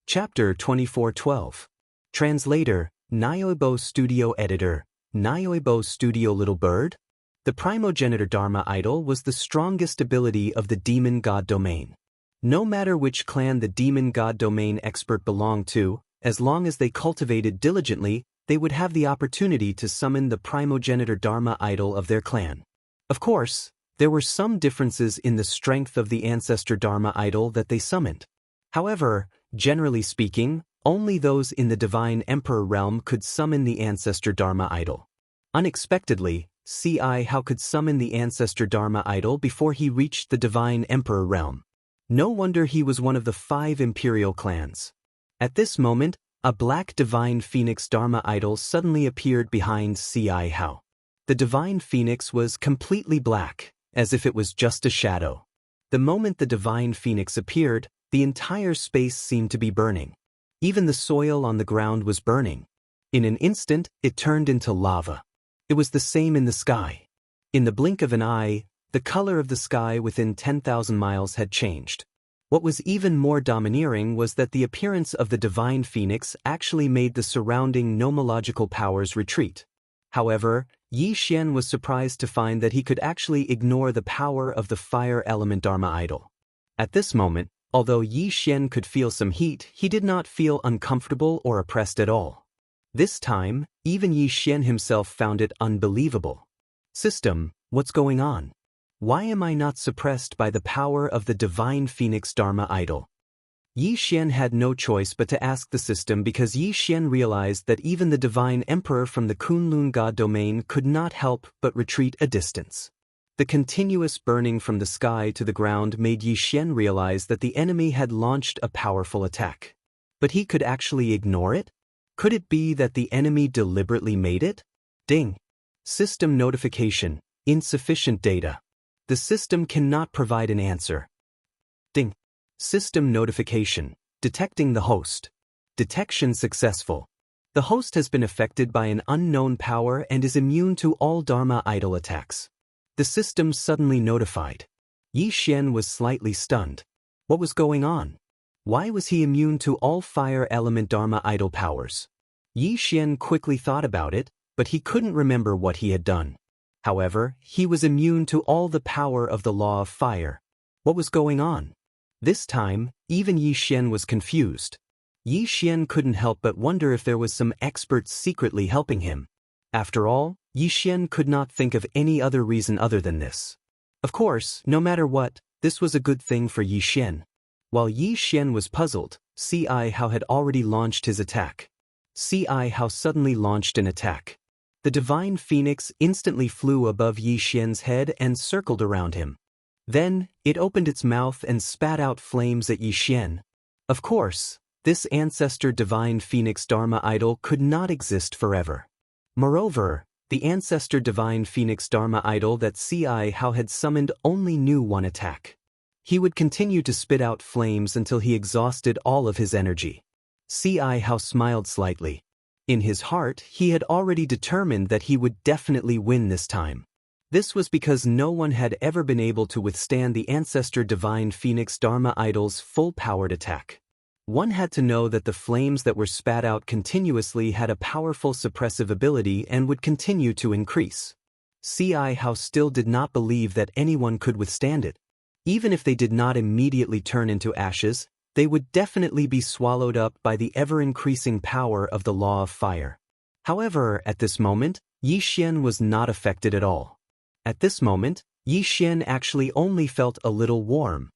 Chapter 24:12. Translator, Nyoibo Studio Editor, Nyoibo Studio Little Bird? The primogenitor Dharma Idol was the strongest ability of the demon god domain. No matter which clan the demon god domain expert belonged to, as long as they cultivated diligently, they would have the opportunity to summon the primogenitor Dharma Idol of their clan. Of course, there were some differences in the strength of the ancestor Dharma Idol that they summoned. However, generally speaking, only those in the Divine Emperor realm could summon the ancestor Dharma Idol. Unexpectedly, Xiao could summon the ancestor Dharma Idol before he reached the Divine Emperor realm. No wonder he was one of the 5 imperial clans. At this moment, a black divine phoenix Dharma Idol suddenly appeared behind Xiao. The divine phoenix was completely black, as if it was just a shadow. The moment the divine phoenix appeared, the entire space seemed to be burning. Even the soil on the ground was burning. In an instant, it turned into lava. It was the same in the sky. In the blink of an eye, the color of the sky within 10,000 miles had changed. What was even more domineering was that the appearance of the divine phoenix actually made the surrounding nomological powers retreat. However, Yi Xian was surprised to find that he could actually ignore the power of the fire element Dharma Idol. At this moment, although Yi Xian could feel some heat, he did not feel uncomfortable or oppressed at all. This time, even Yi Xian himself found it unbelievable. System, what's going on? Why am I not suppressed by the power of the divine phoenix Dharma Idol? Yi Xian had no choice but to ask the system, because Yi Xian realized that even the divine emperor from the Kunlun god domain could not help but retreat a distance. The continuous burning from the sky to the ground made Yi Xian realize that the enemy had launched a powerful attack. But he could actually ignore it? Could it be that the enemy deliberately made it? Ding! System notification, insufficient data. The system cannot provide an answer. Ding! System notification, detecting the host. Detection successful. The host has been affected by an unknown power and is immune to all Dharma Idol attacks. The system suddenly notified. Yi Xian was slightly stunned. What was going on? Why was he immune to all fire element Dharma Idol powers? Yi Xian quickly thought about it, but he couldn't remember what he had done. However, he was immune to all the power of the law of fire. What was going on? This time, even Yi Xian was confused. Yi Xian couldn't help but wonder if there was some expert secretly helping him. After all, Yi Xian could not think of any other reason other than this. Of course, no matter what, this was a good thing for Yi Xian. While Yi Xian was puzzled, Ci Hao had already launched his attack. Ci Hao suddenly launched an attack. The divine phoenix instantly flew above Yi Xian's head and circled around him. Then, it opened its mouth and spat out flames at Yi Xian. Of course, this ancestor divine phoenix Dharma idol could not exist forever. Moreover, the ancestor divine phoenix Dharma idol that Ci Hao had summoned only knew one attack. He would continue to spit out flames until he exhausted all of his energy. Ci Hao smiled slightly. In his heart, he had already determined that he would definitely win this time. This was because no one had ever been able to withstand the ancestor divine phoenix Dharma idol's full-powered attack. One had to know that the flames that were spat out continuously had a powerful suppressive ability and would continue to increase. Ci Hao still did not believe that anyone could withstand it. Even if they did not immediately turn into ashes, they would definitely be swallowed up by the ever-increasing power of the law of fire. However, at this moment, Yi Xian was not affected at all. At this moment, Yi Xian actually only felt a little warm.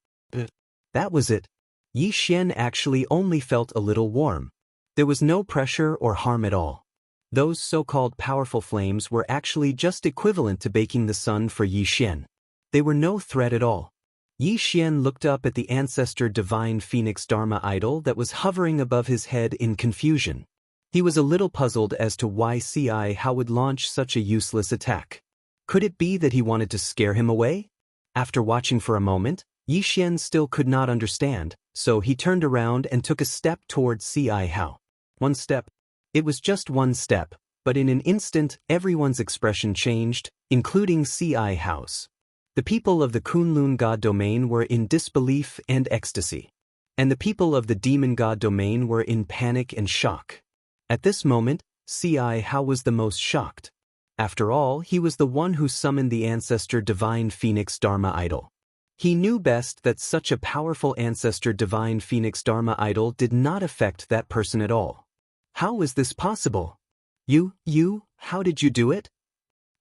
That was it. Yi Xian actually only felt a little warm. There was no pressure or harm at all. Those so-called powerful flames were actually just equivalent to baking the sun for Yi Xian. They were no threat at all. Yi Xian looked up at the ancestor divine phoenix Dharma idol that was hovering above his head in confusion. He was a little puzzled as to why Ci Hao would launch such a useless attack. Could it be that he wanted to scare him away? After watching for a moment, Yi Xian still could not understand, so he turned around and took a step towards Ci Hao. One step. It was just one step, but in an instant everyone's expression changed, including Ci Hao's. The people of the Kunlun god domain were in disbelief and ecstasy. And the people of the demon god domain were in panic and shock. At this moment, Ci Hao was the most shocked. After all, he was the one who summoned the ancestor divine phoenix Dharma idol. He knew best that such a powerful ancestor divine phoenix Dharma idol did not affect that person at all. How was this possible? How did you do it?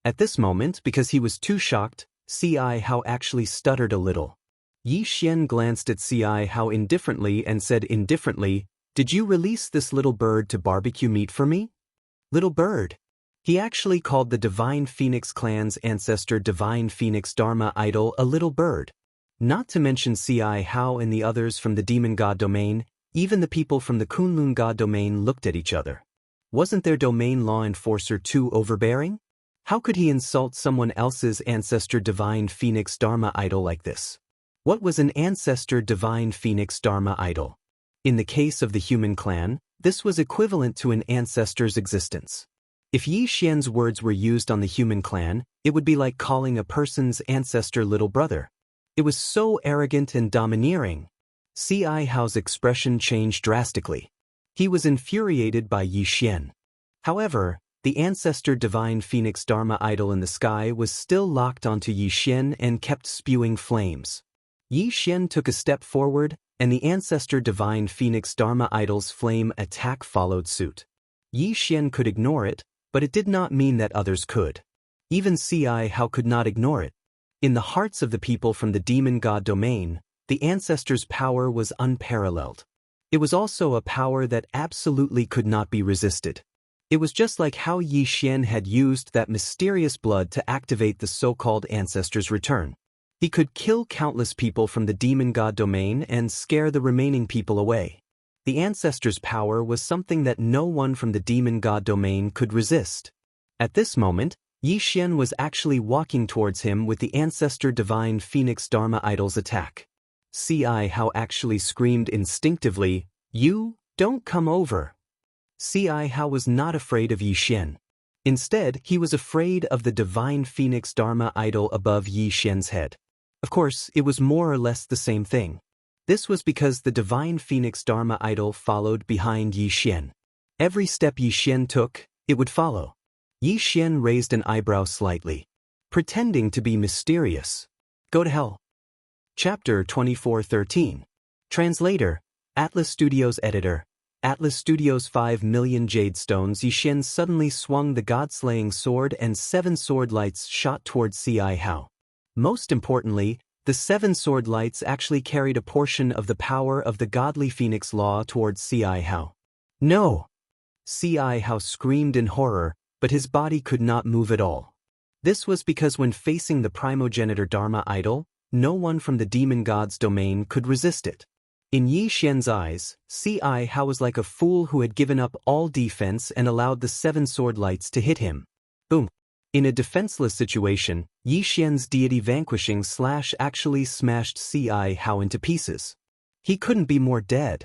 At this moment, because he was too shocked, Ci Hao actually stuttered a little. Yi Xian glanced at Ci Hao indifferently and said indifferently, "Did you release this little bird to barbecue meat for me?" Little bird. He actually called the Divine Phoenix clan's ancestor Divine Phoenix Dharma idol a little bird. Not to mention Ci Hao and the others from the demon god domain, even the people from the Kunlun god domain looked at each other. Wasn't their domain law enforcer too overbearing? How could he insult someone else's ancestor divine phoenix Dharma idol like this? What was an ancestor divine phoenix Dharma idol? In the case of the human clan, this was equivalent to an ancestor's existence. If Yi Xian's words were used on the human clan, it would be like calling a person's ancestor little brother. It was so arrogant and domineering. Ci Hao's expression changed drastically. He was infuriated by Yi Xian. However, the ancestor divine phoenix Dharma idol in the sky was still locked onto Yi Xian and kept spewing flames. Yi Xian took a step forward, and the ancestor divine phoenix Dharma idol's flame attack followed suit. Yi Xian could ignore it, but it did not mean that others could. Even Ci Hao could not ignore it. In the hearts of the people from the demon god domain, the ancestor's power was unparalleled. It was also a power that absolutely could not be resisted. It was just like how Yi Xian had used that mysterious blood to activate the so-called ancestor's return. He could kill countless people from the demon god domain and scare the remaining people away. The ancestor's power was something that no one from the demon god domain could resist. At this moment, Yi Xian was actually walking towards him with the ancestor divine phoenix Dharma idol's attack. Ci Hao actually screamed instinctively, "You, don't come over." Ci Hao was not afraid of Yi Xian. Instead, he was afraid of the divine phoenix Dharma idol above Yi Xian's head. Of course, it was more or less the same thing. This was because the divine phoenix Dharma idol followed behind Yi Xian. Every step Yi Xian took, it would follow. Yi Xian raised an eyebrow slightly, pretending to be mysterious. Go to hell. Chapter 24:13. Translator, Atlas Studios Editor. Atlas Studios 5 million jade stones. Yixian suddenly swung the god-slaying sword and 7 sword lights shot towards Ci Hao. Most importantly, the 7 sword lights actually carried a portion of the power of the godly phoenix law towards Ci Hao. No! Ci Hao screamed in horror, but his body could not move at all. This was because when facing the primogenitor Dharma idol, no one from the demon god's domain could resist it. In Yi Xian's eyes, Ci Hao was like a fool who had given up all defense and allowed the 7 sword lights to hit him. Boom! In a defenseless situation, Yi Xian's deity vanquishing slash actually smashed Ci Hao into pieces. He couldn't be more dead.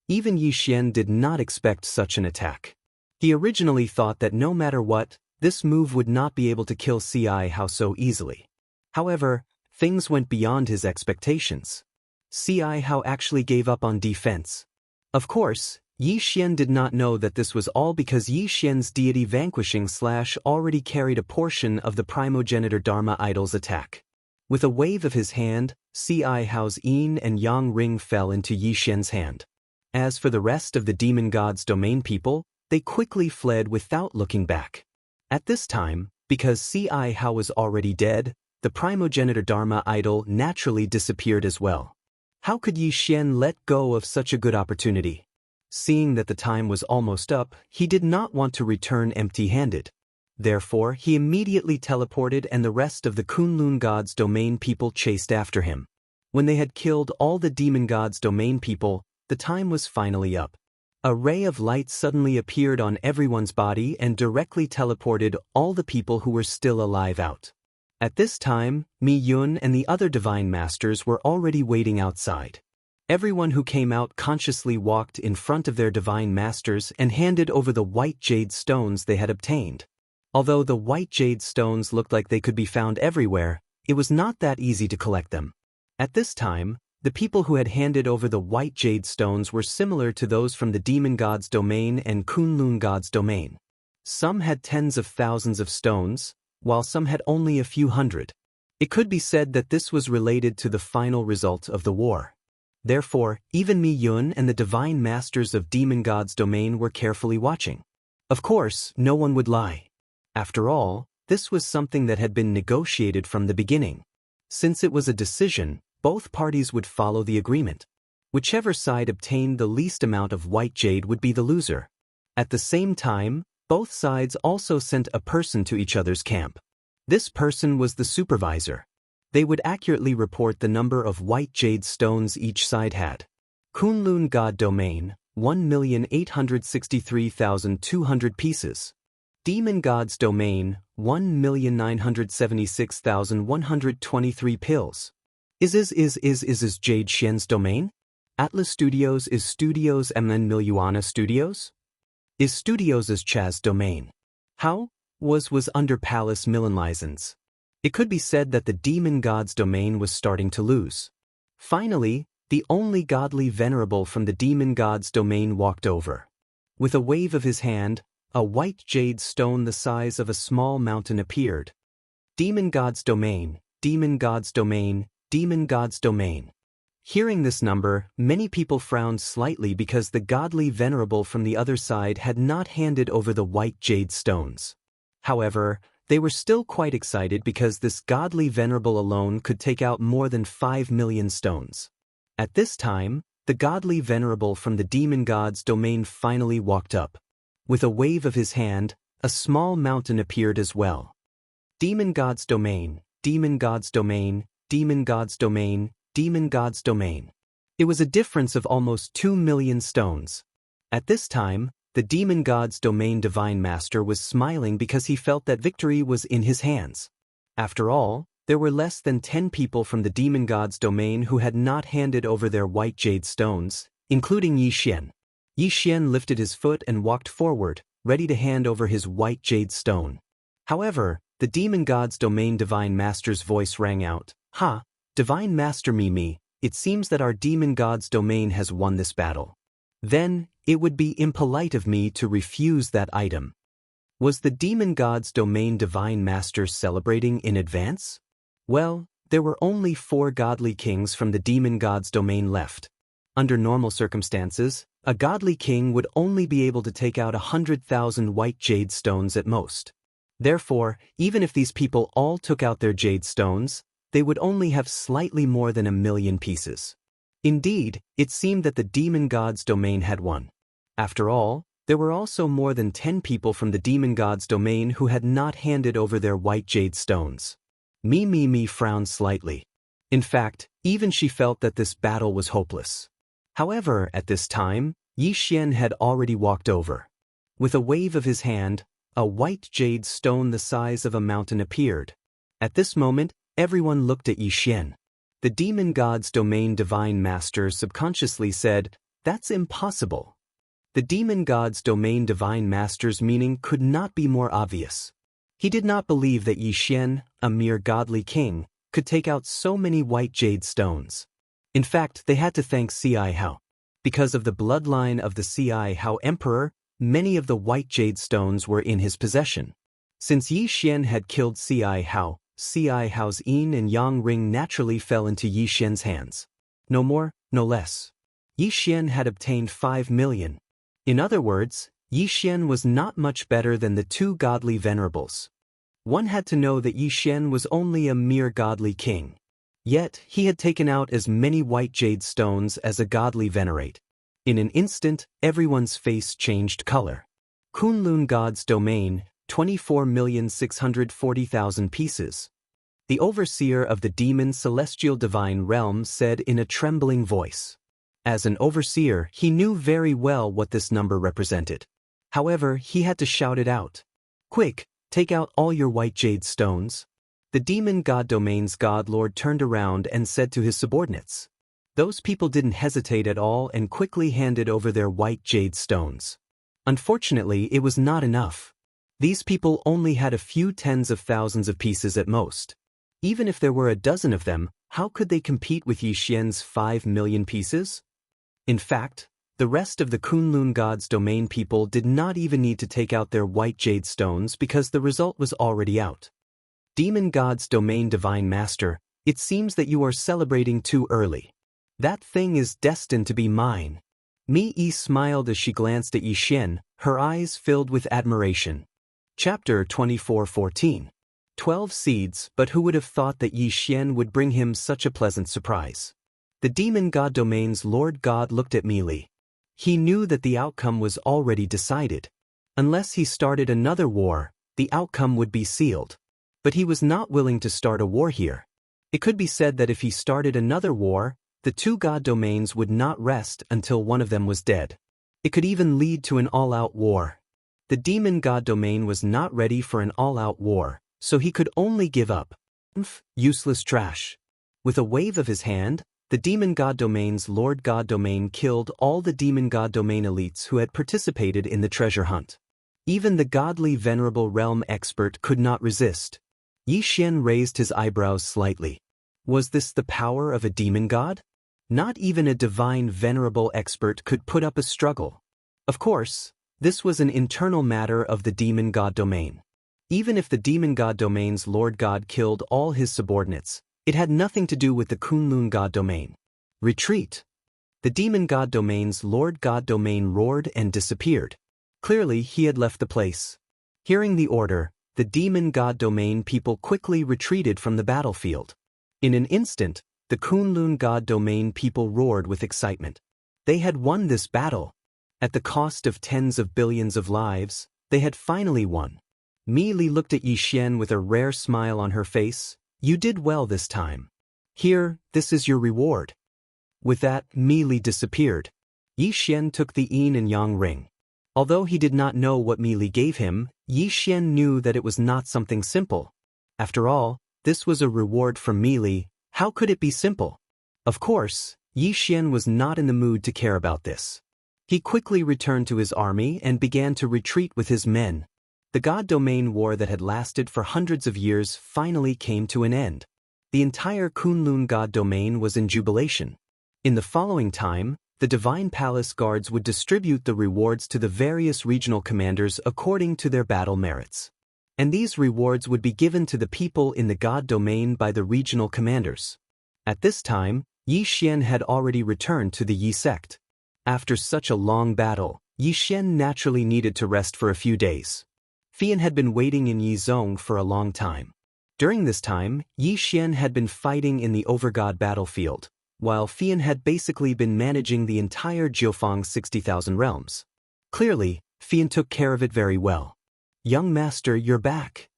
Even Yi Xian did not expect such an attack. He originally thought that no matter what, this move would not be able to kill Ci Hao so easily. However, things went beyond his expectations. Ci Hao actually gave up on defense. Of course, Yi Xian did not know that this was all because Yi Xian's deity vanquishing slash already carried a portion of the primogenitor Dharma idol's attack. With a wave of his hand, Ci Hao's yin and yang ring fell into Yi Xian's hand. As for the rest of the demon god's domain people, they quickly fled without looking back. At this time, because Ci Hao was already dead, the primogenitor Dharma idol naturally disappeared as well. How could Yi Xian let go of such a good opportunity? Seeing that the time was almost up, he did not want to return empty-handed. Therefore, he immediately teleported and the rest of the Kunlun god's domain people chased after him. When they had killed all the demon god's domain people, the time was finally up. A ray of light suddenly appeared on everyone's body and directly teleported all the people who were still alive out. At this time, Mi Yun and the other divine masters were already waiting outside. Everyone who came out consciously walked in front of their divine masters and handed over the white jade stones they had obtained. Although the white jade stones looked like they could be found everywhere, it was not that easy to collect them. At this time, the people who had handed over the white jade stones were similar to those from the demon god's domain and Kunlun god's domain. Some had tens of thousands of stones, while some had only a few hundred. It could be said that this was related to the final result of the war. Therefore, even Mi Yun and the divine masters of demon god's domain were carefully watching. Of course, no one would lie. After all, this was something that had been negotiated from the beginning. Since it was a decision, both parties would follow the agreement. Whichever side obtained the least amount of white jade would be the loser. At the same time, both sides also sent a person to each other's camp. This person was the supervisor. They would accurately report the number of white jade stones each side had. Kunlun God Domain, 1,863,200 pieces. Demon God's Domain, 1,976,123 pills. Is Jade Xian's domain? Atlas Studios is Studios MN Miluana Studios? Is Studios' Chaz domain? How? Was under Palace Milan license. It could be said that the demon god's domain was starting to lose. Finally, the only godly venerable from the demon god's domain walked over. With a wave of his hand, a white jade stone the size of a small mountain appeared. Demon god's domain, demon god's domain, demon god's domain. Hearing this number, many people frowned slightly because the godly venerable from the other side had not handed over the white jade stones. However, they were still quite excited because this godly venerable alone could take out more than 5 million stones. At this time, the godly venerable from the demon god's domain finally walked up. With a wave of his hand, a small mountain appeared as well. Demon god's domain, demon god's domain, demon god's domain, demon god's domain. It was a difference of almost 2 million stones. At this time, the demon god's domain divine master was smiling because he felt that victory was in his hands. After all, there were less than 10 people from the demon god's domain who had not handed over their white jade stones, including Yi Xian. Yi Xian lifted his foot and walked forward, ready to hand over his white jade stone. However, the demon god's domain divine master's voice rang out, "Ha! Divine Master Mimi, it seems that our demon god's domain has won this battle. Then, it would be impolite of me to refuse that item." Was the demon god's domain divine master celebrating in advance? Well, there were only 4 godly kings from the demon god's domain left. Under normal circumstances, a godly king would only be able to take out 100,000 white jade stones at most. Therefore, even if these people all took out their jade stones, they would only have slightly more than 1,000,000 pieces. Indeed, it seemed that the demon god's domain had won. After all, there were also more than 10 people from the demon god's domain who had not handed over their white jade stones. Me frowned slightly. In fact, even she felt that this battle was hopeless. However, at this time, Xian had already walked over. With a wave of his hand, a white jade stone the size of a mountain appeared. At this moment, everyone looked at Xian. The demon god's domain divine master subconsciously said, "That's impossible." The demon god's domain divine master's meaning could not be more obvious. He did not believe that Xian, a mere godly king, could take out so many white jade stones. In fact, they had to thank Ci Hao. Because of the bloodline of the Ci Hao emperor, many of the white jade stones were in his possession. Since Xian had killed Ci Hao's yin and yang ring naturally fell into Xian's hands. No more, no less. Xian had obtained 5 million. In other words, Xian was not much better than the two godly venerables. One had to know that Xian was only a mere godly king. Yet, he had taken out as many white jade stones as a godly venerate. In an instant, everyone's face changed color. Kunlun god's domain, 24,640,000 pieces. The overseer of the demon celestial divine realm said in a trembling voice. As an overseer, he knew very well what this number represented. However, he had to shout it out. "Quick, take out all your white jade stones." The demon god domain's god lord turned around and said to his subordinates. Those people didn't hesitate at all and quickly handed over their white jade stones. Unfortunately, it was not enough. These people only had a few tens of thousands of pieces at most. Even if there were a dozen of them, how could they compete with Xian's 5 million pieces? In fact, the rest of the Kunlun god's domain people did not even need to take out their white jade stones because the result was already out. Demon god's domain divine master, it seems that you are celebrating too early. That thing is destined to be mine. Mi-yi smiled as she glanced at Xian, her eyes filled with admiration. Chapter 24:14. 12 seeds, but who would have thought that Xian would bring him such a pleasant surprise? The demon god domain's lord god looked at Mi-li. He knew that the outcome was already decided. Unless he started another war, the outcome would be sealed. But he was not willing to start a war here. It could be said that if he started another war, the two god domains would not rest until one of them was dead. It could even lead to an all-out war. The demon god domain was not ready for an all-out war, so he could only give up. Useless trash. With a wave of his hand, the demon god domain's lord god domain killed all the demon god domain elites who had participated in the treasure hunt. Even the godly venerable realm expert could not resist. Xian raised his eyebrows slightly. Was this the power of a demon god? Not even a divine venerable expert could put up a struggle. Of course, this was an internal matter of the demon god domain. Even if the demon god domain's lord god killed all his subordinates, it had nothing to do with the Kunlun god domain. Retreat. The demon god domain's lord god domain roared and disappeared. Clearly, he had left the place. Hearing the order, the demon god domain people quickly retreated from the battlefield. In an instant, the Kunlun god domain people roared with excitement. They had won this battle. At the cost of tens of billions of lives, they had finally won. Mi-li looked at Xian with a rare smile on her face. "You did well this time. Here, this is your reward." With that, Mi-li disappeared. Xian took the yin and yang ring. Although he did not know what Mi-li gave him, Xian knew that it was not something simple. After all, this was a reward from Mi-li. How could it be simple? Of course, Xian was not in the mood to care about this. He quickly returned to his army and began to retreat with his men. The god domain war that had lasted for hundreds of years finally came to an end. The entire Kunlun god domain was in jubilation. In the following time, the divine palace guards would distribute the rewards to the various regional commanders according to their battle merits. And these rewards would be given to the people in the god domain by the regional commanders. At this time, Yi Xian had already returned to the Yi sect. After such a long battle, Yi Xian naturally needed to rest for a few days. Fian had been waiting in Yizhong for a long time. During this time, Yi Xian had been fighting in the Overgod battlefield, while Fian had basically been managing the entire Jiufang 60,000 realms. Clearly, Fian took care of it very well. "Young master, you're back."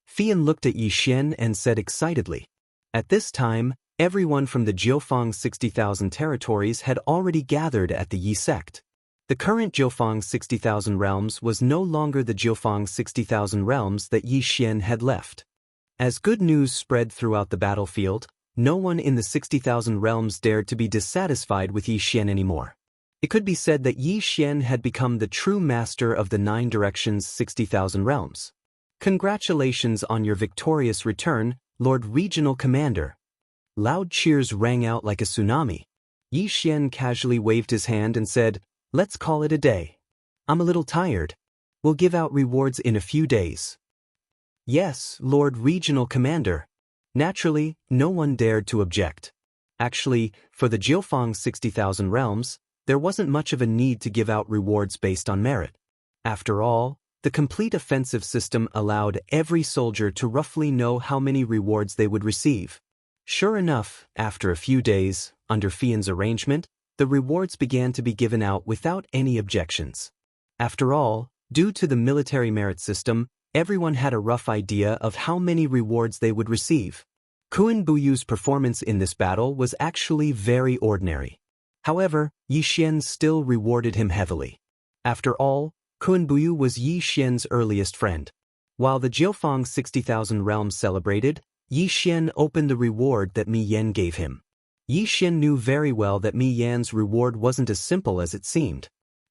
Fian looked at Yi Xian and said excitedly. At this time, everyone from the Jiufang 60,000 territories had already gathered at the Yi sect. The current Jiufang 60,000 realms was no longer the Jiufang 60,000 realms that Yi Xian had left. As good news spread throughout the battlefield, no one in the 60,000 realms dared to be dissatisfied with Yi Xian anymore. It could be said that Yi Xian had become the true master of the 9 directions 60,000 realms. "Congratulations on your victorious return, Lord Regional Commander." Loud cheers rang out like a tsunami. Yi Xian casually waved his hand and said, "Let's call it a day. I'm a little tired. We'll give out rewards in a few days." "Yes, Lord Regional Commander." Naturally, no one dared to object. Actually, for the Jiufang 60,000 realms, there wasn't much of a need to give out rewards based on merit. After all, the complete offensive system allowed every soldier to roughly know how many rewards they would receive. Sure enough, after a few days, under Fian's arrangement, the rewards began to be given out without any objections. After all, due to the military merit system, everyone had a rough idea of how many rewards they would receive. Kuan Buyu's performance in this battle was actually very ordinary. However, Yi Xian still rewarded him heavily. After all, Kuan Buyu was Yi Xian's earliest friend. While the Jiufang 60,000 realms celebrated, Yi Xian opened the reward that Mi Yan gave him. Yi Xian knew very well that Mi Yan's reward wasn't as simple as it seemed.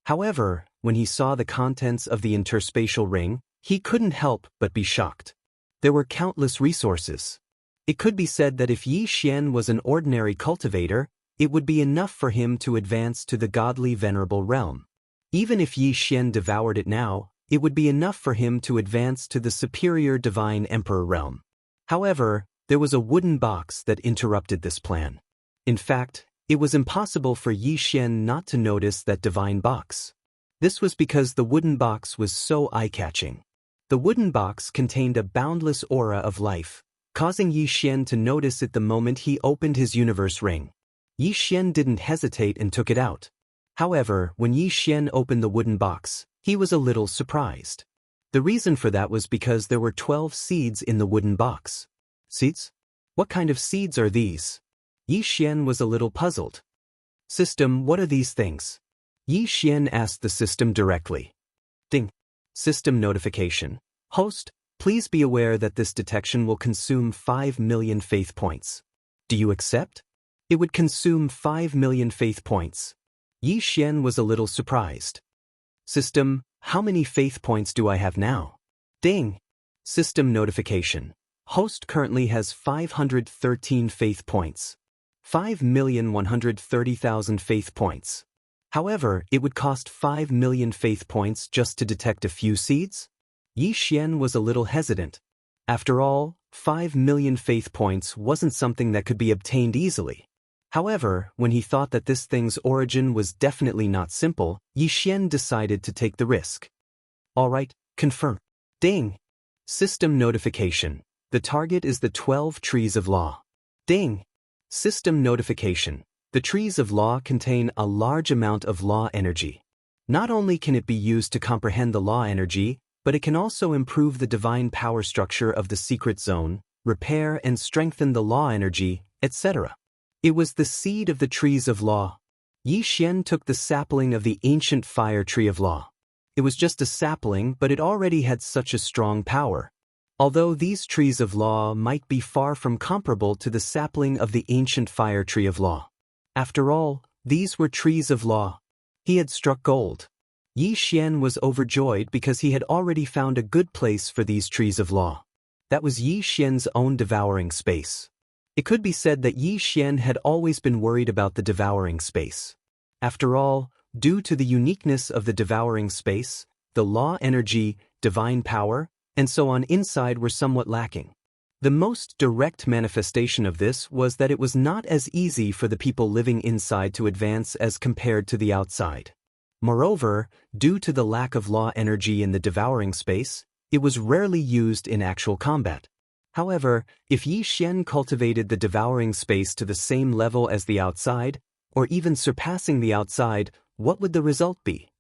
However, when he saw the contents of the interspatial ring, he couldn't help but be shocked. There were countless resources. It could be said that if Yi Xian was an ordinary cultivator, it would be enough for him to advance to the godly venerable realm. Even if Yi Xian devoured it now, it would be enough for him to advance to the superior divine emperor realm. However, there was a wooden box that interrupted this plan. In fact, it was impossible for Yi Xian not to notice that divine box. This was because the wooden box was so eye-catching. The wooden box contained a boundless aura of life, causing Yi Xian to notice it the moment he opened his universe ring. Yi Xian didn't hesitate and took it out. However, when Yi Xian opened the wooden box, he was a little surprised. The reason for that was because there were 12 seeds in the wooden box. Seeds? What kind of seeds are these? Yi Xian was a little puzzled. "System, what are these things?" Yi Xian asked the system directly. Ding. System notification. "Host, please be aware that this detection will consume 5 million faith points. Do you accept?" It would consume 5 million faith points. Yi Xian was a little surprised. "System, how many faith points do I have now?" Ding. System notification. "Host currently has 513 faith points. 5,130,000 faith points. However, it would cost 5 million faith points just to detect a few seeds?" Yi Xian was a little hesitant. After all, 5 million faith points wasn't something that could be obtained easily. However, when he thought that this thing's origin was definitely not simple, Yi Xian decided to take the risk. "Alright, confirm." Ding. System notification. The target is the 12 trees of law. Ding. System notification. The trees of law contain a large amount of law energy. Not only can it be used to comprehend the law energy, but it can also improve the divine power structure of the secret zone, repair and strengthen the law energy, etc. It was the seed of the trees of law. Yi Xian took the sapling of the ancient fire tree of law. It was just a sapling, but it already had such a strong power. Although these trees of law might be far from comparable to the sapling of the ancient fire tree of law. After all, these were trees of law. He had struck gold. Yi Xian was overjoyed because he had already found a good place for these trees of law. That was Yi Xian's own devouring space. It could be said that Yi Xian had always been worried about the devouring space. After all, due to the uniqueness of the devouring space, the law energy, divine power, and so on inside were somewhat lacking. The most direct manifestation of this was that it was not as easy for the people living inside to advance as compared to the outside. Moreover, due to the lack of law energy in the devouring space, it was rarely used in actual combat. However, if Yi Xian cultivated the devouring space to the same level as the outside, or even surpassing the outside, what would the result be?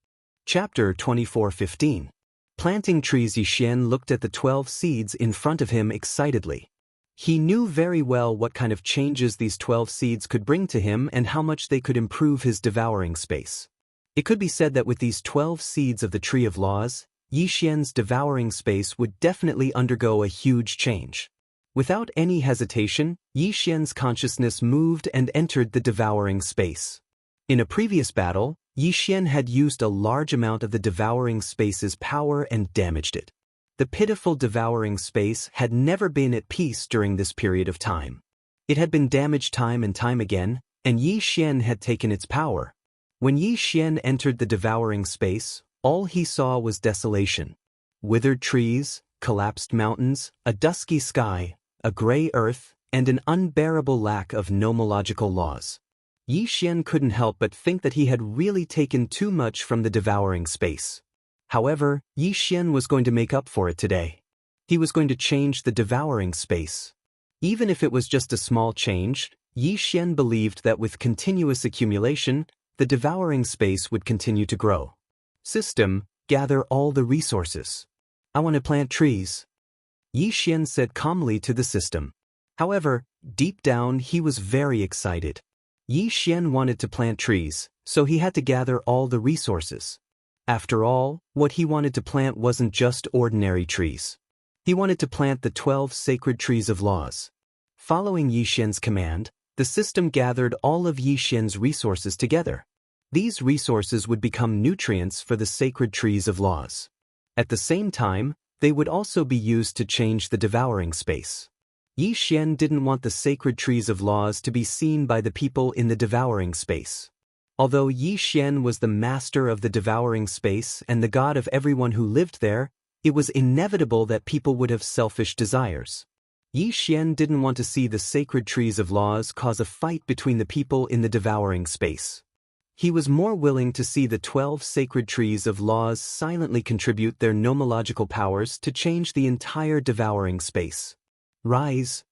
Chapter 24:15. Planting trees. Yi Xian looked at the 12 seeds in front of him excitedly. He knew very well what kind of changes these 12 seeds could bring to him and how much they could improve his devouring space. It could be said that with these 12 seeds of the Tree of Laws, Yi Xian's devouring space would definitely undergo a huge change. Without any hesitation, Yi Xian's consciousness moved and entered the devouring space. In a previous battle, Yi Xian had used a large amount of the devouring space's power and damaged it. The pitiful devouring space had never been at peace during this period of time. It had been damaged time and time again, and Yi Xian had taken its power. When Yi Xian entered the devouring space, all he saw was desolation. Withered trees, collapsed mountains, a dusky sky, a gray earth, and an unbearable lack of nomological laws. Yi Xian couldn't help but think that he had really taken too much from the devouring space. However, Yi Xian was going to make up for it today. He was going to change the devouring space. Even if it was just a small change, Yi Xian believed that with continuous accumulation, the devouring space would continue to grow. System, gather all the resources. I want to plant trees. Yi Xian said calmly to the system. However, deep down he was very excited. Yi Xian wanted to plant trees, so he had to gather all the resources. After all, what he wanted to plant wasn't just ordinary trees. He wanted to plant the 12 sacred trees of laws. Following Yi Xian's command, the system gathered all of Yi Xian's resources together. These resources would become nutrients for the sacred trees of laws. At the same time, they would also be used to change the devouring space. Yi Xian didn't want the sacred trees of laws to be seen by the people in the devouring space. Although Yi Xian was the master of the devouring space and the god of everyone who lived there, it was inevitable that people would have selfish desires. Yi Xian didn't want to see the sacred trees of laws cause a fight between the people in the devouring space. He was more willing to see the 12 sacred trees of laws silently contribute their nomological powers to change the entire devouring space. Rise.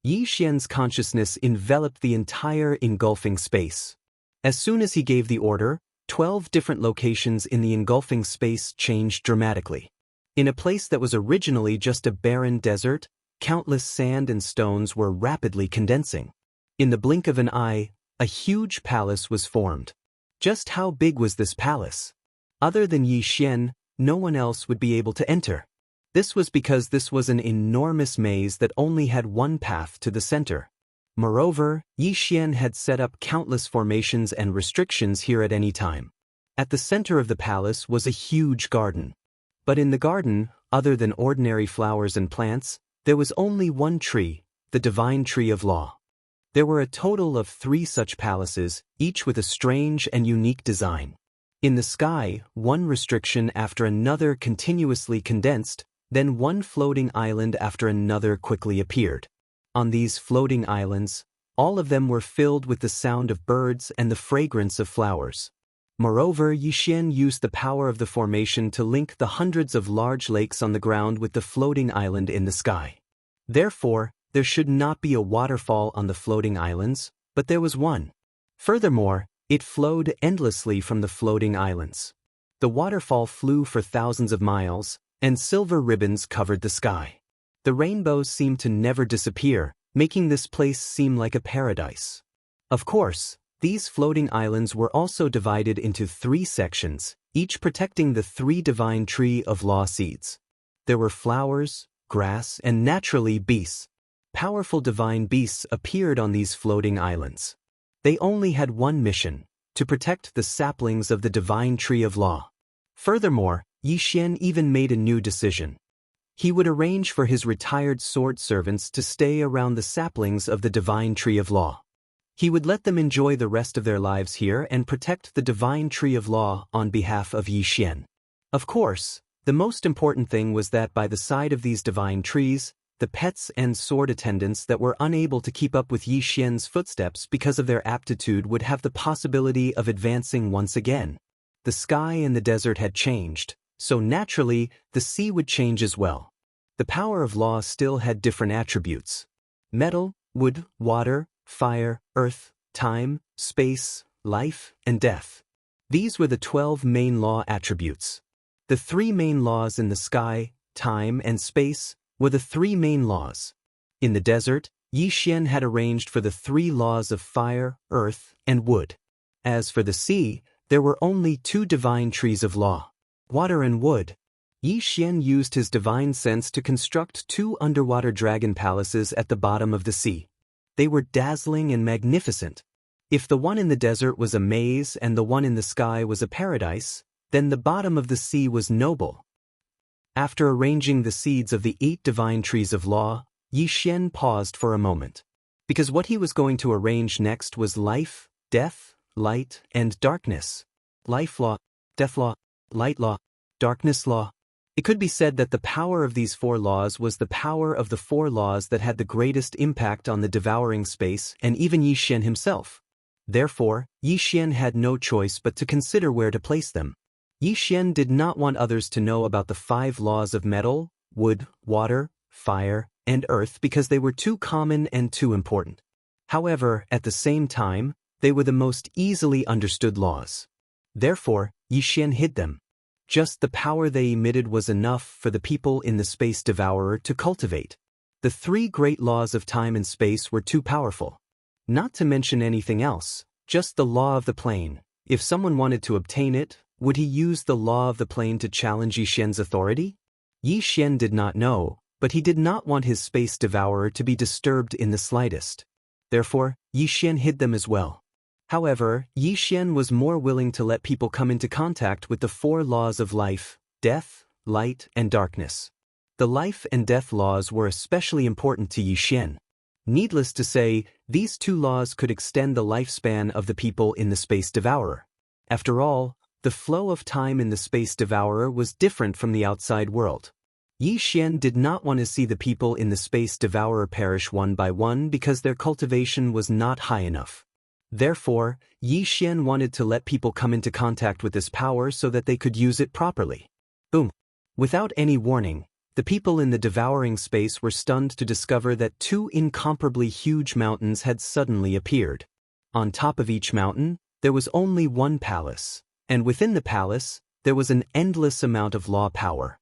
Yi Xian's consciousness enveloped the entire engulfing space. As soon as he gave the order, 12 different locations in the engulfing space changed dramatically. In a place that was originally just a barren desert, countless sand and stones were rapidly condensing. In the blink of an eye, a huge palace was formed. Just how big was this palace? Other than Yi Xian, no one else would be able to enter. This was because this was an enormous maze that only had one path to the center. Moreover, Yi Xian had set up countless formations and restrictions here at any time. At the center of the palace was a huge garden. But in the garden, other than ordinary flowers and plants, there was only one tree, the divine tree of law. There were a total of 3 such palaces, each with a strange and unique design. In the sky, one restriction after another continuously condensed, then one floating island after another quickly appeared. On these floating islands, all of them were filled with the sound of birds and the fragrance of flowers. Moreover, Yi Xian used the power of the formation to link the hundreds of large lakes on the ground with the floating island in the sky. Therefore, there should not be a waterfall on the floating islands, but there was one. Furthermore, it flowed endlessly from the floating islands. The waterfall flew for thousands of miles, and silver ribbons covered the sky. The rainbows seemed to never disappear, making this place seem like a paradise. Of course, these floating islands were also divided into 3 sections, each protecting the 3 divine tree of law seeds. There were flowers, grass, and naturally beasts. Powerful divine beasts appeared on these floating islands. They only had one mission, to protect the saplings of the divine tree of law. Furthermore, Yi Xian even made a new decision. He would arrange for his retired sword servants to stay around the saplings of the divine tree of law. He would let them enjoy the rest of their lives here and protect the divine tree of law on behalf of Yi Xian. Of course, the most important thing was that by the side of these divine trees, the pets and sword attendants that were unable to keep up with Yi Xian's footsteps because of their aptitude would have the possibility of advancing once again. The sky in the desert had changed, so naturally, the sea would change as well. The power of law still had different attributes: metal, wood, water, fire, earth, time, space, life, and death. These were the 12 main law attributes. The 3 main laws in the sky, time, and space were the 3 main laws. In the desert, Yi Xian had arranged for the 3 laws of fire, earth, and wood. As for the sea, there were only 2 divine trees of law: water and wood. Yi Xian used his divine sense to construct 2 underwater dragon palaces at the bottom of the sea. They were dazzling and magnificent. If the one in the desert was a maze and the one in the sky was a paradise, then the bottom of the sea was noble. After arranging the seeds of the 8 divine trees of law, Yi Xian paused for a moment. Because what he was going to arrange next was life, death, light, and darkness. Life law, death law, light law, darkness law. It could be said that the power of these 4 laws was the power of the 4 laws that had the greatest impact on the devouring space and even Yi Xian himself. Therefore, Yi Xian had no choice but to consider where to place them. Yi Xian did not want others to know about the 5 laws of metal, wood, water, fire, and earth because they were too common and too important. However, at the same time, they were the most easily understood laws. Therefore, Yi Xian hid them. Just the power they emitted was enough for the people in the Space Devourer to cultivate. The 3 great laws of time and space were too powerful. Not to mention anything else, just the law of the plane. If someone wanted to obtain it, would he use the law of the plane to challenge Yi Xian's authority? Yi Xian did not know, but he did not want his Space Devourer to be disturbed in the slightest. Therefore, Yi Xian hid them as well. However, Yi Xian was more willing to let people come into contact with the 4 laws of life, death, light, and darkness. The life and death laws were especially important to Yi Xian. Needless to say, these 2 laws could extend the lifespan of the people in the Space Devourer. After all, the flow of time in the Space Devourer was different from the outside world. Yi Xian did not want to see the people in the Space Devourer perish one by one because their cultivation was not high enough. Therefore, Yi Xian wanted to let people come into contact with this power so that they could use it properly. Boom! Without any warning, the people in the devouring space were stunned to discover that 2 incomparably huge mountains had suddenly appeared. On top of each mountain, there was only one palace, and within the palace, there was an endless amount of law power.